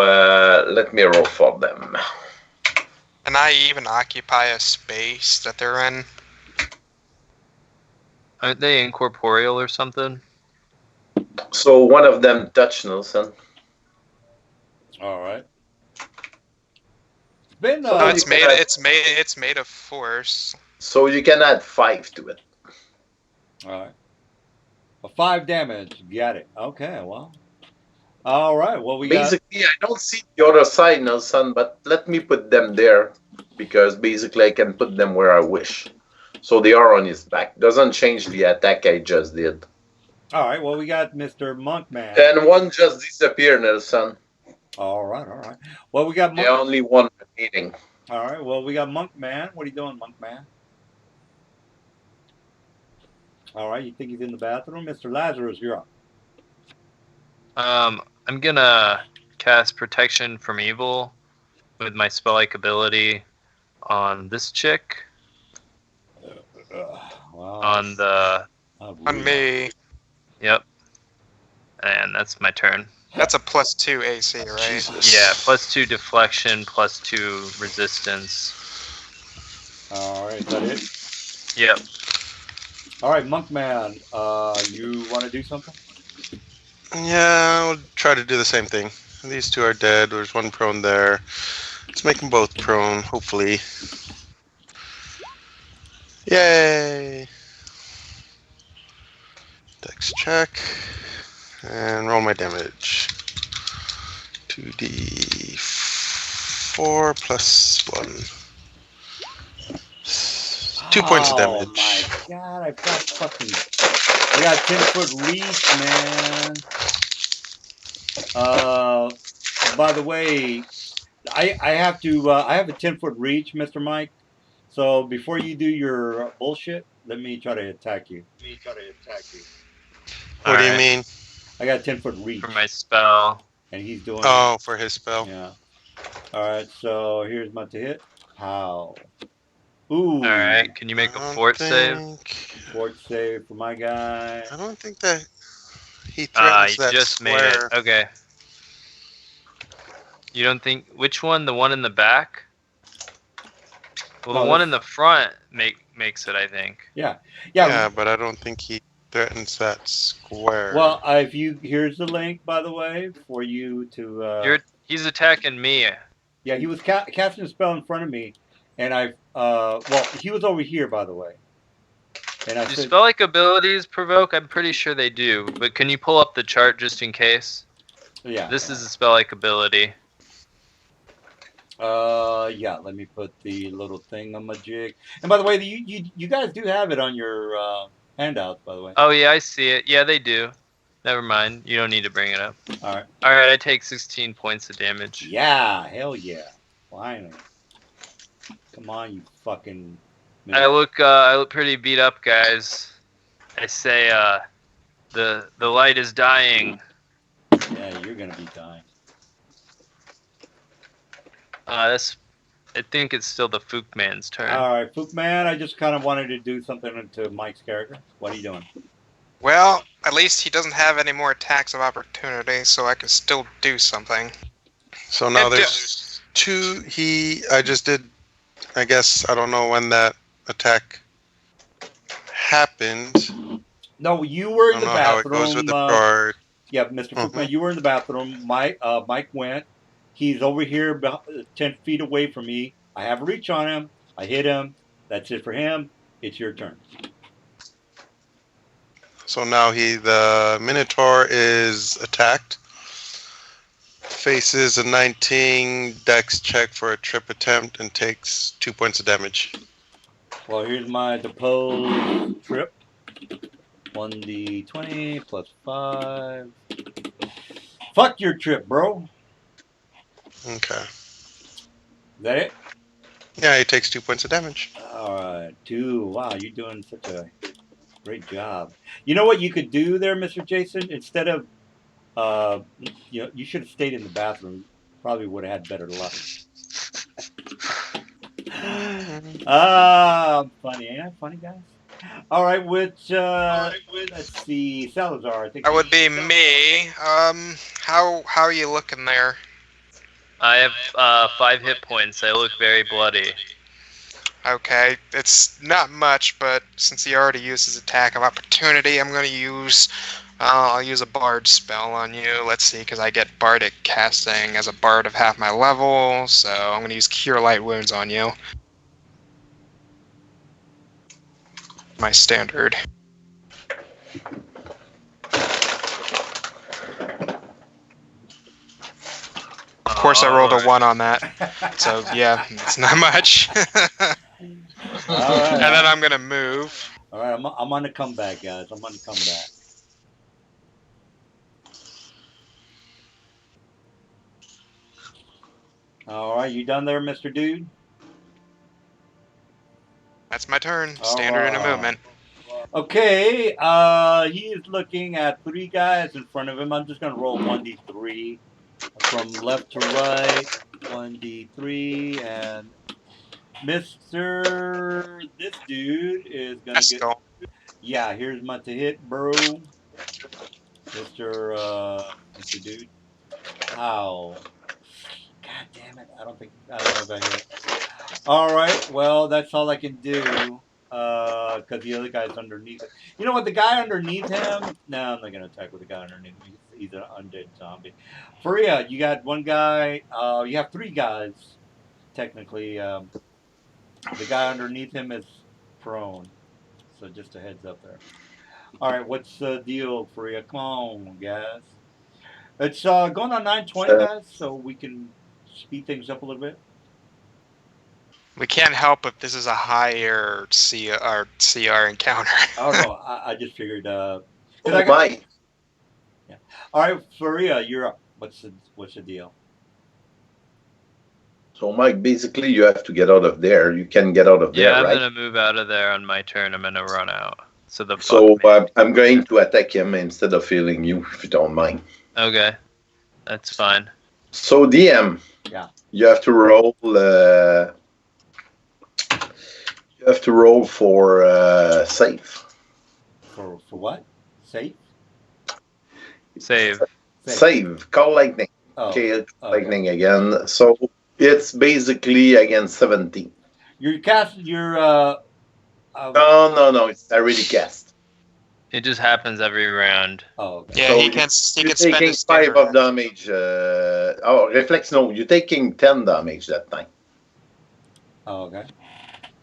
let me roll for them. Can I even occupy a space that they're in? Aren't they incorporeal or something? So one of them touched Nelson. All right. Been, no, it's made of force. So you can add 5 to it. All right. 5 damage. Got it. Okay. Well. All right. Well, basically, I don't see the other side, Nelson, but let me put them there because basically I can put them where I wish. So they are on his back. Doesn't change the attack I just did. All right. Well, we got Mr. Monkman. And one just disappeared, Nelson. All right. Well, we got only one remaining. All right. Well, we got Monkman. What are you doing, Monkman? All right. You think he's in the bathroom? Mr. Lazarus, you're up. I'm gonna cast Protection from Evil with my spell-like ability on this chick. Wow. On me. Yep. And that's my turn. That's a +2 AC, right? Jesus. Yeah, +2 deflection, +2 resistance. All right, is that it? Yep. All right, Monkman, you want to do something? Yeah, I'll try to do the same thing. These two are dead. There's one prone there. Let's make them both prone, hopefully. Yay! Dex check. And roll my damage. 2d4 plus 1. 2 points of damage. Oh my god, I've got fucking... I got 10-foot reach, man. By the way, I have to... I have a 10-foot reach, Mr. Mike. So before you do your bullshit, let me try to attack you. What do you mean? I got 10-foot reach. For my spell. And he's doing... Oh, for his spell. Yeah. Alright, so here's my to hit. Pow. Ooh. Alright, can you make a fort save? Fort save for my guy. I don't think that he threatens that just square. Made it. Okay. You don't think... Which one? The one in the back? Well, the one in the front makes it, I think. Yeah. Yeah, but I don't think he threatens that square. Well, if you... Here's the link, by the way, for you to... He's attacking me. Yeah, he was casting a spell in front of me, and well, he was over here, by the way. And I Do said, spell-like abilities provoke? I'm pretty sure they do, but can you pull up the chart just in case? yeah. This is a spell-like ability. Yeah. Let me put the little thing on my jig. And by the way, you guys do have it on your handouts, by the way. Oh yeah, I see it. Yeah, they do. Never mind. You don't need to bring it up. All right. All right, I take 16 points of damage. Yeah. Hell yeah. Finally. Come on, you fucking. I look pretty beat up, guys. I say, the light is dying. Yeah, you're gonna be dying. I think it's still the Fook man's turn. All right, Fook Man. I just kind of wanted to do something to Mike's character. What are you doing? Well, at least he doesn't have any more attacks of opportunity, so I can still do something. So now It there's two. I just did. I guess I don't know when that attack happened. No, you were I in don't the know how it bathroom. goes with the chart. Yeah, Mr. Fookman, you were in the bathroom. Mike went. He's over here 10 feet away from me. I have reach on him. I hit him. That's it for him. It's your turn. So now the Minotaur is attacked. Faces a 19 dex check for a trip attempt and takes 2 points of damage. Well, here's my depose trip. 1d20 plus 5. Fuck your trip, bro. Okay. Is that it? Yeah, he takes 2 points of damage. All right, 2. Wow, you're doing such a great job. You know what you could do there, Mr. Jason? Instead of, you should have stayed in the bathroom. Probably would have had better luck. I'm funny, ain't I funny, guys? All right, let's see, Salazar. I think That would be me. How are you looking there? I have 5 hit points. I look very bloody. Okay, it's not much, but since he already used his attack of opportunity, I'm gonna use. I'll use a bard spell on you. Let's see, because I get bardic casting as a bard of half my level, so I'm gonna use Cure Light Wounds on you. My standard. Of course, I rolled a 1 on that, so yeah, it's not much. All right. And then I'm gonna move. All right, I'm on the comeback, guys. I'm on the comeback. All right, you done there, Mr. Dude? That's my turn. Standard in a movement. Okay, he is looking at 3 guys in front of him. I'm just gonna roll 1d3 from left to right. 1d3, and Mr. This dude is gonna Let's get. go. Yeah, here's my to hit, bro. Mr. Dude. Ow. God damn it! I don't know if I hit. All right, well, that's all I can do. Because the other guy's underneath it. You know what? The guy underneath him. No, I'm not gonna attack with the guy underneath me. He's an undead zombie. Faria, you got 1 guy. You have 3 guys. Technically, the guy underneath him is prone. So just a heads up there. All right, what's the deal, Faria? Come on, guys. It's going on 9:20, guys, so we can speed things up a little bit. We can't help if this is a higher CR encounter. Oh no, I just figured. Mike. Yeah. All right, Faria, you're up. What's the deal? So, Mike, basically, you have to get out of there. You can get out of there, Yeah, I'm right? gonna move out of there on my turn. I'm gonna run out. So I'm going to attack him instead of healing you, if you don't mind. Okay, that's fine. So, DM, Yeah. you have to roll. You have to roll for save. For what? Safe? Save. Save. Call lightning. Oh, Okay, lightning again. So it's basically against 17. You're casting. No. It's already cast. It just happens every round. Oh, okay. Yeah, So he can You're spend taking his 5 standard of damage. Reflex, no. You're taking 10 damage that time. Oh, okay.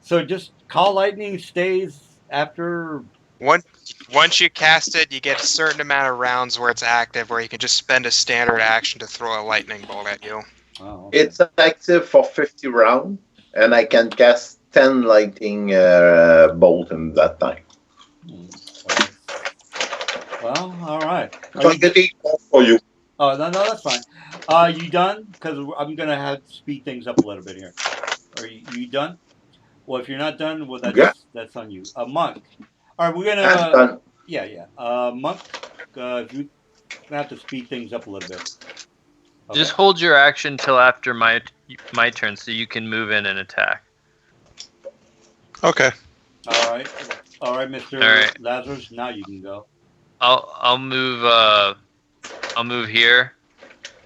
So just call lightning stays after. Once you cast it, you get a certain amount of rounds where it's active, where you can just spend a standard action to throw a lightning bolt at you. Oh, okay. It's active for 50 rounds, and I can cast 10 lightning bolt in that time. Well, all right. So I'm getting more for you. Oh, no, that's fine. You done? Because I'm gonna have to speed things up a little bit here. Are you done? Well, if you're not done, well, Yeah. that's on you. Monk. All right, we're I'm gonna. done. Yeah. Monk, if you have to speed things up a little bit. Okay. Just hold your action till after my turn, so you can move in and attack. Okay. All right, Mr. All right. Lazarus. Now you can go. I'll move. I'll move here,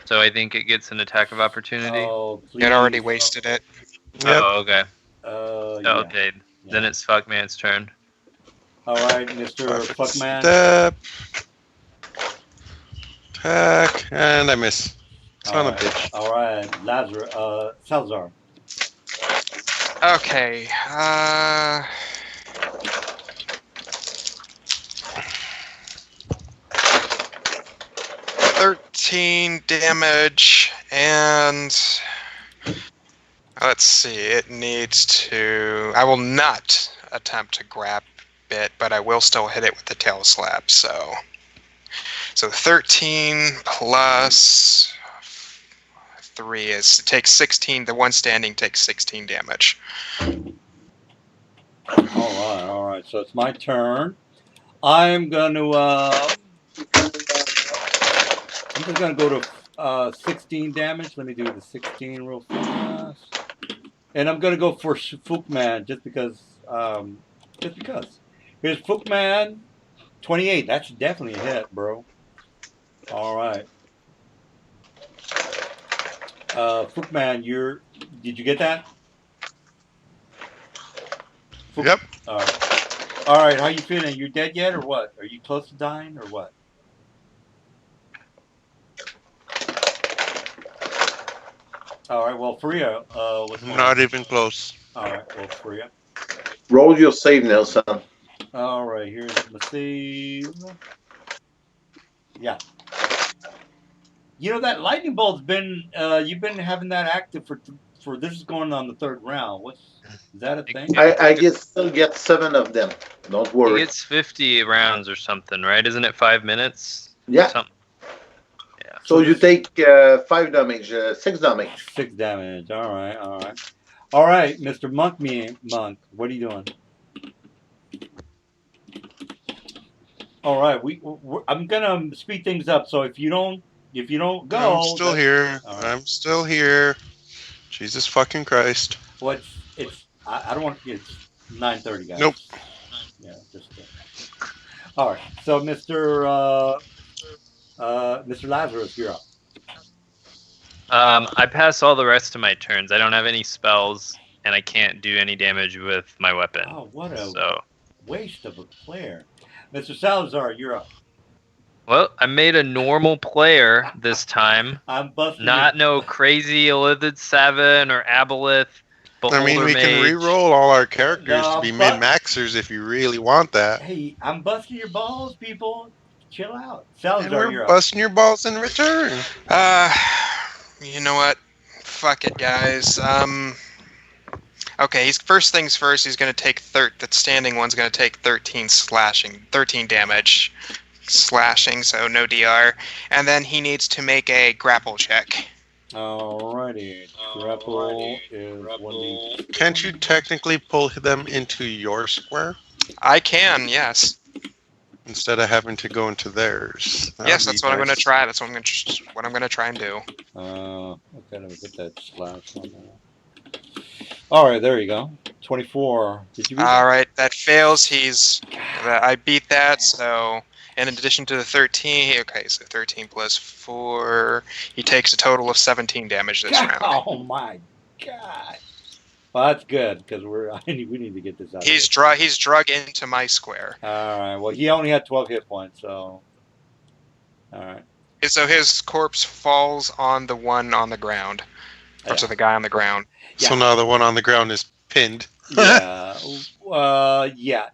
so I think it gets an attack of opportunity. Oh, please. It already wasted it. Yep. Oh, okay. Yeah. Okay. Yeah. Then it's Fuckman's turn. All right, Mr. Fuckman. Step. Attack. And I miss. Son of a bitch. All right, Lazarus. Salazar. Okay. 13 damage, and let's see. It needs to. I will not attempt to grab it, but I will still hit it with the tail slap. So 13 plus 3 is it takes 16. The one standing takes 16 damage. All right. So it's my turn. I'm just gonna go to 16 damage. Let me do the 16 real fast. And I'm gonna go for Fookman just because. Here's Fookman, 28. That's definitely a hit, bro. All right. Fookman, did you get that? Yep. All right. How you feeling? You dead yet, or what? Are you close to dying, or what? All right. Well, Freya, what's going on? Not even close. All right. Well, Freya. Roll your save, Nelson. All right. Here's my save. Yeah. You know that lightning bolt's been. You've been having that active for this is going on the third round. Is that a thing? I still get 7 of them. Don't He worry. gets 50 rounds or something, right? Isn't it 5 minutes? Yeah. Something. Yeah. So you take 5 damage, 6 damage. 6 damage. All right, Mr. Monk. What are you doing? All right, I'm gonna speed things up. So if you don't go, I'm still here. Right. I'm still here. Jesus fucking Christ. Well, I don't want to get 9:30, guys. Nope. Yeah, just. All right, so Mr. Lazarus, you're up. I pass all the rest of my turns. I don't have any spells, and I can't do any damage with my weapon. Oh, what a waste of a player. Mr. Salazar, you're up. Well, I made a normal player this time. I'm busting. Not no crazy Elithid Savin or Aboleth. I mean, we can re-roll all our characters to be min-maxers if you really want that. Hey, I'm busting your balls, people. Chill out. Salazar, And we're you're busting your balls in return. You know what? Fuck it, guys. Okay, first things first, he's going to take that standing one's going to take 13 damage slashing, so no DR. And then he needs to make a grapple check. Alrighty. Grapple is 1d. Can't you technically pull them into your square? I can, yes. Instead of having to go into theirs. Yes, that's what I'm going to try. That's what I'm going to try and do. Okay, let me get that slash on there. All right, there you go. 24. Did you? All right, that fails. I beat that. So, in addition to the 13, okay, so 13 plus 4, he takes a total of 17 damage this round. Oh my god! Well, that's good because we need to get this out. He's drug into my square. All right. Well, he only had 12 hit points, so. All right. So his corpse falls on the one on the ground. Or to the guy on the ground. So now the one on the ground is pinned. Yeah. Yeah.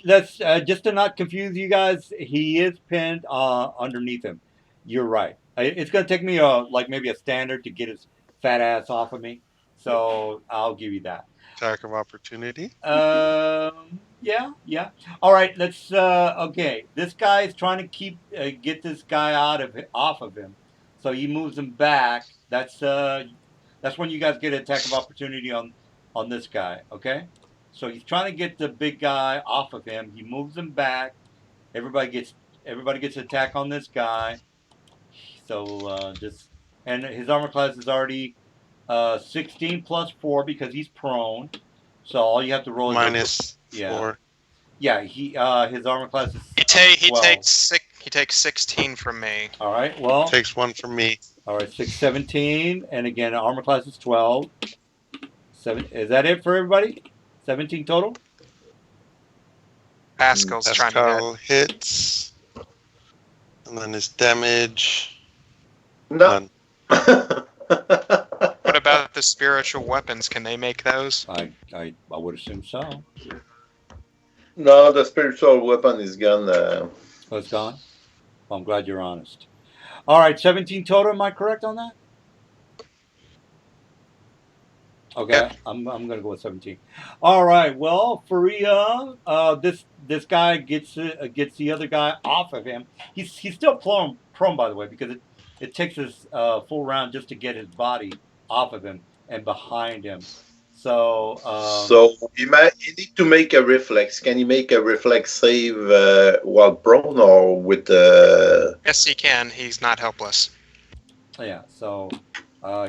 Let's just to not confuse you guys. He is pinned underneath him. You're right. It's gonna take me like maybe a standard to get his fat ass off of me. So I'll give you that. Attack of opportunity. Yeah. All right, let's. Okay, this guy is trying to get this guy off of him, so he moves him back. That's when you guys get an attack of opportunity on this guy. Okay, so he's trying to get the big guy off of him. He moves him back. Everybody gets an attack on this guy. So and his armor class is already 16 plus 4 because he's prone. So all you have to roll minus is 4. Yeah, his armor class is he 12. takes 16 from me. All right, well, Takes 1 from me. All right, 6, 17, and again, armor class is 12. Is that it for everybody? 17 total. Pascal's trying to hits, and then his damage. No. What about the spiritual weapons? Can they make those? I would assume so. No, the spiritual weapon is gone. Oh, it's gone? Well, I'm glad you're honest. All right, 17 total. Am I correct on that? Okay, Yep. I'm going to go with 17. All right, well, Faria, this guy gets the other guy off of him. He's still prone, by the way, because it takes us full round just to get his body off of him and behind him. So you need to make a reflex. Can you make a reflex save while prone or with? Yes, he can. He's not helpless. Yeah. So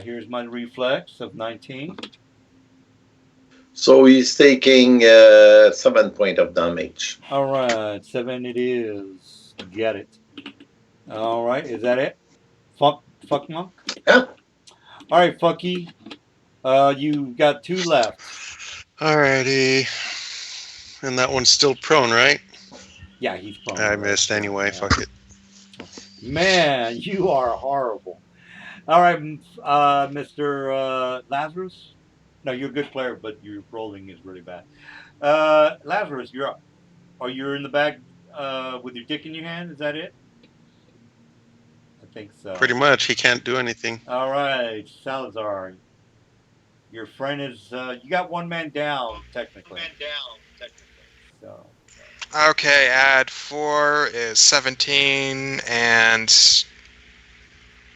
here's my reflex of 19. So he's taking 7 points of damage. All right, 7 it is. Get it. All right, is that it? Fuck monk. Yeah. All right, fucky. You got 2 left. Alrighty. And that one's still prone, right? Yeah, he's prone. I missed anyway. Yeah. Fuck it. Man, you are horrible. All right, Mr. Lazarus. No, you're a good player, but your rolling is really bad. Lazarus, you're up. Are you in the back with your dick in your hand? Is that it? I think so. Pretty much. He can't do anything. All right, Salazar. Your friend is. You got one man down, technically. So. Okay, add 4 is 17 and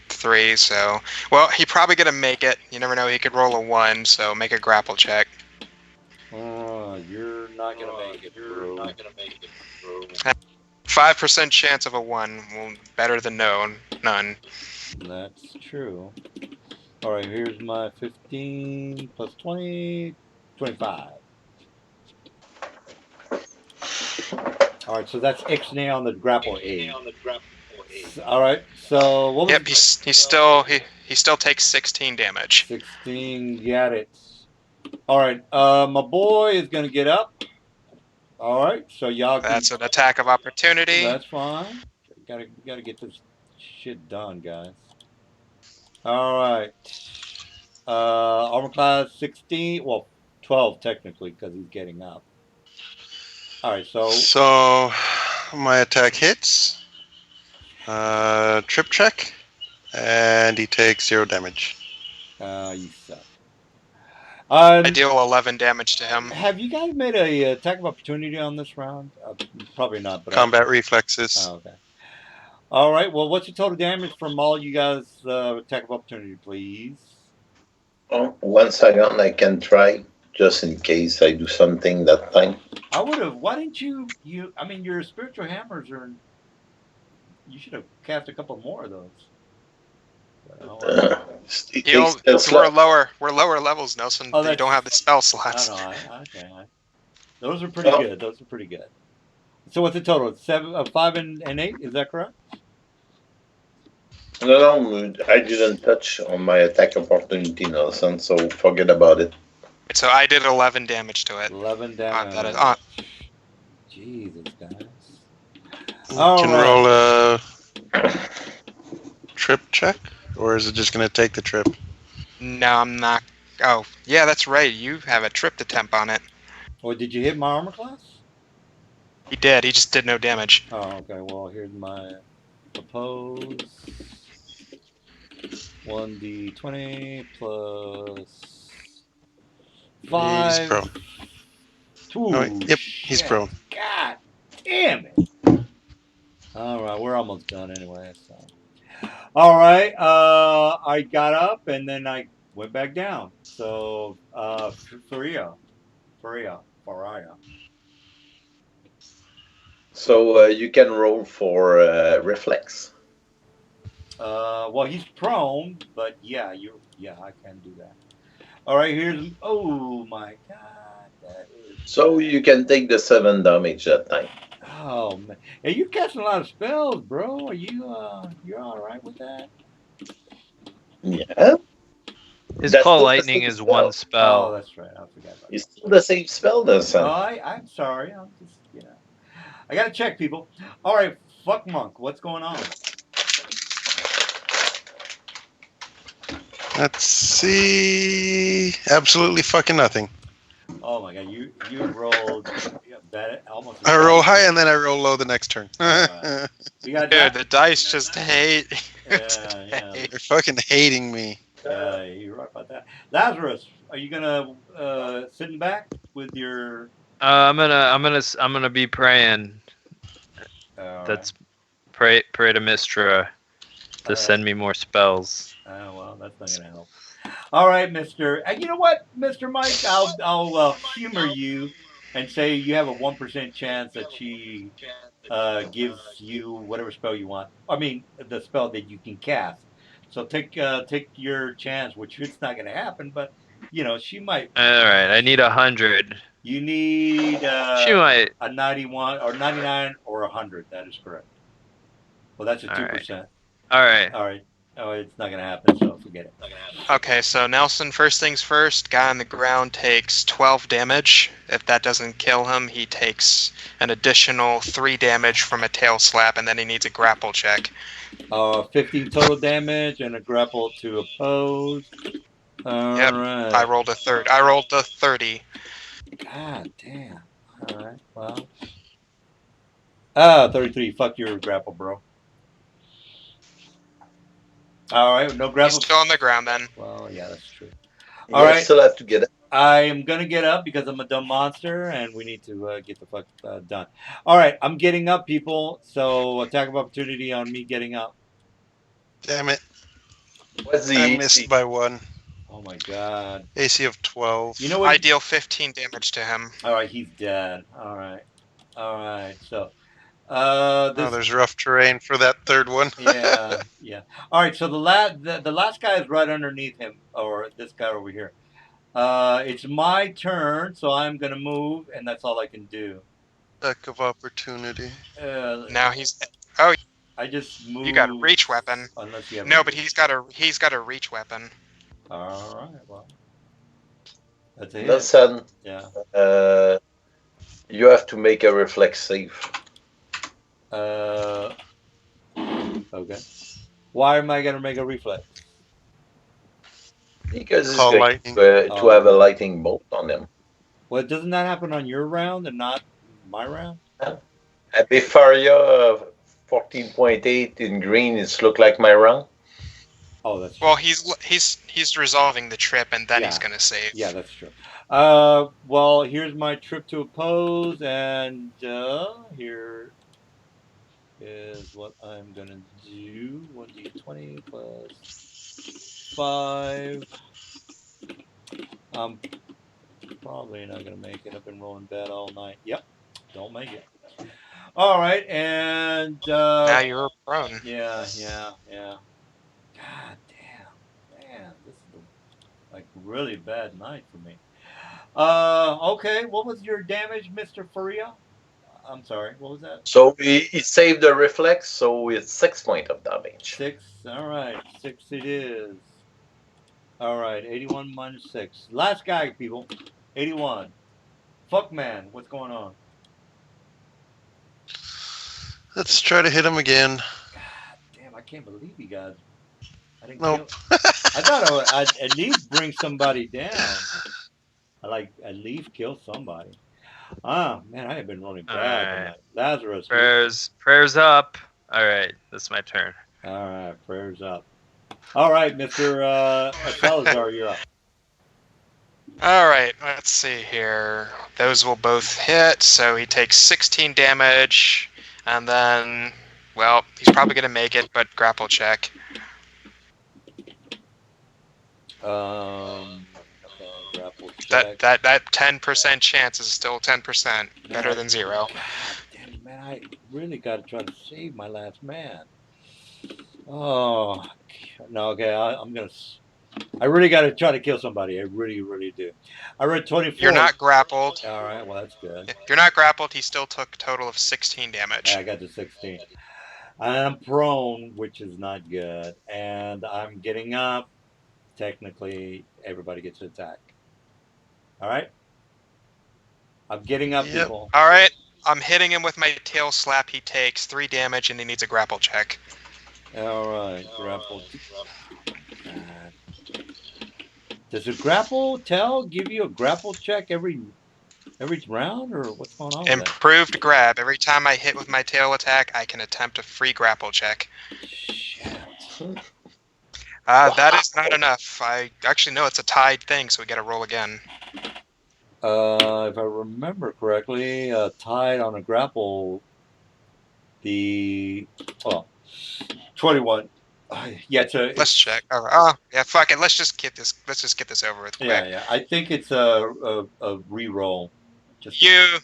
3. So, well, he probably gonna make it. You never know. He could roll a 1. So make a grapple check. You're not gonna make it. You're not gonna make it, bro. 5% chance of a 1. Well, better than none. That's true. All right, here's my 15 plus 20, 25. All right, so that's Ixnay on the grapple aid. All right, so what was Yep, he still takes 16 damage. 16, got it. All right, my boy is gonna get up. All right, so y'all. That's an attack of opportunity. That's fine. Gotta get this shit done, guys. All right. Armor class 16. Well, 12 technically because he's getting up. All right, So my attack hits. Trip check, and he takes 0 damage. You suck. I deal 11 damage to him. Have you guys made a attack of opportunity on this round? Probably not. But Combat reflexes. Oh, okay. All right. Well, what's your total damage from all you guys? Attack of opportunity, please. Oh, 1 second, I can try just in case I do something that time. I would have. Why didn't you? I mean, your spiritual hammers are. You should have cast a couple more of those. We're lower levels, Nelson. Oh, you don't have the spell slots. Okay. Those are pretty good. So what's the total? 5 and 8. Is that correct? No, I didn't touch on my attack opportunity, Nelson. So forget about it. So I did 11 damage to it. 11 That damage. is, Jesus, guys. You All can right. roll a trip check, or is it just going to take the trip? no, I'm not. Oh, yeah, that's right. You have a trip to temp on it. Or did you hit my armor class? He did. He just did no damage. Oh, okay. Well, here's my oppose. 1d20 plus He's 5. prone. Ooh, Oh, wait. Yep, he's shit. prone. God damn it. All right, we're almost done anyway. So, all right. I got up and then I went back down. So, Faria. So you can roll for reflex. Well, he's prone, but yeah, I can do that. All right, here's. Oh my God, that is. So you can take the 7 damage that time. Oh man, hey, you catching a lot of spells, bro. Are you're all right with that? Yeah. His That's call still the lightning same is one Oh, spell. that's right. I forgot about It's still the same spell, then, that. son. Oh, I'm sorry. I'm just, I gotta check, people. All right, fuck monk. What's going on? Let's see. Absolutely fucking nothing. Oh my God, you rolled bad, almost. as I bad roll as high me. and then I roll low the next turn. Alright. We got Dude, that. the dice just hate. Yeah. They're fucking hating me. Yeah, you're right about that. Lazarus, are you gonna sit in back with your? I'm gonna be praying. That's pray to Mistra to send me more spells. Oh well, that's not gonna help. All right, Mister. And you know what, Mister Mike, I'll humor you and say you have a 1% chance that she gives you whatever spell you want. I mean, the spell that you can cast. So take your chance, which it's not gonna happen, but she might. All right, I need 100. You need She might. a 91 or 99 or 100. That is correct. Well, that's a All right. 2%. All right. All right. Oh, it's not gonna happen. So forget it. Okay, so Nelson, first things first, guy on the ground takes 12 damage. If that doesn't kill him, he takes an additional 3 damage from a tail slap, and then he needs a grapple check. 15 total damage and a grapple to oppose. All Yep, right. I rolled a 30. God damn. All right. Well. 33. Fuck your grapple, bro. All right. No grapple. He's still on the ground then. Well, yeah, that's true. You All right. still have to get it. I am gonna get up because I'm a dumb monster, and we need to get the fuck done. All right, I'm getting up, people. So attack of opportunity on me getting up. Damn it. What's the I AC? missed by 1. Oh my God. AC of 12. You know what? I deal 15 damage to him. All right, he's dead. All right. So, Oh, this. there's rough terrain for that third one. Yeah. All right. So the last guy is right underneath him, or this guy over here. It's my turn, so I'm gonna move, and that's all I can do. Attack of opportunity. Now he's. I just move. You got a reach weapon. Unless you have. No, but he's got a reach weapon. All right. Well, that's it. Nelson, Yeah. you have to make a reflex save. Okay. Why am I gonna make a reflex? Because it's Call going lightning. to have a lightning bolt on them. Well, doesn't that happen on your round and not my round? At Bifaria, 14.8 in green, it's look like my round. Oh, that's true. Well, he's resolving the trip, and then he's gonna save. Yeah, that's true. Well, here's my trip to oppose, and here is what I'm gonna do. 1d20 plus 5. I'm probably not gonna make it. I've been rolling bad all night. Yep, don't make it. All right, and Now you're prone. yeah. God damn, man, this is like really bad night for me. Okay, what was your damage, Mr. Faria? I'm sorry, what was that? So he saved the reflex, so it's 6 points of damage. 6. All right, 6 it is. All right, 81 minus 6. Last guy, people. 81. Fuck man, what's going on? Let's try to hit him again. God damn, I can't believe you guys. I didn't Nope. kill. I thought I'd at least bring somebody down. I like at least kill somebody. Ah, man, I have been rolling bad Alright. tonight. Lazarus. Prayers up. All right, that's my turn. All right, prayers up. All right, Mr. Salazar, you're up. All right, let's see here. Those will both hit, so he takes 16 damage, and then, well, he's probably going to make it, but grapple check. Okay, grapple check. That 10% chance is still 10%, better than 0. God damn it, man, I really got to try to save my last man. Oh, no, okay, I'm going to... I really got to try to kill somebody. I really, really do. I read 24. You're not grappled. All right, well, that's good. You're not grappled. He still took a total of 16 damage. I got to 16. I'm prone, which is not good. And I'm getting up. Technically, everybody gets to attack. All right? I'm getting up, Yep. people. All right, I'm hitting him with my tail slap. He takes 3 damage, and he needs a grapple check. All right, grapple. Does a grapple give you a grapple check every round, or what's going on with that? Improved grab. Every time I hit with my tail attack, I can attempt a free grapple check. Shit. That is not enough. I actually know it's a tied thing, so we got to roll again. If I remember correctly, tied on a grapple, 21. Yeah, Let's check. Oh, yeah, fuck it. Let's just get this over with quick. Yeah. I think it's a re-roll. You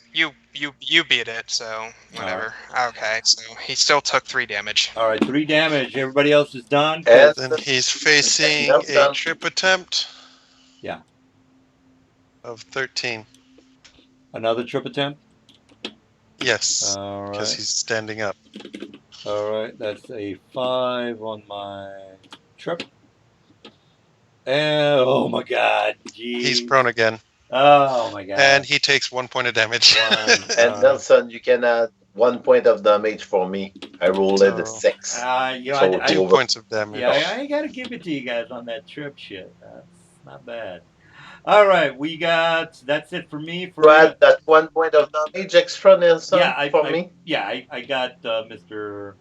beat it, so whatever. Okay, so he still took 3 damage. All right, 3 damage. Everybody else is done. And Then he's facing Yep, a done. trip attempt. Yeah. Of 13. Another trip attempt. Yes, All because right. he's standing up. All right, that's a 5 on my trip. And oh my god, geez. He's prone again. Oh my god. And he takes 1 point of damage. And Nelson, you can add 1 point of damage for me. I rolled a 6. You know, So I, 2 points of damage. yeah, I gotta give it to you guys on that trip shit. That's not bad. All right, that's it for me. You add that 1 point of damage extra, Nelson, for me? Yeah, I got Mr.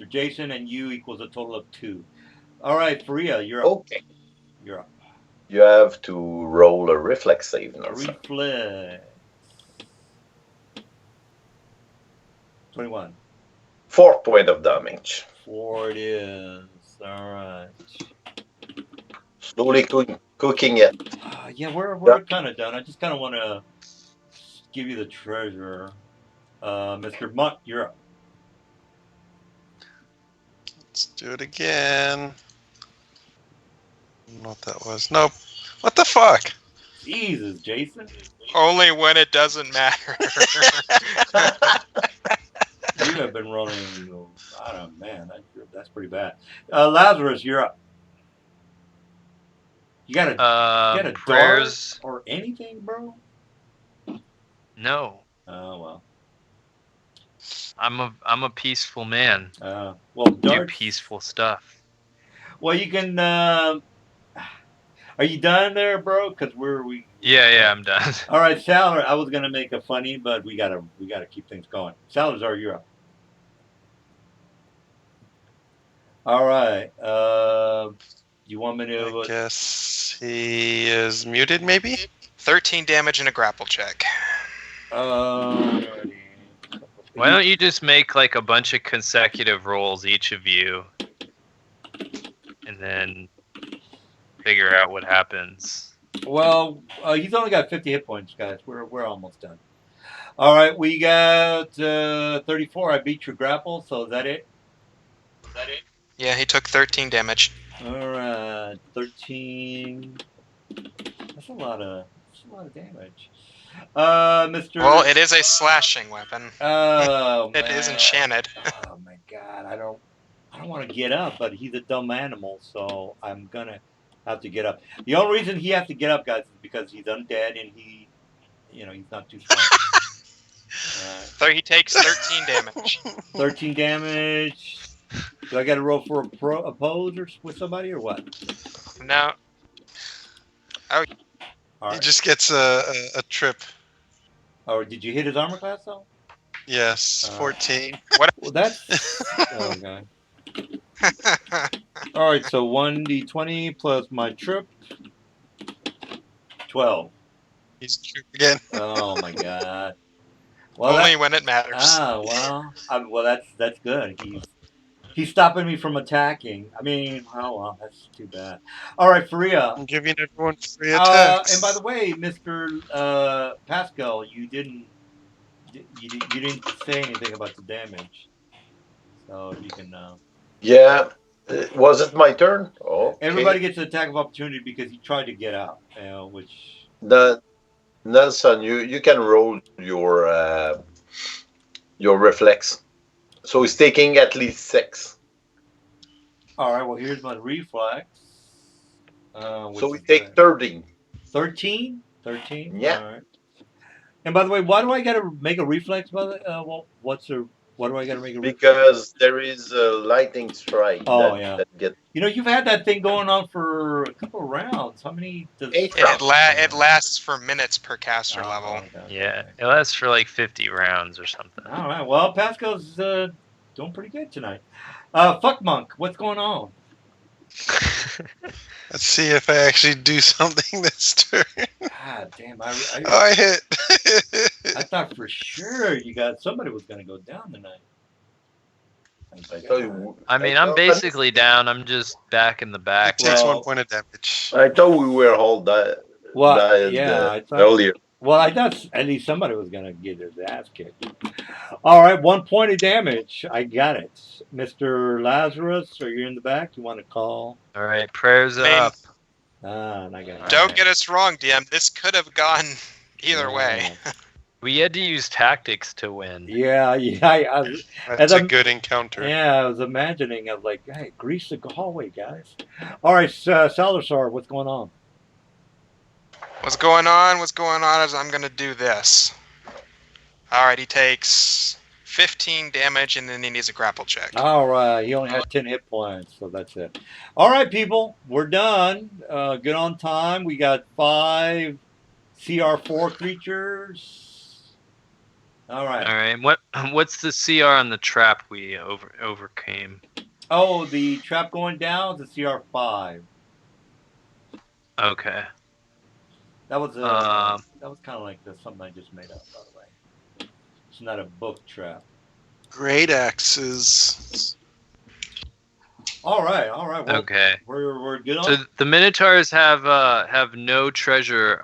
Jason, and you equals a total of 2. All right, Faria, you're up. Okay. You're up. You have to roll a reflex save, Nelson. Reflex. 21. 4 point of damage. 4 it is. All right. Slowly cooking it. Yeah, we're kind of done. I just kind of want to give you the treasure. Mr. Mutt, you're up. Let's do it again. I don't know what that was. Nope. What the fuck? Jesus, Jason. Only when it doesn't matter. You have been running. I don't know, man. That's pretty bad. Lazarus, you're up. You got a prayers. dart or anything, bro? No, Oh well. I'm a peaceful man. Well, Do darts. peaceful stuff. Well, you can. Are you done there, bro? Because we. Yeah, I'm done. All right, Salazar. I was gonna make a funny, but we gotta keep things going. Salazar, you're up. All right. You want me to? I guess he is muted, maybe? 13 damage and a grapple check. Why don't you just make like a bunch of consecutive rolls, each of you, and then figure out what happens? Well, he's only got 50 hit points, guys. We're almost done. All right, we got 34. I beat your grapple, so is that it? Yeah, he took 13 damage. All right, 13. That's a lot of damage. Mr. Well, it is a slashing weapon. Oh, It man. is enchanted. Oh my god, I don't want to get up, but he's a dumb animal, so I'm gonna have to get up. The only reason he has to get up, guys, is because he's undead and he's not too strong. So he takes 13 damage. 13 damage. Do I got to roll for a pose or with somebody or what? No. All He right. just gets a trip. Or did you hit his armor class though? Yes, 14. Well, that's okay. All right, so 1d20 plus my trip. 12. He's a trip again. Oh my god. Well, Only when it matters. that's good. He's stopping me from attacking. I mean, oh well, that's too bad. All right, Faria. I'm giving everyone free attacks. And by the way, Mr. Pascal, you didn't say anything about the damage, so you can. Yeah. Was it my turn? Oh. Everybody gets an attack of opportunity because he tried to get out, which. Nelson, you can roll your reflex. So he's taking at least 6. All right. Well, here's my reflex. So we take 13. 13? 13? Yeah. All right. And by the way, why do I got to make a reflex? Why do I got to make a reflex? Because there is a lightning strike. Oh, yeah. That get You've had that thing going on for a couple of rounds. How many does 8 It lasts for minutes per caster level. Okay. Yeah, it lasts for like 50 rounds or something. All right. Well, Pascal's doing pretty good tonight. Fuck Monk, what's going on? Let's see if I actually do something this turn. God damn! I hit. I thought for sure somebody was going to go down tonight. I mean, I'm basically down. I'm just back in the back. Takes Well- 1 point of damage. I thought we were all died I thought. earlier. Well, I thought at least somebody was going to get his ass kicked. All right, 1 point of damage. I got it. Mr. Lazarus, are you in the back? You want to call? All right, prayers I mean, up. And I got it. Don't get us wrong, DM. This could have gone either way. We had to use tactics to win. Yeah. That's a good encounter. Yeah, I was imagining. I was like, hey, grease the hallway, guys. All right, Salazar, what's going on? What's going on is I'm going to do this. Alright, he takes 15 damage and then he needs a grapple check. All right, he only had 10 hit points, so that's it. All right, people, we're done. Good on time. We got 5 CR4 creatures. All right. All right. What's the CR on the trap we overcame? Oh, the trap going down is a CR5. Okay. That was kind of like something I just made up, by the way. It's not a book trap. Great axes. All right. Well, Okay. We're good on. So the Minotaurs have no treasure.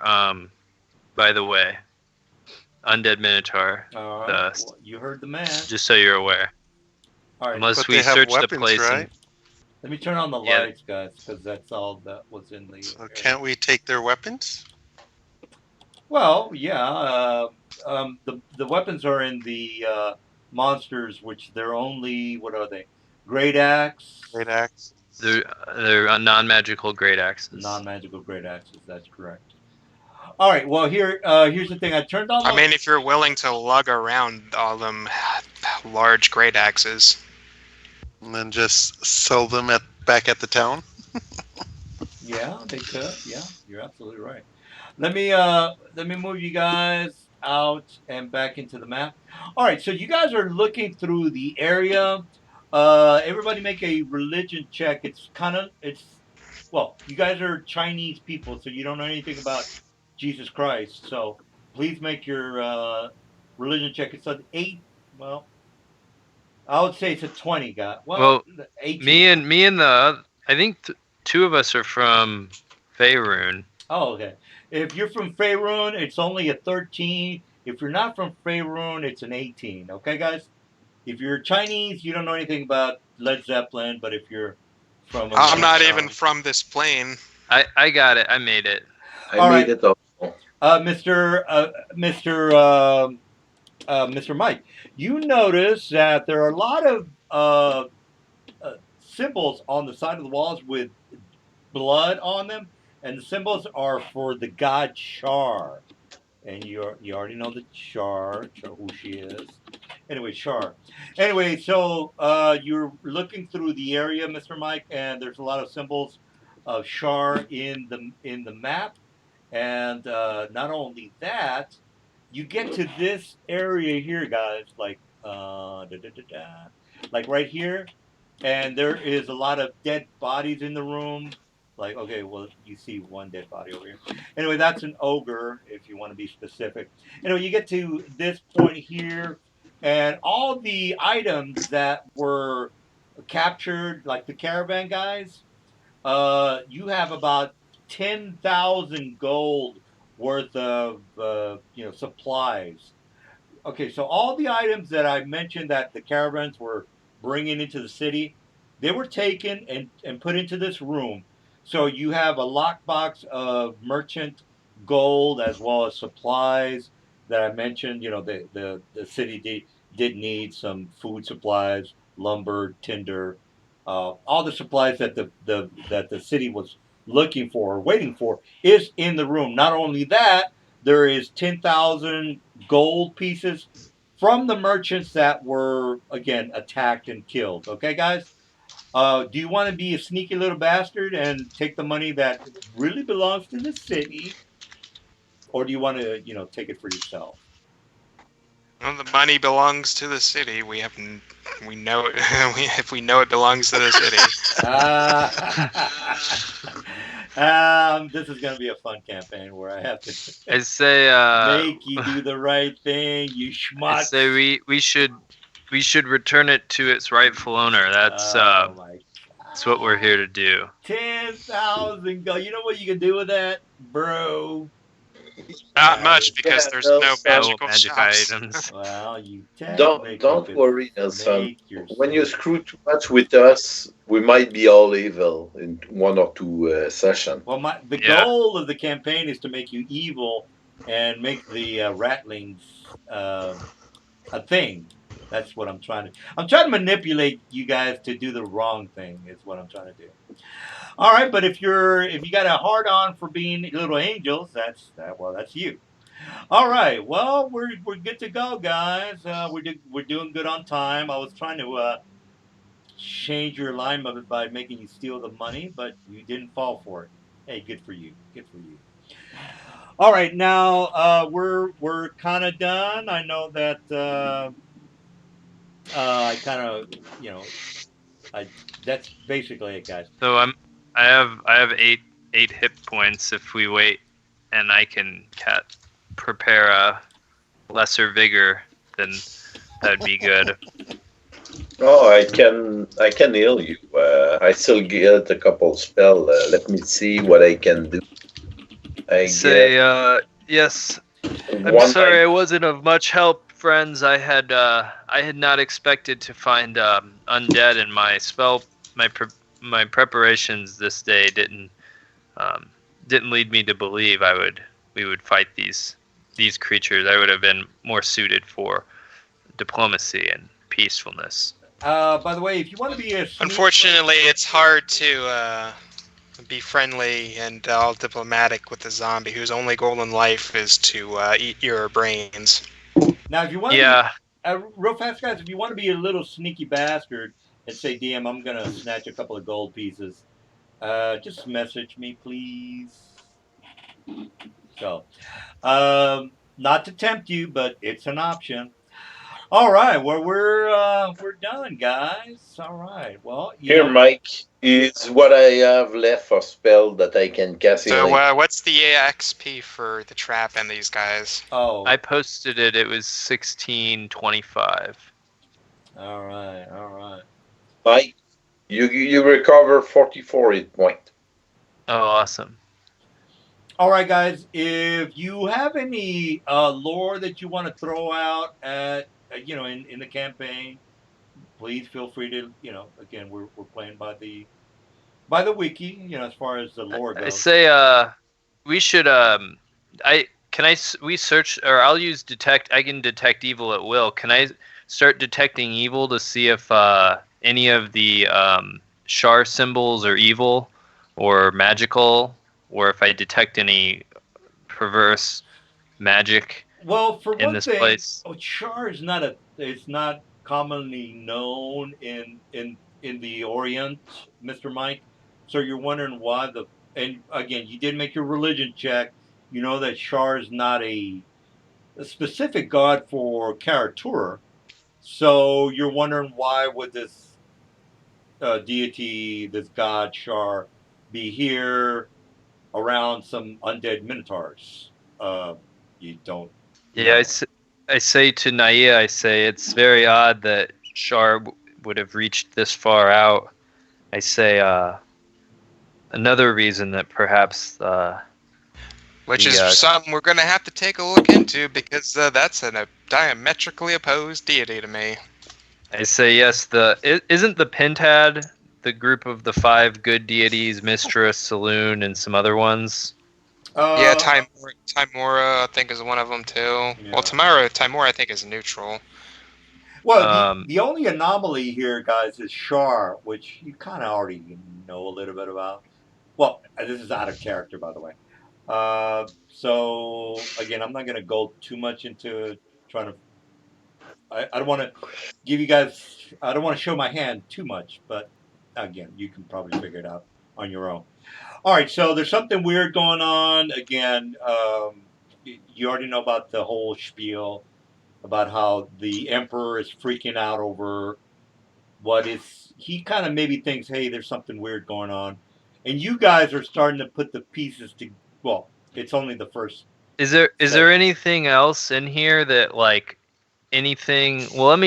By the way, undead Minotaur. All right. Dust. Well, you heard the man. Just so you're aware. All right. Unless But we they have search weapons, the place. right? Let me turn on the Yeah. lights, guys, because that's all that was in the. So can't we take their weapons? Well, yeah. The weapons are in the monsters, which they're only, what are they? Great axe. Great axe. They're non-magical great axes. Non-magical great axes. That's correct. All right. Well, here's the thing. I turned on. I mean, if you're willing to lug around all them large great axes. And then just sell them back at the town. Yeah, they could. Yeah, you're absolutely right. Let me move you guys out and back into the map. All right, so you guys are looking through the area. Everybody make a religion check. Well, you guys are Chinese people, so you don't know anything about Jesus Christ. So please make your religion check. It's an 8. Well, I would say it's a 20, guy. Well, 18. me and the I think 2 of us are from Faerun. Oh, okay. If you're from Faerun, it's only a 13. If you're not from Faerun, it's an 18. Okay, guys? If you're Chinese, you don't know anything about Led Zeppelin, but if you're from... I'm not even from this plane. I got it. I made it. All right. Made it also. Mr. Mike, you notice that there are a lot of symbols on the side of the walls with blood on them, and the symbols are for the god Shar. And you already know the Char, who she is. Anyway, Char. Anyway, so you're looking through the area, Mr. Mike, and there's a lot of symbols of Char in the map. And not only that, you get to this area here, guys, like like right here, and there is a lot of dead bodies in the room. Like, okay, well, you see one dead body over here. Anyway, that's an ogre, if you want to be specific. Anyway, you get to this point here, and all the items that were captured, like the caravan guys, you have about 10,000 gold worth of supplies. Okay, so all the items that I mentioned that the caravans were bringing into the city, they were taken and put into this room. So you have a lockbox of merchant gold as well as supplies that I mentioned. You know, the city did need some food supplies, lumber, tinder, all the supplies that the city was looking for or waiting for is in the room. Not only that, there is 10,000 gold pieces from the merchants that were again attacked and killed. Okay, guys. Do you want to be a sneaky little bastard and take the money that really belongs to the city, or do you want to, take it for yourself? Well, the money belongs to the city. We know it. If we know it belongs to the city. This is going to be a fun campaign where I have to I say make you do the right thing, you schmuck. I say we should return it to its rightful owner. That's what we're here to do. 10,000 gold. You know what you can do with that, bro? Not much, because there's no magical magic shops. items. Well, you Don't worry, Nelson. When you screw too much with us, we might be all evil in 1 or 2 sessions. Well, the goal of the campaign is to make you evil and make the ratlings a thing. That's what I'm trying to. I'm trying to manipulate you guys to do the wrong thing. Is what I'm trying to do. All right, but if you got a hard on for being little angels, that's you. All right, well we're good to go, guys. We're doing good on time. I was trying to change your alignment by making you steal the money, but you didn't fall for it. Hey, good for you. Good for you. All right, now we're kind of done. I know that I kind of that's basically it, guys. So I have eight hit points if we wait, and I can prepare a lesser vigor, then that'd be good. Oh, I can heal you. I still get a couple spell. Let me see what I can do. Yes. I'm sorry I wasn't of much help, friends. I had not expected to find undead, and my preparations this day didn't lead me to believe we would fight these creatures. I would have been more suited for diplomacy and peacefulness. By the way, if you want to be Unfortunately, it's hard to be friendly and all diplomatic with a zombie whose only goal in life is to eat your brains. Now, if you want to be, real fast, guys, if you want to be a little sneaky bastard and say, DM, I'm going to snatch a couple of gold pieces, just message me, please. So, not to tempt you, but it's an option. All right, well, we're done, guys. All right, well, here, Mike, is what I have left for spell that I can cast. So, what's the XP for the trap and these guys? Oh, I posted it. It was 1625. All right. Mike, you recover 44 hit point. Oh, awesome. All right, guys. If you have any lore that you want to throw out at in the campaign, please feel free to again we're playing by the wiki as far as the lore goes. I say we should we search, or I'll use detect. I can detect evil at will. Can I start detecting evil to see if any of the Shar symbols are evil, or magical, or if I detect any perverse magic Well, for in one this thing, place. Char is not a. It's not commonly known in the Orient, Mister Mike. So you're wondering why the. And again, you did make your religion check. You know that Char is not a specific god for Karatura. So you're wondering why would this deity, this god Char, be here around some undead minotaurs? You don't Yeah, know. I say to Naya, I say it's very odd that Shar would have reached this far out. I say another reason that perhaps Which the is something we're going to have to take a look into because that's a diametrically opposed deity to me. I say yes. Isn't the Pentad the group of the 5 good deities, Mistress, Saloon, and some other ones? Yeah, Uh, Timora, I think, is one of them too. Well, yeah. Timora, I think, is neutral. Well, Um, the only anomaly here, guys, is Char, which you kind of already know a little bit about. Well, this is out of character, by the way. So again, I'm not going to go too much into trying to. I don't want to give you guys. I don't want to show my hand too much, but again, you can probably figure it out on your own. All right, so there's something weird going on. Again, you already know about the whole spiel about how the emperor is freaking out over what is. He kind of maybe thinks, hey, there's something weird going on, and you guys are starting to put the pieces to. Well, it's only the first is there session. anything else in here that like anything? Well,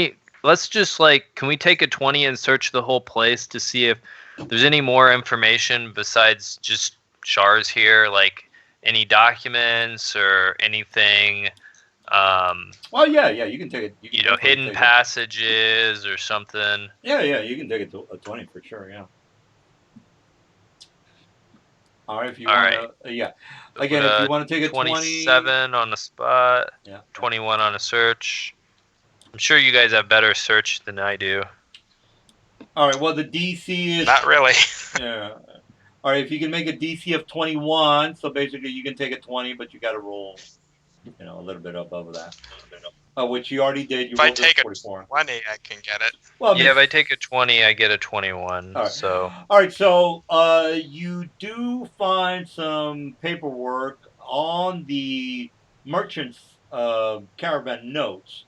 let's just like, can we take a 20 and search the whole place to see if there's any more information besides just Shar's here, like any documents or anything, um, Well, yeah, you can take it. You can definitely hidden take it. passages or something. Yeah, you can take it to a 20 for sure. Yeah. All right, if you All want right. to, yeah. So put Again, if you a want to take a 20, 27 on the spot, yeah. 21 on a search. I'm sure you guys have better search than I do. All right. Well, the DC is Not really. yeah. All right, if you can make a DC of 21, so basically you can take a 20, but you got to roll, a little bit above that. Which you already did. You If I rolled a take a 44. 20, I can get it. Well, I mean, Yeah, if I take a 20, I get a 21. all right. So All right. So you do find some paperwork on the merchant's caravan notes,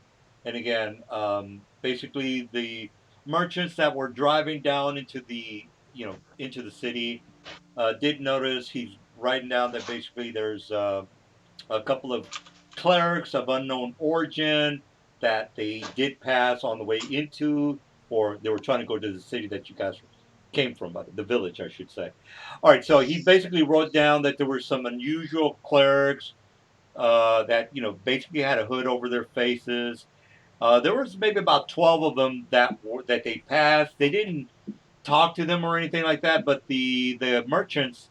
and again, basically the merchants that were driving down into the city did notice he's writing down that basically there's a couple of clerics of unknown origin that they did pass on the way into, or they were trying to go to the city that you guys came from, the village, I should say. All right, so he basically wrote down that there were some unusual clerics that basically had a hood over their faces. There was maybe about 12 of them that they passed. They didn't talk to them or anything like that, but the merchants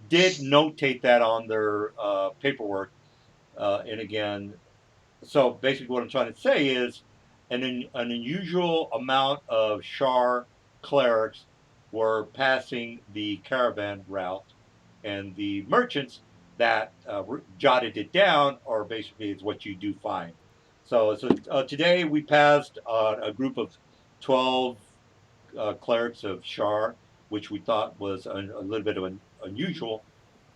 did notate that on their paperwork. And again, so basically what I'm trying to say is an unusual amount of Shar clerics were passing the caravan route, and the merchants that jotted it down are basically is what you do find. So today we passed a group of 12 clerics of Shar, which we thought was a little bit of an unusual.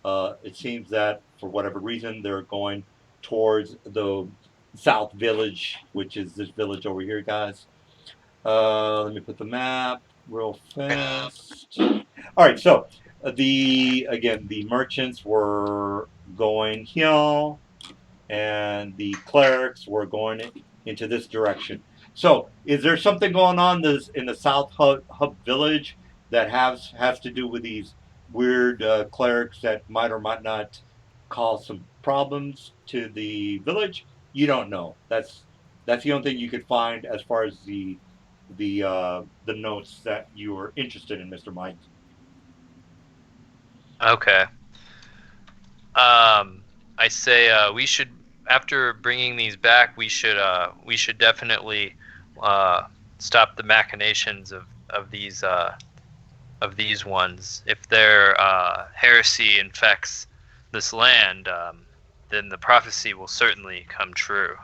It seems that for whatever reason they're going towards the South Village, which is this village over here, guys. Let me put the map real fast. All right, so the merchants were going here, and the clerics were going into this direction. So, is there something going on in the South Hub Village that has to do with these weird clerics that might or might not cause some problems to the village? You don't know. That's the only thing you could find as far as the notes that you were interested in, Mr. Mike. okay. I say we should, after bringing these back, we should definitely stop the machinations of of these ones, if their heresy infects this land, then the prophecy will certainly come true.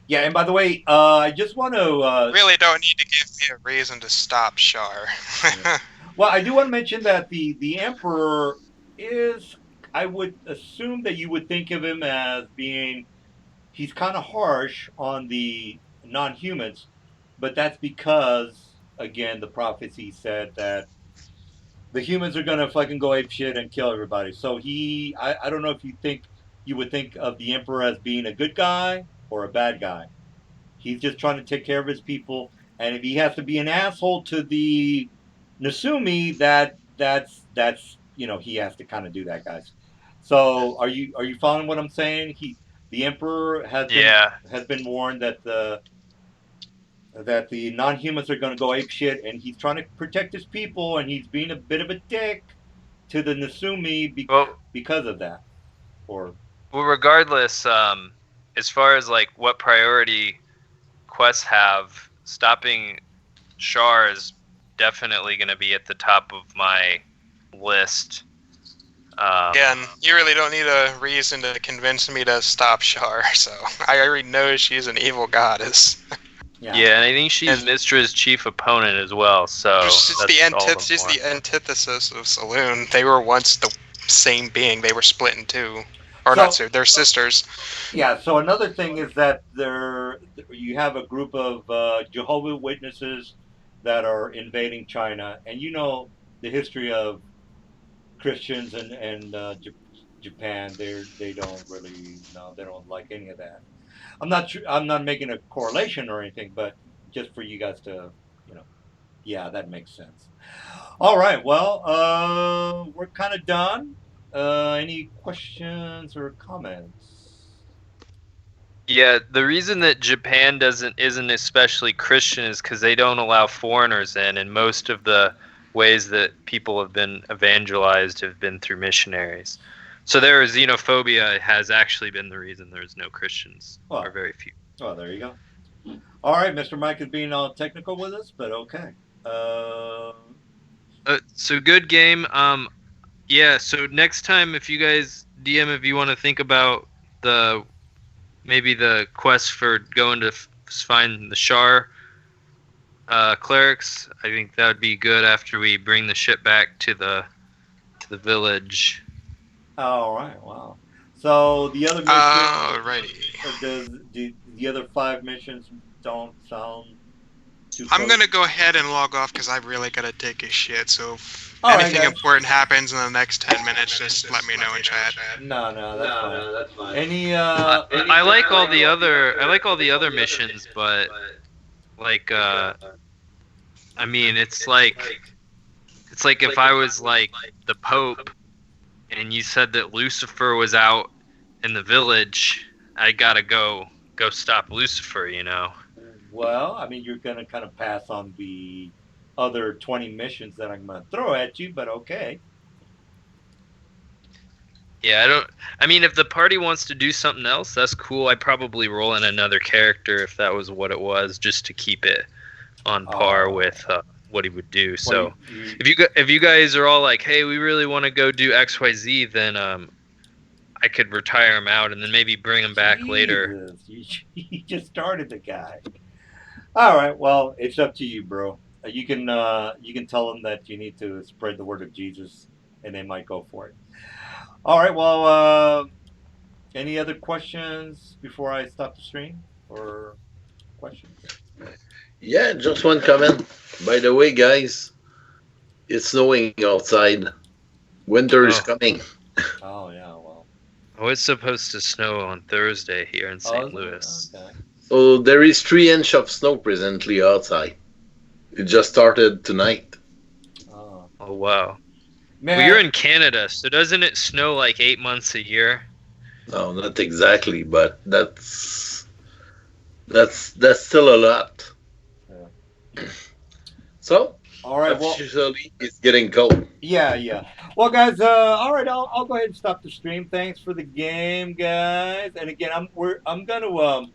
Yeah, and by the way, I just want to. Really don't need to give me a reason to stop Shar. Well, I do want to mention that the emperor is. I would assume that you would think of him as being. He's kind of harsh on the non-humans, but that's because again the prophecy said that the humans are gonna fucking go ape shit and kill everybody. So I don't know if you would think of the emperor as being a good guy or a bad guy. He's just trying to take care of his people, and if he has to be an asshole to the Nezumi, that's he has to kind of do that, guys. So are you following what I'm saying? The emperor has been warned that the non-humans are going to go ape shit, and he's trying to protect his people, and he's being a bit of a dick to the Nezumi because of that. Well, regardless, as far as like what priority quests have, stopping Shar is definitely going to be at the top of my list. Again, you really don't need a reason to convince me to stop Shar, so I already know she's an evil goddess. Yeah, and I think she's Mystra's chief opponent as well. So she's the antithesis of Saloon. They were once the same being. They were split in two, or not two. They're sisters. Yeah. So another thing is that you have a group of Jehovah's Witnesses that are invading China, and you know the history of Christians and Japan. They don't really they don't like any of that. I'm not making a correlation or anything, but just for you guys to, yeah, that makes sense. All right, well, we're kind of done. Any questions or comments? Yeah, the reason that Japan isn't especially Christian is because they don't allow foreigners in, and most of the ways that people have been evangelized have been through missionaries. So their xenophobia has actually been the reason there's no Christians, or very few. Well, there you go. All right, Mr. Mike is being all technical with us, but okay. So good game. Yeah. So next time, if you guys if you want to think about maybe the quest for going to find the Shar clerics, I think that would be good after we bring the ship back to the village. All right, wow. So the other missions, the other 5 missions don't sound too I'm going to go ahead and log off because I really got to take a shit. So if anything important happens in the next 10 minutes, just let me know in chat. No, that's fine. Any I like all the other missions, but like I mean, it's like if I was like the Pope and you said that Lucifer was out in the village, I gotta go stop Lucifer, Well, I mean, you're gonna kind of pass on the other 20 missions that I'm gonna throw at you, but okay. Yeah, I mean, if the party wants to do something else, that's cool. I'd probably roll in another character if that was what it was, just to keep it on par with what he would do. So if you guys are all like, hey, we really want to go do XYZ, then I could retire him out and then maybe bring him back later. You just started the guy. All right, well, it's up to you, bro. You can tell them that you need to spread the word of Jesus, and they might go for it. All right, well, any other questions before I stop the stream, or questions? Yeah, just one comment. By the way, guys, it's snowing outside. Winter is coming. Oh, yeah, well. Oh, it's supposed to snow on Thursday here in St. Louis. Okay. So there is 3 inches of snow presently outside. It just started tonight. Oh wow. Man. Well, you're in Canada, so doesn't it snow like 8 months a year? No, not exactly, but that's still a lot. Yeah. So, all right, officially, it's getting cold. Yeah. Well, guys, all right, I'll go ahead and stop the stream. Thanks for the game, guys. And again, I'm gonna